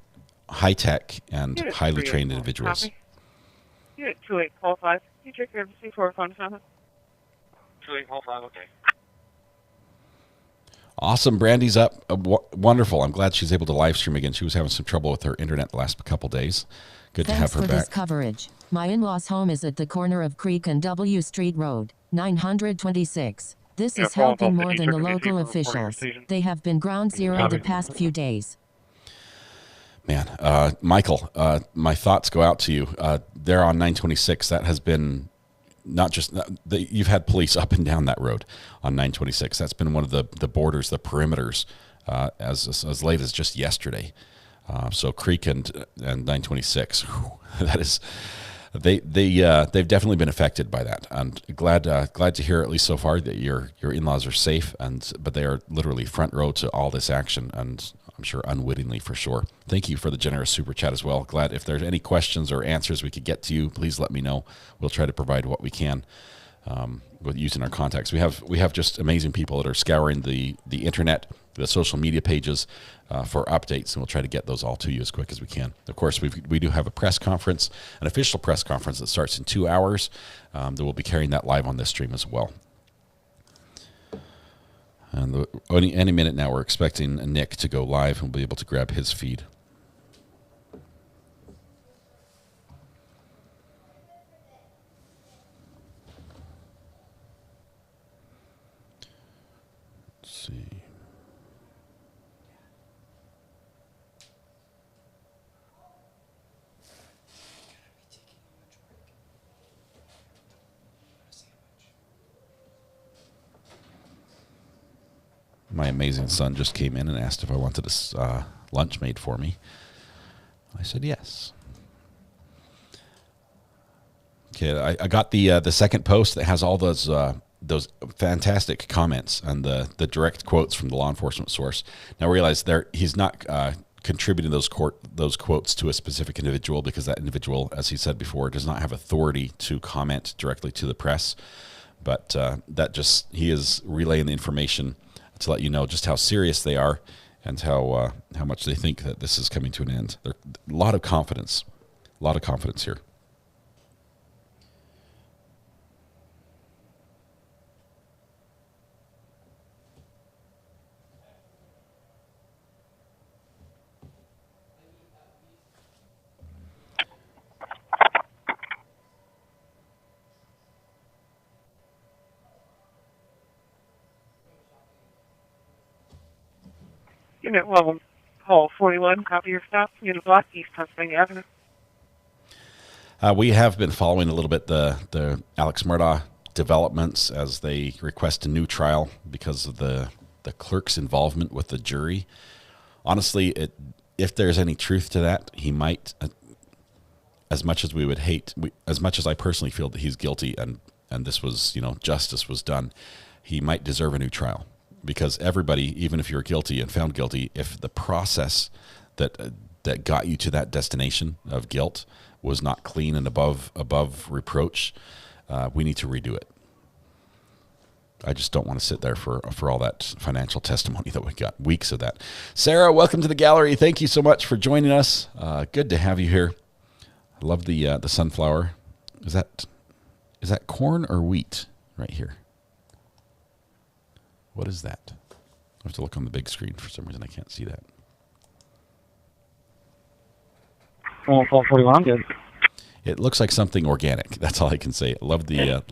high tech, and highly trained individuals. Copy. Unit 2845. You check your C4 phone number. 2845, okay. Awesome. Brandy's up. Wonderful. I'm glad she's able to live stream again. She was having some trouble with her internet the last couple days. Good to have her Thanks for back. this coverage. My in-laws' home is at the corner of Creek and W Street Road, 926. This is helping more than the local officials. They have been ground zero the past few days. Man, Michael, my thoughts go out to you. They're on 926. That has been not just you've had police up and down that road on 926. That's been one of the borders, the perimeters, as late as just yesterday. So Creek and 926, that is, they've definitely been affected by that. And glad to hear at least so far that your in-laws are safe, but they are literally front row to all this action, and I'm sure unwittingly for sure. Thank you for the generous super chat as well. Glad if there's any questions or answers we could get to you, please let me know. We'll try to provide what we can with using our contacts. We have just amazing people that are scouring the internet, the social media pages for updates, and we'll try to get those all to you as quick as we can. Of course, we do have a press conference, an official press conference that starts in 2 hours. That we'll be carrying that live on this stream as well. And any minute now, we're expecting Nick to go live, and we'll be able to grab his feed. Let's see. My amazing son just came in and asked if I wanted a lunch made for me. I said yes. Okay, I got the second post that has all those fantastic comments and the direct quotes from the law enforcement source. Now realize he's not contributing those quotes to a specific individual, because that individual, as he said before, does not have authority to comment directly to the press. But he is relaying the information to let you know just how serious they are and how much they think that this is coming to an end. There's a lot of confidence here. Unit 11, Hall 41, copy your stop. Unit block, East Pennsylvania Avenue. We have been following a little bit the Alex Murdaugh developments as they request a new trial because of the clerk's involvement with the jury. Honestly, if there's any truth to that, he might, as much as we would hate, as much as I personally feel that he's guilty and this was, justice was done, he might deserve a new trial. Because everybody, even if you're guilty and found guilty, if the process that got you to that destination of guilt was not clean and above reproach, we need to redo it. I just don't want to sit there for all that financial testimony that we got, weeks of that. Sarah, welcome to the gallery. Thank you so much for joining us. Good to have you here. I love the sunflower. Is that corn or wheat right here? What is that? I have to look on the big screen. For some reason, I can't see that. 41, good. It looks like something organic. That's all I can say. Love the name.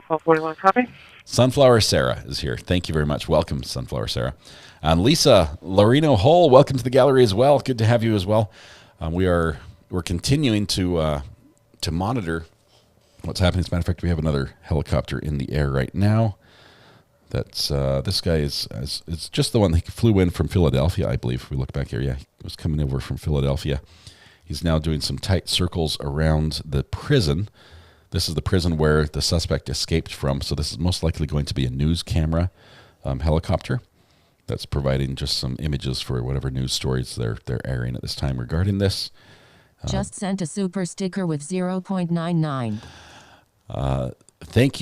41, copy. Sunflower Sarah is here. Thank you very much. Welcome, Sunflower Sarah. And Lisa Lorino Hole, welcome to the gallery as well. Good to have you as well. We're continuing to monitor what's happening. As a matter of fact, we have another helicopter in the air right now. That's this guy is it's just the one that flew in from Philadelphia, I believe. If we look back here, yeah, he was coming over from Philadelphia. He's now doing some tight circles around the prison. This is the prison where the suspect escaped from. So this is most likely going to be a news camera helicopter that's providing just some images for whatever news stories they're airing at this time regarding this. Just sent a super sticker with 0.99. Thank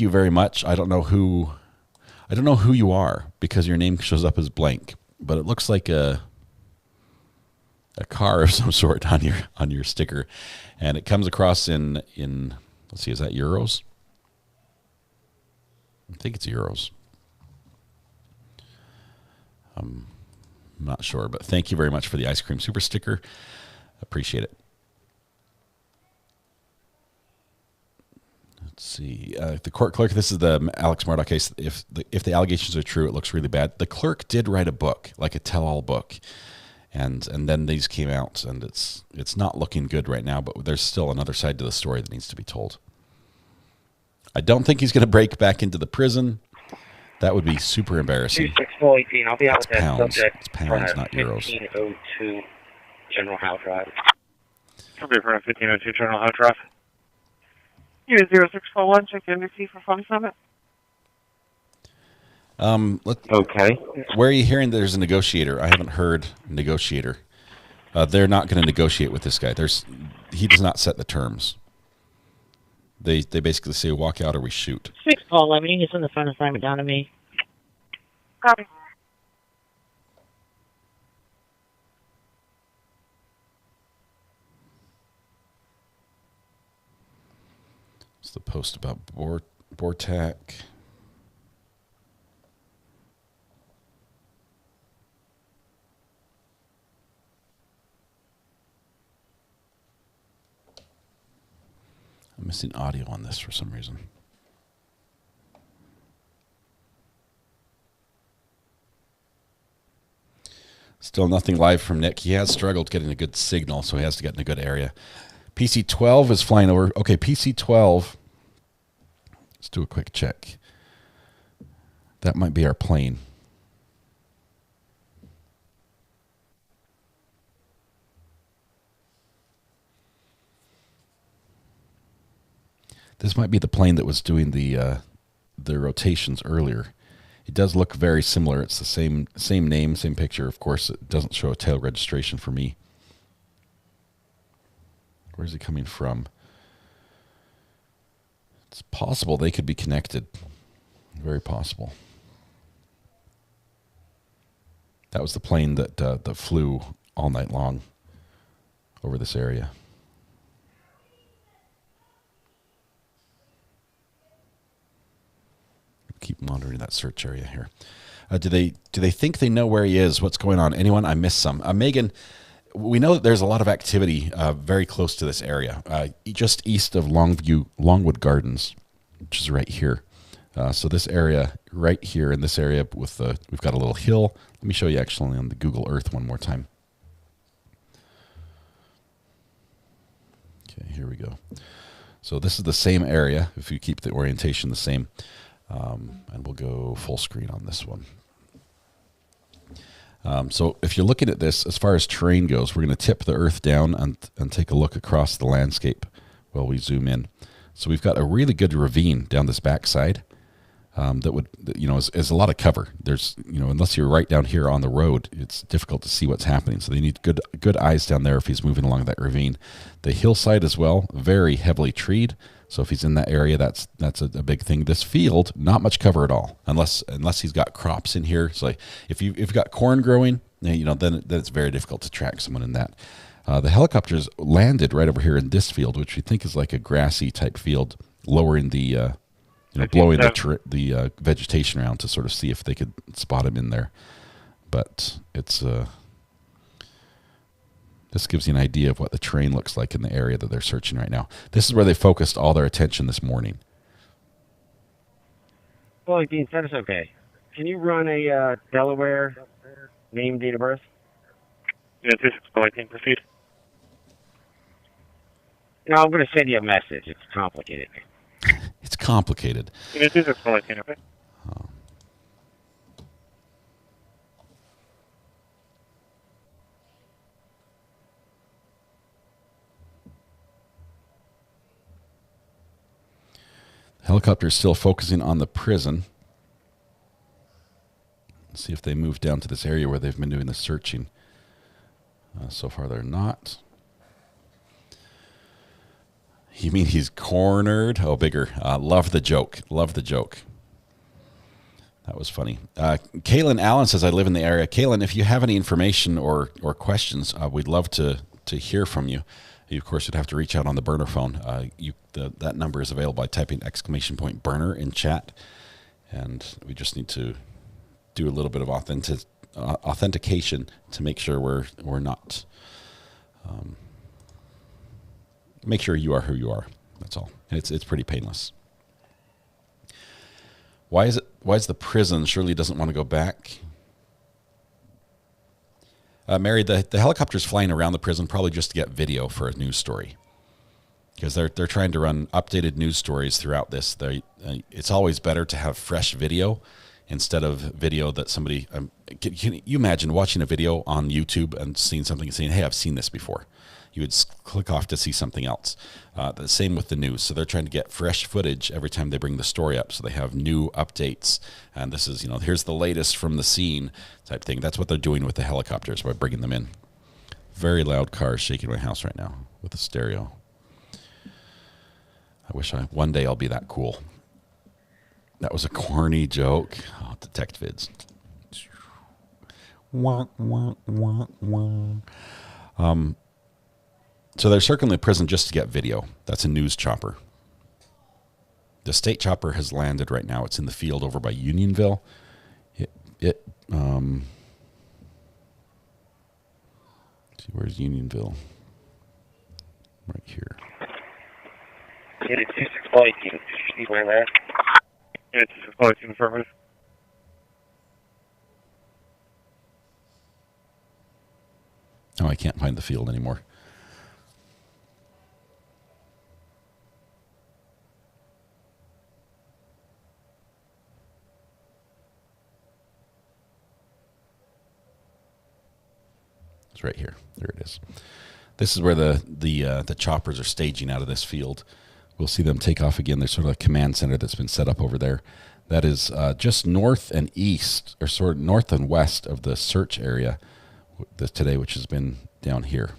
you very much. I don't know who you are because your name shows up as blank, but it looks like a car of some sort on your sticker, and it comes across in let's see, is that euros? I think it's euros. I'm not sure, but thank you very much for the ice cream super sticker. Appreciate it. Let's see. The court clerk, this is the Alex Murdaugh case. If the allegations are true, it looks really bad. The clerk did write a book, like a tell-all book, and then these came out, and it's not looking good right now, but there's still another side to the story that needs to be told. I don't think he's going to break back into the prison. That would be super embarrassing. 26418. I'll be out with that Pounds. subject. It's pounds, not euros. 1502 General House Drive. I'll be for 1502 General House Drive. Unit 0641, check the NBC for Fun Summit. Okay. Where are you hearing there's a negotiator? I haven't heard negotiator. They're not going to negotiate with this guy. He does not set the terms. They basically say walk out or we shoot. 6 Paul Lemony, he's on the phone assignment down to me. Copy. It's the post about Bortak. I'm missing audio on this for some reason. Still nothing live from Nick. He has struggled getting a good signal, so he has to get in a good area. PC-12 is flying over. Okay, PC-12. Let's do a quick check. That might be our plane. This might be the plane that was doing the rotations earlier. It does look very similar. It's the same name, same picture. Of course, it doesn't show a tail registration for me. Where's he coming from? It's possible they could be connected. Very possible. That was the plane that flew all night long over this area. Keep monitoring that search area here. Do they think they know where he is? What's going on? Anyone? I missed some. Megan, we know that there's a lot of activity very close to this area, just east of Longwood Gardens, which is right here. So this area right here in this area we've got a little hill. Let me show you actually on the Google Earth one more time. Okay, here we go. So this is the same area if you keep the orientation the same. And we'll go full screen on this one. So if you're looking at this, as far as terrain goes, we're going to tip the Earth down and take a look across the landscape while we zoom in. So we've got a really good ravine down this backside that is a lot of cover. There's, unless you're right down here on the road, it's difficult to see what's happening. So they need good eyes down there if he's moving along that ravine. The hillside as well, very heavily treed. So if he's in that area, that's a big thing. This field, not much cover at all, unless he's got crops in here. So if you've got corn growing, then it's very difficult to track someone in that. The helicopters landed right over here in this field, which we think is like a grassy type field, lowering the blowing the vegetation around to sort of see if they could spot him in there. But it's this gives you an idea of what the terrain looks like in the area that they're searching right now. This is where they focused all their attention this morning. Well, Dean, that is okay. Can you run a Delaware name, date of birth? Yeah, 2618, proceed. No, I'm going to send you a message. It's complicated. It's complicated. Yeah, 2618, okay. Helicopter is still focusing on the prison. Let's see if they move down to this area where they've been doing the searching. So far, they're not. You mean he's cornered? Oh, bigger. Love the joke. Love the joke. That was funny. Kaylin Allen says, I live in the area. Kaylin, if you have any information or questions, we'd love to hear from you. You, of course, would have to reach out on the burner phone. That number is available by typing !burner in chat. And we just need to do a little bit of authentication to make sure we're not... make sure you are who you are. That's all. And it's pretty painless. Why is the prison surely doesn't want to go back? Mary, the helicopter's flying around the prison probably just to get video for a news story. because they're trying to run updated news stories throughout this. It's always better to have fresh video instead of video that somebody. Can you imagine watching a video on YouTube and seeing something and saying, "Hey, I've seen this before"? You would click off to see something else. The same with the news. So they're trying to get fresh footage every time they bring the story up. So they have new updates. And this is, here's the latest from the scene type thing. That's what they're doing with the helicopters by bringing them in. Very loud cars shaking my house right now with the stereo. I wish one day I'll be that cool. That was a corny joke. Oh, detect vids. Wah, wah, wah, wah. So they're circling the prison just to get video. That's a news chopper. The state chopper has landed right now. It's in the field over by Unionville. See, where's Unionville? Right here. Unit 2618. Anywhere there? Unit 2618, affirmative. Oh, I can't find the field anymore. It's right here. There it is. This is where the choppers are staging out of this field. We'll see them take off again. There's sort of a command center that's been set up over there. That is just north and east, or sort of north and west of the search area today, which has been down here.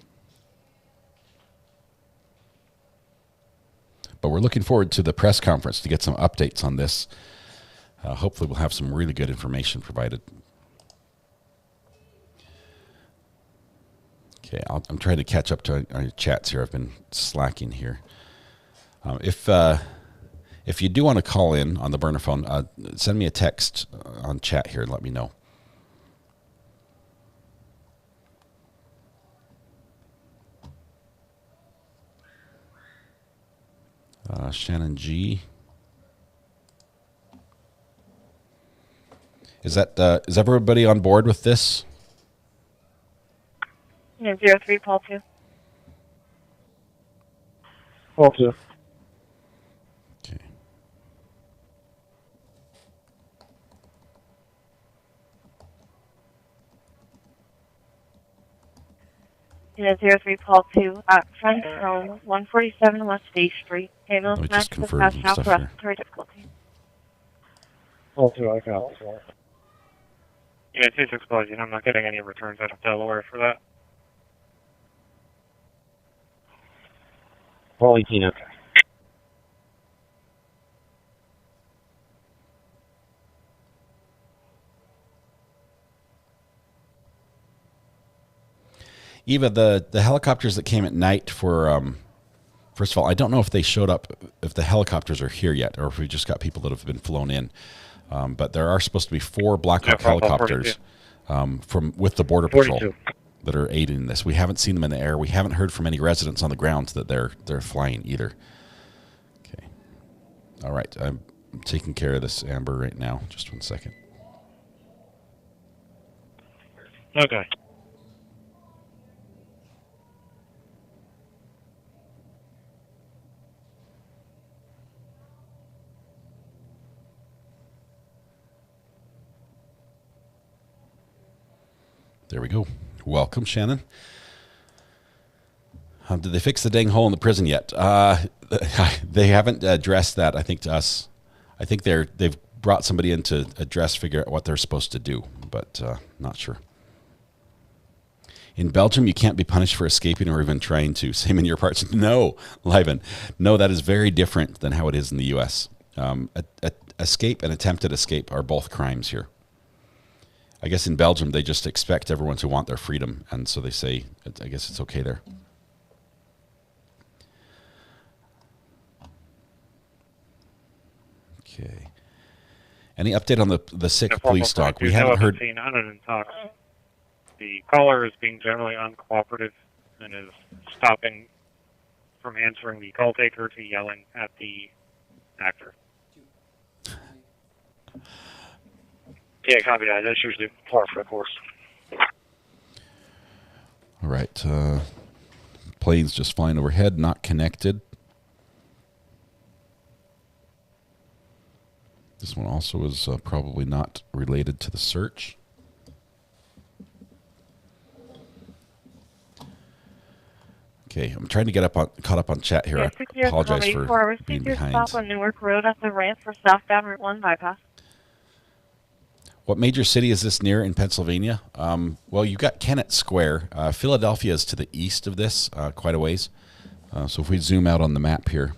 But we're looking forward to the press conference to get some updates on this. Hopefully we'll have some really good information provided. Okay, I'm trying to catch up to our chats here. I've been slacking here. If you do want to call in on the burner phone, send me a text on chat here and let me know. Shannon G. Is everybody on board with this? Yeah, 03, Paul 2. Paul 2. Okay. Yeah, 03, Paul 2. Front row, 147 West State Street. Havel Let me smash just to confirm pass some south stuff for here. respiratory difficulty. Paul 2, I got it. Unit 2618, I'm not getting any returns out of Delaware for that. Paul 18, okay. Eva, the helicopters that came at night for, first of all, I don't know if they showed up, if the helicopters are here yet, or if we just got people that have been flown in. But there are supposed to be 4 Black Hawk helicopters with the Border Patrol 42. that are aiding in this. We haven't seen them in the air. We haven't heard from any residents on the ground that they're flying either. Okay. All right. I'm taking care of this, Amber, right now. Just 1 second. Okay. There we go. Welcome, Shannon. Did they fix the dang hole in the prison yet? They haven't addressed that, I think, to us. I think they've brought somebody in to figure out what they're supposed to do, but not sure. In Belgium, you can't be punished for escaping or even trying to. Same in your parts. No, Liven. No, that is very different than how it is in the U.S. Escape and attempted escape are both crimes here. I guess in Belgium, they just expect everyone to want their freedom, and so they say, I guess it's okay there. Okay. Any update on the sick police dog? We haven't heard. The caller is being generally uncooperative and is stopping from answering the call taker to yelling at the actor. Yeah, copy that. That's usually par for the course. All right. Planes just flying overhead, not connected. This one also is probably not related to the search. Okay, I'm trying to get caught up on chat here. I apologize for being behind. Stop on Newark Road at the ramp for southbound Route 1 bypass. What major city is this near in Pennsylvania? Well, you've got Kennett Square. Philadelphia is to the east of this, quite a ways. So if we zoom out on the map here,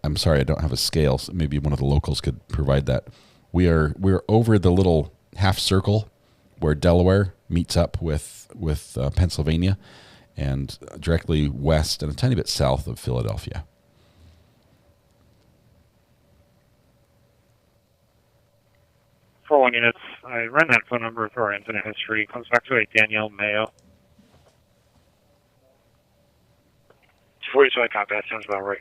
I'm sorry, I don't have a scale. So maybe one of the locals could provide that. We're over the little half circle where Delaware meets up with Pennsylvania, and directly west and a tiny bit south of Philadelphia. For 1 unit, I ran that phone number through our incident history. It comes back to a Danielle Mayo. 42, I copy. That sounds about right.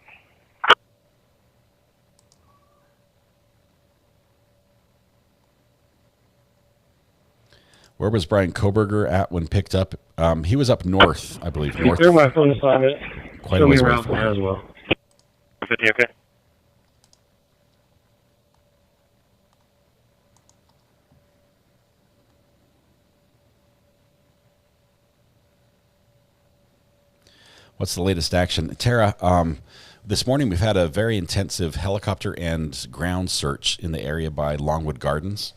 Where was Brian Koberger at when picked up? He was up north, I believe. North. Through my phone assignment. Quite a ways away around from there as well. 50, okay. What's the latest action? Tara, this morning we've had a very intensive helicopter and ground search in the area by Longwood Gardens.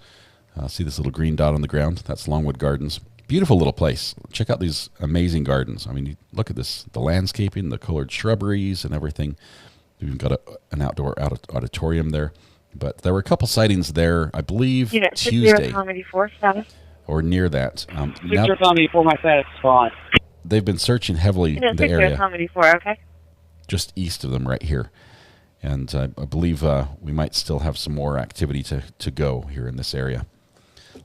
See this little green dot on the ground? That's Longwood Gardens. Beautiful little place. Check out these amazing gardens. I mean, you look at this, the landscaping, the colored shrubberies and everything. We've got an outdoor auditorium there. But there were a couple sightings there, I believe, Unit Tuesday. Comedy 4, status. Or near that. Victor Comedy 4, my status spot. They've been searching heavily in the area. Comedy 4, okay. Just east of them right here. And I believe we might still have some more activity to go here in this area.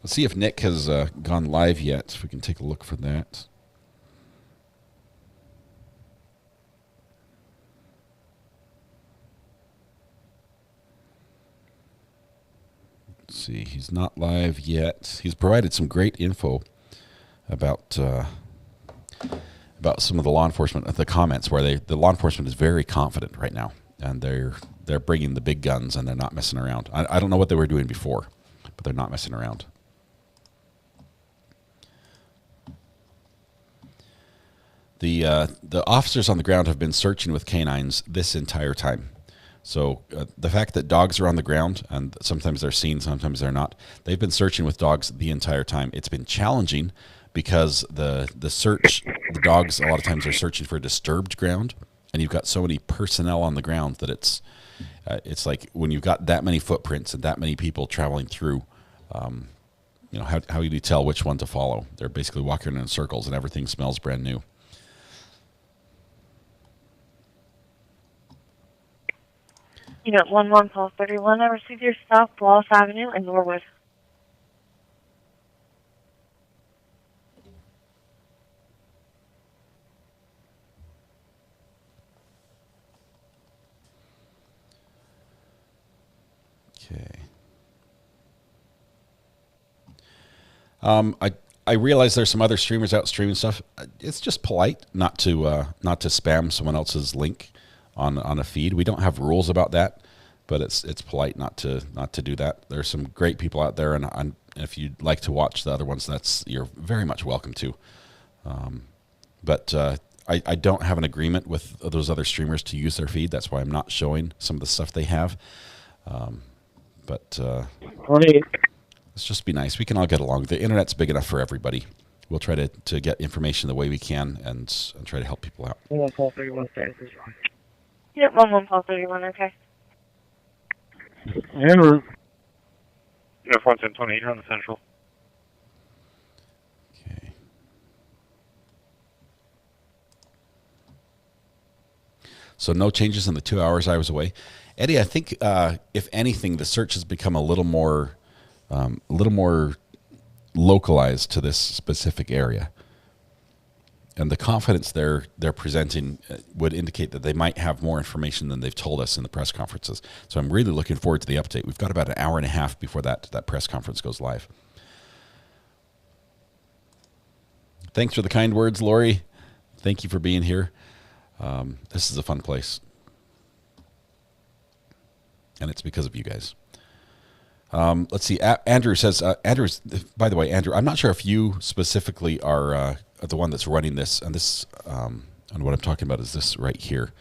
Let's see if Nick has gone live yet. If we can take a look for that. Let's see. He's not live yet. He's provided some great info about some of the law enforcement, the comments where the law enforcement is very confident right now, and they're bringing the big guns and they're not messing around. I don't know what they were doing before, but they're not messing around. The officers on the ground have been searching with canines this entire time. So the fact that dogs are on the ground, and sometimes they're seen, sometimes they're not, they've been searching with dogs the entire time. It's been challenging because the dogs a lot of times are searching for disturbed ground, and you've got so many personnel on the ground that it's like when you've got that many footprints and that many people traveling through, how do you tell which one to follow? They're basically walking in circles and everything smells brand new. Unit 11, Pulse 31, I received your stop, Wallace Avenue in Norwood. I realize there's some other streamers out streaming stuff. It's just polite not to spam someone else's link on a feed. We don't have rules about that, but it's polite not to do that. There's some great people out there, and if you'd like to watch the other ones, you're very much welcome to. But I don't have an agreement with those other streamers to use their feed. That's why I'm not showing some of the stuff they have. Let's just be nice. We can all get along. The internet's big enough for everybody. We'll try to get information the way we can and try to help people out. 11, Pulse 31, status is wrong. Yep, 11, Pulse 31, okay. Uniform 1028, you're on the central. Okay. So no changes in the 2 hours I was away. Eddie, I think if anything, the search has become a little more localized to this specific area. And the confidence they're presenting would indicate that they might have more information than they've told us in the press conferences. So I'm really looking forward to the update. We've got about an hour and a half before that press conference goes live. Thanks for the kind words, Lori. Thank you for being here. This is a fun place. And it's because of you guys. Let's see. Andrew says, Andrew's, by the way, Andrew, I'm not sure if you specifically are the one that's running this, and this, and what I'm talking about is this right here.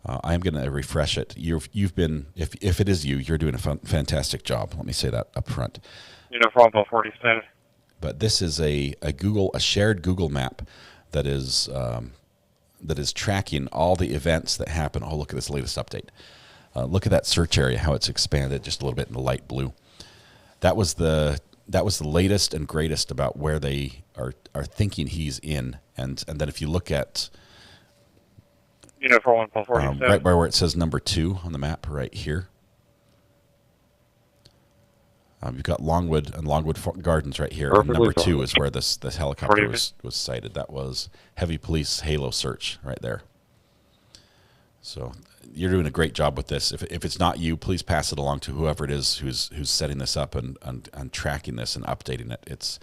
I'm going to refresh it. You've been, if it is you, you're doing a fantastic job. Let me say that up front. Uniform 40 status. But this is a shared Google map that is tracking all the events that happen. Oh, look at this latest update. Look at that search area, how it's expanded just a little bit in the light blue. That was the latest and greatest about where they are thinking he's in. And then if you look at right by where it says number 2 on the map right here, you've got Longwood and Longwood Gardens right here. And number 2 is where this helicopter was sighted. That was heavy police halo search right there. So you're doing a great job with this. If it's not you, please pass it along to whoever it is who's setting this up and tracking this and updating it.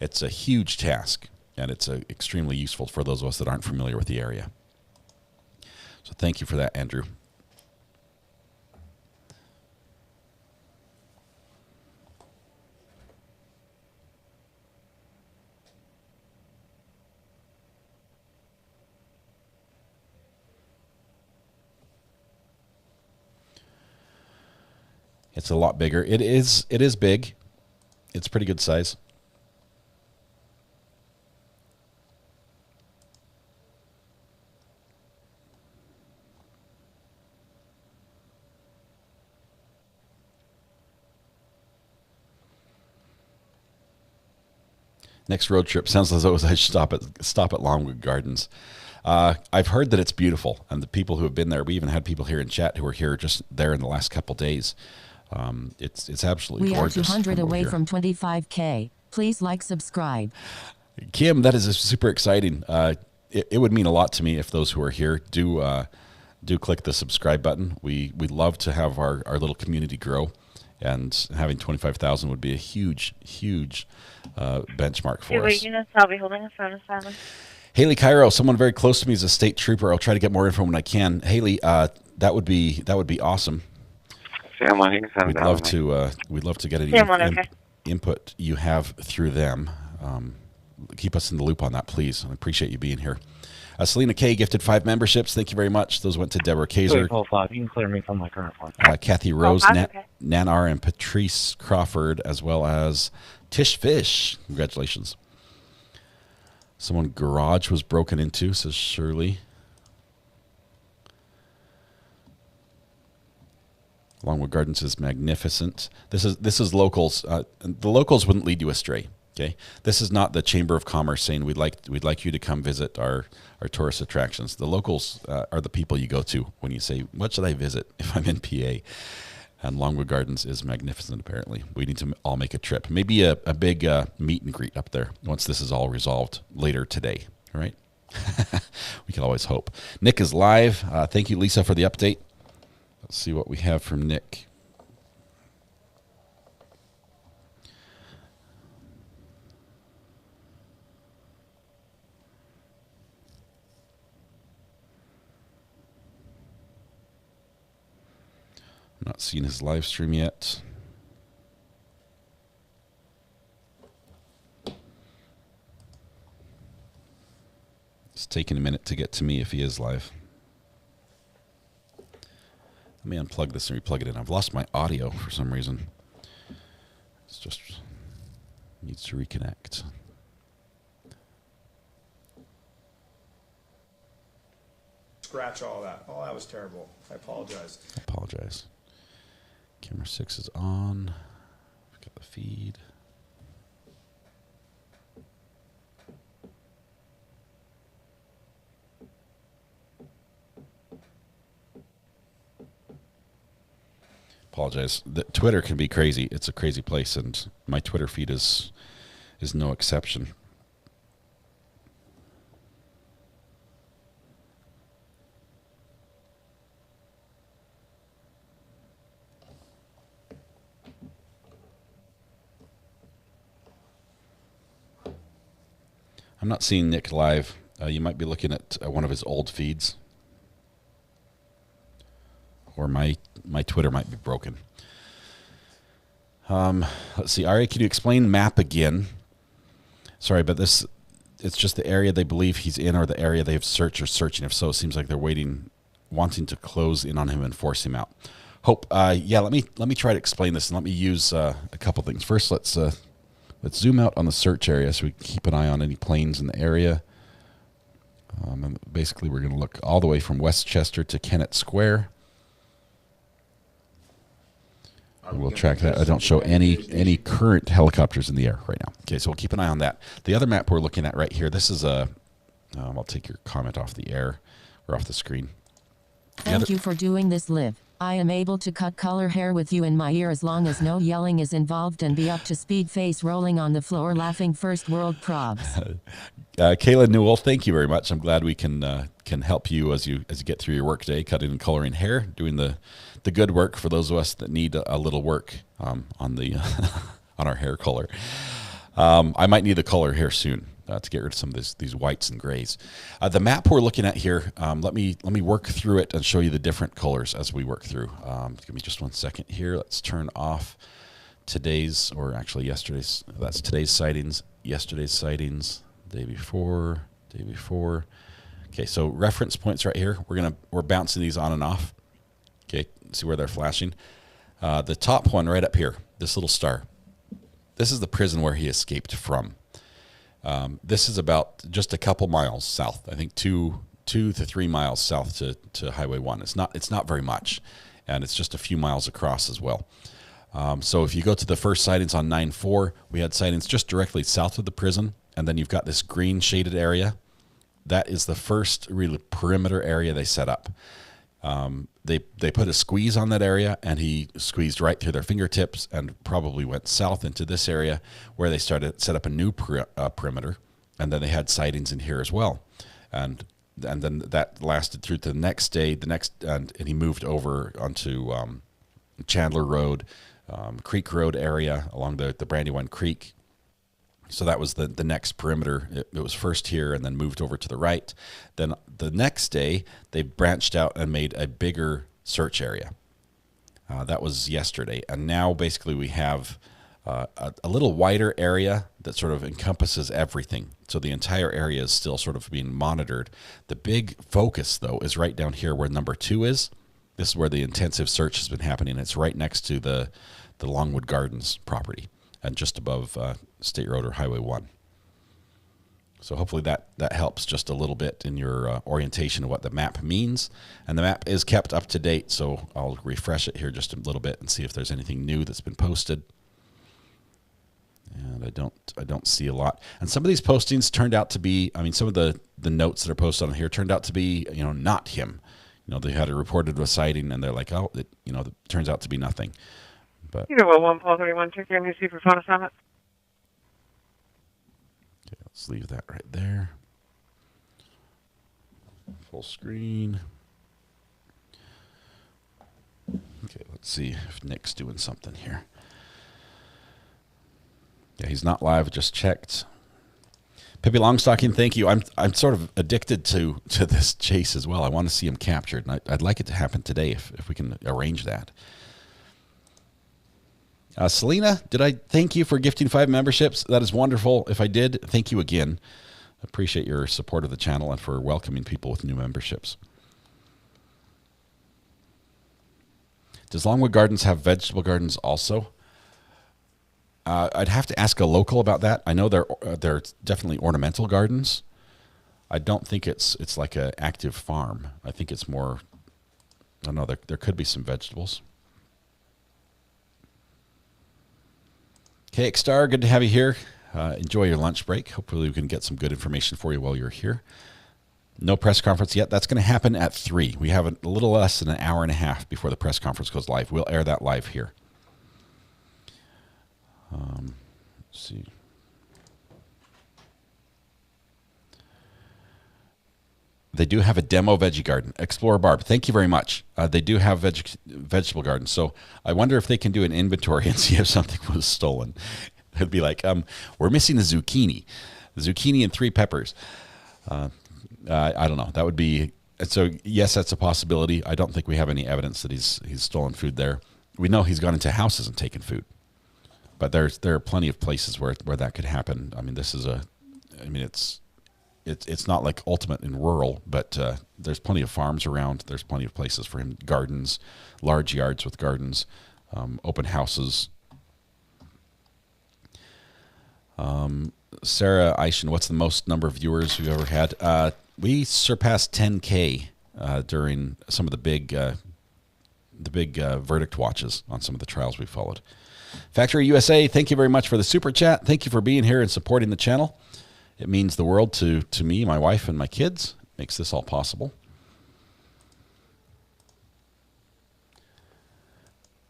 It's a huge task, and it's extremely useful for those of us that aren't familiar with the area. So thank you for that, Andrew. It's a lot bigger. It is big. It's pretty good size. Next road trip sounds as though I should stop at Longwood Gardens. I've heard that it's beautiful, and the people who have been there, we even had people here in chat who were here just there in the last couple days. It's absolutely gorgeous. We are 200 away from 25K. Please like, subscribe. Kim, that is super exciting. It would mean a lot to me if those who are here do click the subscribe button. We'd love to have our little community grow, and having 25,000 would be a huge benchmark for us. I'll be holding a phone assignment. Haley Cairo, someone very close to me is a state trooper. I'll try to get more info when I can. Haley, that would be awesome. We'd love to get any input you have through them. Keep us in the loop on that, please. I appreciate you being here. Selena K gifted 5 memberships. Thank you very much. Those went to Deborah Kaiser. You can clear me from my current one. Kathy Rose, Nanar, and Patrice Crawford, as well as Tish Fish. Congratulations. Someone garage was broken into, says Shirley. Longwood Gardens is magnificent. This is locals. The locals wouldn't lead you astray. Okay, this is not the Chamber of Commerce saying we'd like you to come visit our tourist attractions. The locals are the people you go to when you say, what should I visit if I'm in PA? And Longwood Gardens is magnificent, apparently. We need to all make a trip. Maybe a big meet and greet up there once this is all resolved later today. All right? We can always hope. Nick is live. Thank you, Lisa, for the update. Let's see what we have from Nick. I'm not seeing his live stream yet. It's taking a minute to get to me if he is live. Let me unplug this and replug it in. I've lost my audio for some reason. It's just needs to reconnect. Scratch all that. Oh, that was terrible. I apologize. Camera 6 is on. We've got the feed. Apologize. Twitter can be crazy. It's a crazy place, and my Twitter feed is no exception. I'm not seeing Nick live. You might be looking at one of his old feeds. Or my Twitter might be broken. Let's see. Ari, can you explain map again? Sorry, but it's just the area they believe he's in or the area they've searched or searching. If so, it seems like they're wanting to close in on him and force him out. Hope, yeah, let me try to explain this, and let me use a couple things. First, let's zoom out on the search area so we can keep an eye on any planes in the area. And basically, we're going to look all the way from Westchester to Kennett Square. We'll track that. I don't show any current helicopters in the air right now. Okay, so we'll keep an eye on that. The other map we're looking at right here, this is a, I'll take your comment off the air or off the screen. Thank you for doing this, Liv. I am able to cut color hair with you in my ear as long as no yelling is involved and be up to speed, face rolling on the floor laughing, first world probs. Kayla Newell, thank you very much. I'm glad we can help you as you get through your work day, cutting and coloring hair, doing the good work for those of us that need a little work on the on our hair color. I might need the color hair soon to get rid of some of these whites and grays. The map we're looking at here, let me work through it and show you the different colors as we work through. Give me just 1 second here. Let's turn off today's, or actually yesterday's. That's today's sightings, yesterday's sightings, day before. Okay, so reference points right here. We're bouncing these on and off. Okay, see where they're flashing. The top one right up here, this little star. This is the prison where he escaped from. This is about just a couple miles south. I think 2 to 3 miles south to Highway 1. It's not very much, and it's just a few miles across as well. So if you go to the first sightings on 9/4, we had sightings just directly south of the prison, and then you've got this green shaded area. That is the first really perimeter area they set up. They put a squeeze on that area, and he squeezed right through their fingertips and probably went south into this area where they set up a new perimeter, and then they had sightings in here as well, and then that lasted through to the next day. And he moved over onto Chandler Road, Creek Road area along the Brandywine Creek. So that was the next perimeter. It was first here and then moved over to the right. Then the next day, they branched out and made a bigger search area. That was yesterday. And now basically we have a little wider area that sort of encompasses everything. So the entire area is still sort of being monitored. The big focus, though, is right down here where number 2 is. This is where the intensive search has been happening. It's right next to the Longwood Gardens property, and just above State Road or Highway 1. So hopefully that helps just a little bit in your orientation of what the map means. And the map is kept up to date, so I'll refresh it here just a little bit and see if there's anything new that's been posted. And I don't see a lot. And some of these postings turned out to be, I mean, some of the notes that are posted on here turned out to be, not him. They had a reported a sighting, and they're like, oh, it turns out to be nothing. But Well, 1 Paul 31, check your MC for phone assignment. Okay, let's leave that right there. Full screen. Okay, let's see if Nick's doing something here. Yeah, he's not live. Just checked. Pippi Longstocking, thank you. I'm sort of addicted to this chase as well. I want to see him captured, and I'd like it to happen today if we can arrange that. Selena, did I thank you for gifting 5 memberships? That is wonderful. If I did, thank you again. I appreciate your support of the channel and for welcoming people with new memberships. Does Longwood Gardens have vegetable gardens also? I'd have to ask a local about that. I know they're definitely ornamental gardens. I don't think it's like an active farm. I think it's more, I don't know, there could be some vegetables. KX Star, good to have you here. Enjoy your lunch break. Hopefully we can get some good information for you while you're here. No press conference yet. That's going to happen at 3. We have a little less than an hour and a half before the press conference goes live. We'll air that live here. Let's see. They do have a demo veggie garden. Explorer Barb, thank you very much. They do have vegetable gardens. So I wonder if they can do an inventory and see if something was stolen. It'd be like, we're missing a zucchini and 3 peppers. I don't know. That would be, so yes, that's a possibility. I don't think we have any evidence that he's stolen food there. We know he's gone into houses and taken food. But there are plenty of places where that could happen. I mean, it's not like ultimate in rural, but there's plenty of farms around. There's plenty of places for him, gardens, large yards with gardens, open houses. Sarah Eishen, what's the most number of viewers we've ever had? We surpassed 10K during some of the big verdict watches on some of the trials we followed. Factory USA, thank you very much for the super chat. Thank you for being here and supporting the channel. It means the world to me, my wife, and my kids. Makes this all possible.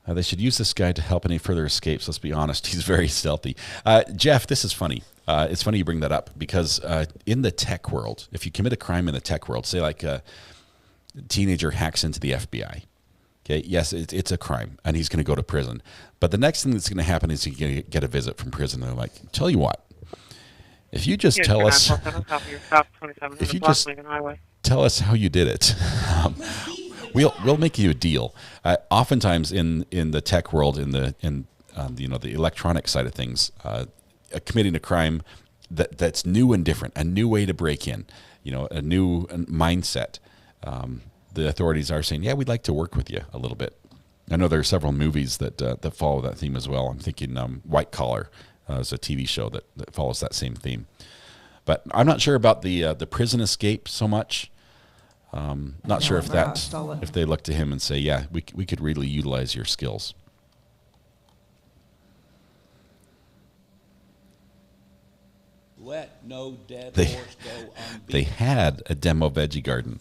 They should use this guy to help any further escapes. Let's be honest. He's very stealthy. Jeff, this is funny. It's funny you bring that up because in the tech world, if you commit a crime in the tech world, say like a teenager hacks into the FBI, okay, yes, it's a crime, and he's going to go to prison. But the next thing that's going to happen is he's going to get a visit from prison. They're like, tell you what, if you just tell us, if you just tell us how you did it, we'll make you a deal. Oftentimes in the tech world, in the electronic side of things, committing a crime that's new and different, a new way to break in, a new mindset. The authorities are saying, yeah, we'd like to work with you a little bit. I know there are several movies that follow that theme as well. I'm thinking White Collar is a TV show that follows that same theme. But I'm not sure about the prison escape so much. Not sure if they look to him and say, yeah, we could really utilize your skills. Let no dead horse go unbeaten. They had a demo veggie garden.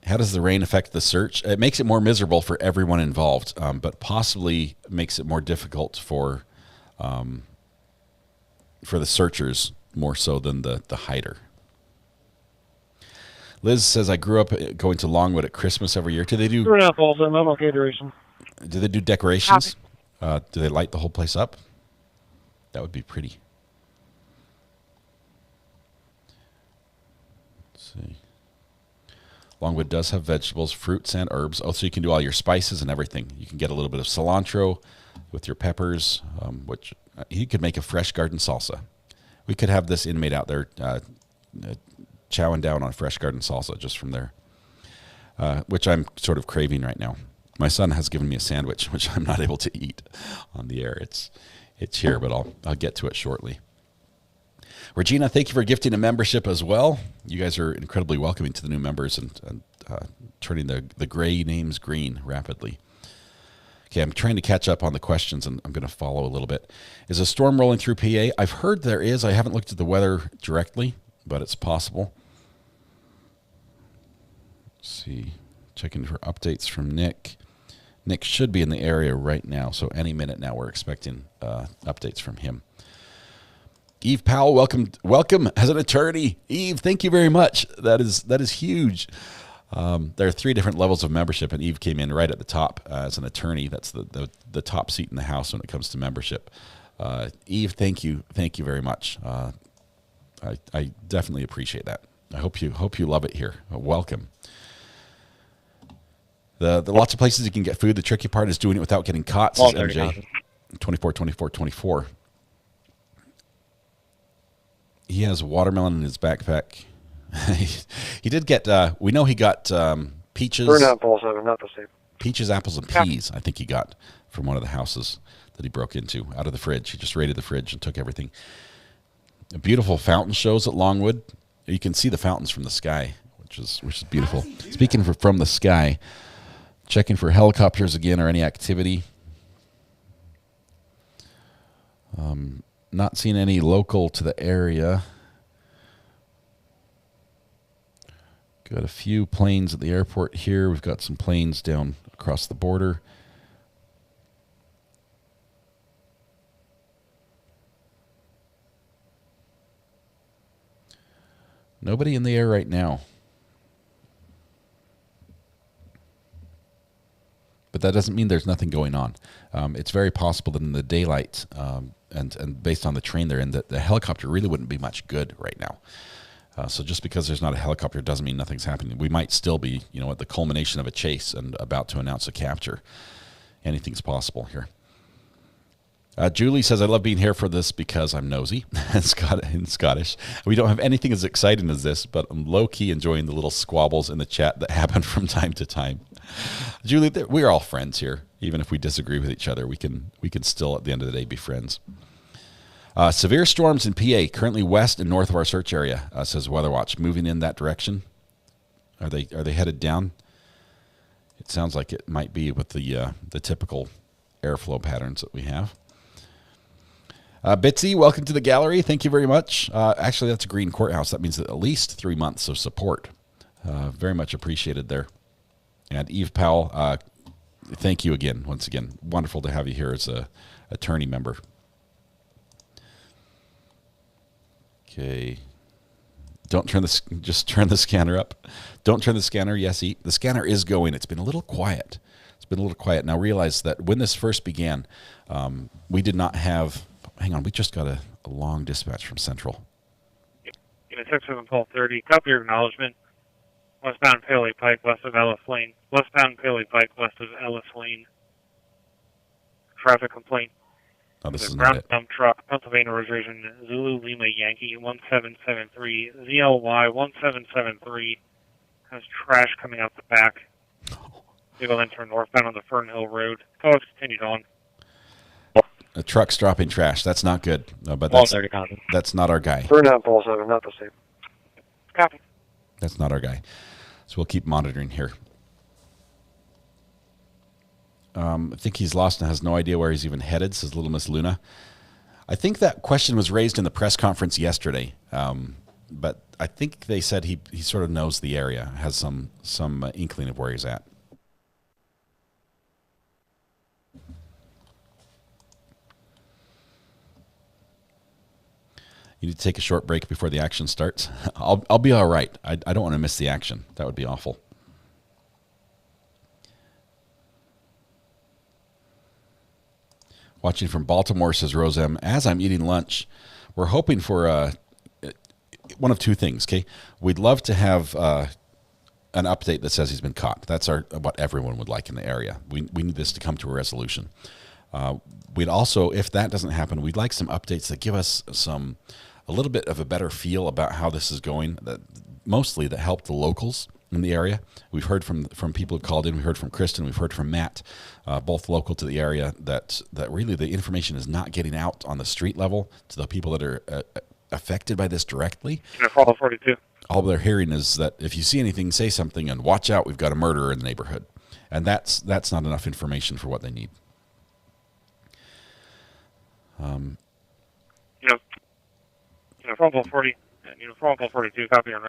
How does the rain affect the search? It makes it more miserable for everyone involved, but possibly makes it more difficult for the searchers more so than the hider. Liz says, I grew up going to Longwood at Christmas every year. Do they do decorations? Do they light the whole place up? That would be pretty. Let's see. Longwood does have vegetables, fruits, and herbs. Oh, so you can do all your spices and everything. You can get a little bit of cilantro with your peppers, which you could make a fresh garden salsa. We could have this inmate out there chowing down on fresh garden salsa just from there, which I'm sort of craving right now. My son has given me a sandwich, which I'm not able to eat on the air. It's here, but I'll get to it shortly. Regina, thank you for gifting a membership as well. You guys are incredibly welcoming to the new members and turning the gray names green rapidly. Okay, I'm trying to catch up on the questions, and I'm going to follow a little bit. Is a storm rolling through PA? I've heard there is. I haven't looked at the weather directly, but it's possible. Let's see. Checking for updates from Nick. Nick should be in the area right now, so any minute now we're expecting updates from him. Eve Powell, welcome as an attorney. Eve, thank you very much. That is huge. There are 3 different levels of membership, and Eve came in right at the top as an attorney. That's the top seat in the house when it comes to membership. Eve, thank you very much. I definitely appreciate that. I hope you love it here. Welcome. The lots of places you can get food. The tricky part is doing it without getting caught, says MJ. 24. He has watermelon in his backpack. He did get, we know he got peaches. Apples, not the same. Peaches, apples, and peas, I think he got from one of the houses that he broke into out of the fridge. He just raided the fridge and took everything. Beautiful fountain shows at Longwood. You can see the fountains from the sky, which is beautiful. Speaking from the sky, checking for helicopters again or any activity. Not seeing any local to the area. Got a few planes at the airport here. We've got some planes down across the border. Nobody in the air right now. But that doesn't mean there's nothing going on. It's very possible that in the daylight, and based on the terrain they're in, that the helicopter really wouldn't be much good right now. So just because there's not a helicopter doesn't mean nothing's happening. We might still be, at the culmination of a chase and about to announce a capture. Anything's possible here. Julie says, I love being here for this because I'm nosy and Scottish. We don't have anything as exciting as this, but I'm low-key enjoying the little squabbles in the chat that happen from time to time. Julie, we're all friends here. Even if we disagree with each other, we can still, at the end of the day, be friends. Severe storms in PA, currently west and north of our search area, says Weather Watch. Moving in that direction. Are they headed down? It sounds like it might be with the typical airflow patterns that we have. Bitsy, welcome to the gallery. Thank you very much. Actually, that's a green courthouse. That means at least 3 months of support. Very much appreciated there. And Eve Powell, thank you again, once again. Wonderful to have you here as a attorney member. Okay. Just turn the scanner up. Don't turn the scanner. Yes, the scanner is going. It's been a little quiet. Now realize that when this first began, we did not have, hang on, we just got a long dispatch from Central. Unit 67 Pole 30, copy your acknowledgement. Westbound Paley Pike, west of Ellis Lane. Westbound Paley Pike, west of Ellis Lane. Traffic complaint. Oh, this is brown not it. dump truck, Pennsylvania registration, Zulu Lima Yankee 1773, ZLY 1773, has trash coming out the back. They will enter northbound on the Fernhill Road. Calls continued on. A truck's dropping trash. That's not good. But that's not our guy. Burnout Pole 7, not the same. Copy. That's not our guy. So we'll keep monitoring here. I think he's lost and has no idea where he's even headed, says Little Miss Luna. I think that question was raised in the press conference yesterday, but I think they said he sort of knows the area, has some inkling of where he's at. You need to take a short break before the action starts. I'll be all right. I don't want to miss the action. That would be awful. Watching from Baltimore, says Rosem. As I'm eating lunch, we're hoping for one of two things. Okay, we'd love to have an update that says he's been caught. That's what everyone would like in the area. We need this to come to a resolution. We'd also, if that doesn't happen, we'd like some updates that give us a little bit of a better feel about how this is going. Mostly that help the locals in the area. We've heard from people who called in. We heard from Kristen. We've heard from Matt, both local to the area, that really the information is not getting out on the street level to the people that are affected by this directly. Follow 42. All they're hearing is that if you see anything, say something, and watch out, we've got a murderer in the neighborhood. And that's not enough information for what they need. Uniform 40, Uniform 42, copy on.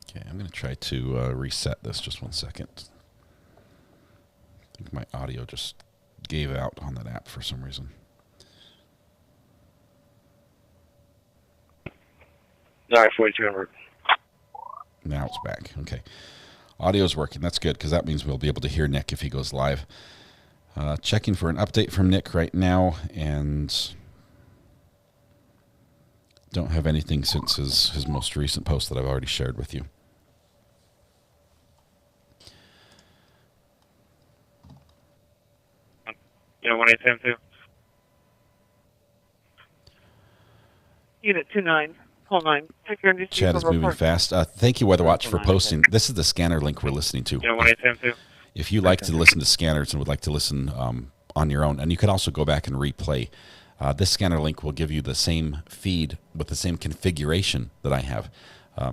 Okay, I'm going to try to reset this. Just 1 second. I think my audio just gave out on that app for some reason. All right, 4200. Now it's back. Okay. Audio's working. That's good, because that means we'll be able to hear Nick if he goes live. Checking for an update from Nick right now, and don't have anything since his most recent post that I've already shared with you. Unit 1872. Unit 29. Hold on. Take your industry. Chat is moving fast. Thank you, Weatherwatch, for posting. This is the scanner link we're listening to. If you like to listen to scanners and would like to listen on your own, and you could also go back and replay, this scanner link will give you the same feed with the same configuration that I have.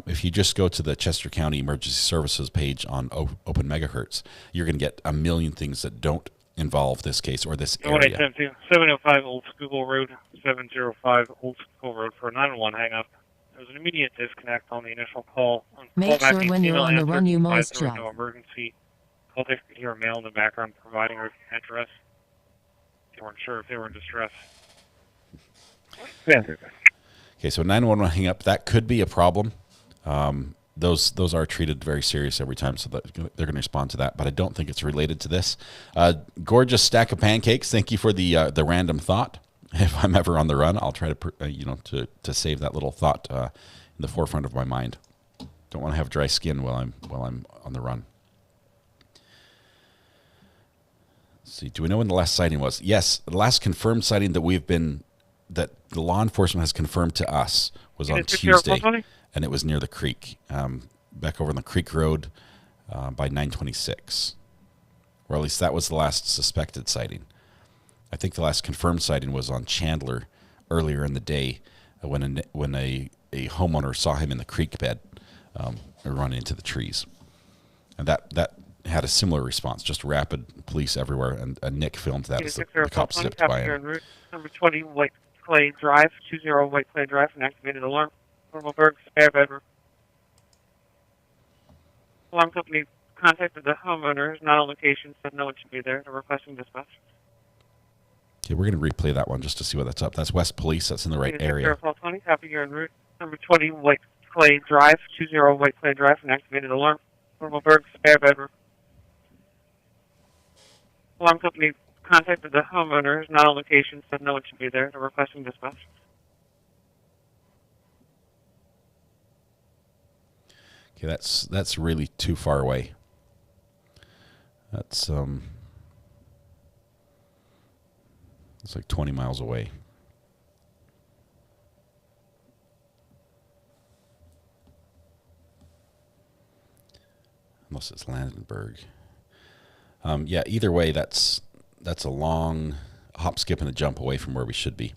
If you just go to the Chester County Emergency Services page on Open Megahertz, you're going to get a million things that don't involve this case or this area. 705 Old Schuylkill Road, 705 Old Schuylkill Road for a 911 hang-up. There was an immediate disconnect on the initial call. Make sure when you're on the run you must drive. drive. No emergency. Call they could hear a male in the background providing her address. They weren't sure if they were in distress. Okay, so 911 hang-up, that could be a problem. Those are treated very serious every time, so that they're going to respond to that. But I don't think it's related to this. Gorgeous stack of pancakes. Thank you for the random thought. If I'm ever on the run, I'll try to to save that little thought in the forefront of my mind. Don't want to have dry skin while I'm on the run. Let's see, do we know when the last sighting was? Yes, the last confirmed sighting that the law enforcement has confirmed to us was on Tuesday, and it was near the creek, back over on the Creek Road by 926, or at least that was the last suspected sighting. I think the last confirmed sighting was on Chandler earlier in the day when a homeowner saw him in the creek bed run into the trees, and that had a similar response, just rapid police everywhere, and Nick filmed that as the cops zipped by him. Number 20 White Clay Drive, 20 White Clay Drive, and activated alarm. Normalberg, spare bedroom. Alarm company contacted the homeowner, is not on location, said no one should be there. They're requesting dispatch. Okay, we're going to replay that one just to see what that's up. That's West Police. That's in the right area. 20, copy, you're en route. Number 20 White Clay Drive, 20 White Clay Drive, and activated alarm. Normalberg, spare bedroom. Alarm company contacted the homeowner, is not on location, said no one should be there. They're requesting dispatch. Okay, that's really too far away. That's it's like 20 miles away. Unless it's Landenberg. Yeah, either way, that's a long hop, skip, and a jump away from where we should be.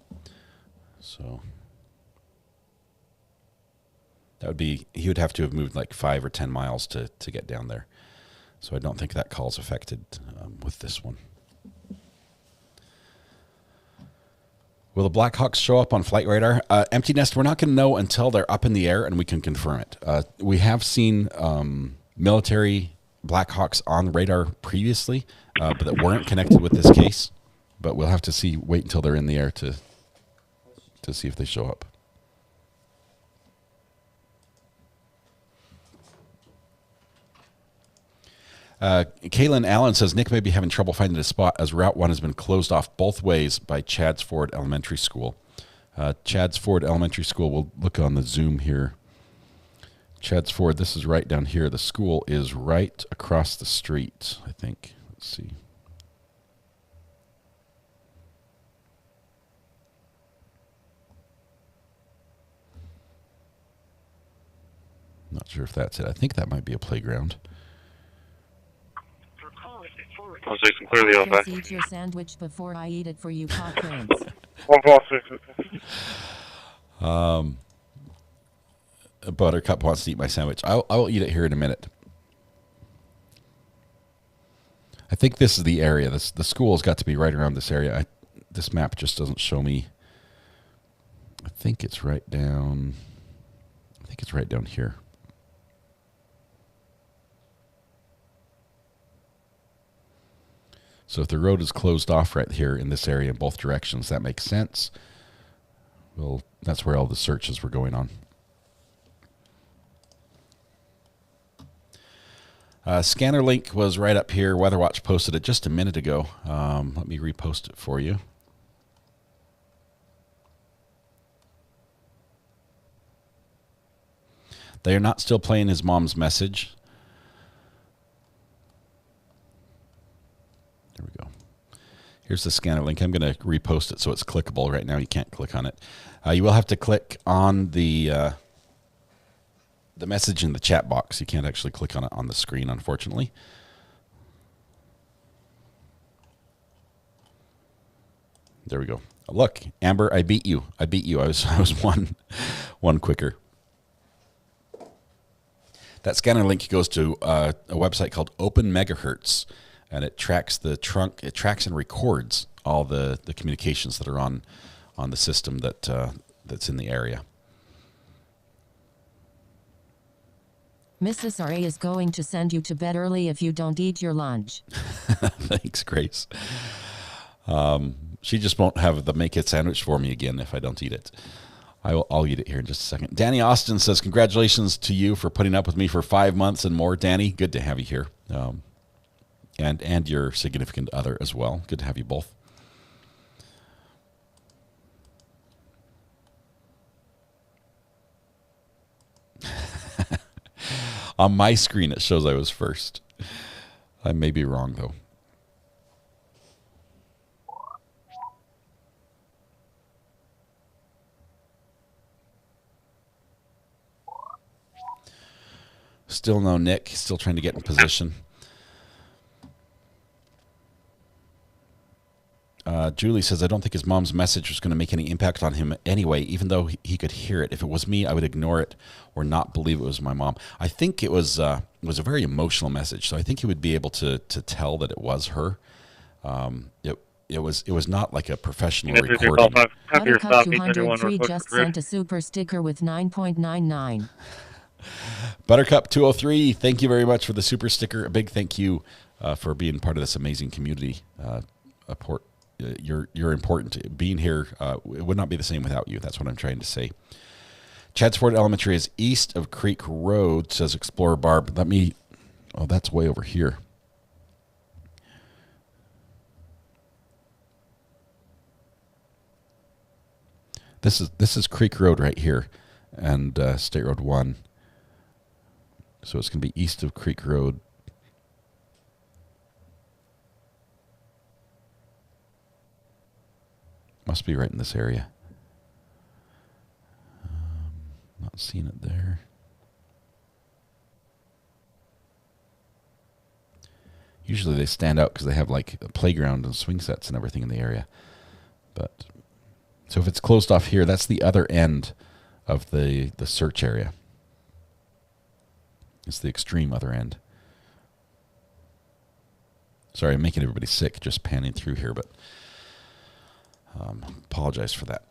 So that would be, he would have to have moved like 5 or 10 miles to get down there. So I don't think that call's affected with this one. Will the Blackhawks show up on flight radar? Empty Nest, we're not going to know until they're up in the air and we can confirm it. We have seen military Blackhawks on radar previously, but that weren't connected with this case. But we'll have to wait until they're in the air to see if they show up. Kaylin Allen says Nick may be having trouble finding a spot as Route 1 has been closed off both ways by Chadds Ford Elementary School. Chadds Ford Elementary School, we'll look on the Zoom here. Chadds Ford, this is right down here. The school is right across the street, I think. Let's see. Not sure if that's it. I think that might be a playground. I'll say some clearly off that. Just eat your sandwich before I eat it for you, Cochrane. Buttercup wants to eat my sandwich. I'll eat it here in a minute. I think this is the area. The school's got to be right around this area. This map just doesn't show me. I think it's right down. I think it's right down here. So if the road is closed off right here in this area in both directions, that makes sense. Well, that's where all the searches were going on. Scanner link was right up here. WeatherWatch posted it just a minute ago. Let me repost it for you. They are not still playing his mom's message. There we go. Here's the scanner link. I'm going to repost it so it's clickable. Right now you can't click on it. You will have to click on the message in the chat box. You can't actually click on it on the screen, unfortunately. There we go. Look, Amber, I beat you. I was one quicker. That scanner link goes to a website called Open Megahertz, and it tracks the trunk. It tracks and records all the communications that are on the system that's in the area. Mrs. R.A. is going to send you to bed early if you don't eat your lunch. Thanks, Grace. She just won't have the make it sandwich for me again if I don't eat it. I'll eat it here in just a second. Danny Austin says, congratulations to you for putting up with me for 5 months and more. Danny, good to have you here. And your significant other as well. Good to have you both. On my screen, it shows I was first. I may be wrong, though. Still no Nick. Still trying to get in position. Julie says, I don't think his mom's message was going to make any impact on him anyway, even though he could hear it. If it was me, I would ignore it or not believe it was my mom. I think it was a very emotional message, so I think he would be able to tell that it was her. It was not like a professional recording. Buttercup 203 just sent a super sticker with 9.99. Buttercup 203, thank you very much for the super sticker. A big thank you for being part of this amazing community. You're important. Being here, it would not be the same without you. That's what I'm trying to say. Chadsport Elementary is east of Creek Road, says Explorer Barb. Oh, that's way over here. This is Creek Road right here, and State Road 1. So it's going to be east of Creek Road. Must be right in this area. Not seeing it there. Usually they stand out because they have like a playground and swing sets and everything in the area. But so if it's closed off here, that's the other end of the search area. It's the extreme other end. Sorry, I'm making everybody sick just panning through here, but apologize for that.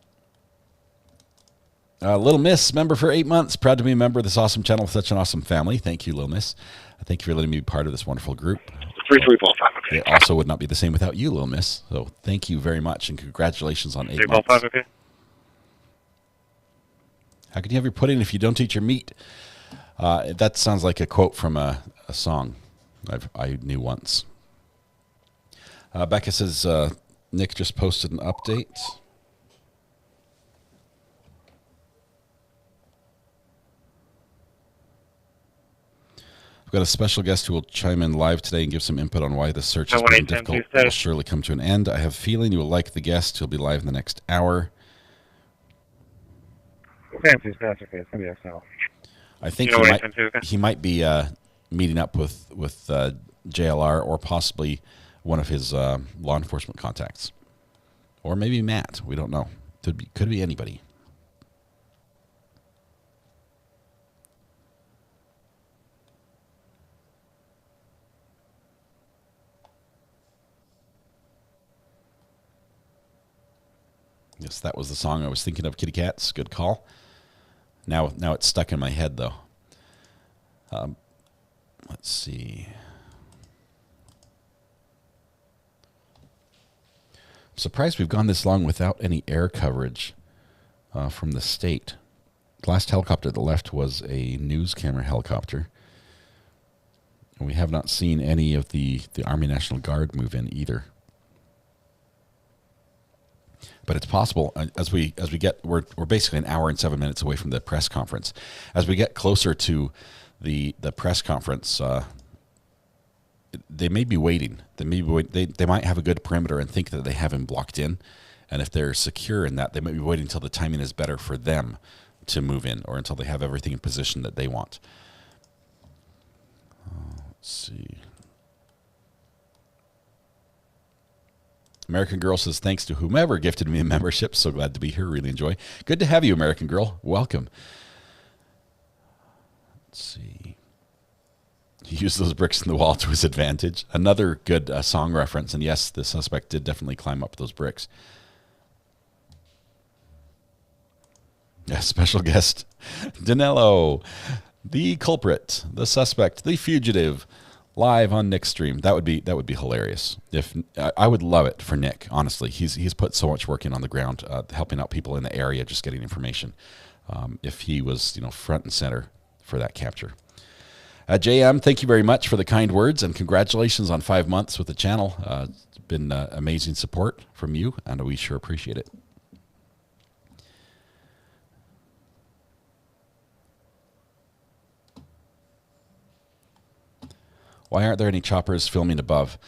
Little Miss, member for 8 months. Proud to be a member of this awesome channel with such an awesome family. Thank you, Little Miss. Thank you for letting me be part of this wonderful group. 3345. Okay. It also would not be the same without you, Little Miss. So thank you very much, and congratulations on 8 months. 345. Okay. How can you have your pudding if you don't eat your meat? That sounds like a quote from a song I knew once. Becca says, Nick just posted an update. I've got a special guest who will chime in live today and give some input on why the search has been difficult. It will surely come to an end. I have a feeling you will like the guest. He'll be live in the next hour. Fancy stuff. Okay, it's going to be XL. I think he might be meeting up with JLR or possibly one of his law enforcement contacts. Or maybe Matt. We don't know. Could be anybody. Yes, that was the song I was thinking of, Kitty Cats. Good call. Now it's stuck in my head, though. Let's see. I'm surprised we've gone this long without any air coverage from the state. The last helicopter that left was a news camera helicopter. And we have not seen any of the Army National Guard move in either. But it's possible as we get we're basically an hour and 7 minutes away from the press conference. As we get closer to the press conference, they may be waiting. They might have a good perimeter and think that they have him blocked in, and if they're secure in that, they might be waiting until the timing is better for them to move in, or until they have everything in position that they want. Let's see. American Girl says, thanks to whomever gifted me a membership. So glad to be here. Really enjoy. Good to have you, American Girl. Welcome. Let's see. He used those bricks in the wall to his advantage. Another good song reference. And yes, the suspect did definitely climb up those bricks. Yeah, special guest, Danelo, the culprit, the suspect, the fugitive, live on Nick's stream. That would be hilarious. If I would love it for Nick. Honestly, he's put so much work in on the ground, helping out people in the area, just getting information. If he was front and center for that capture. JM, thank you very much for the kind words and congratulations on 5 months with the channel. It's been amazing support from you, and we sure appreciate it. Why aren't there any choppers filming above?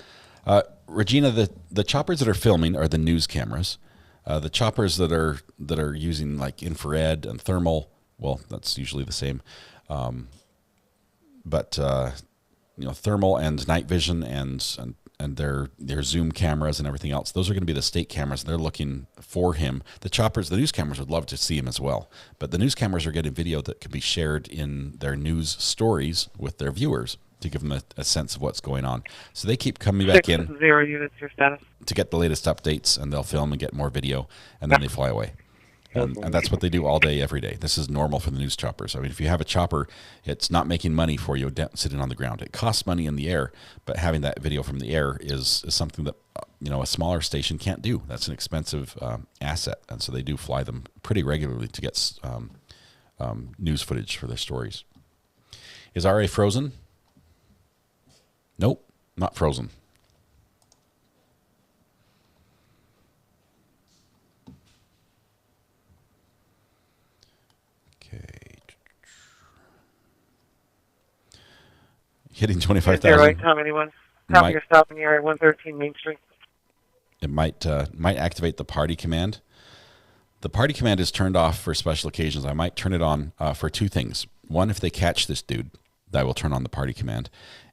Regina, the choppers that are filming are the news cameras. The choppers that are using like infrared and thermal, well, that's usually the same. But thermal and night vision and their zoom cameras and everything else, those are going to be the state cameras. They're looking for him. The choppers, the news cameras would love to see him as well. But the news cameras are getting video that can be shared in their news stories with their viewers to give them a sense of what's going on. So they keep coming back in 0 units, your status. to get the latest updates, and they'll film and get more video, and then they fly away. And that's what they do all day, every day. This is normal for the news choppers. I mean, if you have a chopper, it's not making money for you sitting on the ground. It costs money in the air, but having that video from the air is something that a smaller station can't do. That's an expensive asset, and so they do fly them pretty regularly to get news footage for their stories. Is RA frozen? Nope, not frozen. Hitting 25,000. Right, Tom, anyone? Copy your stop in the area 113 Main Street. It might activate the party command. The party command is turned off for special occasions. I might turn it on for two things. One, if they catch this dude, I will turn on the party command.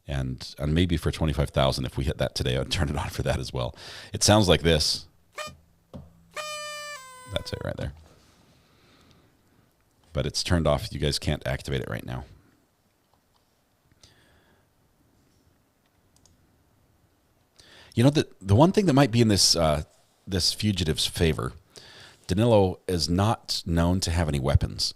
And maybe for 25,000, if we hit that today, I'll turn it on for that as well. It sounds like this. That's it right there. But it's turned off. You guys can't activate it right now. You know, the one thing that might be in this fugitive's favor, Danilo is not known to have any weapons.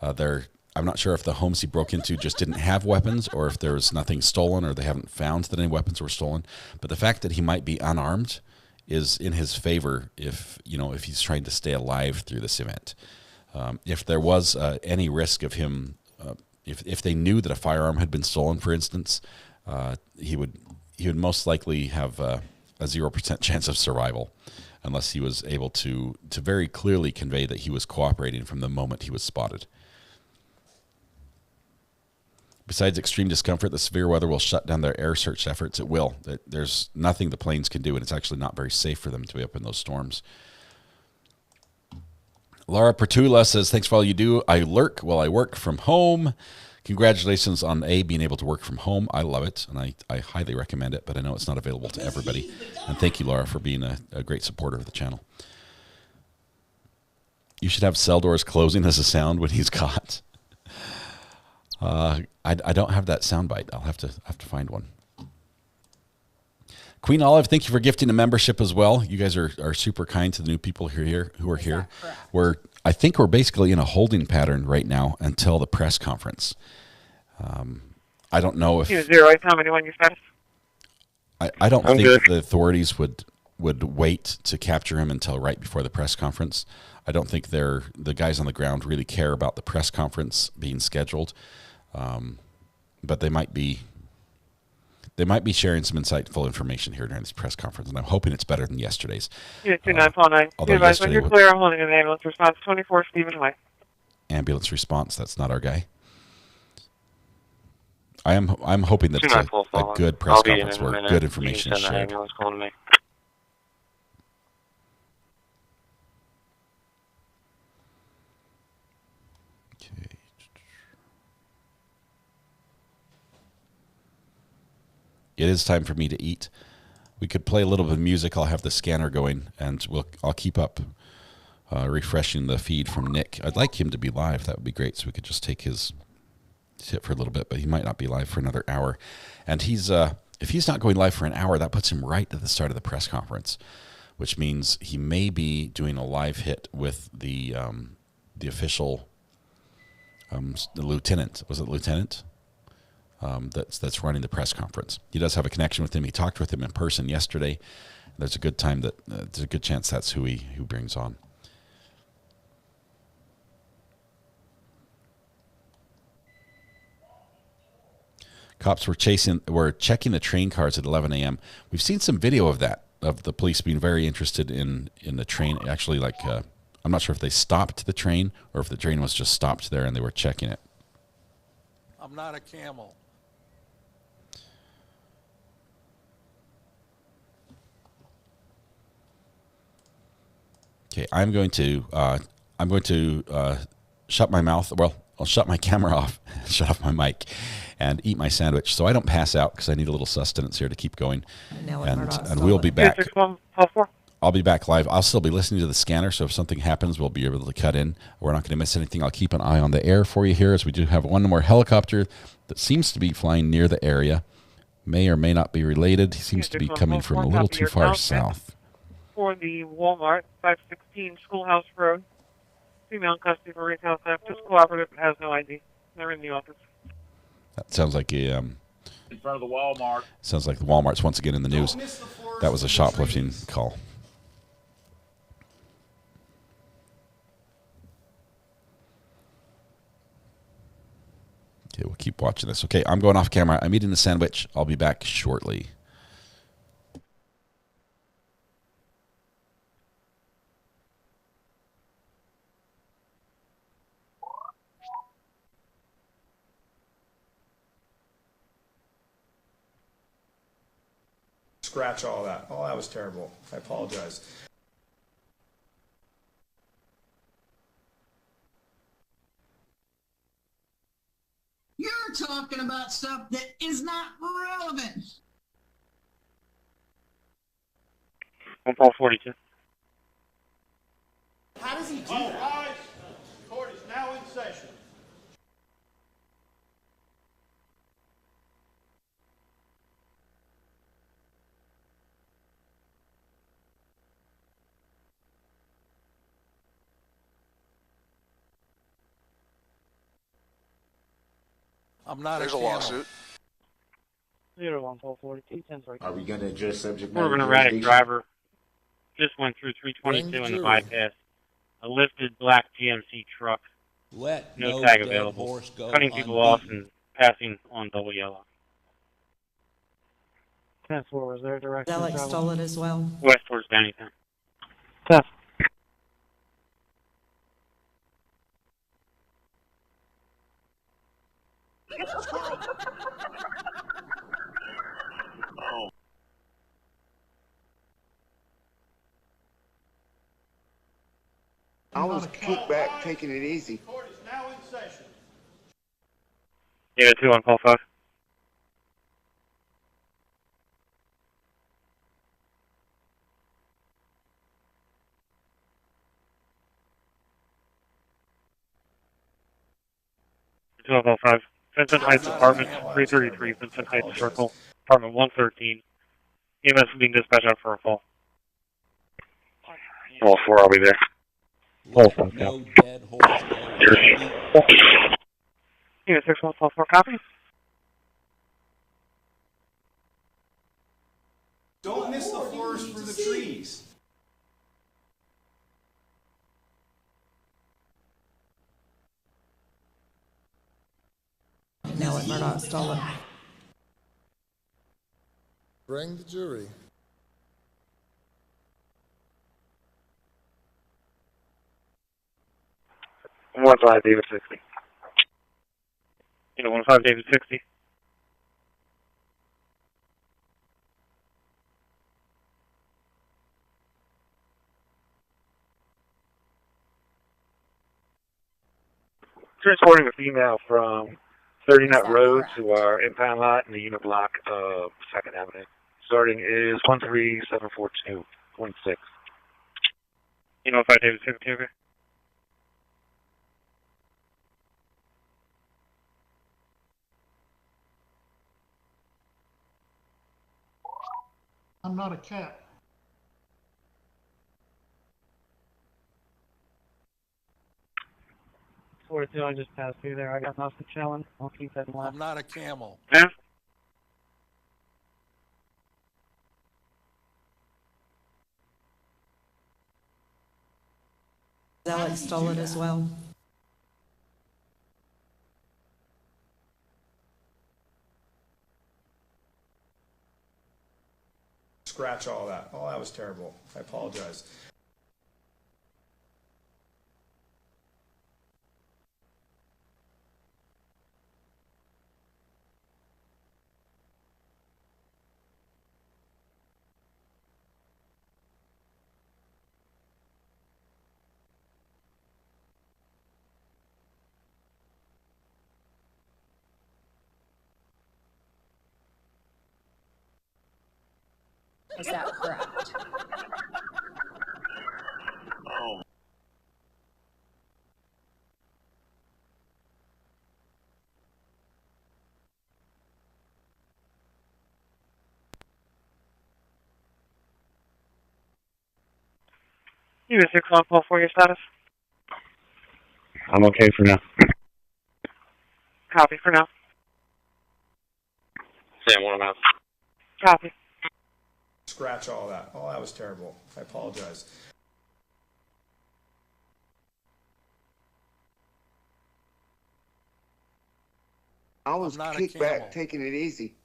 I'm not sure if the homes he broke into just didn't have weapons, or if there was nothing stolen, or they haven't found that any weapons were stolen. But the fact that he might be unarmed is in his favor if he's trying to stay alive through this event. If there was any risk of him, if they knew that a firearm had been stolen, for instance, he would most likely have a 0% chance of survival, unless he was able to very clearly convey that he was cooperating from the moment he was spotted. Besides extreme discomfort, the severe weather will shut down their air search efforts. It will. There's nothing the planes can do, and it's actually not very safe for them to be up in those storms. Laura Pertula says, thanks for all you do. I lurk while I work from home. Congratulations on being able to work from home. I love it, and I highly recommend it, but I know it's not available to everybody. And thank you, Laura, for being a great supporter of the channel. You should have cell doors closing as a sound when he's caught. I don't have that soundbite. I'll have to find one. Queen Olive, thank you for gifting a membership as well. You guys are super kind to the new people who are here. I think we're basically in a holding pattern right now until the press conference. I don't know if 0 Tom, anyone you said? I don't think the authorities would wait to capture him until right before the press conference. I don't think the guys on the ground really care about the press conference being scheduled, but they might be sharing some insightful information here during this press conference, and I'm hoping it's better than yesterday's. 2949. When you're clear, I'm holding an ambulance response 24 Stephen Way. Ambulance response. That's not our guy. I'm hoping that it's a good press conference where good information is shared. It is time for me to eat. We could play a little bit of music. I'll have the scanner going, and I'll keep up refreshing the feed from Nick. I'd like him to be live. That would be great, so we could just take his hit for a little bit, but he might not be live for another hour. And if he's not going live for an hour, that puts him right at the start of the press conference, which means he may be doing a live hit with the official the lieutenant. Was it lieutenant? That's running the press conference. He does have a connection with him. He talked with him in person yesterday. There's a good chance that's who he brings on. Cops were checking the train cars at 11 a.m. We've seen some video of that, of the police being very interested in the train. Actually, I'm not sure if they stopped the train or if the train was just stopped there and they were checking it. I'm not a camel. Okay, I'm going to shut my mouth. Well, I'll shut my camera off, shut off my mic, and eat my sandwich so I don't pass out because I need a little sustenance here to keep going. And we'll be back. I'll be back live. I'll still be listening to the scanner, so if something happens, we'll be able to cut in. We're not going to miss anything. I'll keep an eye on the air for you here, as we do have one more helicopter that seems to be flying near the area. May or may not be related. He seems to be coming from a little too far south. For the Walmart, 516 Schoolhouse Road. Female in custody for retail theft. Just cooperative, but has no ID. They're in the office. That sounds like a In front of the Walmart. sounds like the Walmart's once again in the news. That was a shoplifting call. Okay, we'll keep watching this. Okay, I'm going off camera. I'm eating the sandwich. I'll be back shortly. Scratch all that. Oh, that was terrible. I apologize. You're talking about stuff that is not relevant. 142. How does he do All that? rise. Court is now in session. I'm not There's a a camel. lawsuit. 0142 Are we going to address subject We're matter an erratic jurisdiction? driver. Just went through 322 in the bypass. A lifted black GMC truck. Let No no tag dead available. horse go Cutting people off unbeaten. and passing on double yellow. 10-4, was there direction? Alex stole it as well. West towards Downingtown. 10. I was kicked back, taking it easy. Court is now in session. Yeah, 2 on call 5. Two on call 5. Vincent Heights Apartment, 333, Vincent Heights Circle, Apartment 113. EMS is being dispatched out for a call. All 4, I'll be there. Let no dead horse go unbeaten. Unit 6144, copy. Don't miss the forest for the trees. Now at Murdoch stole it. Bring the jury. 15 David 60. You know, 15 David 60. Transporting a female from 30 Nut Road to our impound lot in the unit block of 2nd Avenue. Starting is 13742.6. You know, 5 David 60, okay? I'm not a cat. I just passed through there. I got nothing chilling. I'll keep that in mind. I'm not a camel. Yeah? Alex stole it as well. Scratch all that. Oh, that was terrible. I apologize. Is that correct? Unit 6144, your status? I'm okay for now. Copy for now. Sam, what about? Copy. Scratch all that. Oh, that was terrible. I apologize. I was not a kicked camel. back, taking it easy.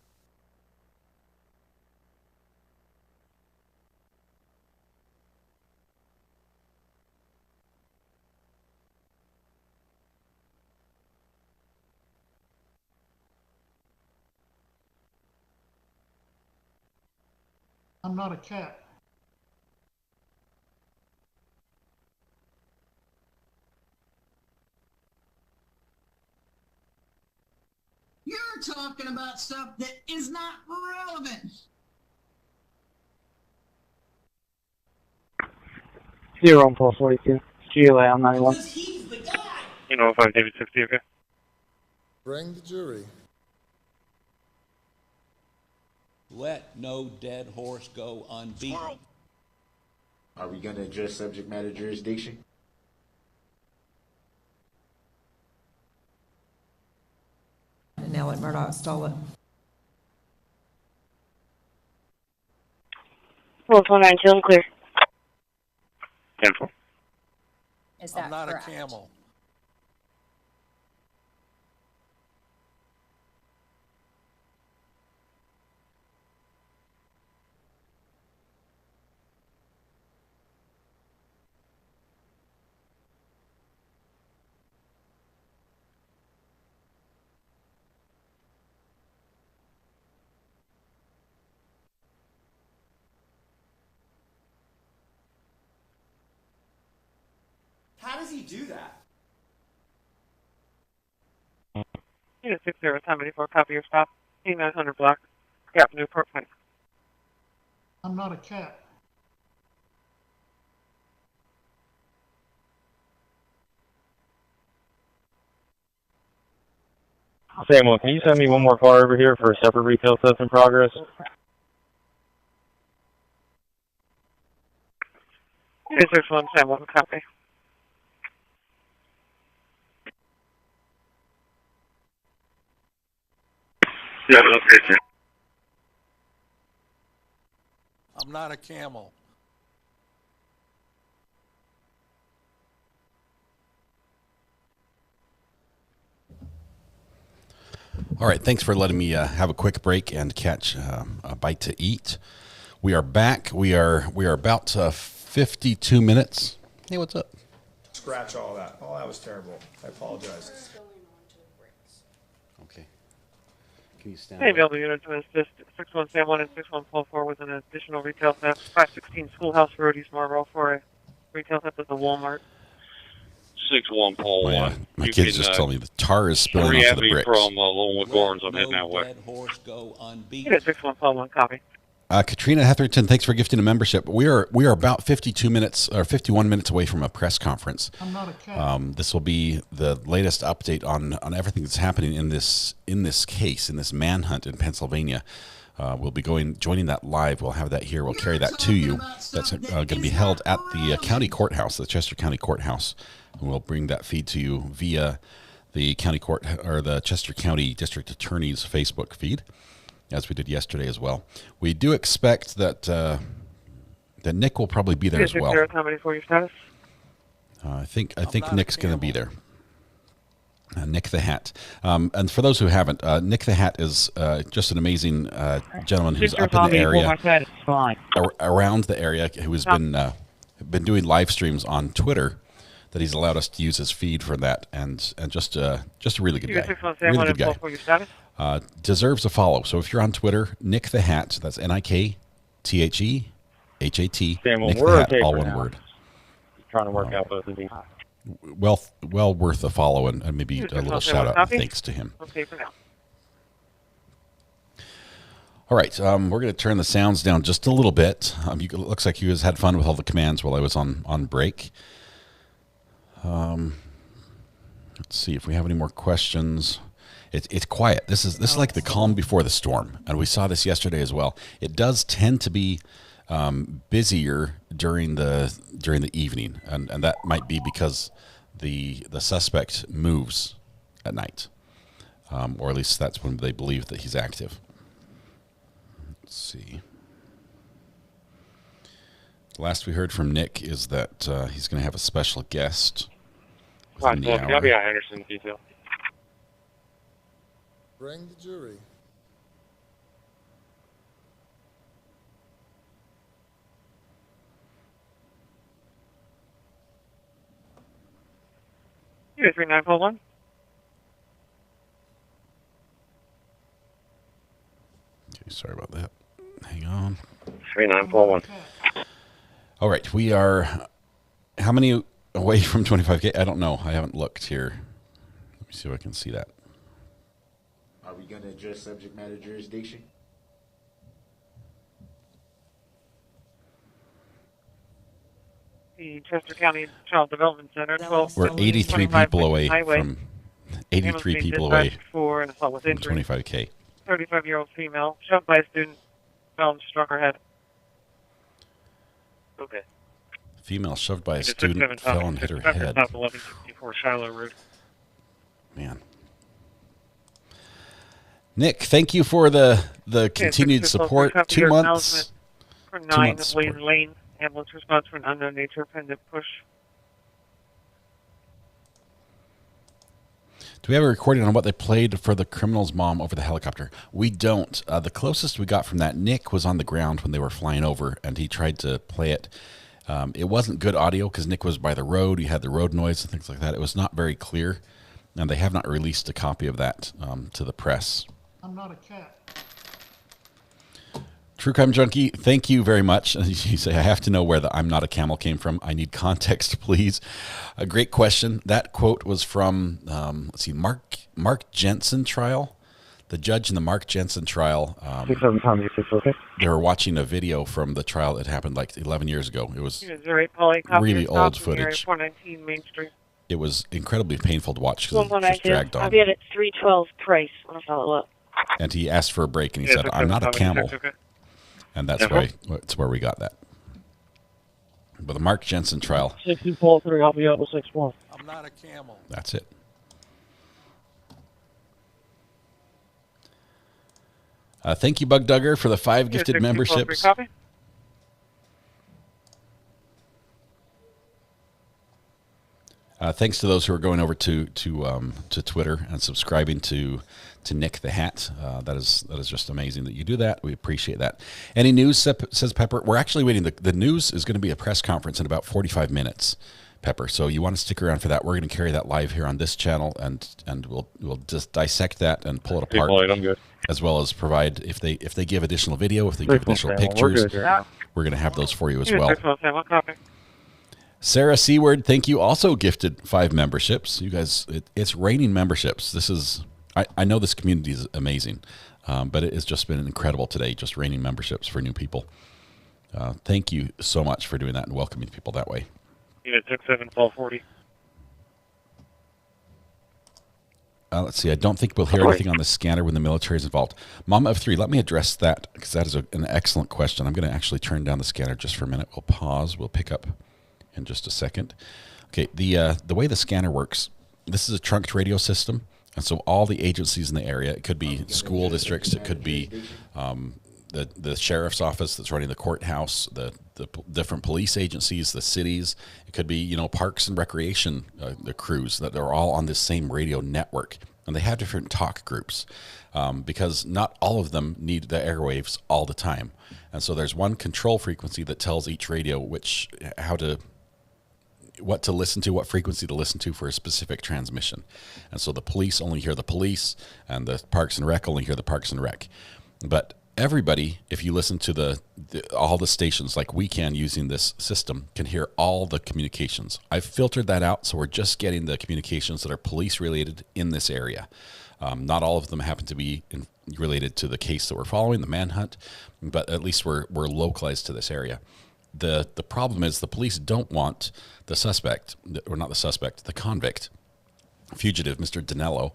I'm not a cat. You're talking about stuff that is not relevant. 0-442. GLA, I'm 91. You know, 5 David 60, okay? Bring the jury. Let no dead horse go unbeaten. Are we going to address subject matter jurisdiction? Danelo and Murdoch stole it. Well, 492, I'm clear. 10-4. Is that I'm not correct? a camel. How does he do that? Unit 60, time 84, copy your stop. 8900 block. Gap, Newport Point. I'm not a cat. Samuel, can you send me one more car over here for a separate retail test in progress? Unit 61, Samuel, copy. Yeah, okay, sir. I'm not a camel. All right, thanks for letting me have a quick break and catch a bite to eat. We are back. We are about 52 minutes. Hey, what's up? Scratch all that. Oh, that was terrible. I apologize. Okay. Can you stand Hey, up? available unit to assist 6171 and 6144 with an additional retail theft. 516 Schoolhouse Road, East Marlboro for a retail theft at the Walmart. 6141. My kids just told me the tar is spilling onto the bricks. From Longwood Gardens, I'm heading that way. Dead horse go unbeaten. Unit 6141, copy. Katrina Hetherington, thanks for gifting a membership. We are about 52 minutes or 51 minutes away from a press conference. I'm not a cat. This will be the latest update on everything that's happening in this case, in this manhunt in Pennsylvania. We'll be joining that live. We'll have that here. We'll carry that to you. That's going to be held at the county courthouse, the Chester County Courthouse. And we'll bring that feed to you via the county court or the Chester County District Attorney's Facebook feed, as we did yesterday as well. We do expect that that Nick will probably be there as well. How many for your status? I think Nick's going to be there. Nick the Hat. And for those who haven't, Nick the Hat is just an amazing gentleman who's up in the area, around the area, who has been doing live streams on Twitter. That he's allowed us to use his feed for that, and just a really good guy. Really good guy. Deserves a follow. So if you're on Twitter, Nick the Hat, that's NIKTHEHAT. Samuel, Nick we're the Hat, okay all for one now. word. Trying to work out both of these. Well worth a follow and maybe a little shout out and thanks to him. Okay for now. All right, we're going to turn the sounds down just a little bit. It looks like you guys had fun with all the commands while I was on break. Let's see if we have any more questions. It's quiet. This is like the calm before the storm, and we saw this yesterday as well. It does tend to be busier during the evening, and that might be because the suspect moves at night, or at least that's when they believe that he's active. Let's see. Last we heard from Nick is that he's going to have a special guest within the hour. I'll be at Henderson detail. Bring the jury. Unit 3941. Okay, sorry about that. Hang on. 3941. All right, we are how many away from 25K? I don't know. I haven't looked here. Let me see if I can see that. Are we going to address subject matter jurisdiction? The Chester County Child Development Center. 12, We're 83 people away highway. from 83 people away for an assault with from injury. 25K. 35-year-old female shoved by a student, fell and struck her head. Okay. Female shoved by a student, fell and hit her head. Top 1164 Shiloh Road. Man. Nick, thank you for the continued support. 2 months. For 2 9 months Wayne support. Lane. Ambulance response for an unknown nature pendant push. Do we have a recording on what they played for the criminal's mom over the helicopter? We don't. The closest we got from that, Nick was on the ground when they were flying over, and he tried to play it. It wasn't good audio because Nick was by the road. He had the road noise and things like that. It was not very clear, and they have not released a copy of that to the press. I'm not a cat. True Crime Junkie, thank you very much. You say, I have to know where the I'm not a camel came from. I need context, please. A great question. That quote was from, let's see, Mark Jensen trial. The judge in the Mark Jensen trial, they were watching a video from the trial that happened like 11 years ago. It was really old footage. 419 Main Street. It was incredibly painful to watch because it just dragged on. I'll be at 312 Price. I'll follow up. And he asked for a break, and he said, I'm not a camel. And that's where we got that. But the Mark Jensen trial. 6-2-3, I'll be up with 6-1. I'm not a camel. That's it. Thank you, Bug Duggar, for the 5 gifted memberships. Thanks to those who are going over to Twitter and subscribing to Nick the Hat. That is just amazing that you do that. We appreciate that. Any news, says Pepper? We're actually waiting. The news is going to be a press conference in about 45 minutes, Pepper. So you want to stick around for that. We're going to carry that live here on this channel, and we'll just dissect that and pull it apart, as well as provide if they give additional video, if they give additional pictures, we're going to have those for you as well. Sarah Seward, thank you. Also gifted 5 memberships. You guys, it's raining memberships. This is, I know this community is amazing, but it has just been incredible today, just raining memberships for new people. Thank you so much for doing that and welcoming people that way. Unit 67-1240. Let's see. I don't think we'll hear anything on the scanner when the military is involved. Mama of 3, let me address that because that is an excellent question. I'm going to actually turn down the scanner just for a minute. We'll pause. We'll pick up in just a second. Okay, the way the scanner works, this is a trunked radio system, and so all the agencies in the area, it could be school districts, it could be the sheriff's office that's running the courthouse, the different police agencies, the cities, it could be, parks and recreation, the crews, that they're all on this same radio network, and they have different talk groups because not all of them need the airwaves all the time, and so there's one control frequency that tells each radio what to listen to, what frequency to listen to for a specific transmission. And so the police only hear the police, and the Parks and Rec only hear the Parks and Rec. But everybody, if you listen to all the stations like we can using this system, can hear all the communications. I've filtered that out, so we're just getting the communications that are police related in this area. Not all of them happen to be related to the case that we're following, the manhunt, but at least we're localized to this area. The problem is the police don't want the suspect, or not the suspect, the convict, fugitive, Mr. Danelo,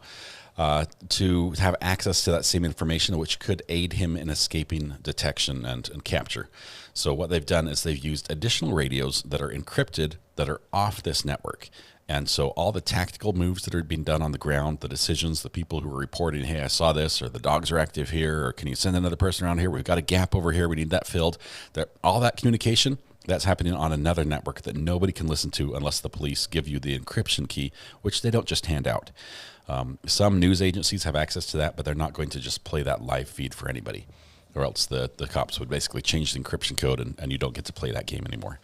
to have access to that same information, which could aid him in escaping detection and capture. So what they've done is they've used additional radios that are encrypted, that are off this network. And so all the tactical moves that are being done on the ground, the decisions, the people who are reporting, hey, I saw this, or the dogs are active here, or can you send another person around here? We've got a gap over here. We need that filled. All that communication, that's happening on another network that nobody can listen to unless the police give you the encryption key, which they don't just hand out. Some news agencies have access to that, but they're not going to just play that live feed for anybody, or else the cops would basically change the encryption code and you don't get to play that game anymore.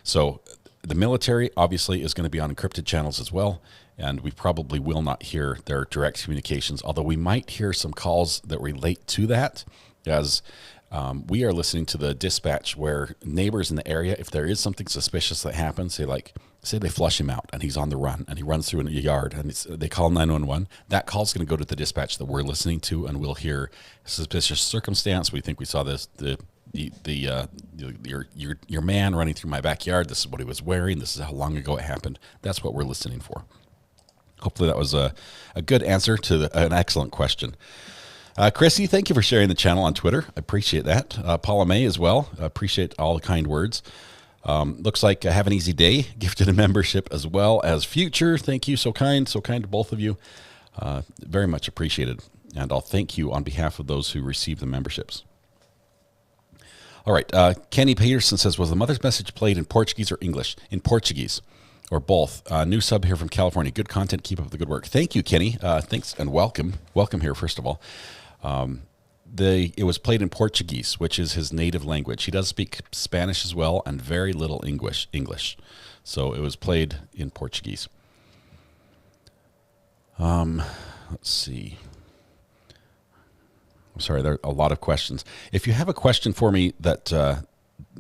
So the military obviously is going to be on encrypted channels as well, and we probably will not hear their direct communications, although we might hear some calls that relate to that, as we are listening to the dispatch where neighbors in the area, if there is something suspicious that happens, say they flush him out and he's on the run and he runs through a yard and they call 911, that call's going to go to the dispatch that we're listening to, and we'll hear suspicious circumstance. We think we saw this, your man running through my backyard. This is what he was wearing. This is how long ago it happened. That's what we're listening for. Hopefully that was a good answer to an excellent question. Chrissy, thank you for sharing the channel on Twitter. I appreciate that. Paula May as well. I appreciate all the kind words. Looks like Have an Easy Day gifted a membership, as well as Future. Thank you. So kind to both of you. Very much appreciated. And I'll thank you on behalf of those who receive the memberships. All right. Kenny Peterson says, was the mother's message played in Portuguese or English? In Portuguese, or both. New sub here from California. Good content. Keep up the good work. Thank you, Kenny. Thanks and welcome. Welcome here, first of all. It was played in Portuguese, which is his native language. He does speak Spanish as well, and very little English. So it was played in Portuguese. Let's see. I'm sorry, there are a lot of questions. If you have a question for me that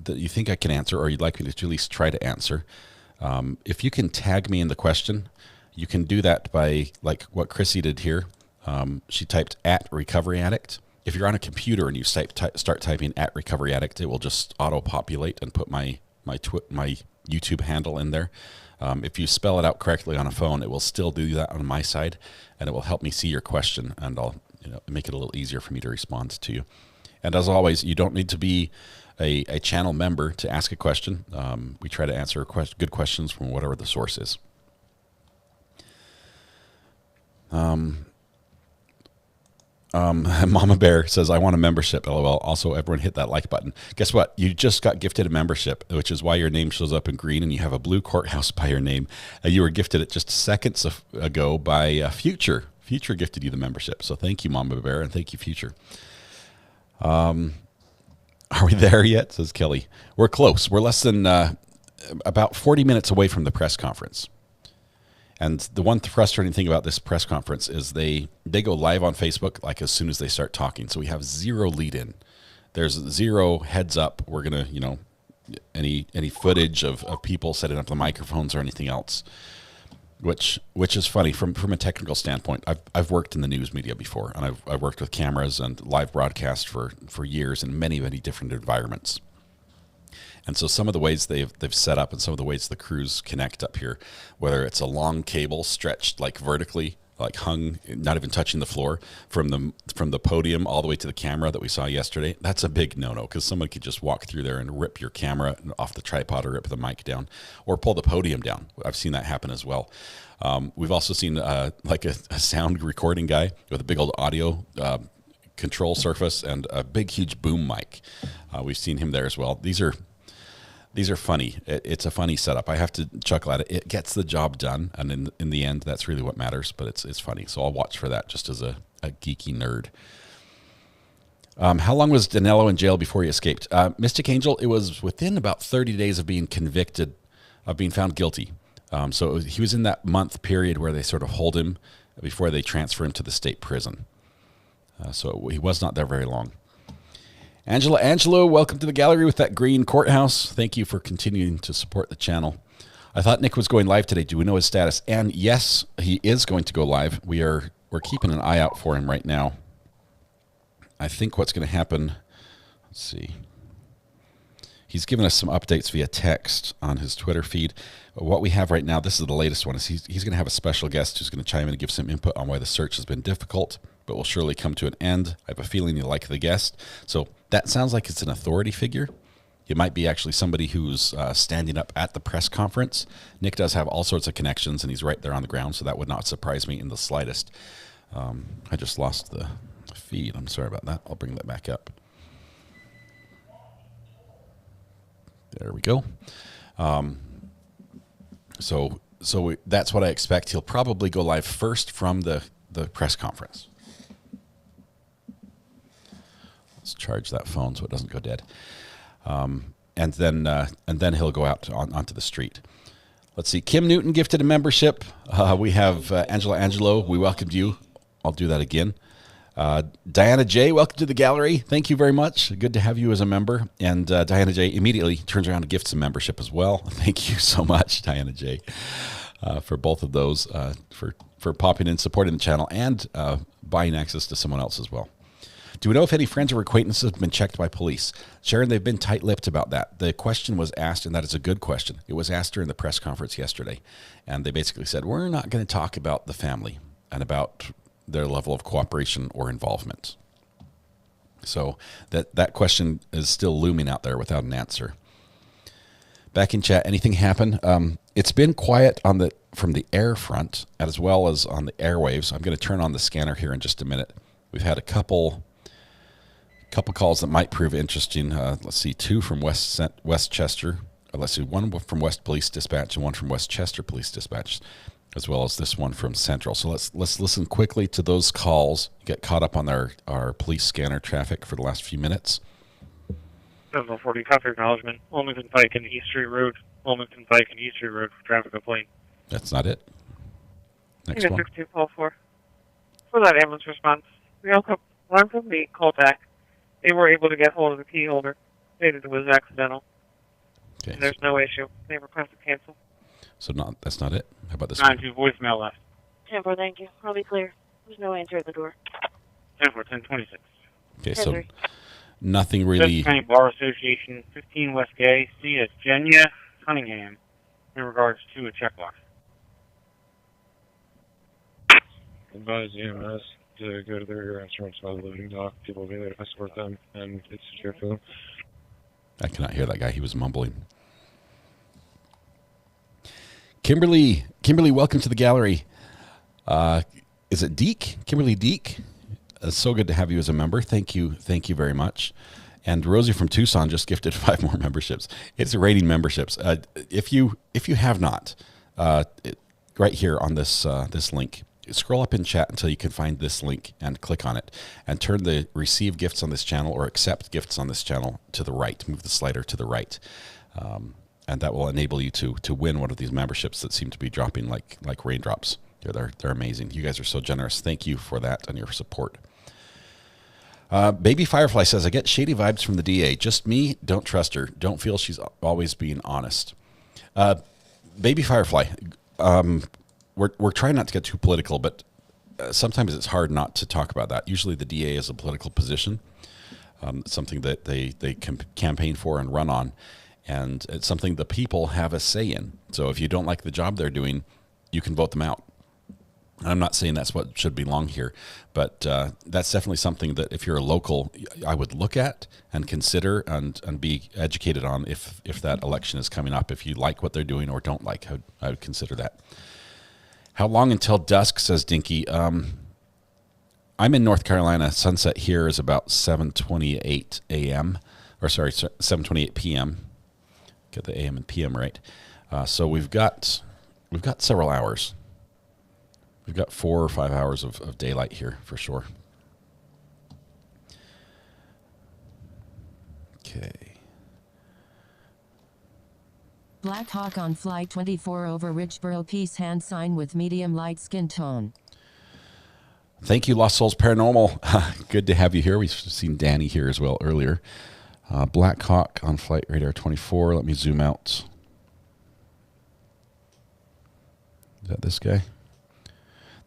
you think I can answer, or you'd like me to at least try to answer, if you can tag me in the question, you can do that by, like what Chrissy did here. She typed @Recovery Addict. If you're on a computer and you start typing @Recovery Addict, it will just auto-populate and put my YouTube handle in there. If you spell it out correctly on a phone, it will still do that on my side, and it will help me see your question, and I'll make it a little easier for me to respond to you. And as always, you don't need to be a channel member to ask a question. We try to answer good questions from whatever the source is. Mama Bear says, I want a membership, LOL. Also, everyone hit that like button. Guess what? You just got gifted a membership, which is why your name shows up in green and you have a blue courthouse by your name. You were gifted it just seconds ago by Future. Future gifted you the membership. So thank you, Mama Bear, and thank you, Future. Are we there yet? Says Kelly. We're close. We're less than about 40 minutes away from the press conference. And the one frustrating thing about this press conference is they go live on Facebook like as soon as they start talking. So we have zero lead in. There's zero heads up. We're going to, any footage of people setting up the microphones or anything else, which is funny from a technical standpoint. I've worked in the news media before, and I've worked with cameras and live broadcast for years in many, many different environments. And so some of the ways they've set up and some of the ways the crews connect up here, whether it's a long cable stretched like vertically, like hung, not even touching the floor from the podium all the way to the camera that we saw yesterday, that's a big no-no, because someone could just walk through there and rip your camera off the tripod or rip the mic down or pull the podium down. I've seen that happen as well. We've also seen like a sound recording guy with a big old audio control surface and a big, huge boom mic. We've seen him there as well. These are funny. It's a funny setup. I have to chuckle at it. It gets the job done, and in the end, that's really what matters. But it's funny, so I'll watch for that just as a geeky nerd. How long was Danelo in jail before he escaped? Mystic Angel, it was within about 30 days of being convicted, of being found guilty. So he was in that month period where they sort of hold him before they transfer him to the state prison. So he was not there very long. Angelo, welcome to the gallery with that green courthouse. Thank you for continuing to support the channel. I thought Nick was going live today. Do we know his status? And yes, he is going to go live. We are we're keeping an eye out for him right now. I think what's going to happen, let's see. He's given us some updates via text on his Twitter feed. What we have right now, this is the latest one, is he's going to have a special guest who's going to chime in and give some input on why the search has been difficult, but will surely come to an end. I have a feeling you like the guest. So that sounds like it's an authority figure. It might be actually somebody who's standing up at the press conference. Nick does have all sorts of connections, and he's right there on the ground, so that would not surprise me in the slightest. I just lost the feed. I'm sorry about that. I'll bring that back up. There we go. That's what I expect. He'll probably go live first from the press conference. Let's charge that phone so it doesn't go dead. And then he'll go out onto the street. Let's see. Kim Newton gifted a membership. We have Angela Angelo. We welcomed you. I'll do that again. Diana J., welcome to the gallery. Thank you very much. Good to have you as a member. And Diana J. immediately turns around and gifts a membership as well. Thank you so much, Diana J., for both of those, for popping in, supporting the channel, and buying access to someone else as well. Do we know if any friends or acquaintances have been checked by police? Sharon, they've been tight-lipped about that. The question was asked, and that is a good question. It was asked during the press conference yesterday, and they basically said, we're not going to talk about the family and about their level of cooperation or involvement. So that question is still looming out there without an answer. Back in chat, anything happen? It's been quiet from the air front as well as on the airwaves. I'm going to turn on the scanner here in just a minute. We've had a couple calls that might prove interesting. Let's see, 2 from Westchester. Let's see, 1 from West Police Dispatch and 1 from Westchester Police Dispatch, as well as this one from Central. So let's listen quickly to those calls, get caught up on our police scanner traffic for the last few minutes. 740 copy acknowledgement. Wilmington Pike and East Street Road. Wilmington Pike and East Street Road for traffic complaint. That's not it. Next one. 62 call for that ambulance response. We also learned from the call back. They were able to get hold of the key holder. Stated it was accidental. Okay. And there's no issue. They requested cancel. So that's not it. How about this one? 9-2 voicemail left. 10-4, thank you. I'll be clear. There's no answer at the door. 10-4, 1026. Okay, so nothing really. County Bar Association, 15 West Gay. See as Jenya Cunningham in regards to a checkbox. Advise EMS to go to their instruments by the loading dock. People will be there to escort them, and it's secure for them. I cannot hear that guy. He was mumbling. Kimberly, welcome to the gallery. Is it Deek? Kimberly Deek? It's so good to have you as a member. Thank you very much. And Rosie from Tucson just gifted 5 more memberships. It's rating memberships. If you have not, right here on this link, scroll up in chat until you can find this link and click on it, and turn the receive gifts on this channel or accept gifts on this channel to the right. Move the slider to the right. And that will enable you to win one of these memberships that seem to be dropping like raindrops. They're amazing. You guys are so generous. Thank you for that and your support. Baby Firefly says, I get shady vibes from the DA. Just me, don't trust her. Don't feel she's always being honest. Baby Firefly, we're trying not to get too political, but sometimes it's hard not to talk about that. Usually the DA is a political position, something that they campaign for and run on. And it's something the people have a say in. So if you don't like the job they're doing, you can vote them out. And I'm not saying that's what should belong here, but that's definitely something that if you're a local, I would look at and consider and be educated on if that election is coming up. If you like what they're doing or don't like, I would consider that. How long until dusk, says Dinky. I'm in North Carolina. Sunset here is about 7:28 a.m. Or sorry, 7:28 p.m. Get the AM and PM right. So we've got several hours. We've got 4 or 5 hours of daylight here for sure. Okay. Black Hawk on Flight 24 over Ridgeboro. Peace hand sign with medium light skin tone. Thank you, Lost Souls Paranormal. Good to have you here. We've seen Danny here as well earlier. Black Hawk on Flight Radar 24. Let me zoom out. Is that this guy?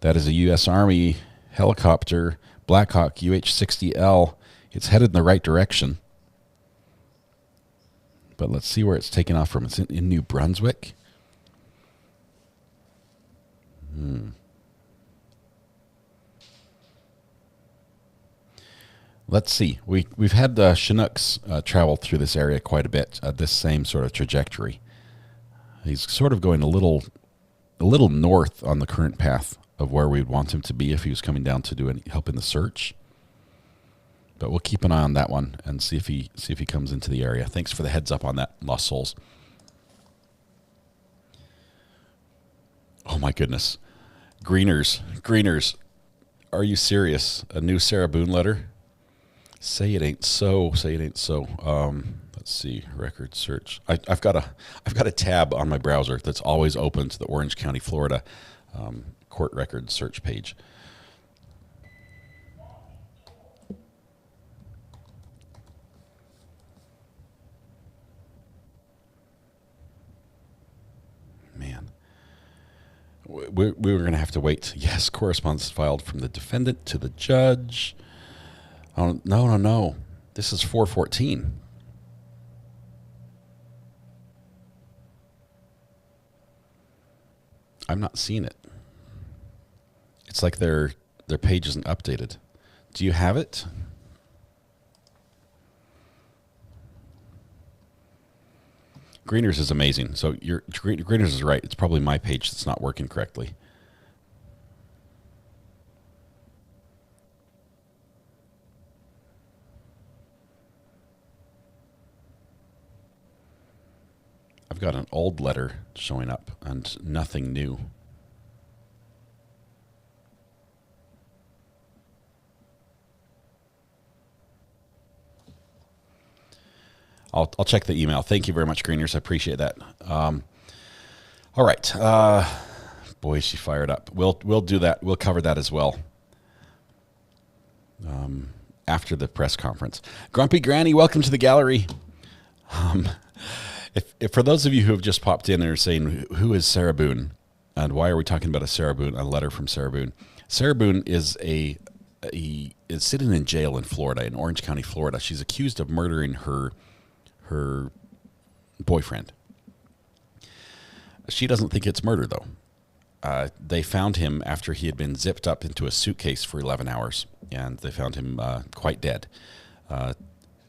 That is a U.S. Army helicopter, Blackhawk UH-60L. It's headed in the right direction. But let's see where it's taken off from. It's in New Brunswick. Let's see. We've had Chinooks travel through this area quite a bit, this same sort of trajectory. He's sort of going a little north on the current path of where we'd want him to be if he was coming down to do any help in the search. But we'll keep an eye on that one and see if he comes into the area. Thanks for the heads up on that, Lost Souls. Oh my goodness. Greeners. Are you serious? A new Sarah Boone letter? Say it ain't so. Let's see. Record search. I've got a tab on my browser that's always open to the Orange County, Florida court record search page. Man. We were going to have to wait. Yes, correspondence filed from the defendant to the judge. Oh, no. This is 414. I'm not seeing it. It's like their page isn't updated. Do you have it? Greeners is amazing. So Greeners is right. It's probably my page that's not working correctly. I've got an old letter showing up and nothing new. I'll check the email. Thank you very much, Greeners. I appreciate that. All right. Boy, is she fired up. We'll do that. We'll cover that as well after the press conference. Grumpy Granny, welcome to the gallery. If for those of you who have just popped in and are saying, who is Sarah Boone and why are we talking about a letter from Sarah Boone? Sarah Boone is is sitting in jail in Florida, in Orange County, Florida. She's accused of murdering her boyfriend. She doesn't think it's murder, though. They found him after he had been zipped up into a suitcase for 11 hours, and they found him quite dead.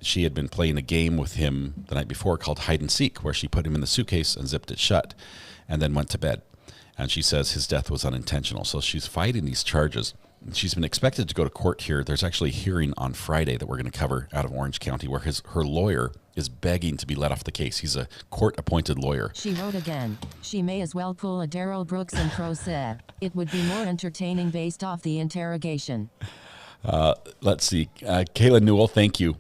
She had been playing a game with him the night before called hide and seek, where she put him in the suitcase and zipped it shut and then went to bed. And she says his death was unintentional. So she's fighting these charges. She's been expected to go to court here. There's actually a hearing on Friday that we're going to cover out of Orange County where her lawyer is begging to be let off the case. He's a court-appointed lawyer. She wrote again. She may as well pull a Daryl Brooks in pro se. It would be more entertaining based off the interrogation. Let's see. Kayla Newell, thank you.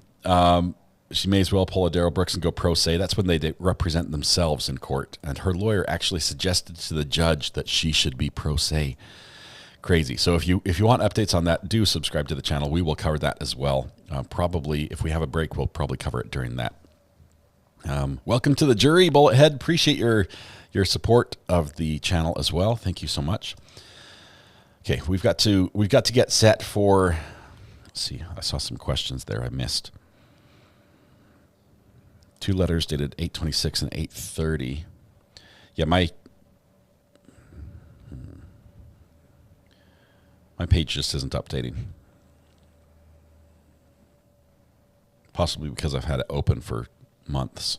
She may as well pull a Daryl Brooks and go pro se. That's when they represent themselves in court. And her lawyer actually suggested to the judge that she should be pro se. Crazy. So if you want updates on that, do subscribe to the channel. We will cover that as well. Probably, if we have a break, we'll probably cover it during that. Welcome to the jury, Bullet Head. Appreciate your support of the channel as well. Thank you so much. Okay, we've got to get set for. Let's see. I saw some questions there I missed. 2 letters dated 8/26 and 8/30. Yeah, my page just isn't updating. Possibly because I've had it open for months.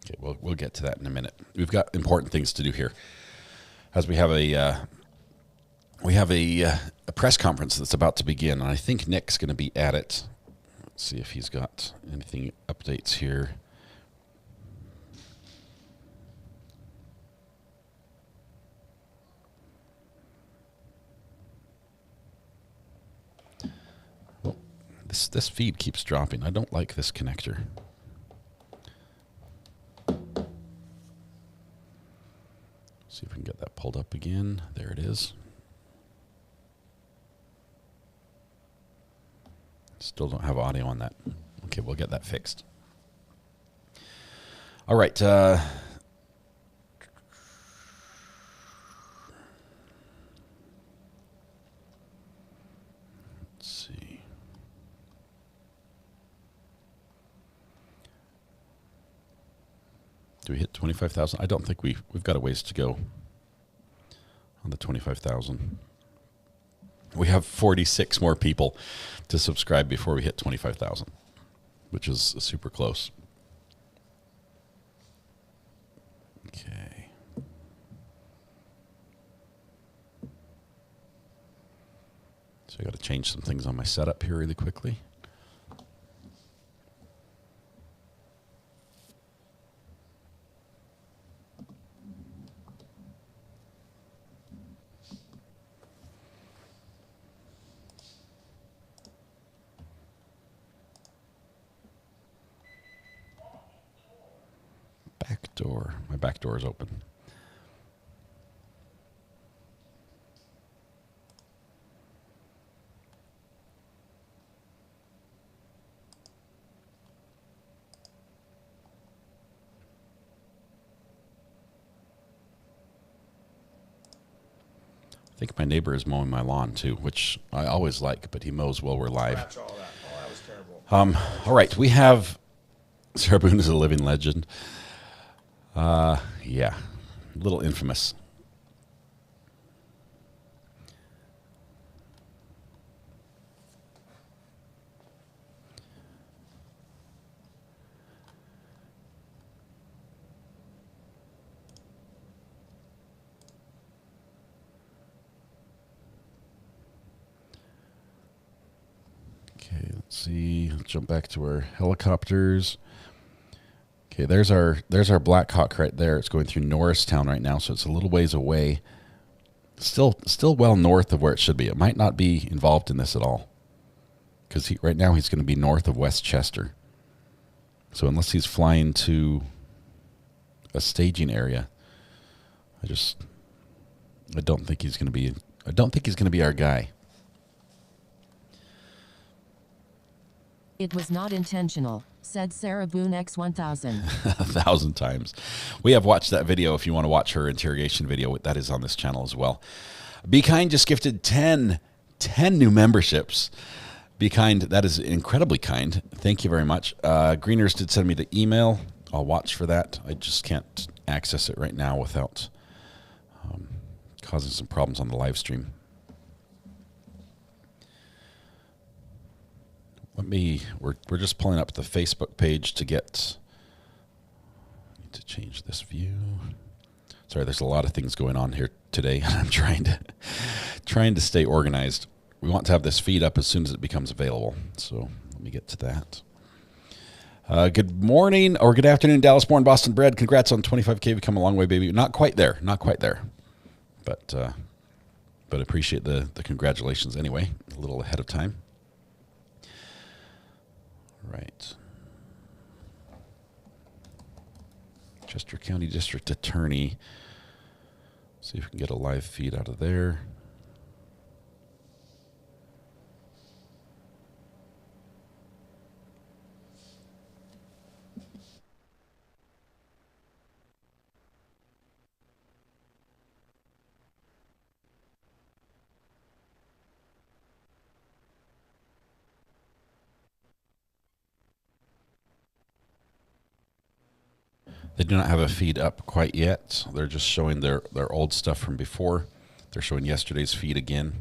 Okay, we'll get to that in a minute. We've got important things to do here, as we have a press conference that's about to begin, and I think Nick's going to be at it. Let's see if he's got anything updates here. Well, this feed keeps dropping. I don't like this connector. pulled up again. There it is. Still don't have audio on that. Okay, we'll get that fixed. All right. Let's see. Do we hit 25,000? I don't think we've got a ways to go on the 25,000. We have 46 more people to subscribe before we hit 25,000, which is super close. Okay. So I got to change some things on my setup here really quickly. Back door. My back door is open. I think my neighbor is mowing my lawn too, which I always like, but he mows while we're live. Scratch all that. Oh, that was terrible. All right, we have Sarah Boone is a living legend. Yeah, a little infamous. Okay, let's see. Let's jump back to our helicopters. Okay, there's our Black Hawk right there. It's going through Norristown right now, so it's a little ways away. Still well north of where it should be. It might not be involved in this at all, because right now he's going to be north of Westchester. So unless he's flying to a staging area, I don't think he's going to be. I don't think he's going to be our guy. It was not intentional, said Sarah Boone X1000. 1,000 times. We have watched that video. If you want to watch her interrogation video, that is on this channel as well. Be Kind just gifted 10 new memberships. Be Kind, that is incredibly kind. Thank you very much. Greeners did send me the email. I'll watch for that. I just can't access it right now without causing some problems on the live stream. We're just pulling up the Facebook page to get. I need to change this view. Sorry, there's a lot of things going on here today, and I'm trying to stay organized. We want to have this feed up as soon as it becomes available. So let me get to that. Good morning or good afternoon, Dallas born, Boston bred. Congrats on 25K. We've come a long way, baby. Not quite there. But appreciate the congratulations anyway. A little ahead of time. Right. Chester County District Attorney. See if we can get a live feed out of there. They do not have a feed up quite yet. They're just showing their old stuff from before. They're showing yesterday's feed again,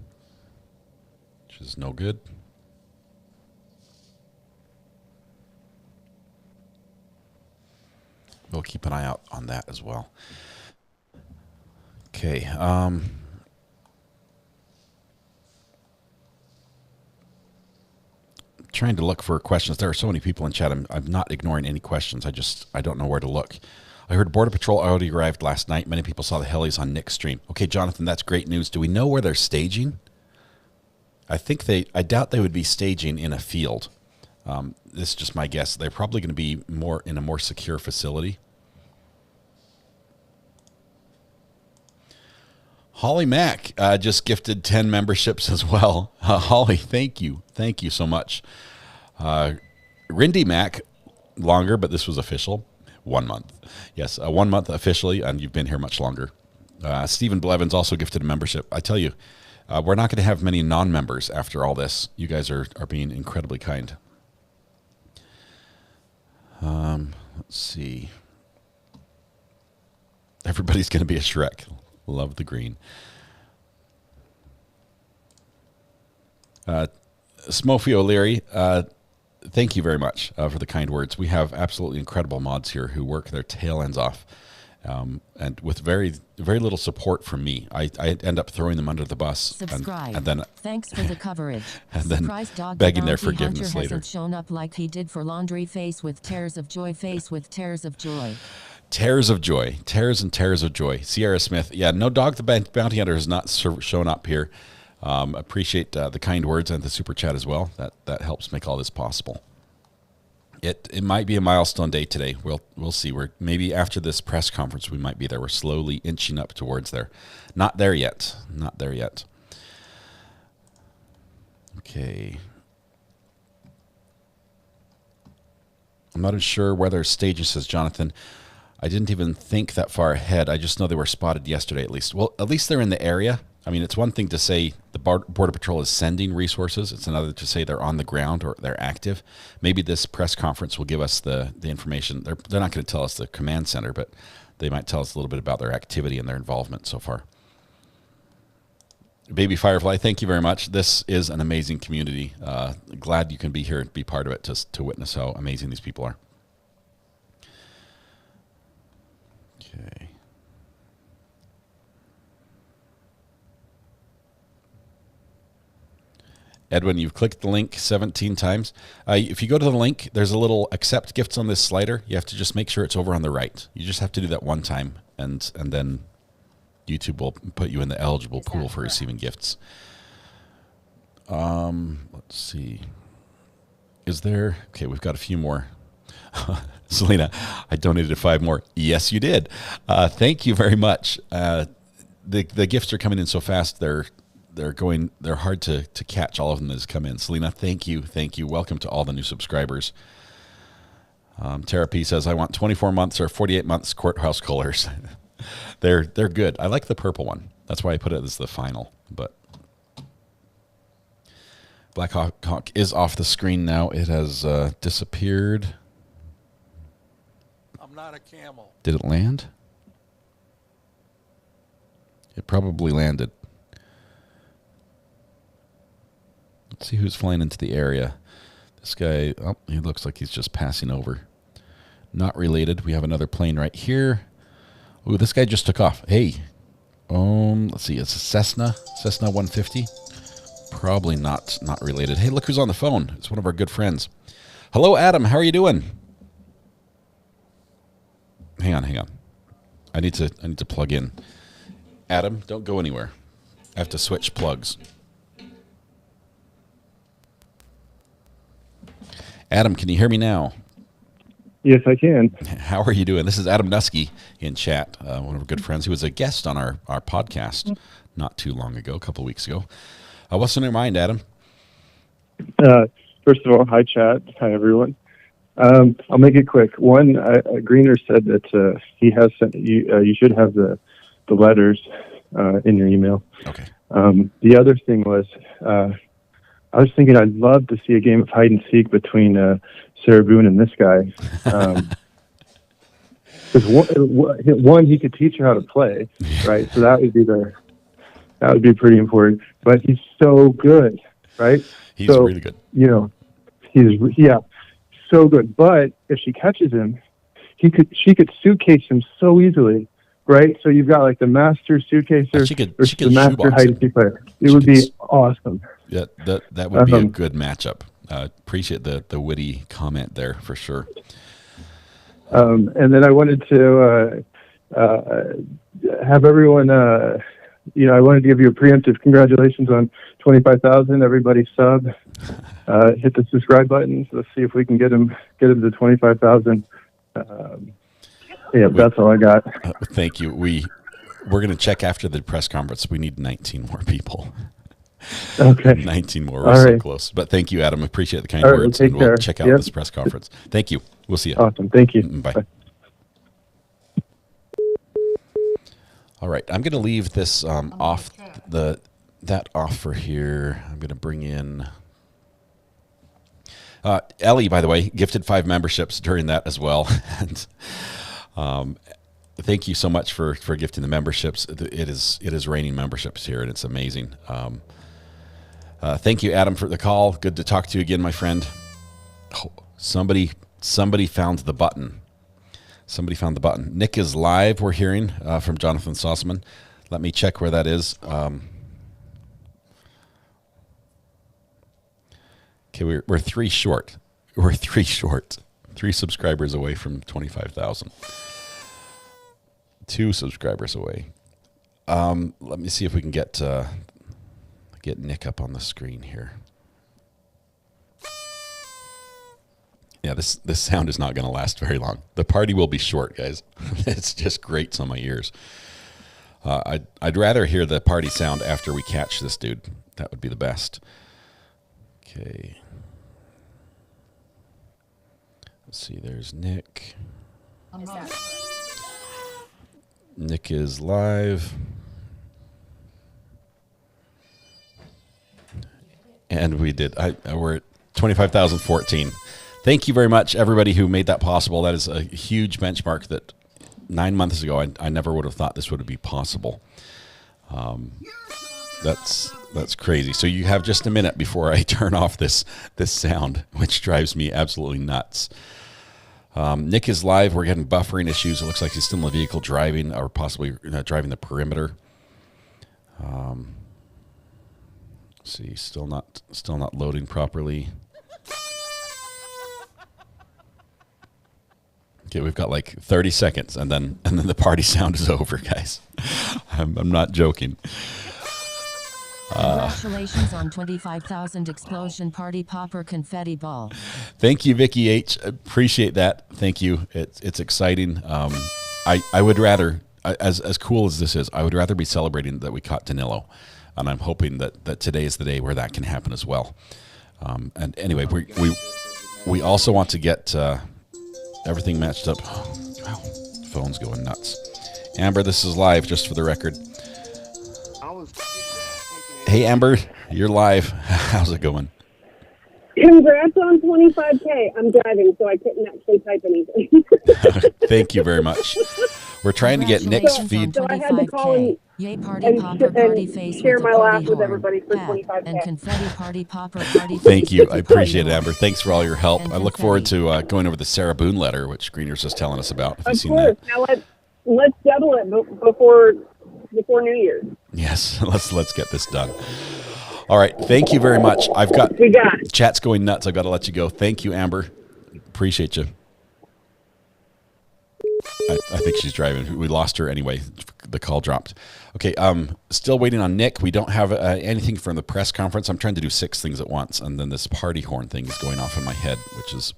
which is no good. We'll keep an eye out on that as well. Okay. Trying to look for questions. There are so many people in chat. I'm not ignoring any questions. I don't know where to look. I heard Border Patrol already arrived last night. Many people saw the helis on Nick's stream. Okay, Jonathan, that's great news. Do we know where they're staging? I doubt they would be staging in a field. This is just my guess. They're probably going to be in a more secure facility. Holly Mack just gifted 10 memberships as well. Holly, thank you. Thank you so much. Rindy Mack, longer, but this was official. 1 month. Yes, 1 month officially, and you've been here much longer. Stephen Blevins also gifted a membership. I tell you, we're not going to have many non-members after all this. You guys are being incredibly kind. Let's see. Everybody's going to be a Shrek. Love the green. Smofy O'Leary, thank you very much for the kind words. We have absolutely incredible mods here who work their tail ends off. And with very little support from me, I end up throwing them under the bus. Subscribe. And then thanks for the coverage. and then Surprise dog begging their bounty forgiveness hunter later. hasn't shown up like he did for laundry. Face with tears of joy. Face with tears of joy. Tears of joy. Tears and tears of joy. Sierra Smith. Yeah, no dog the bounty hunter has not shown up here. Appreciate the kind words and the super chat as well. That helps make all this possible. It might be a milestone day today. We'll see. We're maybe after this press conference we might be there. We're slowly inching up towards there. Not there yet. Not there yet. Okay. I'm not sure whether stages, says Jonathan. I didn't even think that far ahead. I just know they were spotted yesterday at least. Well, at least they're in the area. I mean, it's one thing to say the Border Patrol is sending resources. It's another to say they're on the ground or they're active. Maybe this press conference will give us the information. They're not going to tell us the command center, but they might tell us a little bit about their activity and their involvement so far. Baby Firefly, thank you very much. This is an amazing community. Glad you can be here and be part of it to witness how amazing these people are. Okay. Edwin, you've clicked the link 17 times. If you go to the link, there's a little accept gifts on this slider. You have to just make sure it's over on the right. You just have to do that one time, and then YouTube will put you in the eligible pool for receiving gifts. Let's see. Is there... Okay, we've got a few more. Selena, I donated 5 more. Yes, you did. Thank you very much. The gifts are coming in so fast, they're hard to catch all of them as come in. Selena, thank you. Welcome to all the new subscribers. Tara P says, I want 24 months or 48 months courthouse colors. they're good. I like the purple one. That's why I put it as the final. But Black Hawk is off the screen now. It has disappeared. I'm not a camel. Did it land? It probably landed. Let's see who's flying into the area. This guy, oh, he looks like he's just passing over. Not related. We have another plane right here. Ooh, this guy just took off. Hey, let's see. It's a Cessna 150. Probably not related. Hey, look who's on the phone. It's one of our good friends. Hello, Adam. How are you doing? Hang on. I need to plug in. Adam, don't go anywhere. I have to switch plugs. Adam, can you hear me now? Yes, I can. How are you doing? This is Adam Nusky in chat, one of our good friends. He was a guest on our podcast not too long ago, a couple of weeks ago. What's on your mind, Adam? First of all, hi, chat. Hi, everyone. I'll make it quick. One, Greener said that he has sent you should have the letters in your email. Okay. The other thing was... I was thinking I'd love to see a game of hide and seek between Sarah Boone and this guy. Because one, he could teach her how to play, right? So that would be pretty important. But he's so good, right? He's really good. You know, he's so good. But if she catches him, she could suitcase him so easily. Right, so you've got like the master suitcaser versus the master hide and seek player. It would be awesome. Yeah, that would be a good matchup. Appreciate the witty comment there for sure. And then I wanted to have everyone. I wanted to give you a preemptive congratulations on 25,000. Everybody sub, hit the subscribe button. So let's see if we can get him to 25,000. Yeah, that's all I got. Thank you. we're going to check after the press conference. We need 19 more people. Okay. 19 more. We're All so right. close. But thank you, Adam. Appreciate the kind All right, words. take And we'll care. check out Yep. this press conference. Thank you. We'll see you. Awesome. Thank you. Bye. Bye. All right. I'm going to leave this off that off for here. I'm going to bring in Ellie, by the way, gifted 5 memberships during that as well. And thank you so much for gifting the memberships. It is raining memberships here, and it's amazing. Thank you, Adam, for the call. Good to talk to you again, my friend. Oh, somebody found the button. Somebody found the button. Nick is live, we're hearing, from Jonathan Sossman. Let me check where that is. Okay, we're 3 short. We're 3 short. 3 subscribers away from 25,000. 2 subscribers away. Let me see if we can get Nick up on the screen here. Yeah, this sound is not going to last very long. The party will be short, guys. It's just grates on my ears. I'd rather hear the party sound after we catch this dude. That would be the best. Okay. Let's see. There's Nick. Nick is live. And we did. We're at 25,014. Thank you very much, everybody who made that possible. That is a huge benchmark that 9 months ago I never would have thought this would be possible. That's crazy. So you have just a minute before I turn off this sound, which drives me absolutely nuts. Nick is live. We're getting buffering issues. It looks like he's still in the vehicle driving, or possibly driving the perimeter. Let's see, still not loading properly. Okay, we've got like 30 seconds, and then the party sound is over, guys. I'm not joking. Congratulations on 25,000 explosion party popper confetti ball. Thank you, Vicky H. Appreciate that. Thank you. It's exciting. I would rather, as cool as this is, I would rather be celebrating that we caught Danilo, and I'm hoping that today is the day where that can happen as well. And anyway, we also want to get everything matched up. Wow, phone's going nuts. Amber, this is live, just for the record. Hey, Amber, you're live. How's it going? Congrats on 25K. I'm driving, so I couldn't actually type anything. Thank you very much. We're trying to get Nick's feed. So I had to call and share my laugh with everybody for 25K. And confetti party popper party. Thank you. I appreciate it, Amber. Thanks for all your help. I look forward to going over the Sarah Boone letter, which Greener's just telling us about. Have you seen that? Now let's double it before New Year's. Yes, let's get this done. All right, thank you very much. We got it. Chat's going nuts. I've got to let you go. Thank you, Amber. Appreciate you. I think she's driving. We lost her anyway. The call dropped. Okay, still waiting on Nick. We don't have anything from the press conference. I'm trying to do 6 things at once, and then this party horn thing is going off in my head, which is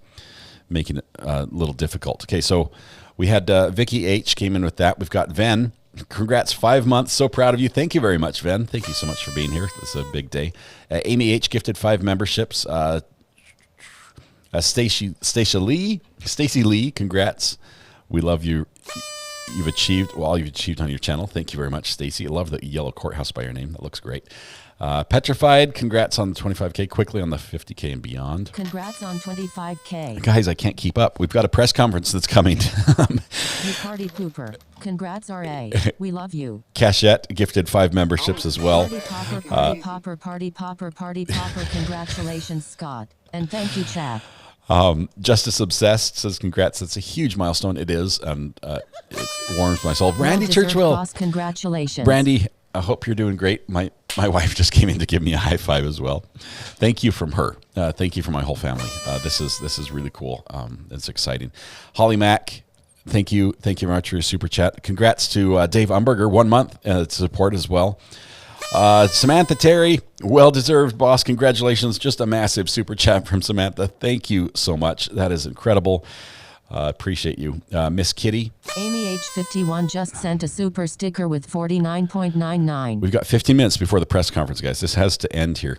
making it a little difficult. Okay, so we had Vicky H came in with that. We've got Ven. Congrats, 5 months. So proud of you. Thank you very much, Ven. Thank you so much for being here. This is a big day. Amy H gifted 5 memberships. Stacy Lee, congrats. We love you. You've achieved all you've achieved on your channel. Thank you very much, Stacy. I love the yellow courthouse by your name. That looks great. Petrified, congrats on the 25K. Quickly on the 50K and beyond. Congrats on 25K. Guys, I can't keep up. We've got a press conference that's coming. You party pooper. Congrats, RA. We love you. Cachette gifted 5 memberships as well. Party popper. Congratulations, Scott. And thank you, Chap. Justice Obsessed says congrats. That's a huge milestone. It is, and it warms my soul. Brandy Churchwell. Boss, congratulations. Brandy, I hope you're doing great. My wife just came in to give me a high five as well. Thank you from her. Thank you from my whole family. This is really cool. It's exciting. Holly Mack, thank you very much for your super chat. Congrats to Dave Umberger, 1 month support as well. Samantha Terry, well-deserved, boss. Congratulations. Just a massive super chat from Samantha. Thank you so much. That is incredible. Appreciate you. Miss Kitty. Amy H51 just sent a super sticker with 49.99. We've got 15 minutes before the press conference, guys. This has to end here.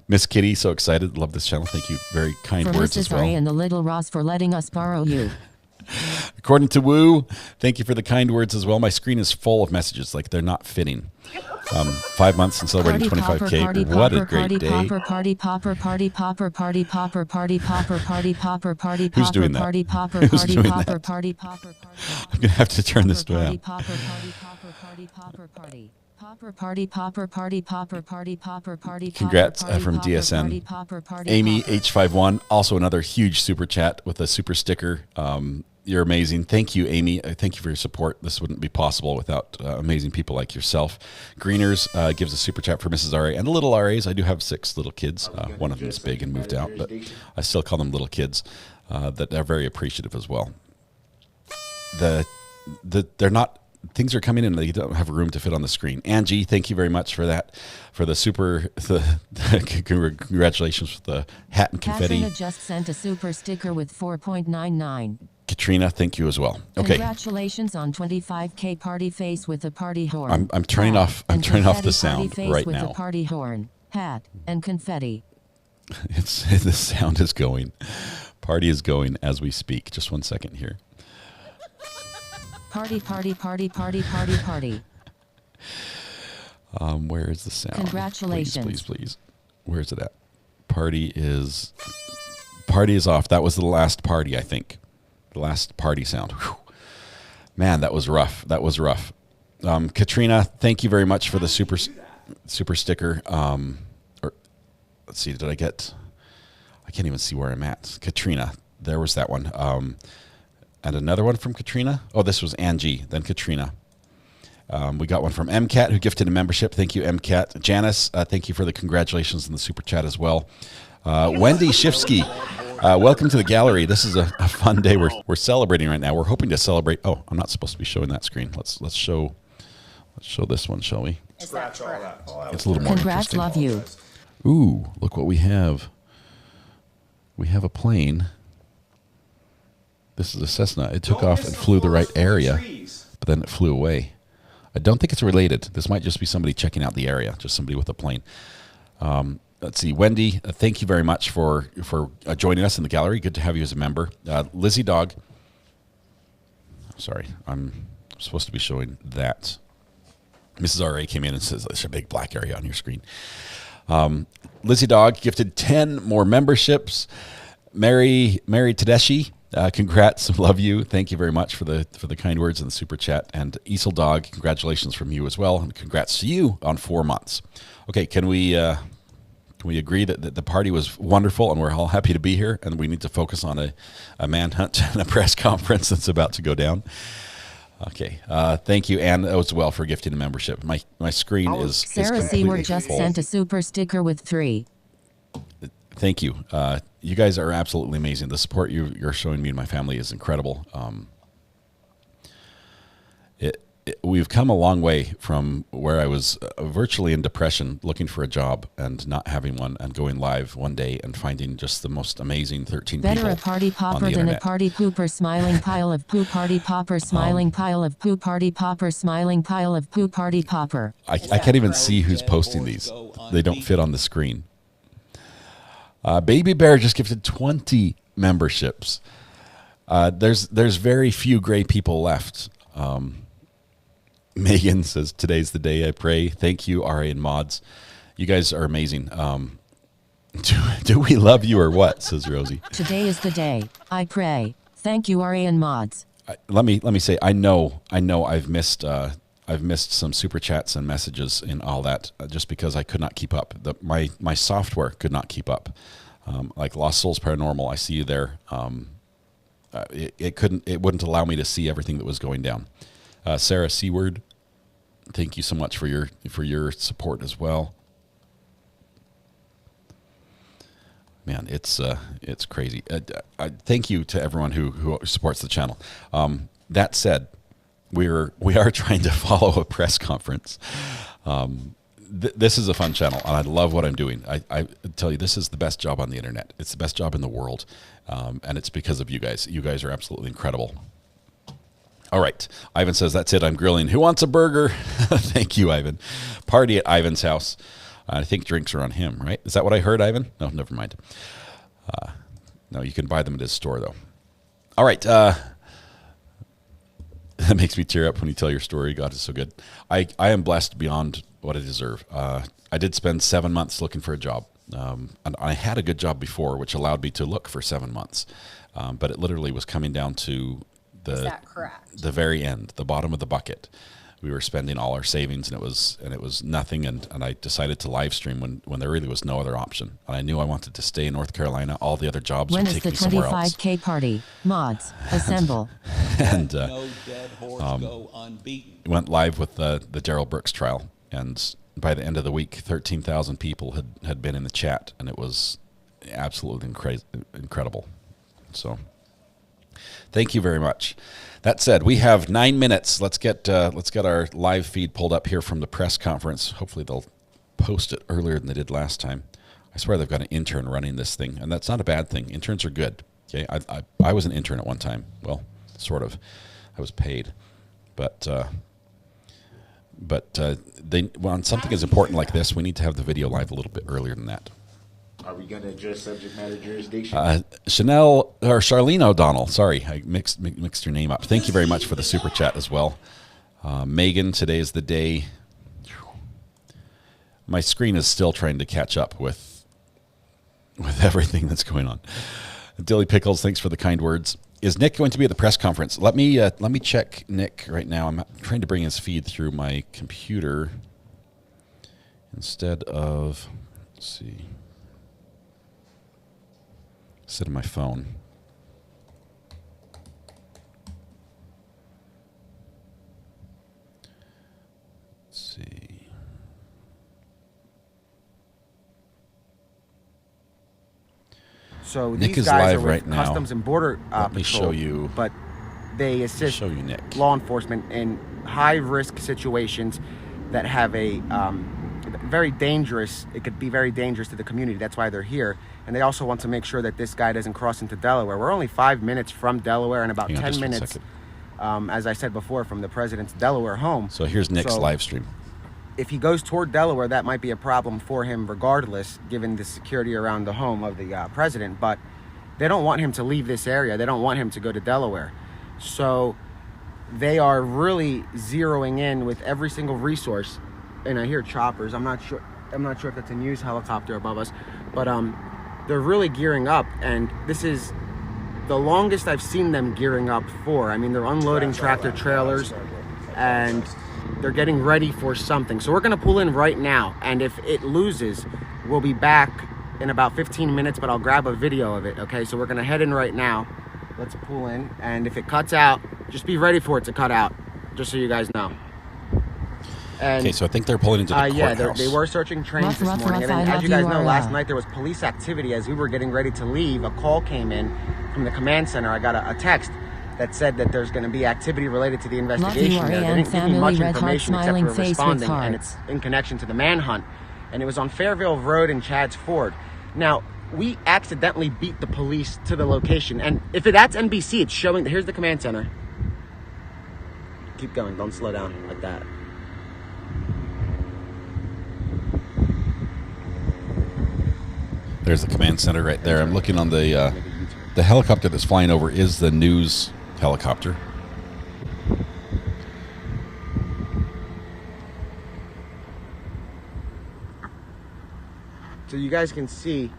Miss Kitty, so excited. Love this channel. Thank you. Very kind For words Mrs. as well. Ray and the Little Ross for letting us borrow you. According to Woo, thank you for the kind words as well. My screen is full of messages, like they're not fitting. 5 months and celebrating 25K. What a great day. Party popper, party popper, party popper, party popper, party popper, party popper, Who's doing that? party popper, Who's party doing popper, that? party popper, I'm going to have to turn this down. party popper, party popper, party popper, party. Popper, party popper, party popper, party popper, party. Congrats from DSN. Amy H51, also another huge super chat with a super sticker. You're amazing. Thank you, Amy. Thank you for your support. This wouldn't be possible without amazing people like yourself. Greeners gives a super chat for Mrs. RA and the little RAs. I do have 6 little kids. One of them is big and moved out, but I still call them little kids that are very appreciative as well. They're not. Things are coming in and they don't have room to fit on the screen. Angie, thank you very much for that. For the congratulations with the hat and confetti. Katrina just sent a super sticker with 4.99. Katrina, thank you as well. Okay. Congratulations on 25K party face with a party horn. I'm turning off. I'm turning off the Party sound face right with now. a party horn, hat, and confetti. The sound is going. Party is going as we speak. Just 1 second here. Party, party, party, party, party, party. Where is the sound? Congratulations. Please. Where is it at? Party is off. That was the last party, I think. The last party sound. Whew. Man, that was rough. Katrina, thank you very much for the super sticker. Let's see, I can't even see where I'm at. Katrina, there was that one. And another one from Katrina. Oh, this was Angie, then Katrina. We got one from MCAT, who gifted a membership. Thank you, MCAT. Janice, thank you for the congratulations in the super chat as well. Wendy Shifsky, welcome to the gallery. This is a fun day. We're celebrating right now. We're hoping to celebrate. Oh, I'm not supposed to be showing that screen. Let's show this one, shall we? Scratch all that. It's a little more Congrats, interesting. love you. Ooh, look what we have. We have a plane. This is a Cessna. It took off and flew the right area, but then it flew away. I don't think it's related. This might just be somebody checking out the area, just somebody with a plane. Let's see. Wendy, thank you very much for joining us in the gallery. Good to have you as a member. Lizzie Dog. Sorry, I'm supposed to be showing that. Mrs. RA came in and says, there's a big black area on your screen. Lizzie Dog gifted 10 more memberships. Mary Tedeschi, congrats, love you. Thank you very much for the kind words and the super chat. And Easel Dog, congratulations from you as well, and congrats to you on 4 months. Okay, can we agree that the party was wonderful and we're all happy to be here, and we need to focus on a manhunt and a press conference that's about to go down? Okay, thank you, Anne, as well, for gifting a membership. My screen is Sarah completely Seward just full. sent a super sticker with 3. Thank you. You guys are absolutely amazing. The support you're showing me and my family is incredible. We've come a long way from where I was virtually in depression, looking for a job and not having one, and going live one day and finding just the most amazing 13 Better people a party popper on the than a internet. party pooper, smiling pile of poo, party popper, smiling pile of poo, party popper, smiling pile of poo, party popper. I can't even see who's posting these. They don't fit on the screen. Baby Bear just gifted 20 memberships. There's very few gray people left. Megan says, today's the day I pray. Thank you, RA and mods. You guys are amazing. Do we love you or what, says Rosie. Today is the day I pray. Thank you, RA and mods. Let me say, I know I've missed some super chats and messages and all that just because I could not keep up. My software could not keep up. Like Lost Souls Paranormal, I see you there. It wouldn't allow me to see everything that was going down. Sarah Seward, thank you so much for your support as well. Man, it's crazy. Thank you to everyone who supports the channel. That said, we are trying to follow a press conference. this is a fun channel, and I love what I'm doing. I tell you, this is the best job on the internet. It's the best job in the world, and it's because of you guys. You guys are absolutely incredible. All right. Ivan says, that's it. I'm grilling. Who wants a burger? Thank you, Ivan. Party at Ivan's house. I think drinks are on him, right? Is that what I heard, Ivan? No, never mind. No, you can buy them at his store, though. All right. That makes me tear up when you tell your story. God is so good. I am blessed beyond what I deserve. I did spend 7 months looking for a job. And I had a good job before, which allowed me to look for 7 months. But it literally was coming down to Is that correct? the very end, the bottom of the bucket. We were spending all our savings, and it was nothing. And I decided to live stream when there really was no other option. And I knew I wanted to stay in North Carolina. All the other jobs When would is take the me somewhere else. 25K party? Mods, assemble. And No dead horse go unbeaten. went live with the Daryl Brooks trial, and by the end of the week, 13,000 people had been in the chat, and it was absolutely incredible. So, thank you very much. That said, we have 9 minutes. Let's get our live feed pulled up here from the press conference. Hopefully, they'll post it earlier than they did last time. I swear they've got an intern running this thing, and that's not a bad thing. Interns are good. Okay, I was an intern at one time. Well, sort of. I was paid, but when something is important like this, we need to have the video live a little bit earlier than that. Are we going to address subject matter jurisdiction? Charlene O'Donnell. Sorry, I mixed your name up. Thank you very much for the super chat as well. Megan, today is the day. My screen is still trying to catch up with everything that's going on. Dilly Pickles, thanks for the kind words. Is Nick going to be at the press conference? Let me check Nick right now. I'm trying to bring his feed through my computer instead of, let's see, instead of my phone. Let's see. So Nick these is guys live are with right now. Customs and Border Let me Patrol, show you. but they assist Show you Nick. law enforcement in high-risk situations that have a very dangerous. It could be very dangerous to the community. That's why they're here, and they also want to make sure that this guy doesn't cross into Delaware. We're only 5 minutes from Delaware, and about Hang on 10 just 1 minutes, second. as I said before, from the president's Delaware home. So here's Nick's So live stream. if he goes toward Delaware, that might be a problem for him regardless, given the security around the home of the president. But they don't want him to leave this area. They don't want him to go to Delaware. So they are really zeroing in with every single resource. And I hear choppers. I'm not sure if that's a news helicopter above us. But they're really gearing up. And this is the longest I've seen them gearing up for. I mean, they're unloading tractor trailers. And they're getting ready for something. So we're going to pull in right now. And if it loses, we'll be back in about 15 minutes, but I'll grab a video of it, okay? So we're going to head in right now. Let's pull in. And if it cuts out, just be ready for it to cut out, just so you guys know. And, Okay, so I think they're pulling into the yeah, courthouse. they were searching trains this morning. And as you guys know, last night there was police activity. As we were getting ready to leave, a call came in from the command center. I got a text that said that there's going to be activity related to the investigation. They didn't give me much information except for responding, and it's in connection to the manhunt. And it was on Fairville Road in Chad's Ford. Now, we accidentally beat the police to the location. And if that's NBC, it's showing. Here's the command center. Keep going. Don't slow down like that. There's the command center right there. I'm looking on the helicopter that's flying over is the news helicopter. So you guys can see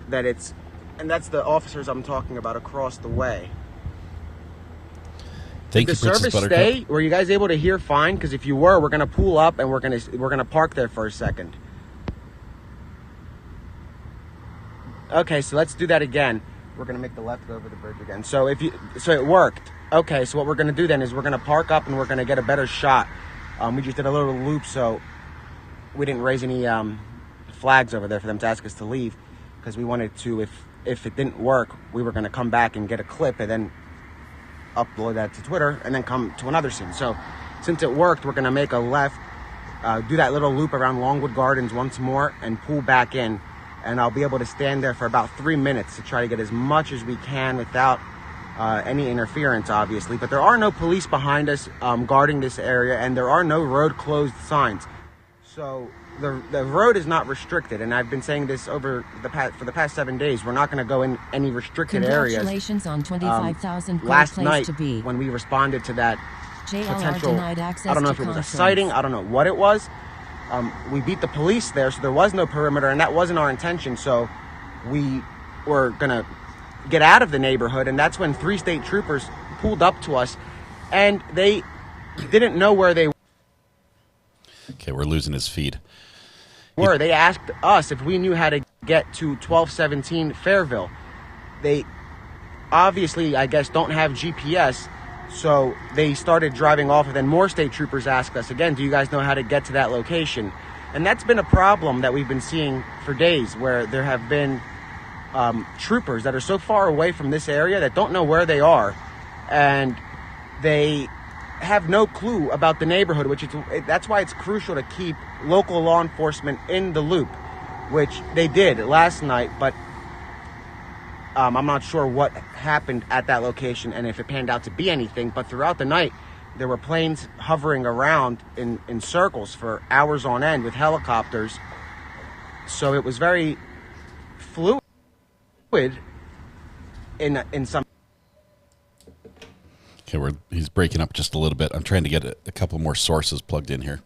that it's, and that's the officers I'm talking about across the way. Thank Did you, the Princess service Buttercup. stay? Were you guys able to hear fine? Because if you were, we're gonna pull up and we're gonna park there for a second. Okay, so let's do that again. We're gonna make the left go over the bridge again. So so it worked. Okay, so what we're gonna do then is we're gonna park up and we're gonna get a better shot. We just did a little loop, so we didn't raise any flags over there for them to ask us to leave, because we wanted to, if it didn't work, we were gonna come back and get a clip and then upload that to Twitter and then come to another scene. So since it worked, we're gonna make a left do that little loop around Longwood Gardens once more and pull back in. And I'll be able to stand there for about 3 minutes to try to get as much as we can without any interference, obviously. But there are no police behind us guarding this area, and there are no road closed signs. So the road is not restricted, and I've been saying this for the past 7 days. We're not going to go in any restricted areas. Congratulations on 25,000 last place night to be. when we responded to that JLR potential, denied access I don't know to if it was a conference. sighting, I don't know what it was. We beat the police there, so there was no perimeter, and that wasn't our intention. So we were gonna get out of the neighborhood, and that's when 3 state troopers pulled up to us, and they didn't know where they Okay, we're losing his feed. were. They asked us if we knew how to get to 1217 Fairville. They obviously, I guess, don't have GPS, so they started driving off, and then more state troopers asked us again, do you guys know how to get to that location? And that's been a problem that we've been seeing for days, where there have been troopers that are so far away from this area that don't know where they are, and they have no clue about the neighborhood, that's why it's crucial to keep local law enforcement in the loop, which they did last night, but I'm not sure what happened at that location and if it panned out to be anything. But throughout the night, there were planes hovering around in circles for hours on end with helicopters. So it was very fluid in some. Okay, he's breaking up just a little bit. I'm trying to get a couple more sources plugged in here.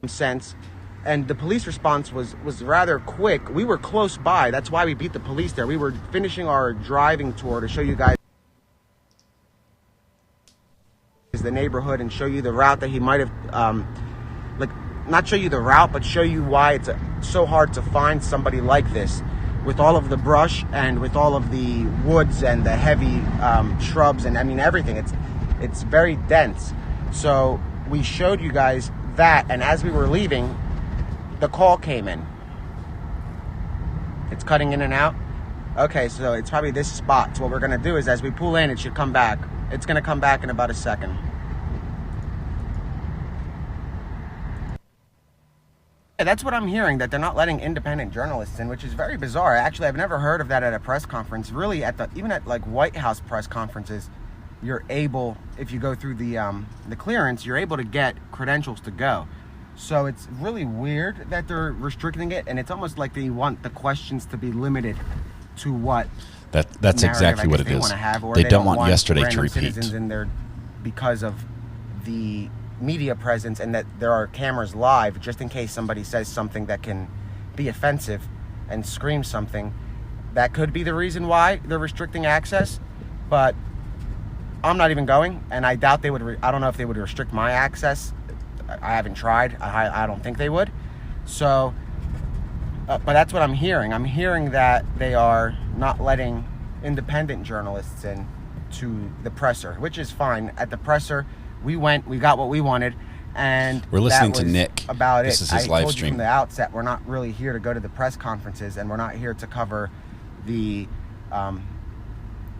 Sense. And the police response was rather quick. We were close by. That's why we beat the police there. We were finishing our driving tour to show you guys the neighborhood and show you the route that he might have, not show you the route, but show you why it's so hard to find somebody like this with all of the brush and with all of the woods and the heavy shrubs and, I mean, everything. It's very dense. So we showed you guys that, and as we were leaving, the call came in. It's cutting in and out. Okay, so it's probably this spot. So what we're going to do is as we pull in, it should come back. It's going to come back in about a second. Yeah, that's what I'm hearing, that they're not letting independent journalists in, which is very bizarre. Actually, I've never heard of that at a press conference. Really, even at like White House press conferences, you're able, if you go through the clearance, you're able to get credentials to go. So it's really weird that they're restricting it, and it's almost like they want the questions to be limited to what that's exactly what it is. They don't want yesterday to repeat. Citizens in there because of the media presence, and that there are cameras live just in case somebody says something that can be offensive and scream something. That could be the reason why they're restricting access, but I'm not even going, and I doubt they would. I don't know if they would restrict my access. I haven't tried. I don't think they would. So, but that's what I'm hearing. I'm hearing that they are not letting independent journalists in to the presser, which is fine. At the presser, we got what we wanted, and we're listening that to was Nick. About this it. is his I live told stream. you from the outset, we're not really here to go to the press conferences, and we're not here to cover the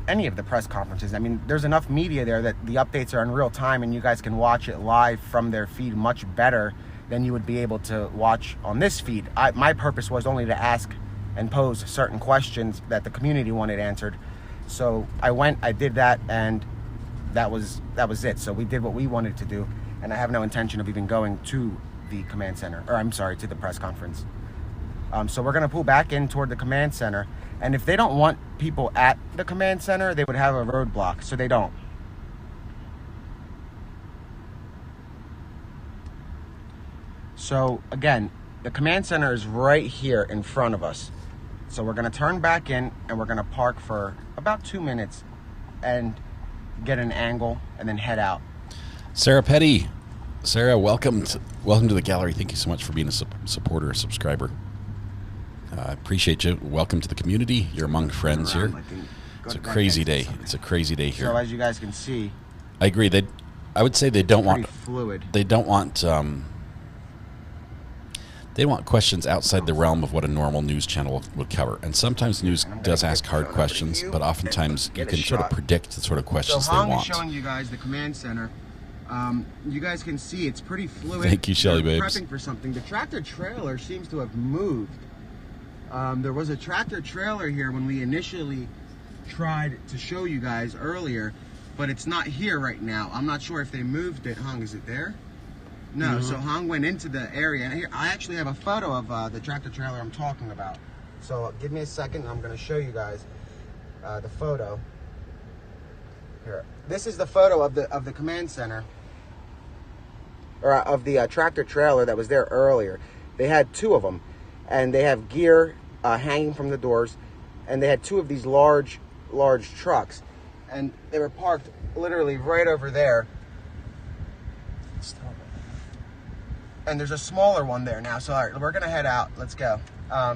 any of the press conferences. I mean, there's enough media there that the updates are in real time, and you guys can watch it live from their feed much better than you would be able to watch on this feed. My purpose was only to ask and pose certain questions that the community wanted answered. So I did that, and that was it. So we did what we wanted to do, and I have no intention of even going to the command center, or I'm sorry, to the press conference. So we're gonna pull back in toward the command center. And if they don't want people at the command center, they would have a roadblock, so they don't. So again, the command center is right here in front of us. So we're going to turn back in, and we're going to park for about 2 minutes and get an angle and then head out. Sarah Petty. Sarah, welcome to the gallery. Thank you so much for being a supporter, a subscriber. I appreciate you. Welcome to the community. You're among friends here. It's a crazy day. It's a crazy day here. So as you guys can see, I agree. I would say they don't want fluid. They don't want they want questions outside the realm of what a normal news channel would cover. And sometimes news does ask hard questions, but oftentimes you can sort of predict the sort of questions so they Hong want. is showing you guys the command center, You guys can see it's pretty fluid. Thank you, Shelly They're babes. Prepping for something. The tractor trailer seems to have moved. There was a tractor trailer here when we initially tried to show you guys earlier, but it's not here right now. I'm not sure if they moved it. Hung, is it there? No. So Hung went into the area. And here, I actually have a photo of the tractor trailer I'm talking about. So give me a second. I'm going to show you guys the photo. Here. This is the photo of the command center, or of the tractor trailer that was there earlier. They had two of them, and they have gear hanging from the doors, and they had two of these large trucks, and they were parked literally right over there. And there's a smaller one there now. So all right, we're gonna head out. Let's go.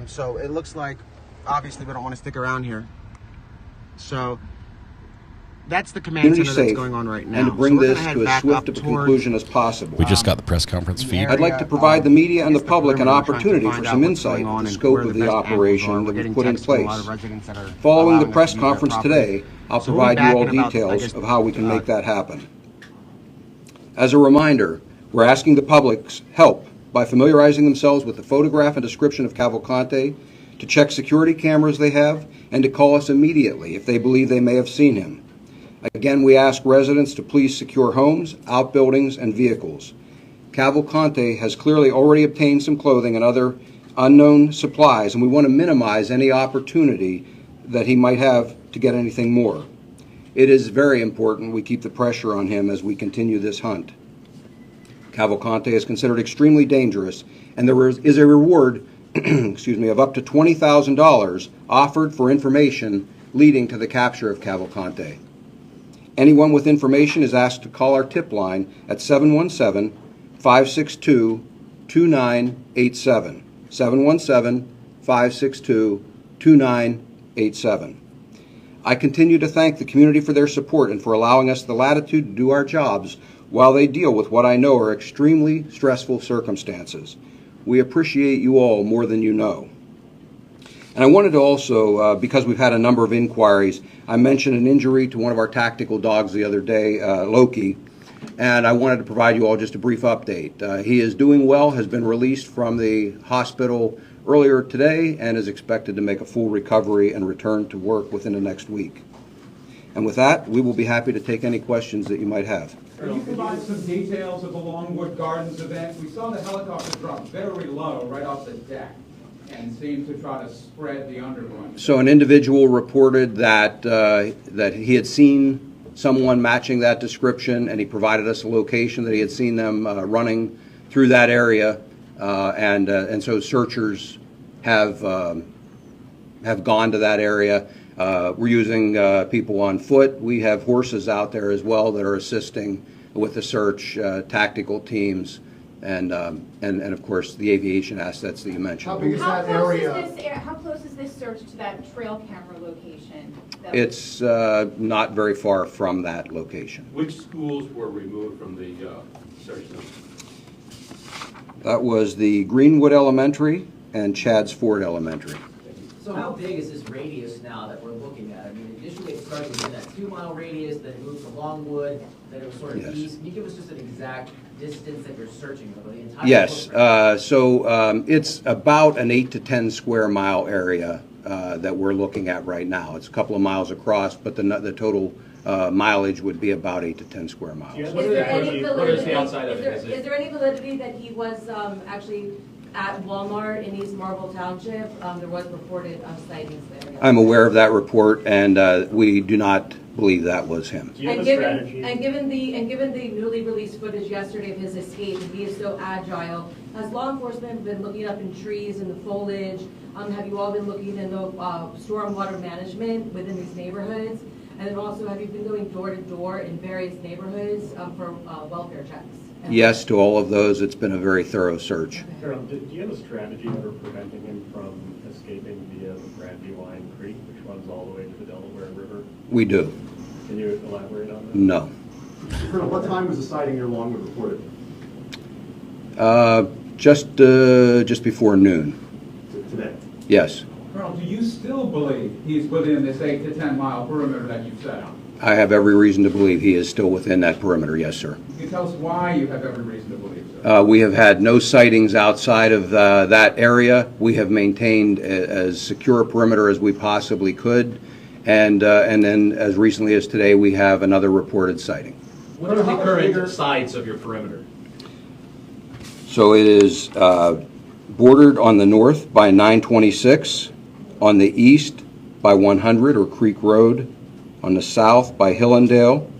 So it looks like, obviously, we don't want to stick around here. So that's the command center that's going on right now. And to bring so this to as swift of a conclusion as possible. We just got the press conference feed. I'd like to provide the media and the public an opportunity for some insight into the scope of the operation that we've put in place. Following the press conference today, I'll provide you all details of how we can make that happen. As a reminder, we're asking the public's help by familiarizing themselves with the photograph and description of Cavalcante, to check security cameras they have, and to call us immediately if they believe they may have seen him. Again, we ask residents to please secure homes, outbuildings, and vehicles. Cavalcante has clearly already obtained some clothing and other unknown supplies, and we want to minimize any opportunity that he might have to get anything more. It is very important we keep the pressure on him as we continue this hunt. Cavalcante is considered extremely dangerous, and there is a reward excuse me, of up to $20,000 offered for information leading to the capture of Cavalcante. Anyone with information is asked to call our tip line at 717-562-2987. 717-562-2987. I continue to thank the community for their support and for allowing us the latitude to do our jobs while they deal with what I know are extremely stressful circumstances. We appreciate you all more than you know. And I wanted to also, because we've had a number of inquiries, I mentioned an injury to one of our tactical dogs the other day, Loki, and I wanted to provide you all just a brief update. He is doing well, has been released from the hospital earlier today, and is expected to make a full recovery and return to work within the next week. And with that, we will be happy to take any questions that you might have. Can you provide some details of the Longwood Gardens event? We saw the helicopter drop very low right off the deck and seemed to try to spread the underbrush. So an individual reported that that he had seen someone matching that description, and he provided us a location that he had seen them running through that area, and so searchers have gone to that area. We're using people on foot. We have horses out there as well that are assisting with the search, tactical teams, and of course the aviation assets that you mentioned. How big is that area? How close is this search to that trail camera location? It's not very far from that location. Which schools were removed from the search zone? That was the Greenwood Elementary and Chadds Ford Elementary. So how big is this radius now that we're looking at? I mean, initially it started within that 2-mile radius, then it moved to Longwood, then it was sort of east. Can you give us just an exact distance that you're searching over the entire Yes, so it's about an 8 to 10 square mile area that we're looking at right now. It's a couple of miles across, but the total mileage would be about 8 to 10 square miles. Is there any validity that he was actually at Walmart in East Marlboro Township? There was reported sightings there. I'm aware of that report, and we do not believe that was him. And given the newly released footage yesterday of his escape, and he is so agile, has law enforcement been looking up in trees and the foliage? Have you all been looking into stormwater management within these neighborhoods? And then also, have you been going door to door in various neighborhoods for welfare checks? Yes, to all of those. It's been a very thorough search. Colonel, do you have a strategy for preventing him from escaping via the Brandy Line Creek, which runs all the way to the Delaware River? We do. Can you elaborate on that? No. Colonel, what time was the sighting near Longwood reported? Just before noon. Today? Yes. Colonel, do you still believe he's within this 8 to 10 mile perimeter that you've set up? I have every reason to believe he is still within that perimeter, yes, sir. Can tell us why you have every reason to believe so? We have had no sightings outside of that area. We have maintained as secure a perimeter as we possibly could. And then as recently as today, we have another reported sighting. What are the current sides of your perimeter? So it is bordered on the north by 926, on the east by 100 or Creek Road, on the south by Hillendale,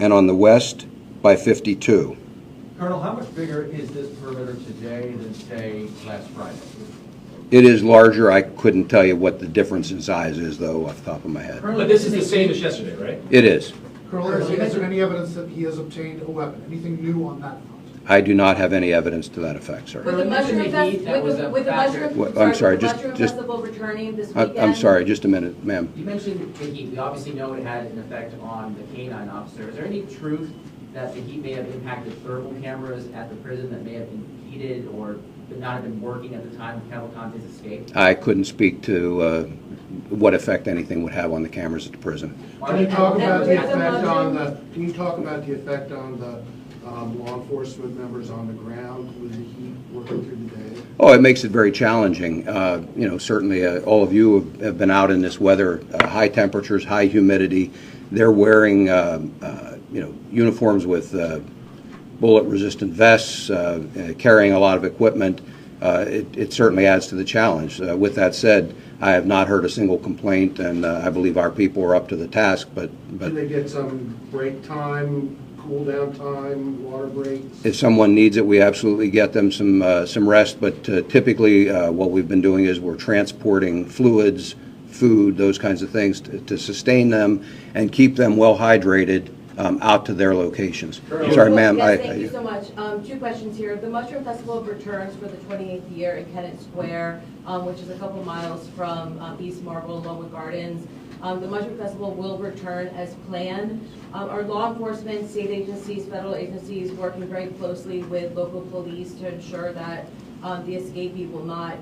and on the west by 52. Colonel, how much bigger is this perimeter today than, say, last Friday? It is larger. I couldn't tell you what the difference in size is, though, off the top of my head. But this is the same as yesterday, right? It is. Colonel, is there any evidence that he has obtained a weapon? Anything new on that front? I do not have any evidence to that effect, sir. With the mushroom festival returning this weekend. I'm sorry, just a minute, ma'am. You mentioned the heat. We obviously know it had an effect on the canine officer. Is there any truth that the heat may have impacted thermal cameras at the prison that may have been heated or not have been working at the time of Cavalcante's escape? I couldn't speak to what effect anything would have on the cameras at the prison. Can you talk about the effect on the? Can you talk about the effect on the law enforcement members on the ground with the heat working through the day? Oh, it makes it very challenging. You know, certainly all of you have been out in this weather, high temperatures, high humidity. They're wearing, you know, uniforms with bullet-resistant vests, carrying a lot of equipment. It certainly adds to the challenge. With that said, I have not heard a single complaint, and I believe our people are up to the task. But do they get some break time? Cool down time, water breaks? If someone needs it, we absolutely get them some rest, but typically what we've been doing is we're transporting fluids, food, those kinds of things to sustain them and keep them well hydrated out to their locations. Sorry, ma'am. Yes, thank you so much. Two questions here. The Mushroom Festival returns for the 28th year in Kennett Square, which is a couple miles from East Marble, Longwood Gardens. The Mushroom Festival will return as planned. Our law enforcement, state agencies, federal agencies working very closely with local police to ensure that the escapee will not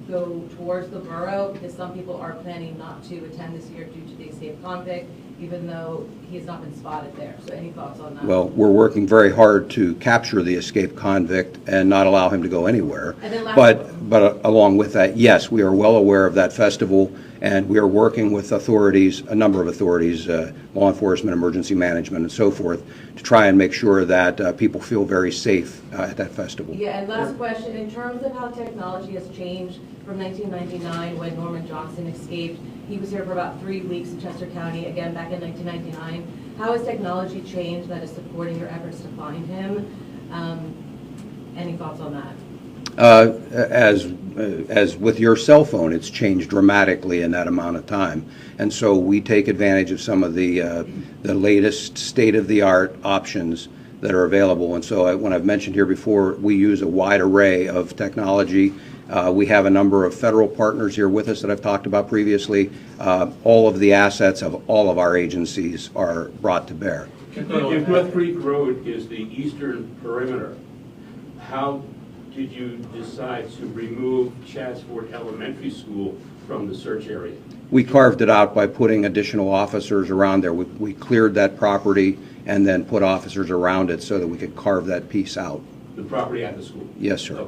go towards the borough, because some people are planning not to attend this year due to the escaped convict, even though he has not been spotted there. So any thoughts on that? Well, we're working very hard to capture the escaped convict and not allow him to go anywhere. But along with that, yes, we are well aware of that festival, and we are working with authorities, a number of authorities, law enforcement, emergency management, and so forth, to try and make sure that people feel very safe at that festival. Yeah, and last question, in terms of how technology has changed from 1999 when Norman Johnson escaped, he was here for about 3 weeks in Chester County, again back in 1999. How has technology changed that is supporting your efforts to find him? Any thoughts on that? As with your cell phone, it's changed dramatically in that amount of time, and so we take advantage of some of the latest state-of-the-art options that are available. And so, when I've mentioned here before, we use a wide array of technology. We have a number of federal partners here with us that I've talked about previously. All of the assets of all of our agencies are brought to bear. If North Creek Road is the eastern perimeter, how did you decide to remove Chatsford Elementary School from the search area? We carved it out by putting additional officers around there. We cleared that property and then put officers around it so that we could carve that piece out. The property at the school? Yes, sir.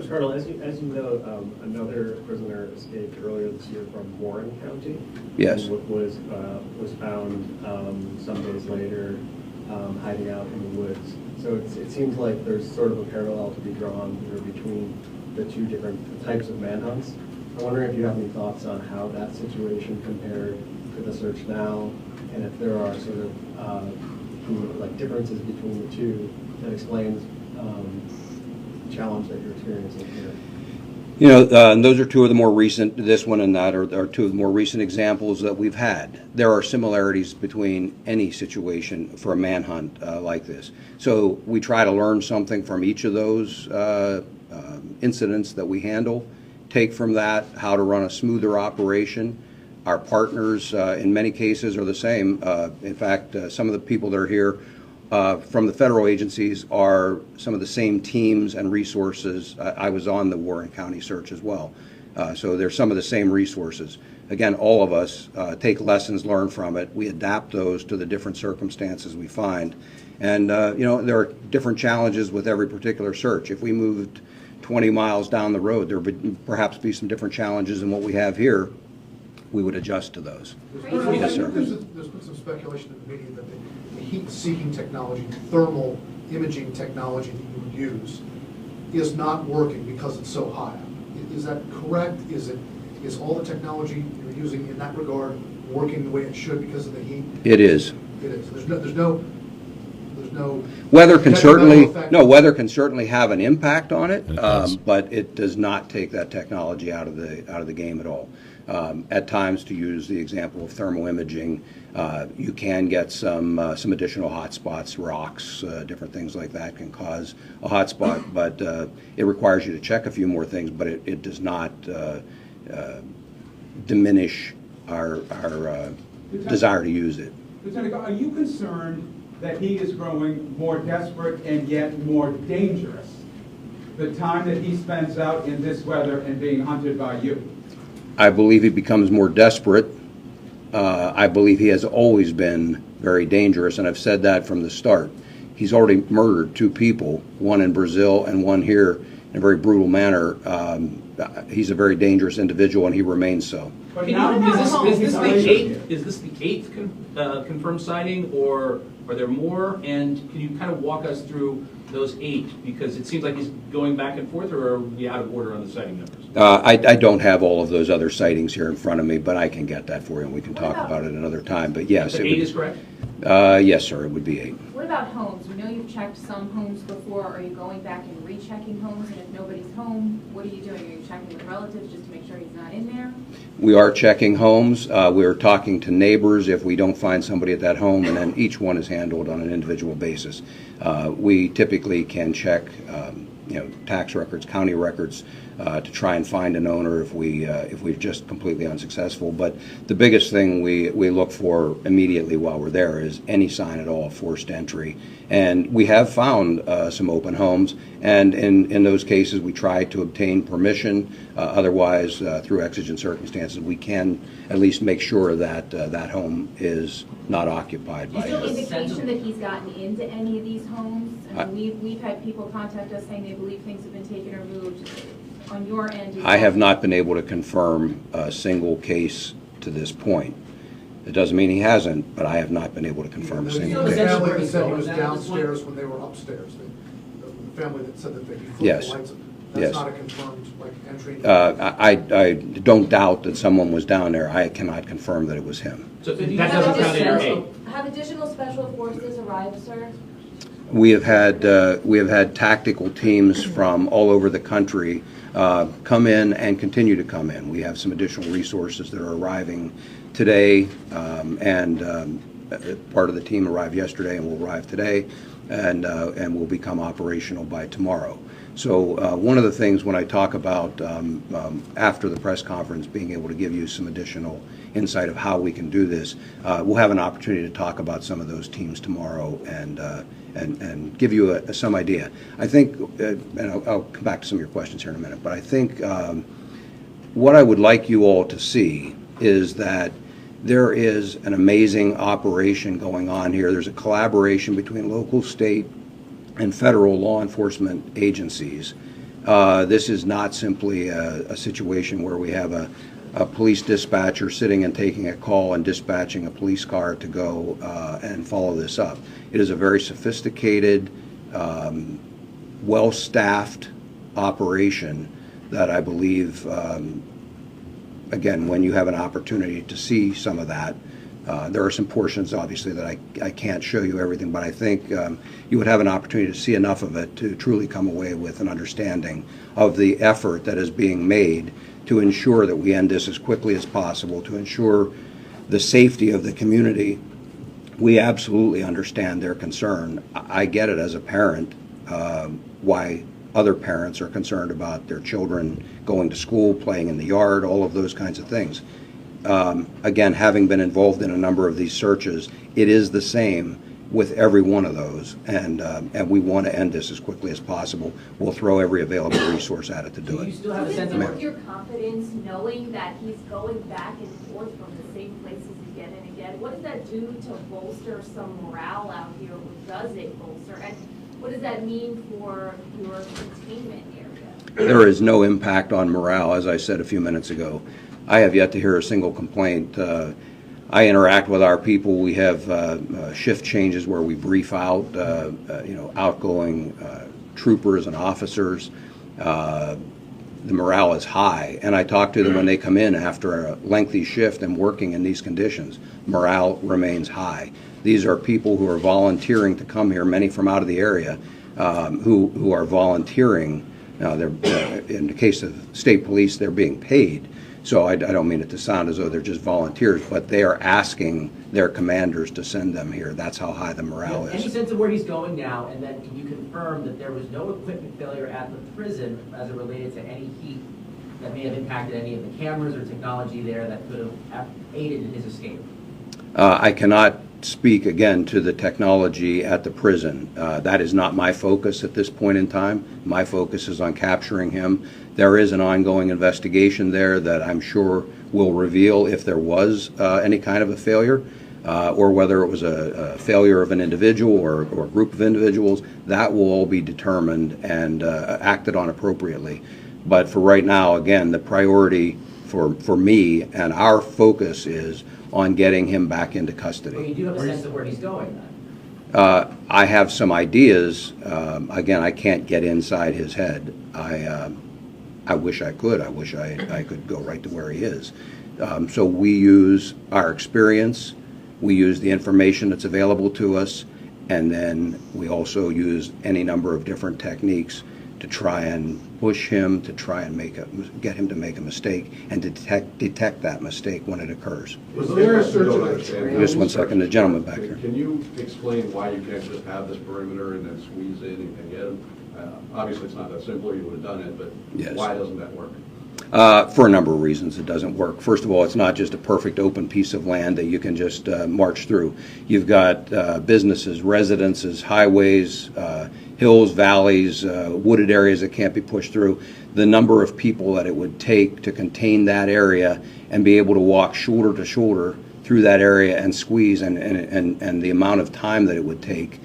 Colonel, as you know, another prisoner escaped earlier this year from Warren County. Yes. And was found some days later hiding out in the woods. So it seems like there's sort of a parallel to be drawn here between the two different types of manhunts. I'm wondering if you have any thoughts on how that situation compared to the search now, and if there are sort of like differences between the two that explains the challenge that you're experiencing here. You know, and those are two of the more recent, this one and that are two of the more recent examples that we've had. There are similarities between any situation for a manhunt like this. So we try to learn something from each of those incidents that we handle, take from that how to run a smoother operation. Our partners, in many cases, are the same. In fact, some of the people that are here from the federal agencies are some of the same teams and resources. I was on the Warren County search as well. So there's some of the same resources. Again, all of us take lessons learned from it. We adapt those to the different circumstances we find. And, there are different challenges with every particular search. If we moved 20 miles down the road, there would perhaps be some different challenges than what we have here. We would adjust to those. Yes, sir. There's been some speculation in the media that the heat-seeking technology, thermal imaging technology that you would use is not working because it's so high. Is that correct? Is all the technology you're using in that regard working the way it should because of the heat? It is. It is. There's no weather can certainly have an impact on it, but it does not take that technology out of the game at all. At times, to use the example of thermal imaging, you can get some additional hot spots, rocks, different things like that can cause a hot spot, but it requires you to check a few more things, but it does not diminish our desire to use it. Lieutenant, are you concerned that he is growing more desperate and yet more dangerous the time that he spends out in this weather and being hunted by you? I believe he becomes more desperate. I believe he has always been very dangerous, and I've said that from the start. He's already murdered 2 people, one in Brazil and one here, in a very brutal manner. He's a very dangerous individual, and he remains so. Is this the eighth confirmed sighting, or are there more? And can you kind of walk us through those 8? Because it seems like he's going back and forth, or are we out of order on the sighting numbers? I don't have all of those other sightings here in front of me, but I can get that for you, and we can talk about it another time. But yes, but 8 is correct? Yes, sir, it would be 8. What about homes? We know you've checked some homes before. Are you going back and rechecking homes? And if nobody's home, what are you doing? Are you checking with relatives just to make sure he's not in there? We are checking homes. We are talking to neighbors if we don't find somebody at that home, and then each one is handled on an individual basis. We typically can check, tax records, county records, to try and find an owner if we're just completely unsuccessful. But the biggest thing we look for immediately while we're there is any sign at all of forced entry. And we have found some open homes, and in those cases we try to obtain permission. Otherwise, through exigent circumstances, we can at least make sure that that home is not occupied by Is there him. indication that he's gotten into any of these homes? I mean, we've had people contact us saying they believe things have been taken or moved. On your end, I have not been able to confirm a single case to this point. It doesn't mean he hasn't, but I have not been able to confirm a single The case. family that said he was downstairs when they were upstairs. The family that said that they flipped Yes. the lights. That's Yes. not a confirmed entry. I don't doubt that someone was down there. I cannot confirm that it was him. So that doesn't count in your 8. Have additional special forces arrived, sir? We have had tactical teams from all over the country come in and continue to come in. We have some additional resources that are arriving today, and part of the team arrived yesterday and will arrive today, and will become operational by tomorrow. So one of the things when I talk about after the press conference being able to give you some additional insight of how we can do this, we'll have an opportunity to talk about some of those teams tomorrow and give you some idea. I think, and I'll come back to some of your questions here in a minute, but I think what I would like you all to see is that there is an amazing operation going on here. There's a collaboration between local, state, and federal law enforcement agencies. This is not simply a situation where we have a police dispatcher sitting and taking a call and dispatching a police car to go and follow this up. It is a very sophisticated, well-staffed operation that I believe, again, when you have an opportunity to see some of that, there are some portions, obviously, that I can't show you everything, but I think you would have an opportunity to see enough of it to truly come away with an understanding of the effort that is being made to ensure that we end this as quickly as possible, to ensure the safety of the community. We absolutely understand their concern. I get it as a parent, why other parents are concerned about their children going to school, playing in the yard, all of those kinds of things. Again, having been involved in a number of these searches, it is the same with every one of those, and we want to end this as quickly as possible. We'll throw every available resource at it to do Do you it. still have a sense of Mayor. Your confidence knowing that he's going back and forth from the same places again and again, what does that do to bolster some morale out here, or does it bolster? And what does that mean for your containment area? There is no impact on morale, as I said a few minutes ago. I have yet to hear a single complaint. I interact with our people. We have shift changes where we brief out, outgoing troopers and officers. The morale is high, and I talk to them when they come in after a lengthy shift and working in these conditions. Morale remains high. These are people who are volunteering to come here, many from out of the area, who are volunteering. In the case of state police, they're being paid. So I don't mean it to sound as though they're just volunteers, but they are asking their commanders to send them here. That's how high the morale Any is. sense of where he's going now, and then can you confirm that there was no equipment failure at the prison as it related to any heat that may have impacted any of the cameras or technology there that could have aided in his escape? I cannot speak again to the technology at the prison. That is not my focus at this point in time. My focus is on capturing him. There is an ongoing investigation there that I'm sure will reveal if there was any kind of a failure, or whether it was a failure of an individual or a group of individuals. That will all be determined and acted on appropriately. But for right now, again, the priority for me and our focus is on getting him back into custody. Well, you do have a sense of where he's going then? I have some ideas. Again, I can't get inside his head. I wish I could. I wish I could go right to where he is. So we use our experience, we use the information that's available to us, and then we also use any number of different techniques to try and push him, to try and get him to make a mistake, and to detect that mistake when it occurs. Was there a search of Just one second, the gentleman back here. Can you explain why you can't just have this perimeter and then squeeze in and get him? Obviously, it's not that simple. You would have done it, but Yes. why doesn't that work? For a number of reasons, it doesn't work. First of all, it's not just a perfect open piece of land that you can just march through. You've got businesses, residences, highways, hills, valleys, wooded areas that can't be pushed through. The number of people that it would take to contain that area and be able to walk shoulder to shoulder through that area and squeeze, and the amount of time that it would take,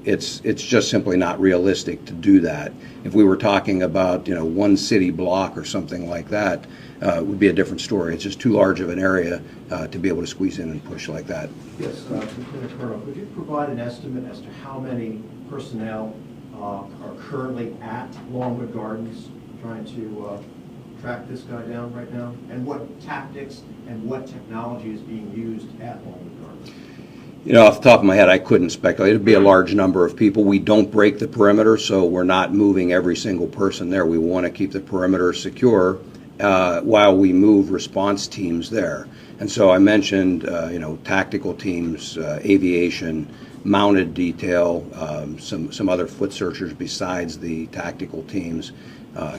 it's just simply not realistic to do that. If we were talking about one city block or something like that, it would be a different story. It's just too large of an area to be able to squeeze in and push like that. Yes, Lieutenant Colonel, could you provide an estimate as to how many personnel are currently at Longwood Gardens trying to track this guy down right now, and what tactics and what technology is being used at Longwood Gardens? Off the top of my head, I couldn't speculate. It'd be a large number of people. We don't break the perimeter, so we're not moving every single person there. We want to keep the perimeter secure while we move response teams there. And so I mentioned, tactical teams, aviation, mounted detail, some other foot searchers besides the tactical teams,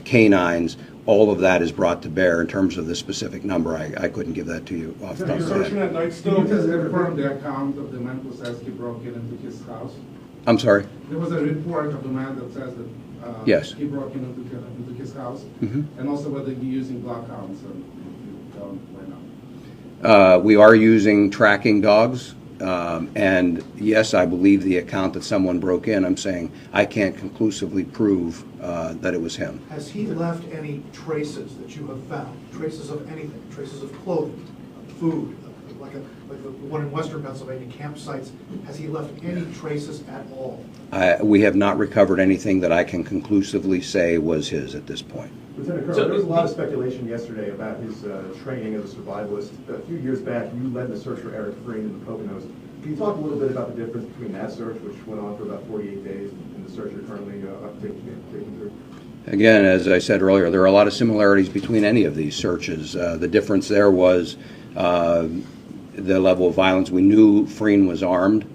canines. All of that is brought to bear in terms of the specific number. I couldn't give that to you off the top of my head. At night still. Can you just confirm the account of the man who says he broke into his house? I'm sorry? There was a report of the man that says that Yes. he broke into his house, Mhm. and also whether he's using bloodhounds right now. We are using tracking dogs. And yes, I believe the account that someone broke in. I'm saying I can't conclusively prove that it was him. Has he left any traces that you have found? Traces of anything? Traces of clothing, food, like the one in Western Pennsylvania, campsites? Has he left any traces at all? We have not recovered anything that I can conclusively say was his at this point. Lieutenant Colonel, there was a lot of speculation yesterday about his training as a survivalist. A few years back, you led the search for Eric Frein in the Poconos. Can you talk a little bit about the difference between that search, which went on for about 48 days, and the search you're currently taking through? Again, as I said earlier, there are a lot of similarities between any of these searches. The difference there was the level of violence. We knew Frein was armed,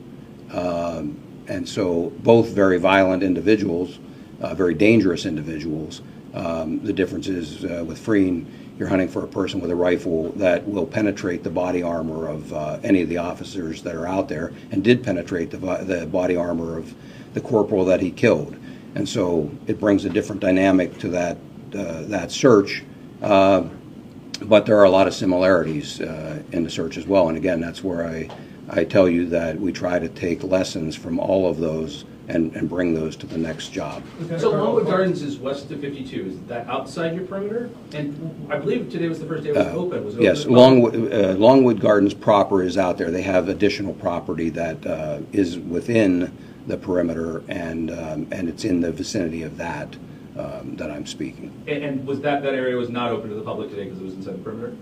and so both very violent individuals, very dangerous individuals. The difference is with Frein, you're hunting for a person with a rifle that will penetrate the body armor of any of the officers that are out there, and did penetrate the body armor of the corporal that he killed. And so it brings a different dynamic to that search. But there are a lot of similarities in the search as well. And again, that's where I tell you that we try to take lessons from all of those and bring those to the next job. So Longwood Gardens is west of 52. Is that outside your perimeter? And I believe today was the first day it was open. Was it Yes, open? Longwood Gardens proper is out there. They have additional property that is within the perimeter, and it's in the vicinity of that that I'm speaking. And was that area was not open to the public today because it was inside the perimeter?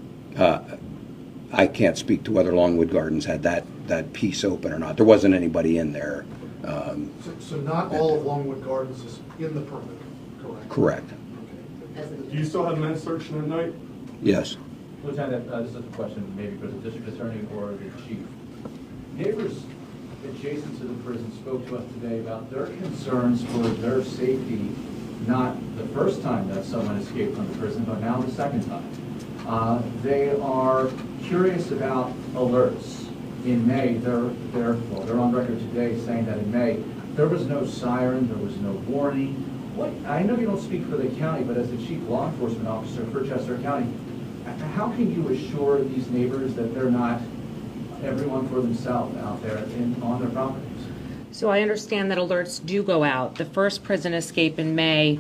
I can't speak to whether Longwood Gardens had that piece open or not. There wasn't anybody in there. So not all of Longwood Gardens is in the perimeter, correct? Correct. Do you still have men searching at night? Yes. Lieutenant, this is a question maybe for the district attorney or the chief. Neighbors adjacent to the prison spoke to us today about their concerns for their safety, not the first time that someone escaped from the prison, but now the second time. They are curious about alerts. In May, they're on record today saying that in May, there was no siren, there was no warning. I know you don't speak for the county, but as the chief law enforcement officer for Chester County, how can you assure these neighbors that they're not everyone for themselves out there on their properties? So I understand that alerts do go out. The first prison escape in May,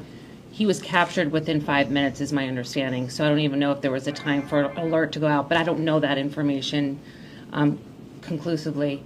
he was captured within 5 minutes, is my understanding. So I don't even know if there was a time for an alert to go out, but I don't know that information conclusively.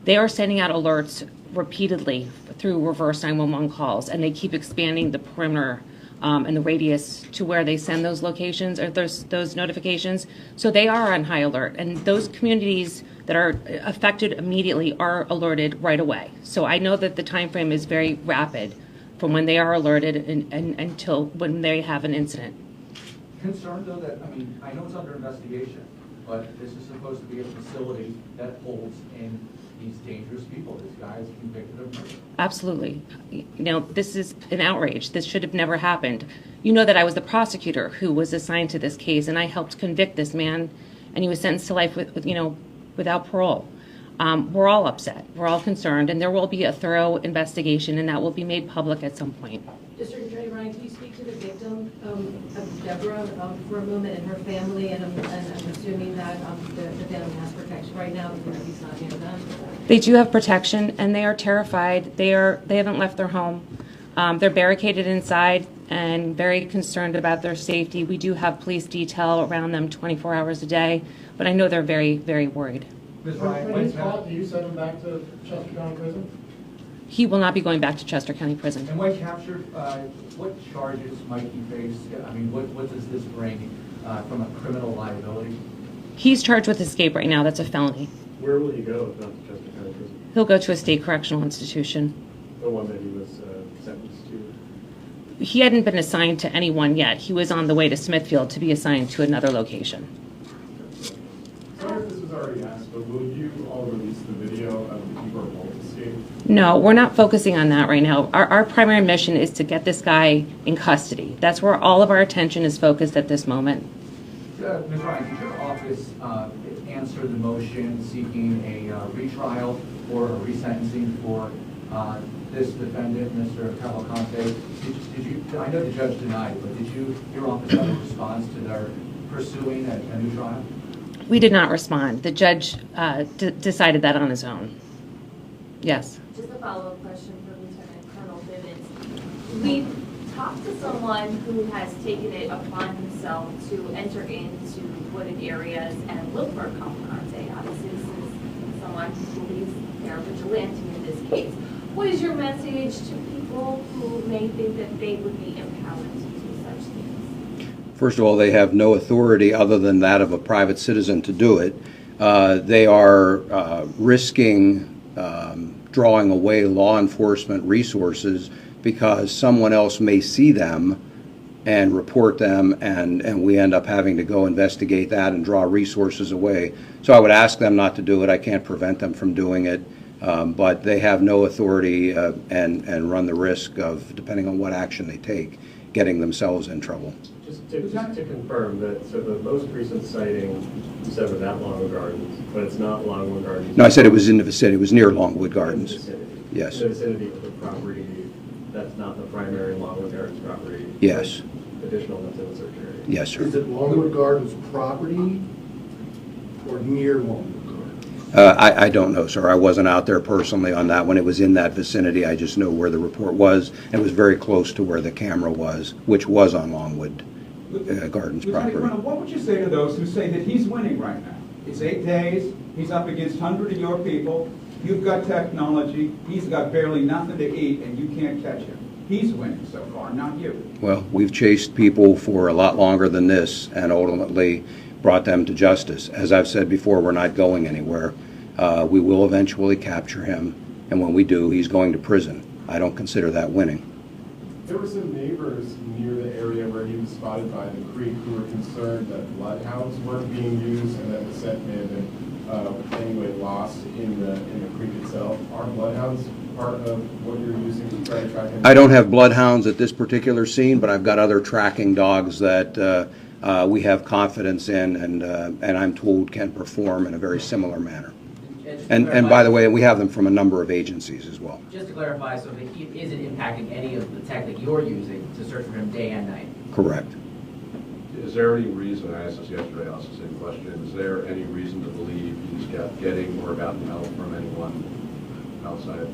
They are sending out alerts repeatedly through reverse 911 calls, and they keep expanding the perimeter and the radius to where they send those locations or those notifications. So they are on high alert, and those communities that are affected immediately are alerted right away. So I know that the time frame is very rapid from when they are alerted and until when they have an incident. Concerned though that, I know it's under investigation, but this is supposed to be a facility that holds in these dangerous people, these guys convicted of murder. Absolutely. This is an outrage. This should have never happened. You know that I was the prosecutor who was assigned to this case, and I helped convict this man, and he was sentenced to life without parole. We're all upset. We're all concerned, and there will be a thorough investigation, and that will be made public at some point. District Attorney Ryan, can you speak to the victim of Deborah for a moment and her family? And I'm assuming that the family has protection right now because he's not near them. They do have protection, and they are terrified. They haven't left their home. They're barricaded inside and very concerned about their safety. We do have police detail around them 24 hours a day, but I know they're very, very worried. Ms. Ryan, when he's caught, do you send him back to Chester County Prison? He will not be going back to Chester County Prison. And when captured, what charges might he face? What does this bring from a criminal liability? He's charged with escape right now. That's a felony. Where will he go if not to Chester County Prison? He'll go to a state correctional institution. The one that he was sentenced to? He hadn't been assigned to anyone yet. He was on the way to Smithfield to be assigned to another location. Sorry if this was already asked, but will you all release the video of the people both escape? No, we're not focusing on that right now. Our primary mission is to get this guy in custody. That's where all of our attention is focused at this moment. Ms. Ryan, did your office answer the motion seeking a retrial or a resentencing for this defendant, Mr. Cavalcante? Did you? I know the judge denied it, but did your office have a response to their pursuing a new trial? We did not respond. The judge decided that on his own. Yes. Just a follow-up question for Lieutenant Colonel Bivens. We talked to someone who has taken it upon himself to enter into wooded areas and look for Cavalcante. Obviously, this is someone who believes they're a vigilante in this case. What is your message to people who may think that they would be empowered to do such things? First of all, they have no authority other than that of a private citizen to do it. They are risking drawing away law enforcement resources because someone else may see them and report them, and we end up having to go investigate that and draw resources away. So I would ask them not to do it. I can't prevent them from doing it, but they have no authority and run the risk of, depending on what action they take, getting themselves in trouble. Just to confirm that, so the most recent sighting you said was at Longwood Gardens, but it's not Longwood Gardens? No, I said it was in the vicinity. It was near Longwood Gardens. Yes. In the vicinity of the property, that's not the primary Longwood Gardens property? Yes. Additional that's in the search area? Yes, sir. Is it Longwood Gardens property or near Longwood Gardens? I don't know, sir. I wasn't out there personally on that one. It was in that vicinity. I just know where the report was. And it was very close to where the camera was, which was on Longwood Gardens Lieutenant property. Colonel, what would you say to those who say that he's winning right now? It's 8 days, he's up against hundreds of your people, you've got technology, he's got barely nothing to eat, and you can't catch him. He's winning so far, not you. Well, we've chased people for a lot longer than this and ultimately brought them to justice. As I've said before, we're not going anywhere. We will eventually capture him, and when we do, he's going to prison. I don't consider that winning. There were some neighbors near the area where he was spotted by the creek who were concerned that bloodhounds weren't being used and that the scent may have been anyway lost in the creek itself. Are bloodhounds part of what you're using to try to track him? I don't have bloodhounds at this particular scene, but I've got other tracking dogs that we have confidence in and I'm told can perform in a very similar manner. And by the way, we have them from a number of agencies as well. Just to clarify, so the heat isn't impacting any of the tech that you're using to search for him day and night? Correct. Is there any reason, I asked this yesterday, I asked the same question, is there any reason to believe he's getting or gotten help from anyone outside of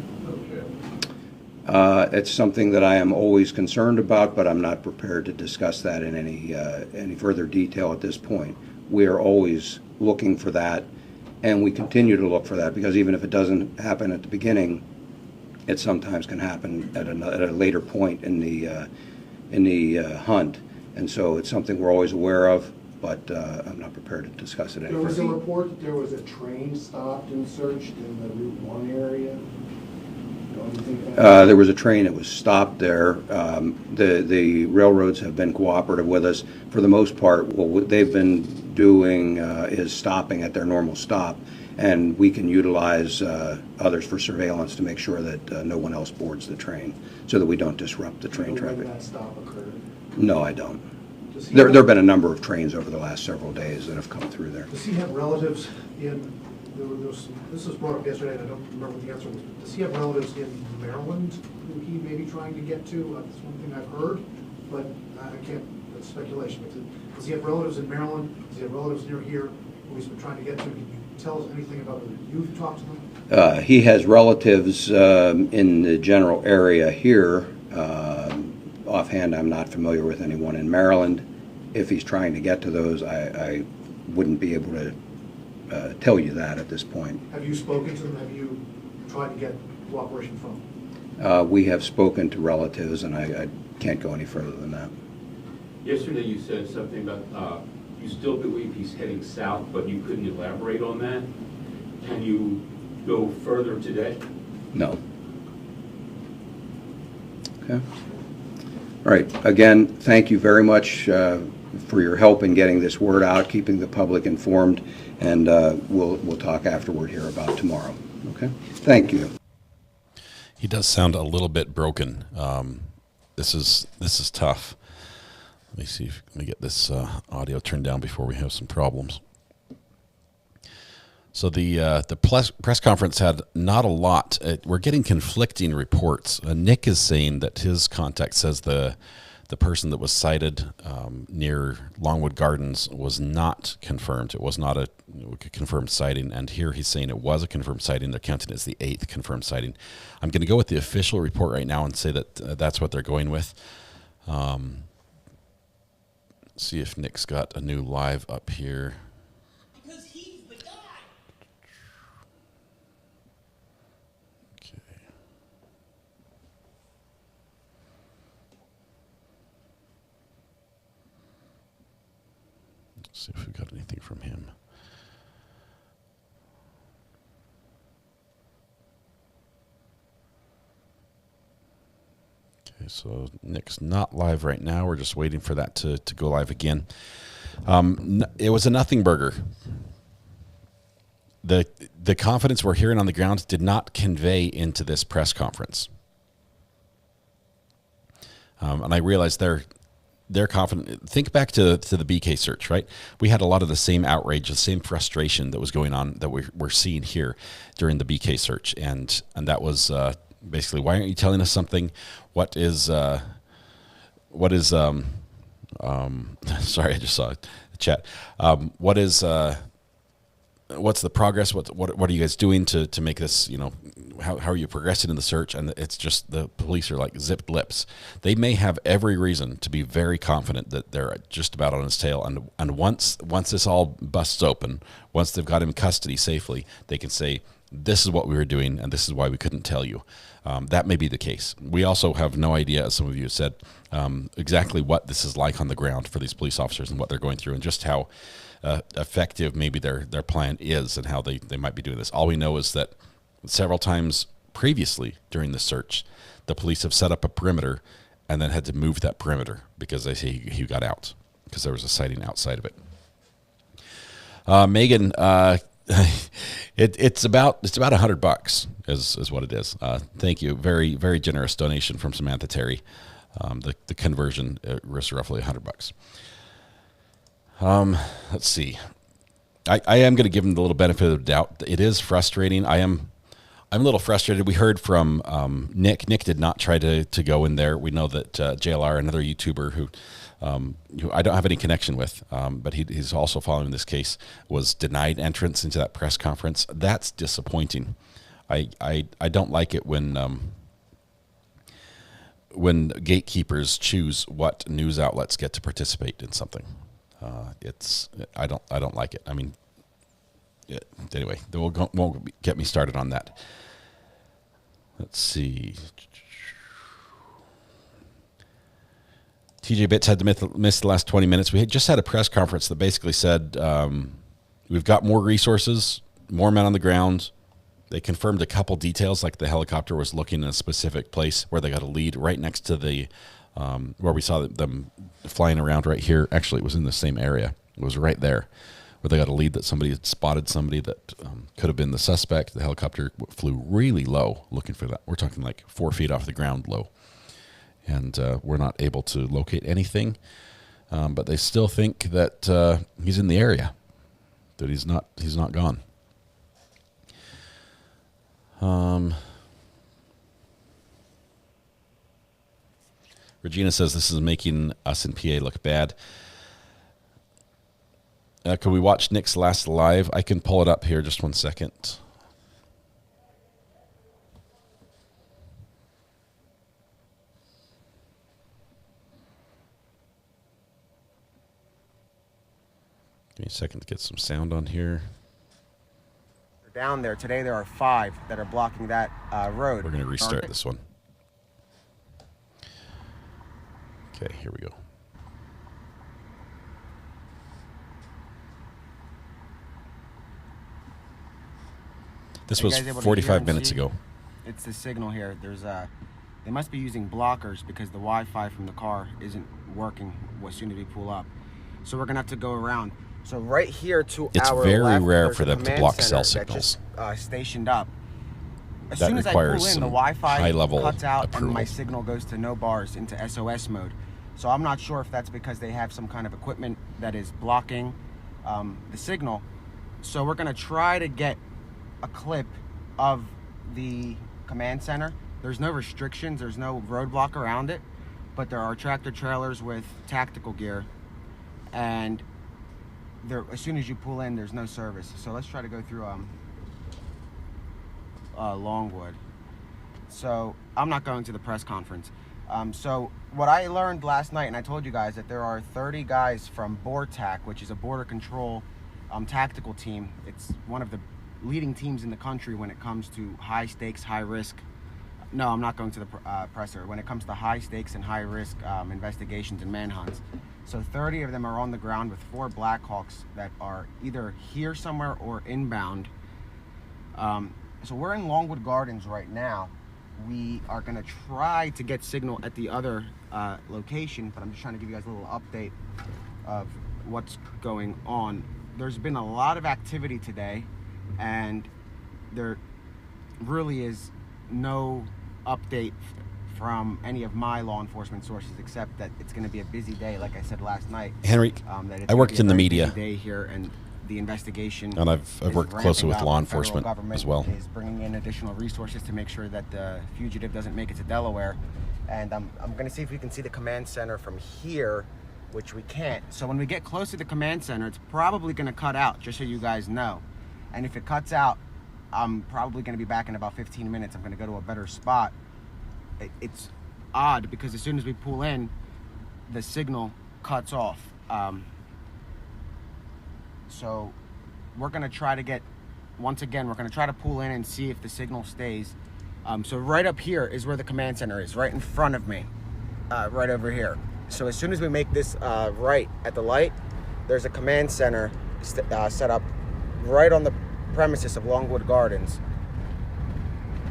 jail? It's something that I am always concerned about, but I'm not prepared to discuss that in any further detail at this point. We are always looking for that, and we continue to look for that, because even if it doesn't happen at the beginning, it sometimes can happen at a later point in the hunt. And so it's something we're always aware of, but I'm not prepared to discuss it any There was a further. report that there was a train stopped and searched in the Route 1 area. Don't you think that? There was a train that was stopped there. The railroads have been cooperative with us for the most part. What they've been doing is stopping at their normal stop, and we can utilize others for surveillance to make sure that no one else boards the train, so that we don't disrupt the train traffic. When that stop occurred? No, I don't. There have been a number of trains over the last several days that have come through there. Does he have relatives in, this was brought up yesterday, and I don't remember what the answer was, but does he have relatives in Maryland who he may be trying to get to? That's one thing I've heard, but I can't, that's speculation. But does he have relatives in Maryland? Does he have relatives near here who he's been trying to get to? Can you tell us anything about whether you've talked to them? He has relatives in the general area here. Offhand, I'm not familiar with anyone in Maryland. If he's trying to get to those, I wouldn't be able to tell you that at this point. Have you spoken to them? Have you tried to get cooperation from them? We have spoken to relatives, and I can't go any further than that. Yesterday you said something about you still believe he's heading south, but you couldn't elaborate on that. Can you go further today? No. Okay. All right. Again, thank you very much for your help in getting this word out, keeping the public informed, and we'll talk afterward here about tomorrow. Okay. Thank you. He does sound a little bit broken. This is tough. Let me see if let me get this audio turned down before we have some problems. So the press conference had not a lot. We're getting conflicting reports. Nick is saying that his contact says the person that was sighted near Longwood Gardens was not confirmed. It was not a confirmed sighting. And here he's saying it was a confirmed sighting. They're counting it as the 8th confirmed sighting. I'm going to go with the official report right now and say that that's what they're going with. See if Nick's got a new live up here. See if we got anything from him. Okay, so Nick's not live right now. We're just waiting for that to go live again. It was a nothing burger. The confidence we're hearing on the ground did not convey into this press conference. And I realize they're confident. Think back to the BK search, right? We had a lot of the same outrage, the same frustration that was going on that we're seeing here during the BK search, and that was basically, why aren't you telling us something? What is sorry, I just saw the chat. What's the progress? What are you guys doing to make this, how are you progressing in the search? And it's just, the police are like zipped lips. They may have every reason to be very confident that they're just about on his tail. And once this all busts open, once they've got him in custody safely, they can say, this is what we were doing and this is why we couldn't tell you. That may be the case. We also have no idea, as some of you have said, exactly what this is like on the ground for these police officers and what they're going through, and just how effective maybe their plan is and how they might be doing this. All we know is that several times previously during the search, the police have set up a perimeter and then had to move that perimeter because they say he got out because there was a sighting outside of it. Megan, it's about $100 is what it is. Thank you. Very, very generous donation from Samantha Terry. The conversion was roughly $100. Let's see. I am going to give him the little benefit of the doubt. It is frustrating. I'm a little frustrated. We heard from Nick. Nick did not try to go in there. We know that JLR, another YouTuber who I don't have any connection with, but he's also following this case, was denied entrance into that press conference. That's disappointing. I don't like it when gatekeepers choose what news outlets get to participate in something. I don't like it. I mean, anyway, they won't get me started on that. Let's see. TJ Bits had to miss the last 20 minutes. We had just had a press conference that basically said we've got more resources, more men on the ground. They confirmed a couple details, like the helicopter was looking in a specific place where they got a lead right next to the where we saw them flying around right here. Actually, it was in the same area. It was right there where they got a lead that somebody had spotted somebody that could have been the suspect. The helicopter flew really low looking for that. We're talking like 4 feet off the ground low. And we're not able to locate anything. But they still think that he's in the area, that he's not gone. Regina says this is making us in PA look bad. Could we watch Nick's last live? I can pull it up here. Just 1 second. Give me a second to get some sound on here. Down there today, there are 5 that are blocking that road. We're going to restart this one. Okay, here we go. This was 45 minutes ago. It's the signal here. There's they must be using blockers because the Wi-Fi from the car isn't working as soon as we pull up. So we're gonna have to go around. So right here to it's our very left, rare for them to block cell signals. Just, stationed up. As that soon as I requires pull in, some the Wi-Fi high-level cuts out approval. and my signal goes to no bars into SOS mode. So I'm not sure if that's because they have some kind of equipment that is blocking the signal. So we're gonna try to get a clip of the command center. There's no restrictions, there's no roadblock around it, but there are tractor trailers with tactical gear, and there, as soon as you pull in, there's no service. So let's try to go through Longwood. So I'm not going to the press conference. So what I learned last night, and I told you guys that there are 30 guys from BORTAC, which is a border control tactical team. It's one of the leading teams in the country when it comes to high stakes, high risk. No, I'm not going to the presser. When it comes to high stakes and high risk investigations and manhunts. So 30 of them are on the ground with 4 Blackhawks that are either here somewhere or inbound. So we're in Longwood Gardens right now. We are gonna try to get signal at the other location, but I'm just trying to give you guys a little update of what's going on. There's been a lot of activity today, and there really is no update from any of my law enforcement sources, except that it's going to be a busy day, like I said last night. Henry, that it's I gonna worked be a in the very media. busy day here, and the investigation. And I've is worked closely with ramping up. law The federal enforcement government as well. Is bringing in additional resources to make sure that the fugitive doesn't make it to Delaware. And I'm going to see if we can see the command center from here, which we can't. So when we get close to the command center, it's probably going to cut out, just so you guys know. And if it cuts out, I'm probably going to be back in about 15 minutes. I'm going to go to a better spot. It's odd because as soon as we pull in, the signal cuts off. So we're going to try to get, once again, we're going to try to pull in and see if the signal stays. So right up here is where the command center is, right in front of me, right over here. So as soon as we make this right at the light, there's a command center set up right on the premises of Longwood Gardens.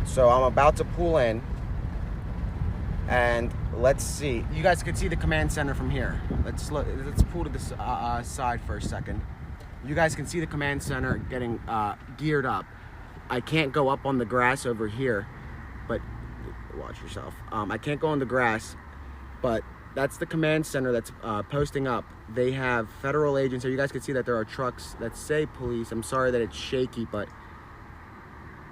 So I'm about to pull in, and let's see. You guys can see the command center from here. Let's pull to the side for a second. You guys can see the command center getting geared up. I can't go up on the grass over here, but watch yourself. I can't go on the grass, but that's the command center that's posting up. They have federal agents, so you guys can see that there are trucks that say police. I'm sorry that it's shaky, but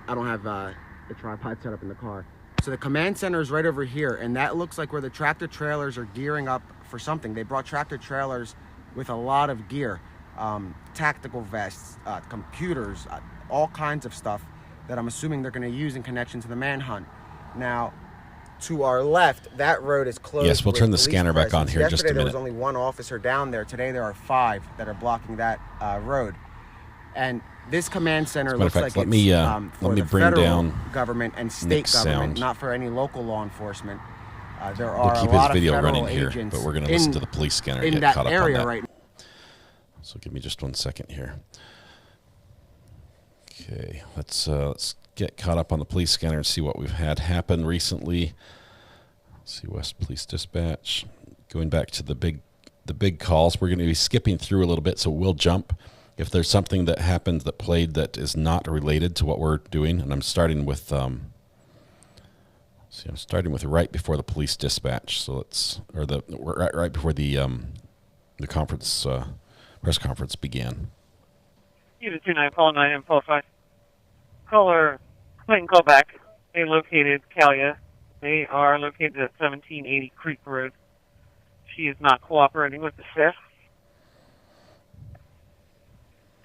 I don't have the tripod set up in the car. So the command center is right over here, and that looks like where the tractor trailers are gearing up for something. They brought tractor trailers with a lot of gear, tactical vests, computers, all kinds of stuff that I'm assuming they're going to use in connection to the manhunt. Now, to our left, that road is closed. Yes, we'll turn the scanner back on here in just a minute. Yesterday, there was only one officer down there. Today, there are 5 that are blocking that road. And this command center looks like it's for the federal government and state government, not for any local law enforcement. There are we'll keep a lot his video of federal running here, agents but we're going to listen to the police scanner in get that caught up area on that. right now. So give me just 1 second here. Okay, let's get caught up on the police scanner and see what we've had happen recently. Let's see, West Police Dispatch. Going back to the big calls, we're going to be skipping through a little bit, so we'll jump. If there's something that happened that played that is not related to what we're doing, and I'm starting with I'm starting with right before the police dispatch. So right before the conference press conference began. Unit 29, calling 9 M45. Caller, Clayton, call back. They located Kalia. They are located at 1780 Creek Road. She is not cooperating with the staff.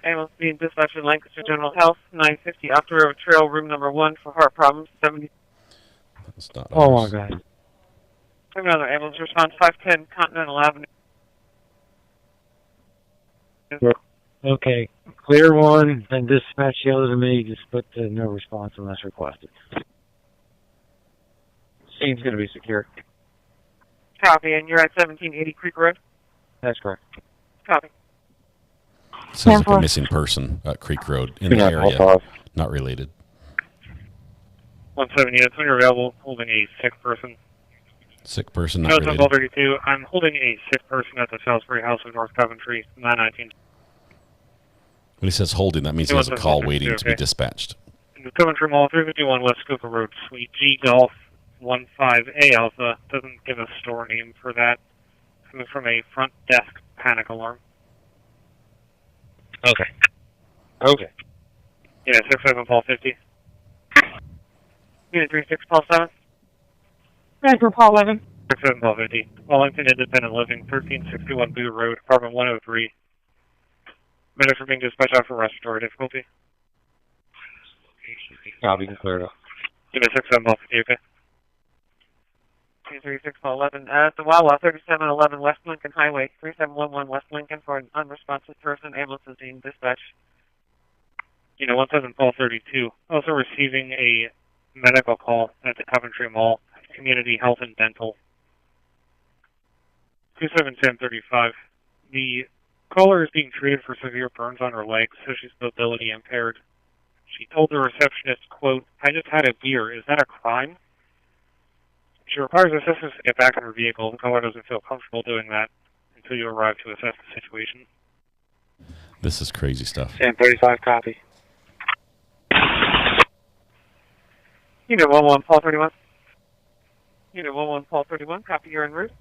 Ambulance being dispatched in Lancaster General Health, 950 Octorova Trail, room number 1 for heart problems, 70. That's not Oh ours. my God. Another ambulance response, 510 Continental Avenue. Okay, clear one, and dispatch the other to me. Just put no response unless requested. Scene's going to be secure. Copy, and you're at 1780 Creek Road? That's correct. Copy. Sounds like a missing person at Creek Road in the area, not related. 170 units, when you're available, holding a sick person. Sick person, not No, related. 1232. I'm holding a sick person at the Salisbury House of North Coventry, 919. When he says holding, that means he has a call waiting to be dispatched. The Coventry Mall, 351 West Schuylkill Road, Suite G Golf 15A Alpha. Doesn't give a store name for that. Coming from a front desk panic alarm. Okay. Okay. Yeah, 67 Paul 50. Unit 36 Paul 7. Ranker Paul 11. 67 Paul 50. Wellington Independent Living, 1361 Boo Road, apartment 103. Minutes are being dispatched out for respiratory difficulty. Copy, cleared up. Unit 67 Paul 50, okay. Unit 36 Paul 11. At the Wawa, 3711 West Lincoln Highway, 3711 West Lincoln for an unresponsive person. Ambulance is being dispatched. Unit 17 Paul 32. Also receiving a medical call at the Coventry Mall, Community Health and Dental. 271035. The caller is being treated for severe burns on her legs, so she's mobility impaired. She told the receptionist, quote, "I just had a beer. Is that a crime?" She requires assistance to get back in her vehicle. The caller doesn't feel comfortable doing that until you arrive to assess the situation. This is crazy stuff. 1035, copy. Unit 11, Paul 31. Unit 11 Paul 31, copy, you're en route.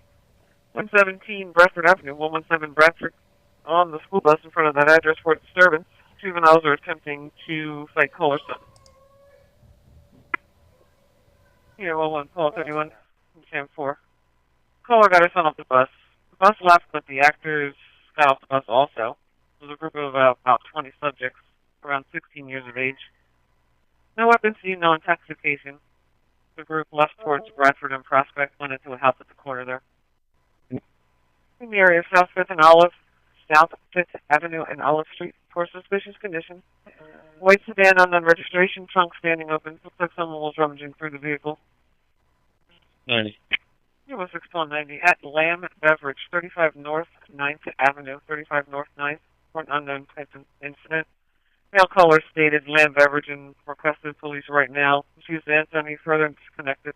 117 Bradford Avenue, 117 Bradford. On the school bus in front of that address for disturbance. Juveniles are attempting to fight caller son. Unit 11 Paul 31, Cam 4. Caller got her son off the bus. The bus left, but the actors got off the bus also. It was a group of about 20 subjects, around 16 years of age. No weapons seen, no intoxication. The group left towards Bradford and Prospect, went into a house at the corner there. In the area of South 5th and Olive, South 5th Avenue and Olive Street, for suspicious condition. White sedan, unknown registration, trunk standing open. Looks like someone was rummaging through the vehicle. 90. It was 6190 at Lamb Beverage, 35 North 9th Avenue, 35 North 9th, for an unknown type of incident. Male caller stated Lamb Beverage and requested police right now. Refused to answer any further and disconnected.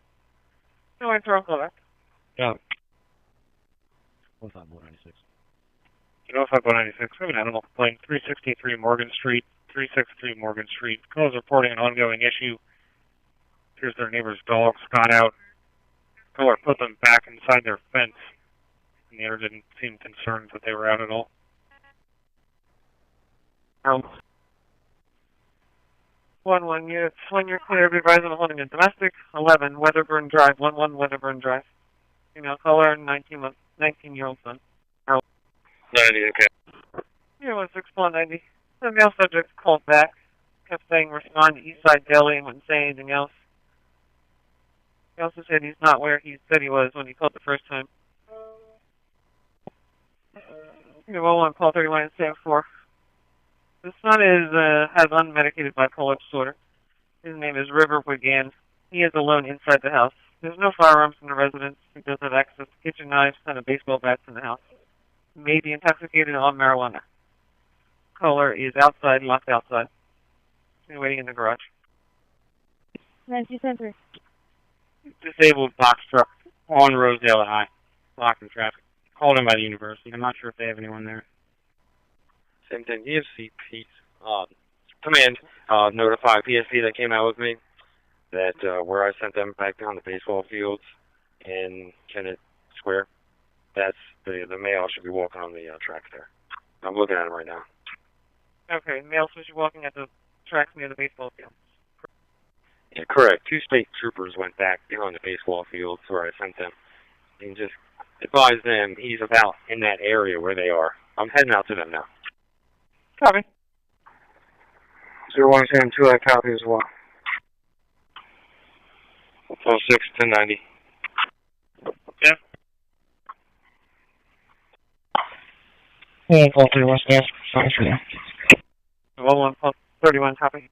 No answer on call back. Yeah. 15196. 15196, we have an animal complaint, 363 Morgan Street, 363 Morgan Street. Call is reporting an ongoing issue. Appears their neighbor's dogs got out. Caller put them back inside their fence, and the owner didn't seem concerned that they were out at all. 1-1 units, when you're clear, be advised on holding a domestic. 11 Weatherburn Drive, 1-1 Weatherburn Drive. Female caller, 19-year-old son. 90, okay. Here was 6190. The male subject called back, kept saying respond to Eastside Deli and wouldn't say anything else. He also said he's not where he said he was when he called the first time. Here, 1-1 call 31 and Sam 4. The son has unmedicated bipolar disorder. His name is River Wigan. He is alone inside the house. There's no firearms in the residence. He does have access to kitchen knives and a baseball bat in the house. He may be intoxicated on marijuana. Caller is outside, locked outside. He's waiting in the garage. 923. Disabled box truck on Rosedale and High, blocking traffic. Called in by the university. I'm not sure if they have anyone there. Same thing. EFC Pete. Command notify PSP that came out with me that where I sent them back down the baseball fields in Kennett Square, that's the male should be walking on the tracks there. I'm looking at him right now. Okay, male should be walking at the tracks near the baseball field. Yeah, correct. 2 state troopers went back behind the baseball fields where I sent them. And just advise them he's about in that area where they are. I'm heading out to them now. Copy. 0172, I copy as well. 06 1090. Yeah. Yeah, call 31 staff. Thanks for now. 1-1 call 31, copy.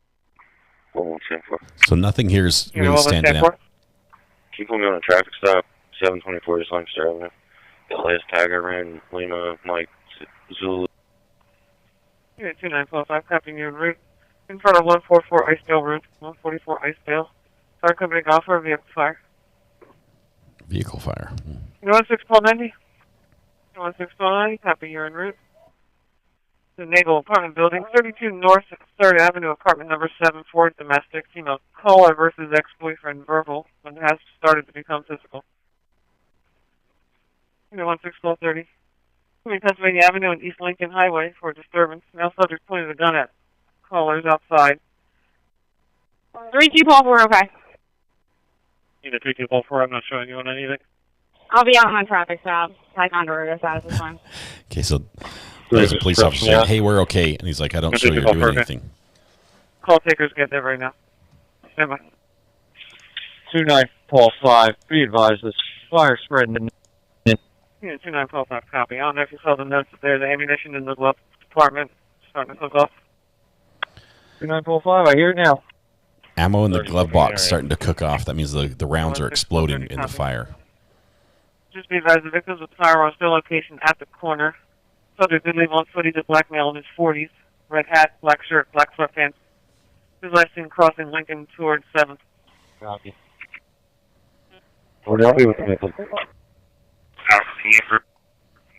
1-1-10-4. So nothing here is really standing out. Keep me on a traffic stop, 724 East Lancaster Avenue. The last tag I ran, Lima, Mike, Zulu. Unit 2945, copying you en route. In front of 144 Icedale Road, 144 Icedale. Fire company offer, vehicle fire. Vehicle fire. Unit 1690. Unit 1690, copy you en route. The Naval Apartment Building, 32 North 3rd Avenue, apartment number 74, domestic, female caller versus ex-boyfriend verbal, when it has started to become physical. Unit 1630. Pennsylvania Avenue and East Lincoln Highway for disturbance. Male subject pointed a gun at callers outside. 3244, okay. Unit 3244, I'm not showing you on anything. I'll be out on my traffic stop. Like on the road, that's the time. Okay, so there's a police officer saying, hey, we're okay. And he's like, I don't show you're doing anything. Call takers get there right now. Stand by. 29 Paul 5, be advised this fire spreading in. Yeah, 2945, copy. I don't know if you saw the notes that there's ammunition in the glove compartment. Starting to hook off. 2945, I hear it now. Ammo in the glove box starting to cook off. That means the rounds are exploding in the fire. Just be advised, the victims with firearms still location at the corner. Subject did leave on foot. He's a black male in his 40s. Red hat, black shirt, black sweatpants. His last seen crossing Lincoln towards 7th. Copy. What are we with the vehicle?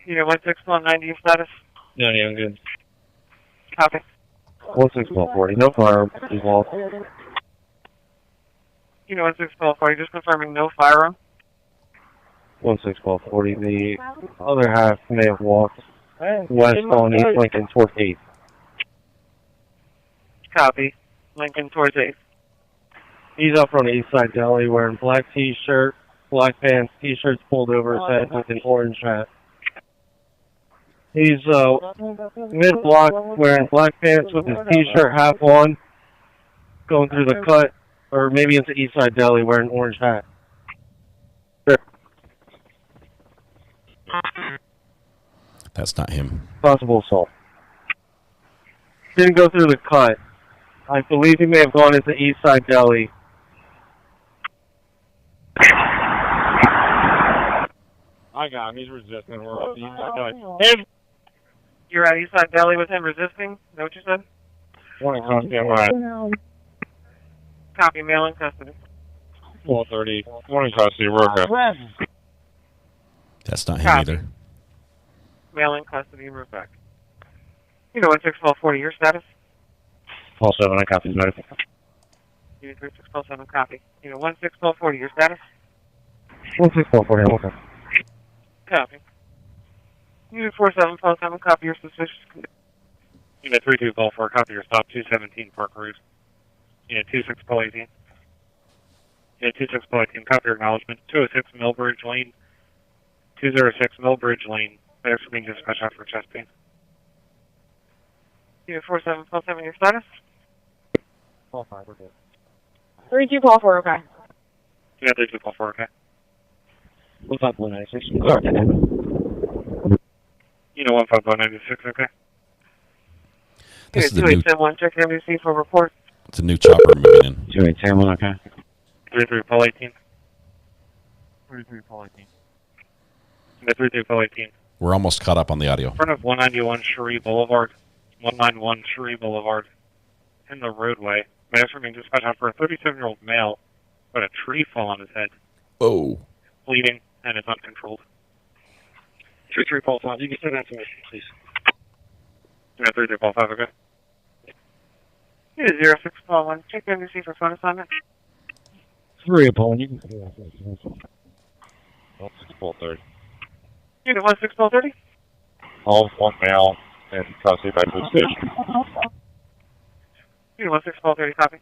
Unit 16190 status. No, yeah, I'm good. Copy. 16140, no firearm, please wall. Unit 16140, just confirming no firearm. 1640. The other half may have walked west on East Lincoln towards 8th. Copy. Lincoln towards 8th. He's up on the east side deli wearing black t-shirt, black pants, t-shirts pulled over his head with an orange hat. He's mid-block wearing black pants with his t-shirt half on, going through the cut, or maybe into east side deli wearing an orange hat. That's not him. Possible assault. Didn't go through the cut. I believe he may have gone into east side deli. I got him. He's resisting. We're up east side deli. Him! You're at Eastside Deli with him resisting? Is that what you said? Morning, Constantine. Right. Copy. Mail in custody. 4:30. Morning, Constantine. We're okay. That's not him Copy. either. Mail in custody. Move back. 1640. Your status? Call 7. I copy. Unit 3647. Copy. 1640. Your status? 1640. Okay. Copy. Unit 4747. Copy your suspicious condition. Unit 3244. Copy your stop 217 Park Route. Unit 2618. Unit 2618. Copy your acknowledgement. 206 Millbridge Lane. 206 Millbridge Lane. There's being dispatched out for chest pain. Unit 4747. Your status? Call 5. We're good. 3244, okay. Unit 3244. Okay. What's up, 196? Unit 15196. Okay. This is Unit the new. 2871. Check MDC for report. It's a new chopper moving in. 2871, okay. 33 Paul 18. 33 Paul 18. Unit 33 Paul 18. We're almost caught up on the audio. In front of 191 Cherie Boulevard. 191 Cherie Boulevard. In the roadway. Matters being dispatched out for a 37-year-old male with a tree fall on his head. Oh. Bleeding and is uncontrolled. 33 Paul 5. You can send that to me, please. Unit 33 Paul 5. Okay. Unit 0641. Check MDC for phone assignment. 3 Paul. You can send that to me. 6430. Unit 1630. All one male and custody back to the station. Unit 1630. Copy.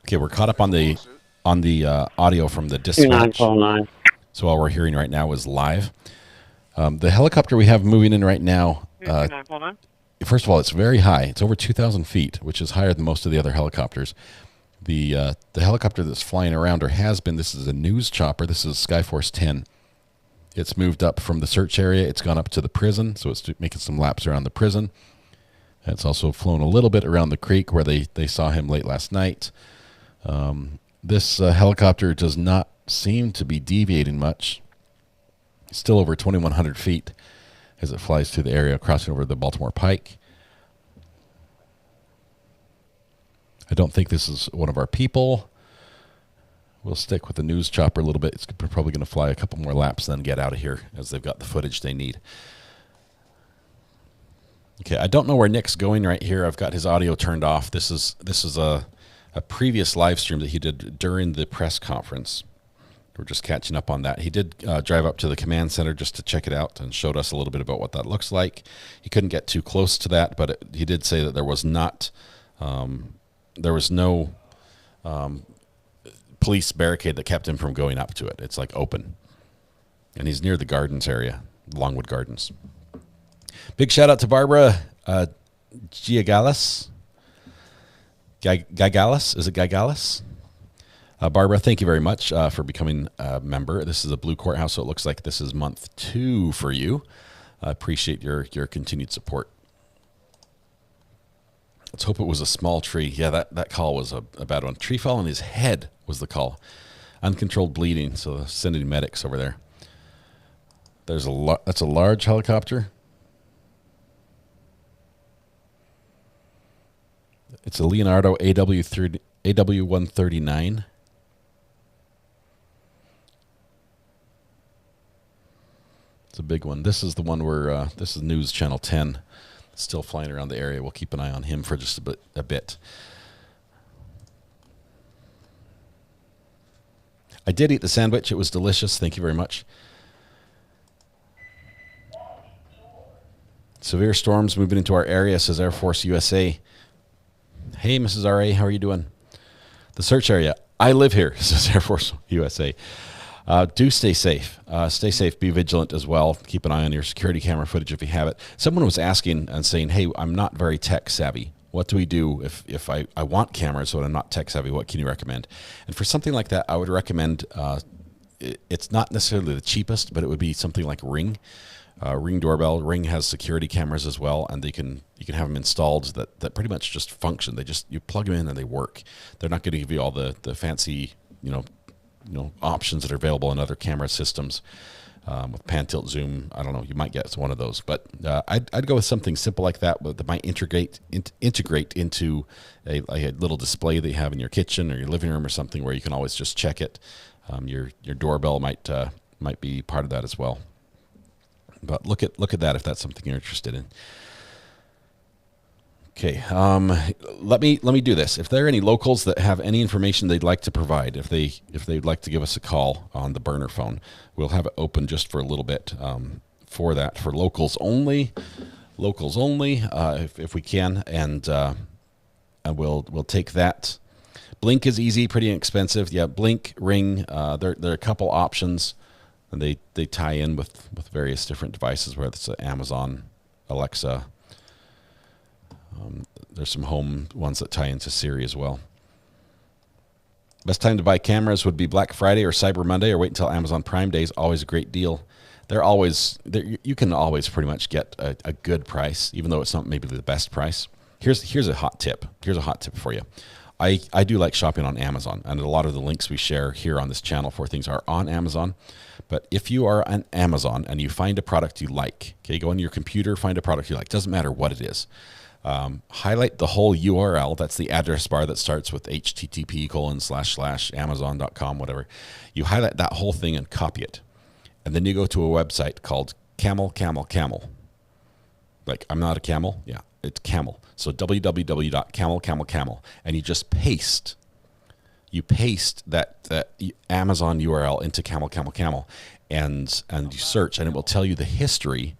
Okay, we're caught up on the audio from the dispatch. 2949. So all we're hearing right now is live. The helicopter we have moving in right now. 2949. First of all, it's very high. It's over 2,000 feet, which is higher than most of the other helicopters. The helicopter that's flying around, or has been, this is a news chopper. This is Skyforce 10. It's moved up from the search area. It's gone up to the prison, so it's making some laps around the prison. It's also flown a little bit around the creek where they saw him late last night. This helicopter does not seem to be deviating much. It's still over 2,100 feet as it flies through the area, crossing over the Baltimore Pike. I don't think this is one of our people. We'll stick with the news chopper a little bit. It's probably going to fly a couple more laps, then get out of here as they've got the footage they need. Okay, I don't know where Nick's going right here. I've got his audio turned off. This is a previous live stream that he did during the press conference. We're just catching up on that. He did drive up to the command center just to check it out and showed us a little bit about what that looks like. He couldn't get too close to that, but he did say that there was no police barricade that kept him from going up to it. It's like open. And he's near the gardens area, Longwood Gardens. Big shout out to Barbara Giagalis. Giagalis? Is it Giagalis? Barbara, thank you very much for becoming a member. This is a blue courthouse, so it looks like this is month 2 for you. I appreciate your continued support. Let's hope it was a small tree. Yeah, that call was a bad one. Tree fell on his head was the call. Uncontrolled bleeding, so sending medics over there. That's a large helicopter. It's a Leonardo AW139. It's a big one. This is the one where this is News Channel 10. Still flying around the area. We'll keep an eye on him for just a bit. I did eat the sandwich. It was delicious. Thank you very much. Severe storms moving into our area, says Air Force USA. Hey, Mrs. R.A., how are you doing? The search area. I live here, says Air Force USA. Do stay safe. Stay safe. Be vigilant as well. Keep an eye on your security camera footage if you have it. Someone was asking and saying, hey, I'm not very tech savvy. What do we do if I want cameras but I'm not tech savvy? What can you recommend? And for something like that, I would recommend, it's not necessarily the cheapest, but it would be something like Ring. Ring doorbell. Ring has security cameras as well, and you can have them installed that pretty much just function. You plug them in and they work. They're not going to give you all the fancy options that are available in other camera systems with pan, tilt, zoom. I don't know. You might get one of those, but I'd go with something simple like that might integrate into a little display that you have in your kitchen or your living room or something where you can always just check it. Your doorbell might be part of that as well. But look at that if that's something you're interested in. Okay, let me do this. If there are any locals that have any information they'd like to provide, if they'd like to give us a call on the burner phone, we'll have it open just for a little bit for locals only, if we can, and we'll take that. Blink is easy, pretty inexpensive. Yeah, Blink, Ring, there are a couple options. And they tie in with various different devices, whether it's Amazon, Alexa. There's some home ones that tie into Siri as well. Best time to buy cameras would be Black Friday or Cyber Monday, or wait until Amazon Prime Day is always a great deal. You can always pretty much get a good price, even though it's not maybe the best price. Here's a hot tip. Here's a hot tip for you. I do like shopping on Amazon, and a lot of the links we share here on this channel for things are on Amazon. But if you are on Amazon and you find a product you like, okay, go on your computer, find a product you like. Doesn't matter what it is. Highlight the whole URL. That's the address bar that starts with http://amazon.com, whatever. You highlight that whole thing and copy it. And then you go to a website called Camel. Like, I'm not a camel. Yeah, it's camel. So www.camel. And you just paste. You paste that Amazon URL into camel, and you search, and it will tell you the history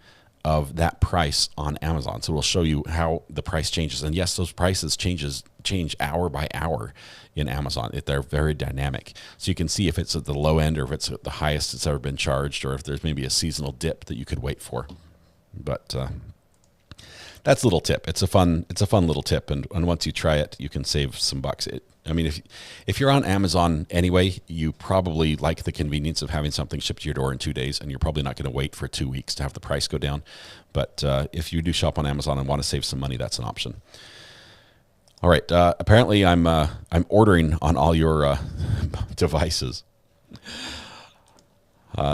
of that price on Amazon. So it will show you how the price changes. And yes, those prices change hour by hour in Amazon. They're very dynamic. So you can see if it's at the low end or if it's at the highest it's ever been charged, or if there's maybe a seasonal dip that you could wait for. But that's a little tip. It's a fun little tip, and once you try it, you can save some bucks. If you're on Amazon anyway, you probably like the convenience of having something shipped to your door in 2 days, and you're probably not going to wait for 2 weeks to have the price go down. But if you do shop on Amazon and want to save some money, that's an option. All right. Apparently, I'm ordering on all your devices.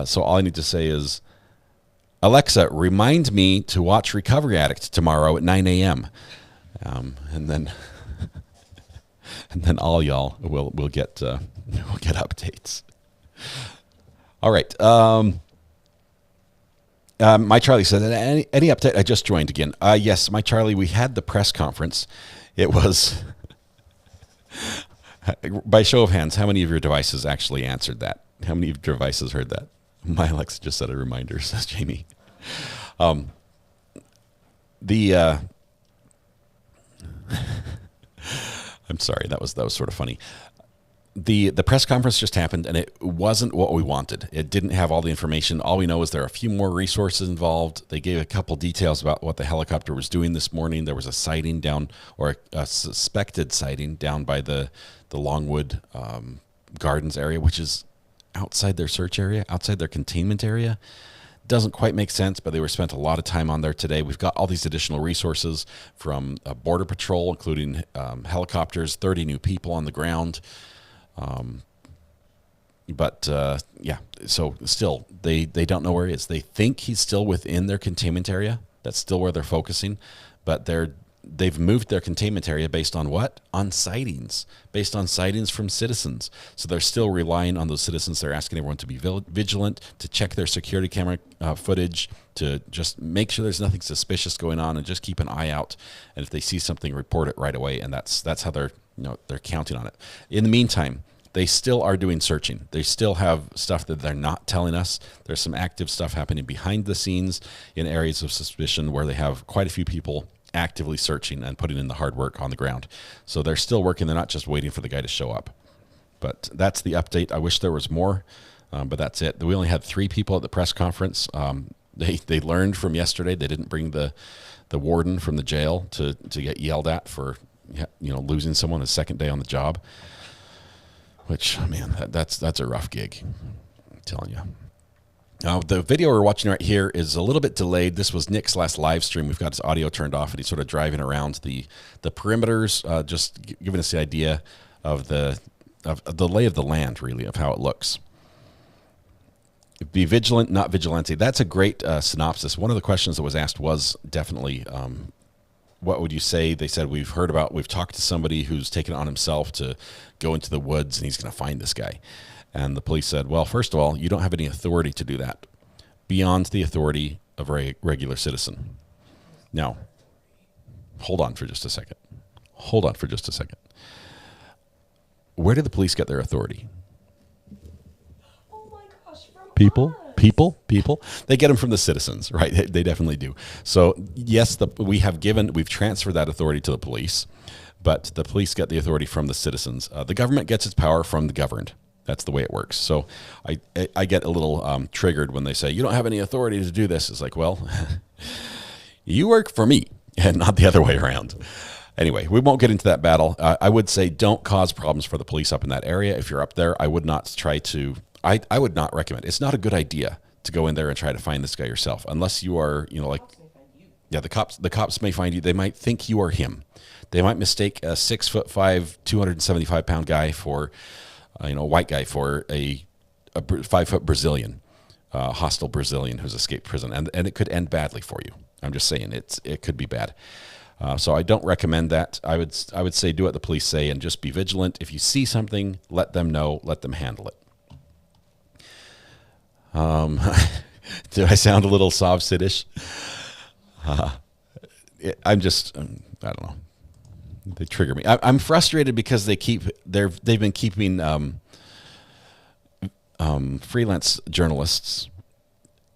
So all I need to say is, Alexa, remind me to watch Recovery Addict tomorrow at 9 a.m. And then all y'all will get updates. All right. My Charlie said, any update? I just joined again. Yes, my Charlie, we had the press conference. It was, by show of hands, how many of your devices actually answered that? How many of your devices heard that? My Alexa just set a reminder, says Jamie. I'm sorry, that was sort of funny. The press conference just happened, and it wasn't what we wanted. It didn't have all the information. All we know is there are a few more resources involved. They gave a couple details about what the helicopter was doing this morning. There was a sighting down, or a suspected sighting down by the Longwood Gardens area, which is outside their search area, outside their containment area. Doesn't quite make sense, but they were spent a lot of time on there today. We've got all these additional resources from Border Patrol, including helicopters, 30 new people on the ground. Yeah, so still, they don't know where he is. They think he's still within their containment area. That's still where they're focusing, but they've moved their containment area based on what? On sightings, based on sightings from citizens. So they're still relying on those citizens. They're asking everyone to be vigilant, to check their security camera footage, to just make sure there's nothing suspicious going on, and just keep an eye out. And if they see something, report it right away. And that's how they're counting on it. In the meantime, They still are doing searching. They still have stuff that they're not telling us. There's some active stuff happening behind the scenes in areas of suspicion where they have quite a few people actively searching and putting in the hard work on the ground. So they're still working. They're not just waiting for the guy to show up. But that's the update. I wish there was more, but that's it. We only had 3 people at the press conference. They learned from yesterday. They didn't bring the warden from the jail to get yelled at for losing someone his second day on the job. Which, man, that's a rough gig, I'm telling you. Now, the video we're watching right here is a little bit delayed. This was Nick's last live stream. We've got his audio turned off, and he's sort of driving around the perimeters, just giving us the idea of the lay of the land, really, of how it looks. Be vigilant, not vigilante. That's a great synopsis. One of the questions that was asked was definitely, what would you say? They said, we've talked to somebody who's taken it on himself to go into the woods and he's going to find this guy. And the police said, well, first of all, you don't have any authority to do that beyond the authority of a regular citizen. Now, hold on for just a second. Where do the police get their authority? People. They get them from the citizens, right? They definitely do. So yes, we've transferred that authority to the police, but the police get the authority from the citizens. The government gets its power from the governed. That's the way it works. So I get a little triggered when they say, you don't have any authority to do this. It's like, well, you work for me and not the other way around. Anyway, we won't get into that battle. I would say don't cause problems for the police up in that area. If you're up there, I would not try to... I would not recommend. It's not a good idea to go in there and try to find this guy yourself, unless you are, the cops may find you. They might think you are him. They might mistake a 6'5", 275-pound guy for, a white guy for a 5-foot Brazilian, hostile Brazilian who's escaped prison, and it could end badly for you. I'm just saying it could be bad. So I don't recommend that. I would say do what the police say and just be vigilant. If you see something, let them know. Let them handle it. Do I sound a little sob-siddish? I'm just, I don't know. They trigger me. I'm frustrated because they've been keeping freelance journalists,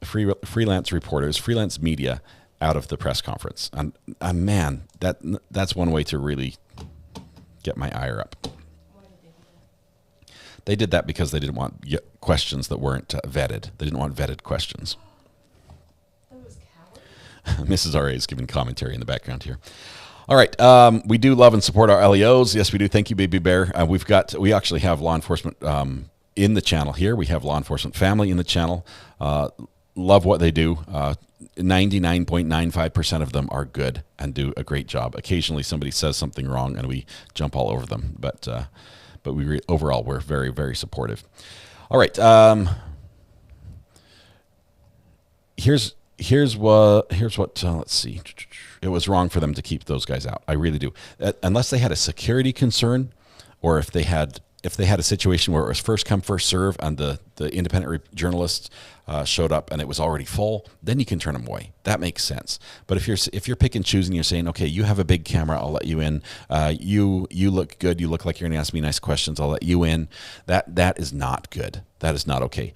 freelance reporters, freelance media out of the press conference. And man, that's one way to really get my ire up. They did that because they didn't want questions that weren't vetted. They didn't want vetted questions. Mrs. R.A. is giving commentary in the background here. All right. We do love and support our LEOs. Yes, we do. Thank you, Baby Bear. We actually have law enforcement in the channel here. We have law enforcement family in the channel. Love what they do. 99.95% of them are good and do a great job. Occasionally somebody says something wrong and we jump all over them. But overall, we're very, very supportive. All right. Here's what. Let's see. It was wrong for them to keep those guys out. I really do. Unless they had a security concern, or if they had a situation where it was first come, first serve, and the independent journalists showed up and it was already full, then you can turn them away. That makes sense. But if you're pick and choosing, you're saying, okay, you have a big camera, I'll let you in. You look good. You look like you're going to ask me nice questions. I'll let you in. That is not good. That is not okay.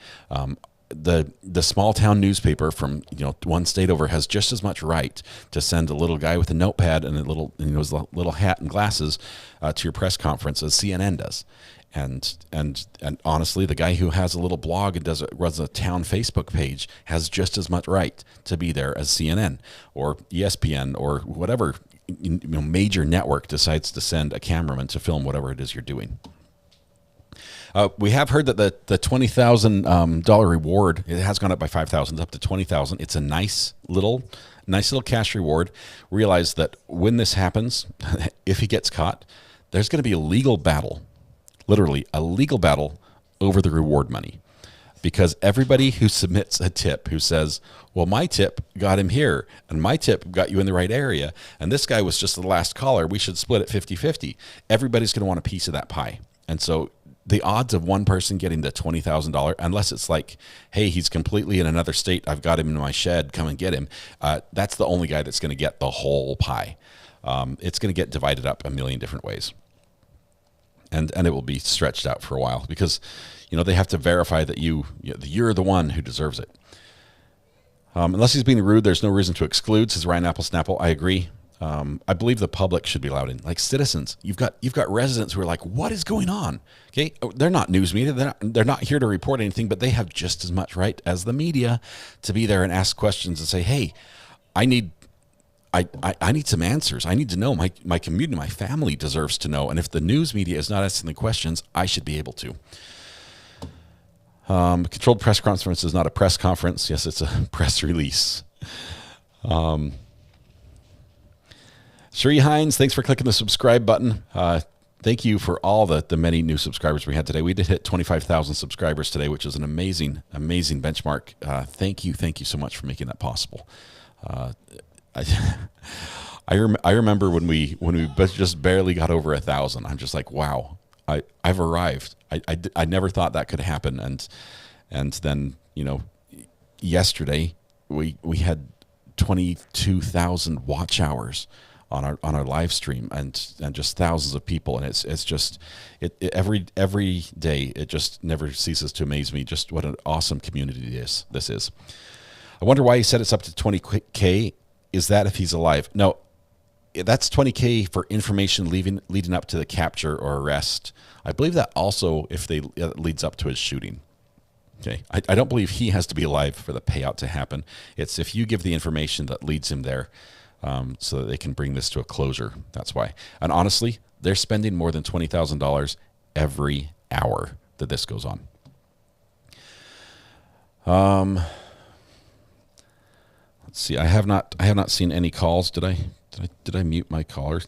The small town newspaper from one state over has just as much right to send a little guy with a notepad and his little hat and glasses to your press conference as CNN does. And honestly, the guy who has a little blog and runs a town Facebook page has just as much right to be there as CNN or ESPN or whatever major network decides to send a cameraman to film whatever it is you're doing. We have heard that the $20,000 reward, it has gone up by $5,000, it's up to $20,000. It's a nice little cash reward. Realize that when this happens, if he gets caught, there's going to be a legal battle. Literally a legal battle over the reward money, because everybody who submits a tip who says, well, my tip got him here and my tip got you in the right area and this guy was just the last caller, we should split it 50-50. Everybody's going to want a piece of that pie. And so the odds of one person getting the $20,000, unless it's like, hey, he's completely in another state, I've got him in my shed, come and get him. That's the only guy that's going to get the whole pie. It's going to get divided up a million different ways. and it will be stretched out for a while because, they have to verify that you're the one who deserves it. Unless he's being rude, there's no reason to exclude, says Ryan Apple Snapple. I agree. I believe the public should be allowed in, like citizens. You've got residents who are like, what is going on? Okay, they're not news media. They're not here to report anything, but they have just as much right as the media to be there and ask questions and say, hey, I need some answers. I need to know. My community, my family deserves to know. And if the news media is not asking the questions, I should be able to. Controlled press conference is not a press conference. Yes, it's a press release. Sheree Hines, thanks for clicking the subscribe button. Thank you for all the many new subscribers we had today. We did hit 25,000 subscribers today, which is an amazing benchmark. Thank you so much for making that possible. I remember when we just barely got over 1,000. I'm just like, wow, I've arrived. I never thought that could happen, and then yesterday we had 22,000 watch hours on our live stream and just thousands of people, and it's just every day it just never ceases to amaze me just what an awesome community this is. I wonder why he said it's up to 20K. Is that if he's alive? No, that's 20K for information leading up to the capture or arrest. I believe that also if it leads up to his shooting. Okay, I don't believe he has to be alive for the payout to happen. It's if you give the information that leads him there, so that they can bring this to a closure. That's why. And honestly, they're spending more than $20,000 every hour that this goes on. Let's see. I have not seen any calls. Did I mute my caller?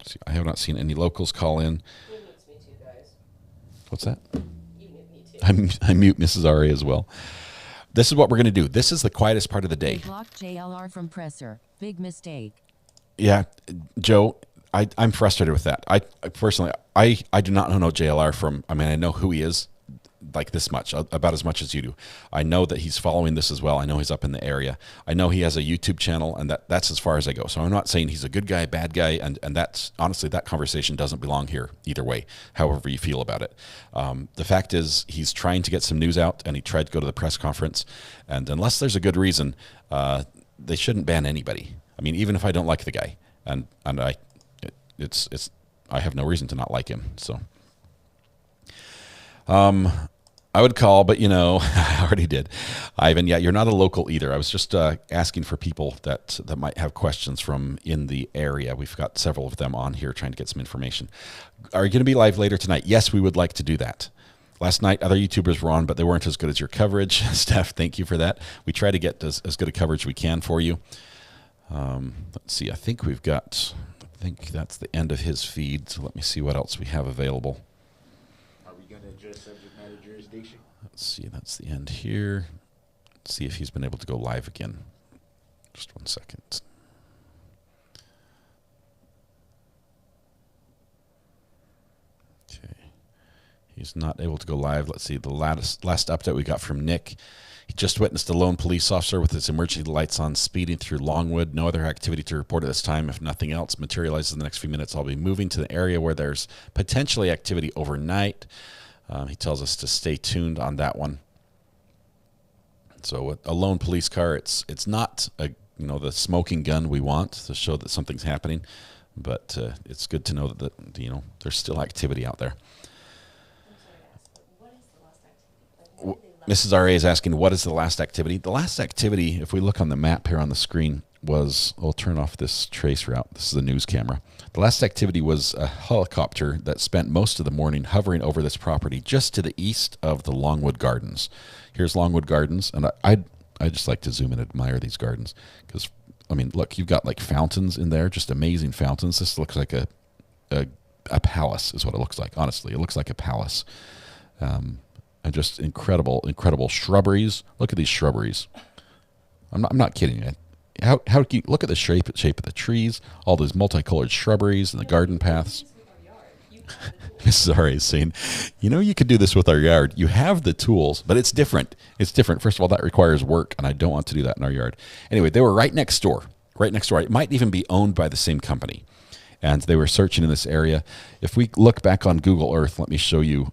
See, I have not seen any locals call in. You mute me too, guys. What's that? You mute me too. I mute Mrs. Ari as well. This is what we're going to do. This is the quietest part of the day. Blocked JLR from presser. Big mistake. Yeah, Joe, I'm frustrated with that. I personally, I do not know JLR from, I know who he is like this much, about as much as you do. I know that he's following this as well. I know he's up in the area. I know he has a YouTube channel, and that's as far as I go. So I'm not saying he's a good guy, bad guy, and that's, honestly, that conversation doesn't belong here either way, however you feel about it. The fact is, he's trying to get some news out, and he tried to go to the press conference, and unless there's a good reason, they shouldn't ban anybody. I mean, even if I don't like the guy, and I have no reason to not like him, so. I would call, but I already did. Ivan, yeah, you're not a local either. I was just asking for people that might have questions from in the area. We've got several of them on here trying to get some information. Are you going to be live later tonight? Yes, we would like to do that. Last night, other YouTubers were on, but they weren't as good as your coverage. Steph, thank you for that. We try to get as good a coverage we can for you. Let's see. I think that's the end of his feed. So let me see what else we have available. Are we going to address subject matter jurisdiction? Let's see. That's the end here. Let's see if he's been able to go live again. Just 1 second. Okay. He's not able to go live. Let's see. The last update we got from Nick. He just witnessed a lone police officer with his emergency lights on speeding through Longwood. No other activity to report at this time. If nothing else materializes in the next few minutes, I'll be moving to the area where there's potentially activity overnight. He tells us to stay tuned on that one. So a lone police car, it's not the smoking gun we want to show that something's happening, but it's good to know that there's still activity out there. Mrs. R.A. is asking, what is the last activity? The last activity, if we look on the map here on the screen, was, we'll turn off this trace route. This is a news camera. The last activity was a helicopter that spent most of the morning hovering over this property just to the east of the Longwood Gardens. Here's Longwood Gardens, and I just like to zoom and admire these gardens because, look, you've got like fountains in there, just amazing fountains. This looks like a palace is what it looks like. Honestly, it looks like a palace. And just incredible shrubberies. Look at these shrubberies. I'm not kidding you. How can you look at the shape of the trees, all those multicolored shrubberies and the garden paths. Mrs. R is saying, you could do this with our yard. You have the tools, but it's different. It's different. First of all, that requires work, and I don't want to do that in our yard. Anyway, they were right next door. Right next door. It might even be owned by the same company. and they were searching in this area. If we look back on Google Earth, let me show you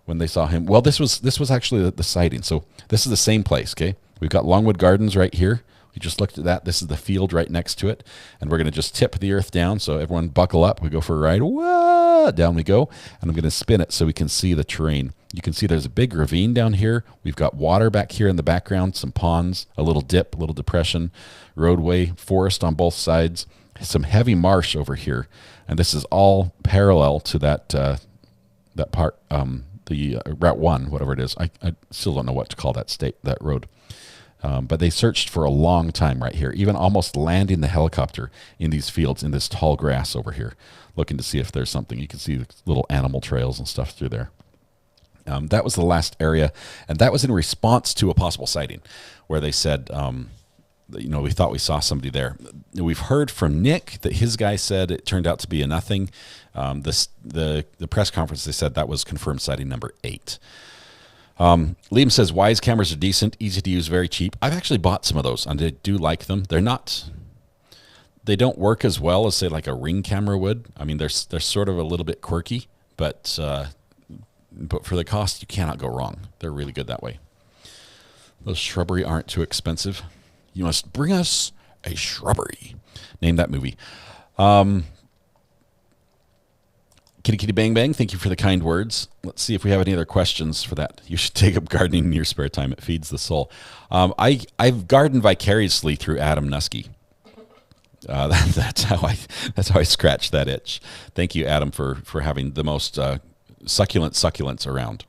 when they saw him. Well, this was actually the sighting. So this is the same place, okay? We've got Longwood Gardens right here. We just looked at that. This is the field right next to it. And we're going to just tip the earth down. So everyone buckle up. We go for a ride. Whoa! Down we go. And I'm going to spin it so we can see the terrain. You can see there's a big ravine down here. We've got water back here in the background, some ponds, a little dip, a little depression, roadway, forest on both sides, some heavy marsh over here. And this is all parallel to that part, the Route 1, whatever it is. I still don't know what to call that road. But they searched for a long time right here, even almost landing the helicopter in these fields, in this tall grass over here, looking to see if there's something. You can see little animal trails and stuff through there. That was the last area, and that was in response to a possible sighting where they said, we thought we saw somebody there. We've heard from Nick that his guy said it turned out to be a nothing. The press conference, they said that was confirmed sighting number 8. Liam says Wise cameras are decent, easy to use, very cheap. I've actually bought some of those, and I do like them. They don't work as well as, say, like a Ring camera would. I mean, they're sort of a little bit quirky, but for the cost, you cannot go wrong. They're really good that way. Those shrubbery aren't too expensive. You must bring us a shrubbery. Name that movie. Kitty Kitty Bang Bang, thank you for the kind words. Let's see if we have any other questions for that. You should take up gardening in your spare time. It feeds the soul. I've gardened vicariously through Adam Nusky. That's how I scratched that itch. Thank you, Adam, for having the most succulent succulents around.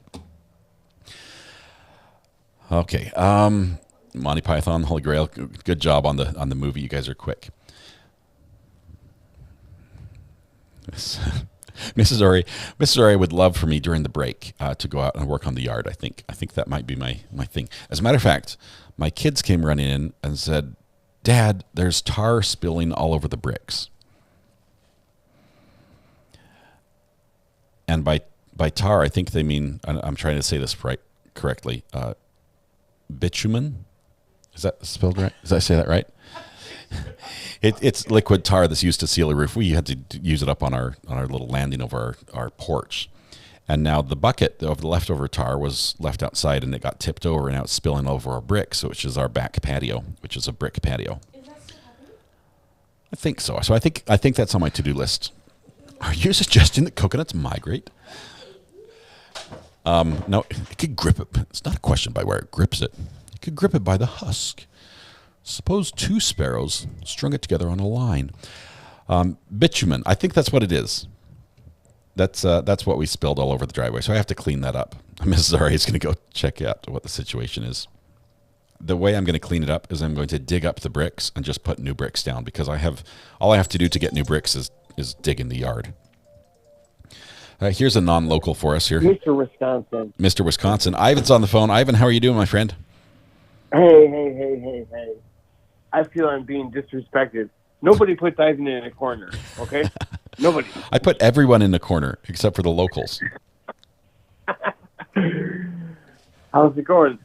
Okay, Monty Python, Holy Grail. Good job on the movie. You guys are quick. Mrs. Ori would love for me during the break to go out and work on the yard. I think that might be my thing. As a matter of fact, my kids came running in and said, "Dad, there's tar spilling all over the bricks." And by tar, I think they mean, I'm trying to say this correctly, bitumen. Is that spelled right? Did I say that right? It's liquid tar that's used to seal a roof. We had to use it up on our little landing over our porch. And now the bucket of the leftover tar was left outside, and it got tipped over, and now it's spilling over our bricks, which is our back patio, which is a brick patio. Is that still happening? I think so. So I think that's on my to-do list. Are you suggesting that coconuts migrate? No, it could grip it. It's not a question by where it grips it. It could grip it by the husk. Suppose 2 sparrows strung it together on a line. Bitumen, I think that's what it is. That's what we spilled all over the driveway, so I have to clean that up. Mrs. Ari is going to go check out what the situation is. The way I'm going to clean it up is I'm going to dig up the bricks and just put new bricks down, because all I have to do to get new bricks is dig in the yard. Here's a non-local for us here. Mr. Wisconsin. Mr. Wisconsin. Ivan's on the phone. Ivan, how are you doing, my friend? Hey. I feel I'm being disrespected. Nobody puts Ayden in a corner, okay? Nobody. I put everyone in the corner except for the locals. How's it going?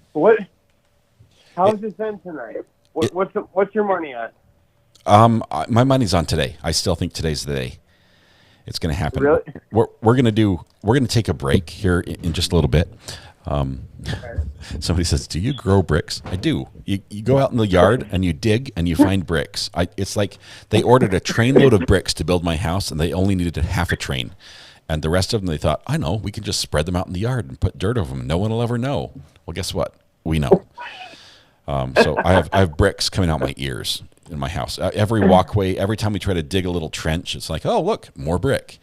How's your son tonight? What's your money on? My money's on today. I still think today's the day. It's going to happen. Really? We're going to take a break here in just a little bit. Somebody says, "Do you grow bricks?" I do. You go out in the yard and you dig and you find bricks. It's like they ordered a trainload of bricks to build my house, and they only needed half a train, and the rest of them they thought, "I know, we can just spread them out in the yard and put dirt over them. No one will ever know." Well, guess what? We know. So I have bricks coming out my ears in my house. Every walkway, every time we try to dig a little trench, it's like, "Oh, look, more brick."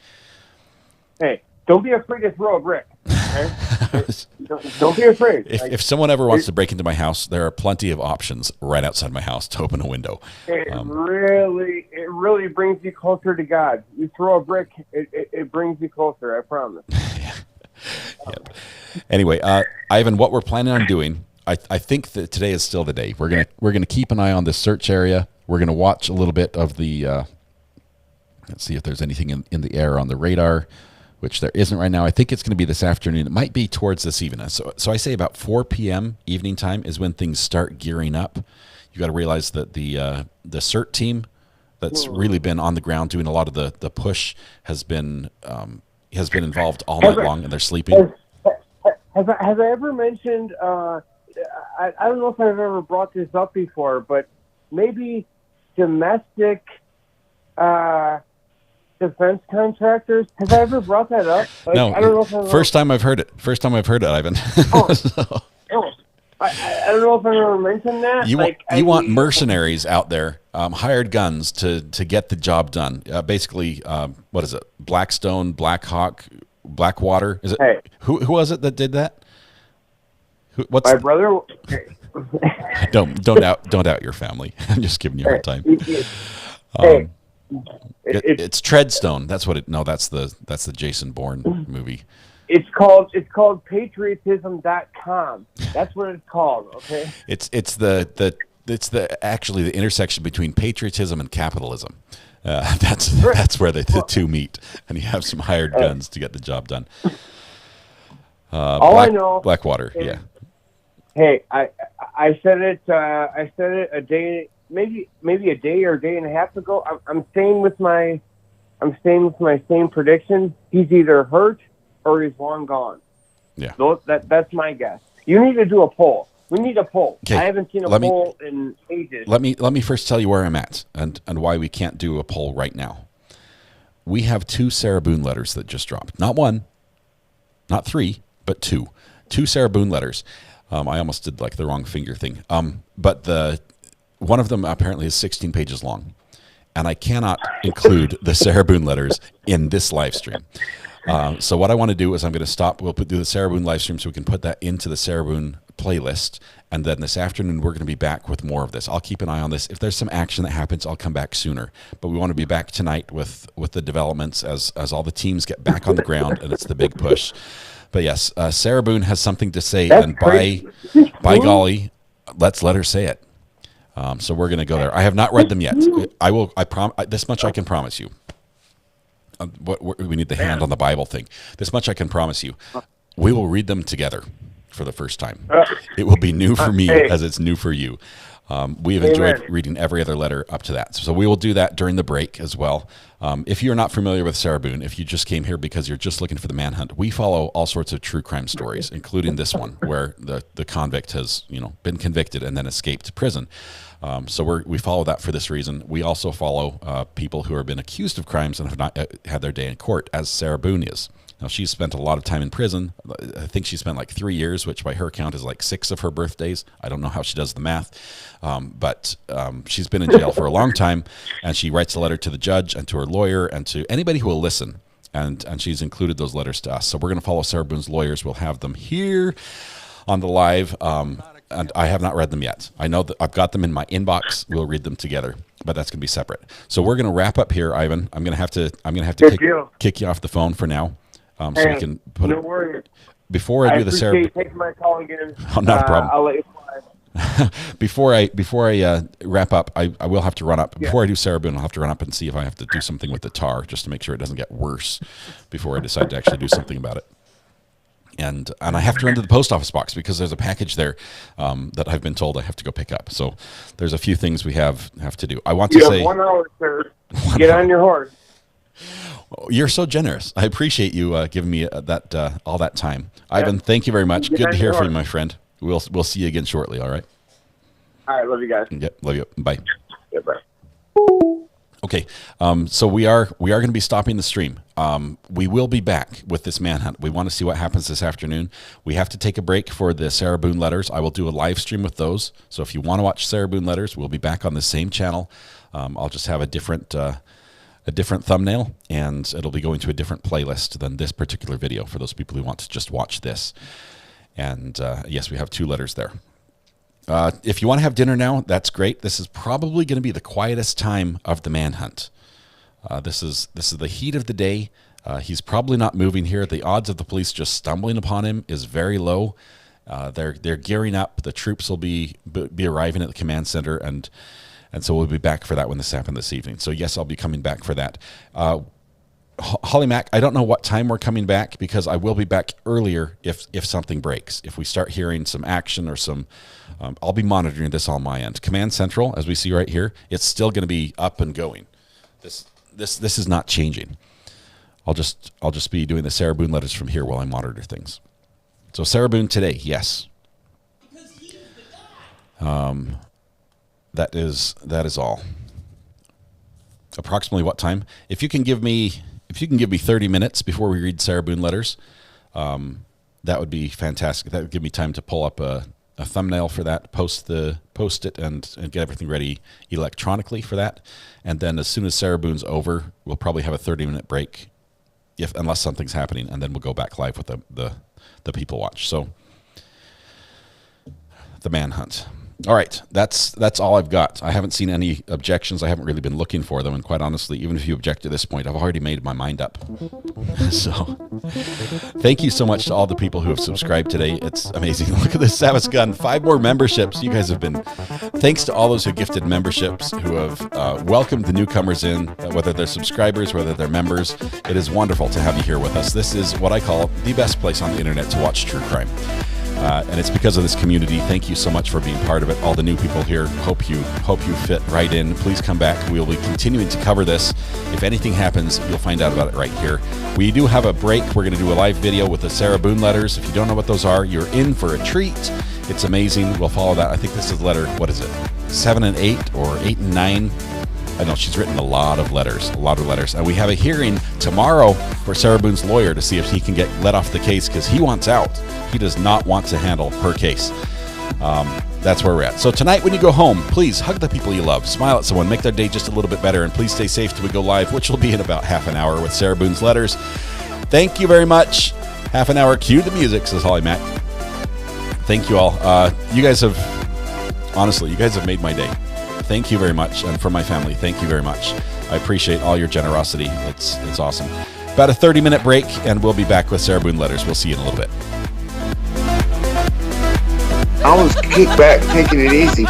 Hey, don't be afraid to throw a brick. Okay? Don't be afraid. If someone ever wants to break into my house, there are plenty of options right outside my house to open a window. It really brings you closer to God. You throw a brick, it brings you closer. I promise. Yep. Anyway, Ivan, what we're planning on doing, I think that today is still the day. We're gonna keep an eye on this search area. We're gonna watch a little bit of the. Let's see if there's anything in the air on the radar, which there isn't right now. I think it's going to be this afternoon. It might be towards this evening. So I say about 4 p.m. evening time is when things start gearing up. You got to realize that the CERT team that's really been on the ground doing a lot of the push has been involved all night long, and they're sleeping. Have I ever mentioned? I don't know if I've ever brought this up before, but maybe domestic defense contractors. Have I ever brought that up? Like, No, I don't know if I've first time I've heard it. First time I've heard it, Ivan. So, I don't know if I've ever mentioned that. you want mercenaries out there, hired guns to get the job done. Basically, what is it? Blackstone, Blackhawk, Blackwater. Is it? Hey. Who was it that did that? My brother. Don't out your family. I'm just giving you a hard time. It's Treadstone. That's what it. No, that's the Jason Bourne movie. It's called patriotism.com. That's what it's called. Okay. It's actually the intersection between patriotism and capitalism. That's where the two meet, and you have some hired guns to get the job done. I know, Blackwater. Yeah. Hey, I said it a day, maybe a day or a day and a half ago. I'm staying with my same prediction. He's either hurt or he's long gone. Yeah. That's my guess. You need to do a poll. We need a poll. Okay. I haven't seen a poll in ages. Let me first tell you where I'm at and why we can't do a poll right now. We have 2 Sarah Boone letters that just dropped. Not 1, not 3, but 2. 2 Sarah Boone letters. I almost did like the wrong finger thing. But one of them apparently is 16 pages long, and I cannot include the Sarah Boone letters in this live stream. So what I want to do is I'm going to stop. We'll do the Sarah Boone live stream so we can put that into the Sarah Boone playlist. And then this afternoon, we're going to be back with more of this. I'll keep an eye on this. If there's some action that happens, I'll come back sooner. But we want to be back tonight with the developments as all the teams get back on the ground, and it's the big push. But yes, Sarah Boone has something to say, and by golly, let's let her say it. So we're going to go there. I have not read them yet. This much I can promise you. We need the hand on the Bible thing. This much I can promise you. We will read them together for the first time. It will be new for me as it's new for you. We have enjoyed reading every other letter up to that. So we will do that during the break as well. If you're not familiar with Sarah Boone, if you just came here because you're just looking for the manhunt, we follow all sorts of true crime stories, including this one where the convict has been convicted and then escaped prison. So we follow that for this reason. We also follow people who have been accused of crimes and have not had their day in court, as Sarah Boone is. Now, she's spent a lot of time in prison. I think she spent like 3 years, which by her count is like 6 of her birthdays. I don't know how she does the math. But she's been in jail for a long time, and she writes a letter to the judge and to her lawyer and to anybody who will listen. And she's included those letters to us. So we're going to follow Sarah Boone's lawyers. We'll have them here on the live. And I have not read them yet. I know that I've got them in my inbox. We'll read them together, but that's going to be separate. So we're going to wrap up here, Ivan. I'm going to have to kick you off the phone for now. So we can put no worries. Before I do the Sarah. I appreciate you taking my call again. Oh, not a problem. I'll let you fly. Before I wrap up, I will have to run up. Before I do Sarah Boone, I'll have to run up and see if I have to do something with the tar, just to make sure it doesn't get worse before I decide to actually do something about it. And I have to run to the post office box because there's a package there that I've been told I have to go pick up. So there's a few things we have to do. I want to say 1 hour, sir. Get on your horse. You're so generous. I appreciate you giving me that all that time. Ivan, thank you very much. Good to hear from you, my friend. We'll see you again shortly, all right? All right, love you guys. Yeah, love you. Bye. Yeah, bye. Okay, so we are going to be stopping the stream. We will be back with this manhunt. We want to see what happens this afternoon. We have to take a break for the Sarah Boone letters. I will do a live stream with those. So if you want to watch Sarah Boone letters, we'll be back on the same channel. I'll just have a different thumbnail, and it'll be going to a different playlist than this particular video for those people who want to just watch this. And yes, we have 2 letters there. If you want to have dinner now, that's great. This is probably going to be the quietest time of the manhunt. This is the heat of the day. He's probably not moving here. The odds of the police just stumbling upon him is very low. They're gearing up. The troops will be arriving at the command center, and so we'll be back for that when this happened this evening. So yes, I'll be coming back for that. Holly Mac, I don't know what time we're coming back because I will be back earlier if something breaks. If we start hearing some action or some, I'll be monitoring this on my end. Command Central, as we see right here, it's still going to be up and going. This is not changing. I'll just be doing the Sarah Boone letters from here while I monitor things. So Sarah Boone today, yes. That is all. Approximately what time? If you can give me 30 minutes before we read Sarah Boone letters, that would be fantastic. That would give me time to pull up a thumbnail for that, post it, and get everything ready electronically for that. And then as soon as Sarah Boone's over, we'll probably have a 30-minute break, unless something's happening, and then we'll go back live with the People Watch. So the Manhunt. All right, that's all I've got. I haven't seen any objections. I haven't really been looking for them, and quite honestly, even if you object to this point, I've already made my mind up. So thank you so much to all the people who have subscribed today. It's amazing. Look at this, Savage Gun. 5 more memberships. You guys have been, thanks to all those who gifted memberships, who have welcomed the newcomers in, whether they're subscribers, whether they're members. It is wonderful to have you here with us. This is what I call the best place on the internet to watch true crime. And it's because of this community. Thank you so much for being part of it. All the new people here, hope you fit right in. Please come back. We'll be continuing to cover this. If anything happens, you'll find out about it right here. We do have a break. We're going to do a live video with the Sarah Boone letters. If you don't know what those are, you're in for a treat. It's amazing. We'll follow that. I think this is letter, what is it, 7 and 8 or 8 and 9? I know she's written a lot of letters. And we have a hearing tomorrow for Sarah Boone's lawyer to see if he can get let off the case because he wants out. He does not want to handle her case. That's where we're at. So tonight when you go home, please hug the people you love. Smile at someone. Make their day just a little bit better. And please stay safe till we go live, which will be in about half an hour with Sarah Boone's letters. Thank you very much. Half an hour. Cue the music, says Holly Mac. Thank you all. You guys have made my day. Thank you very much. And for my family, thank you very much. I appreciate all your generosity. It's awesome. About a 30-minute break, and we'll be back with Sarah Boone letters. We'll see you in a little bit. I was kicked back, taking it easy.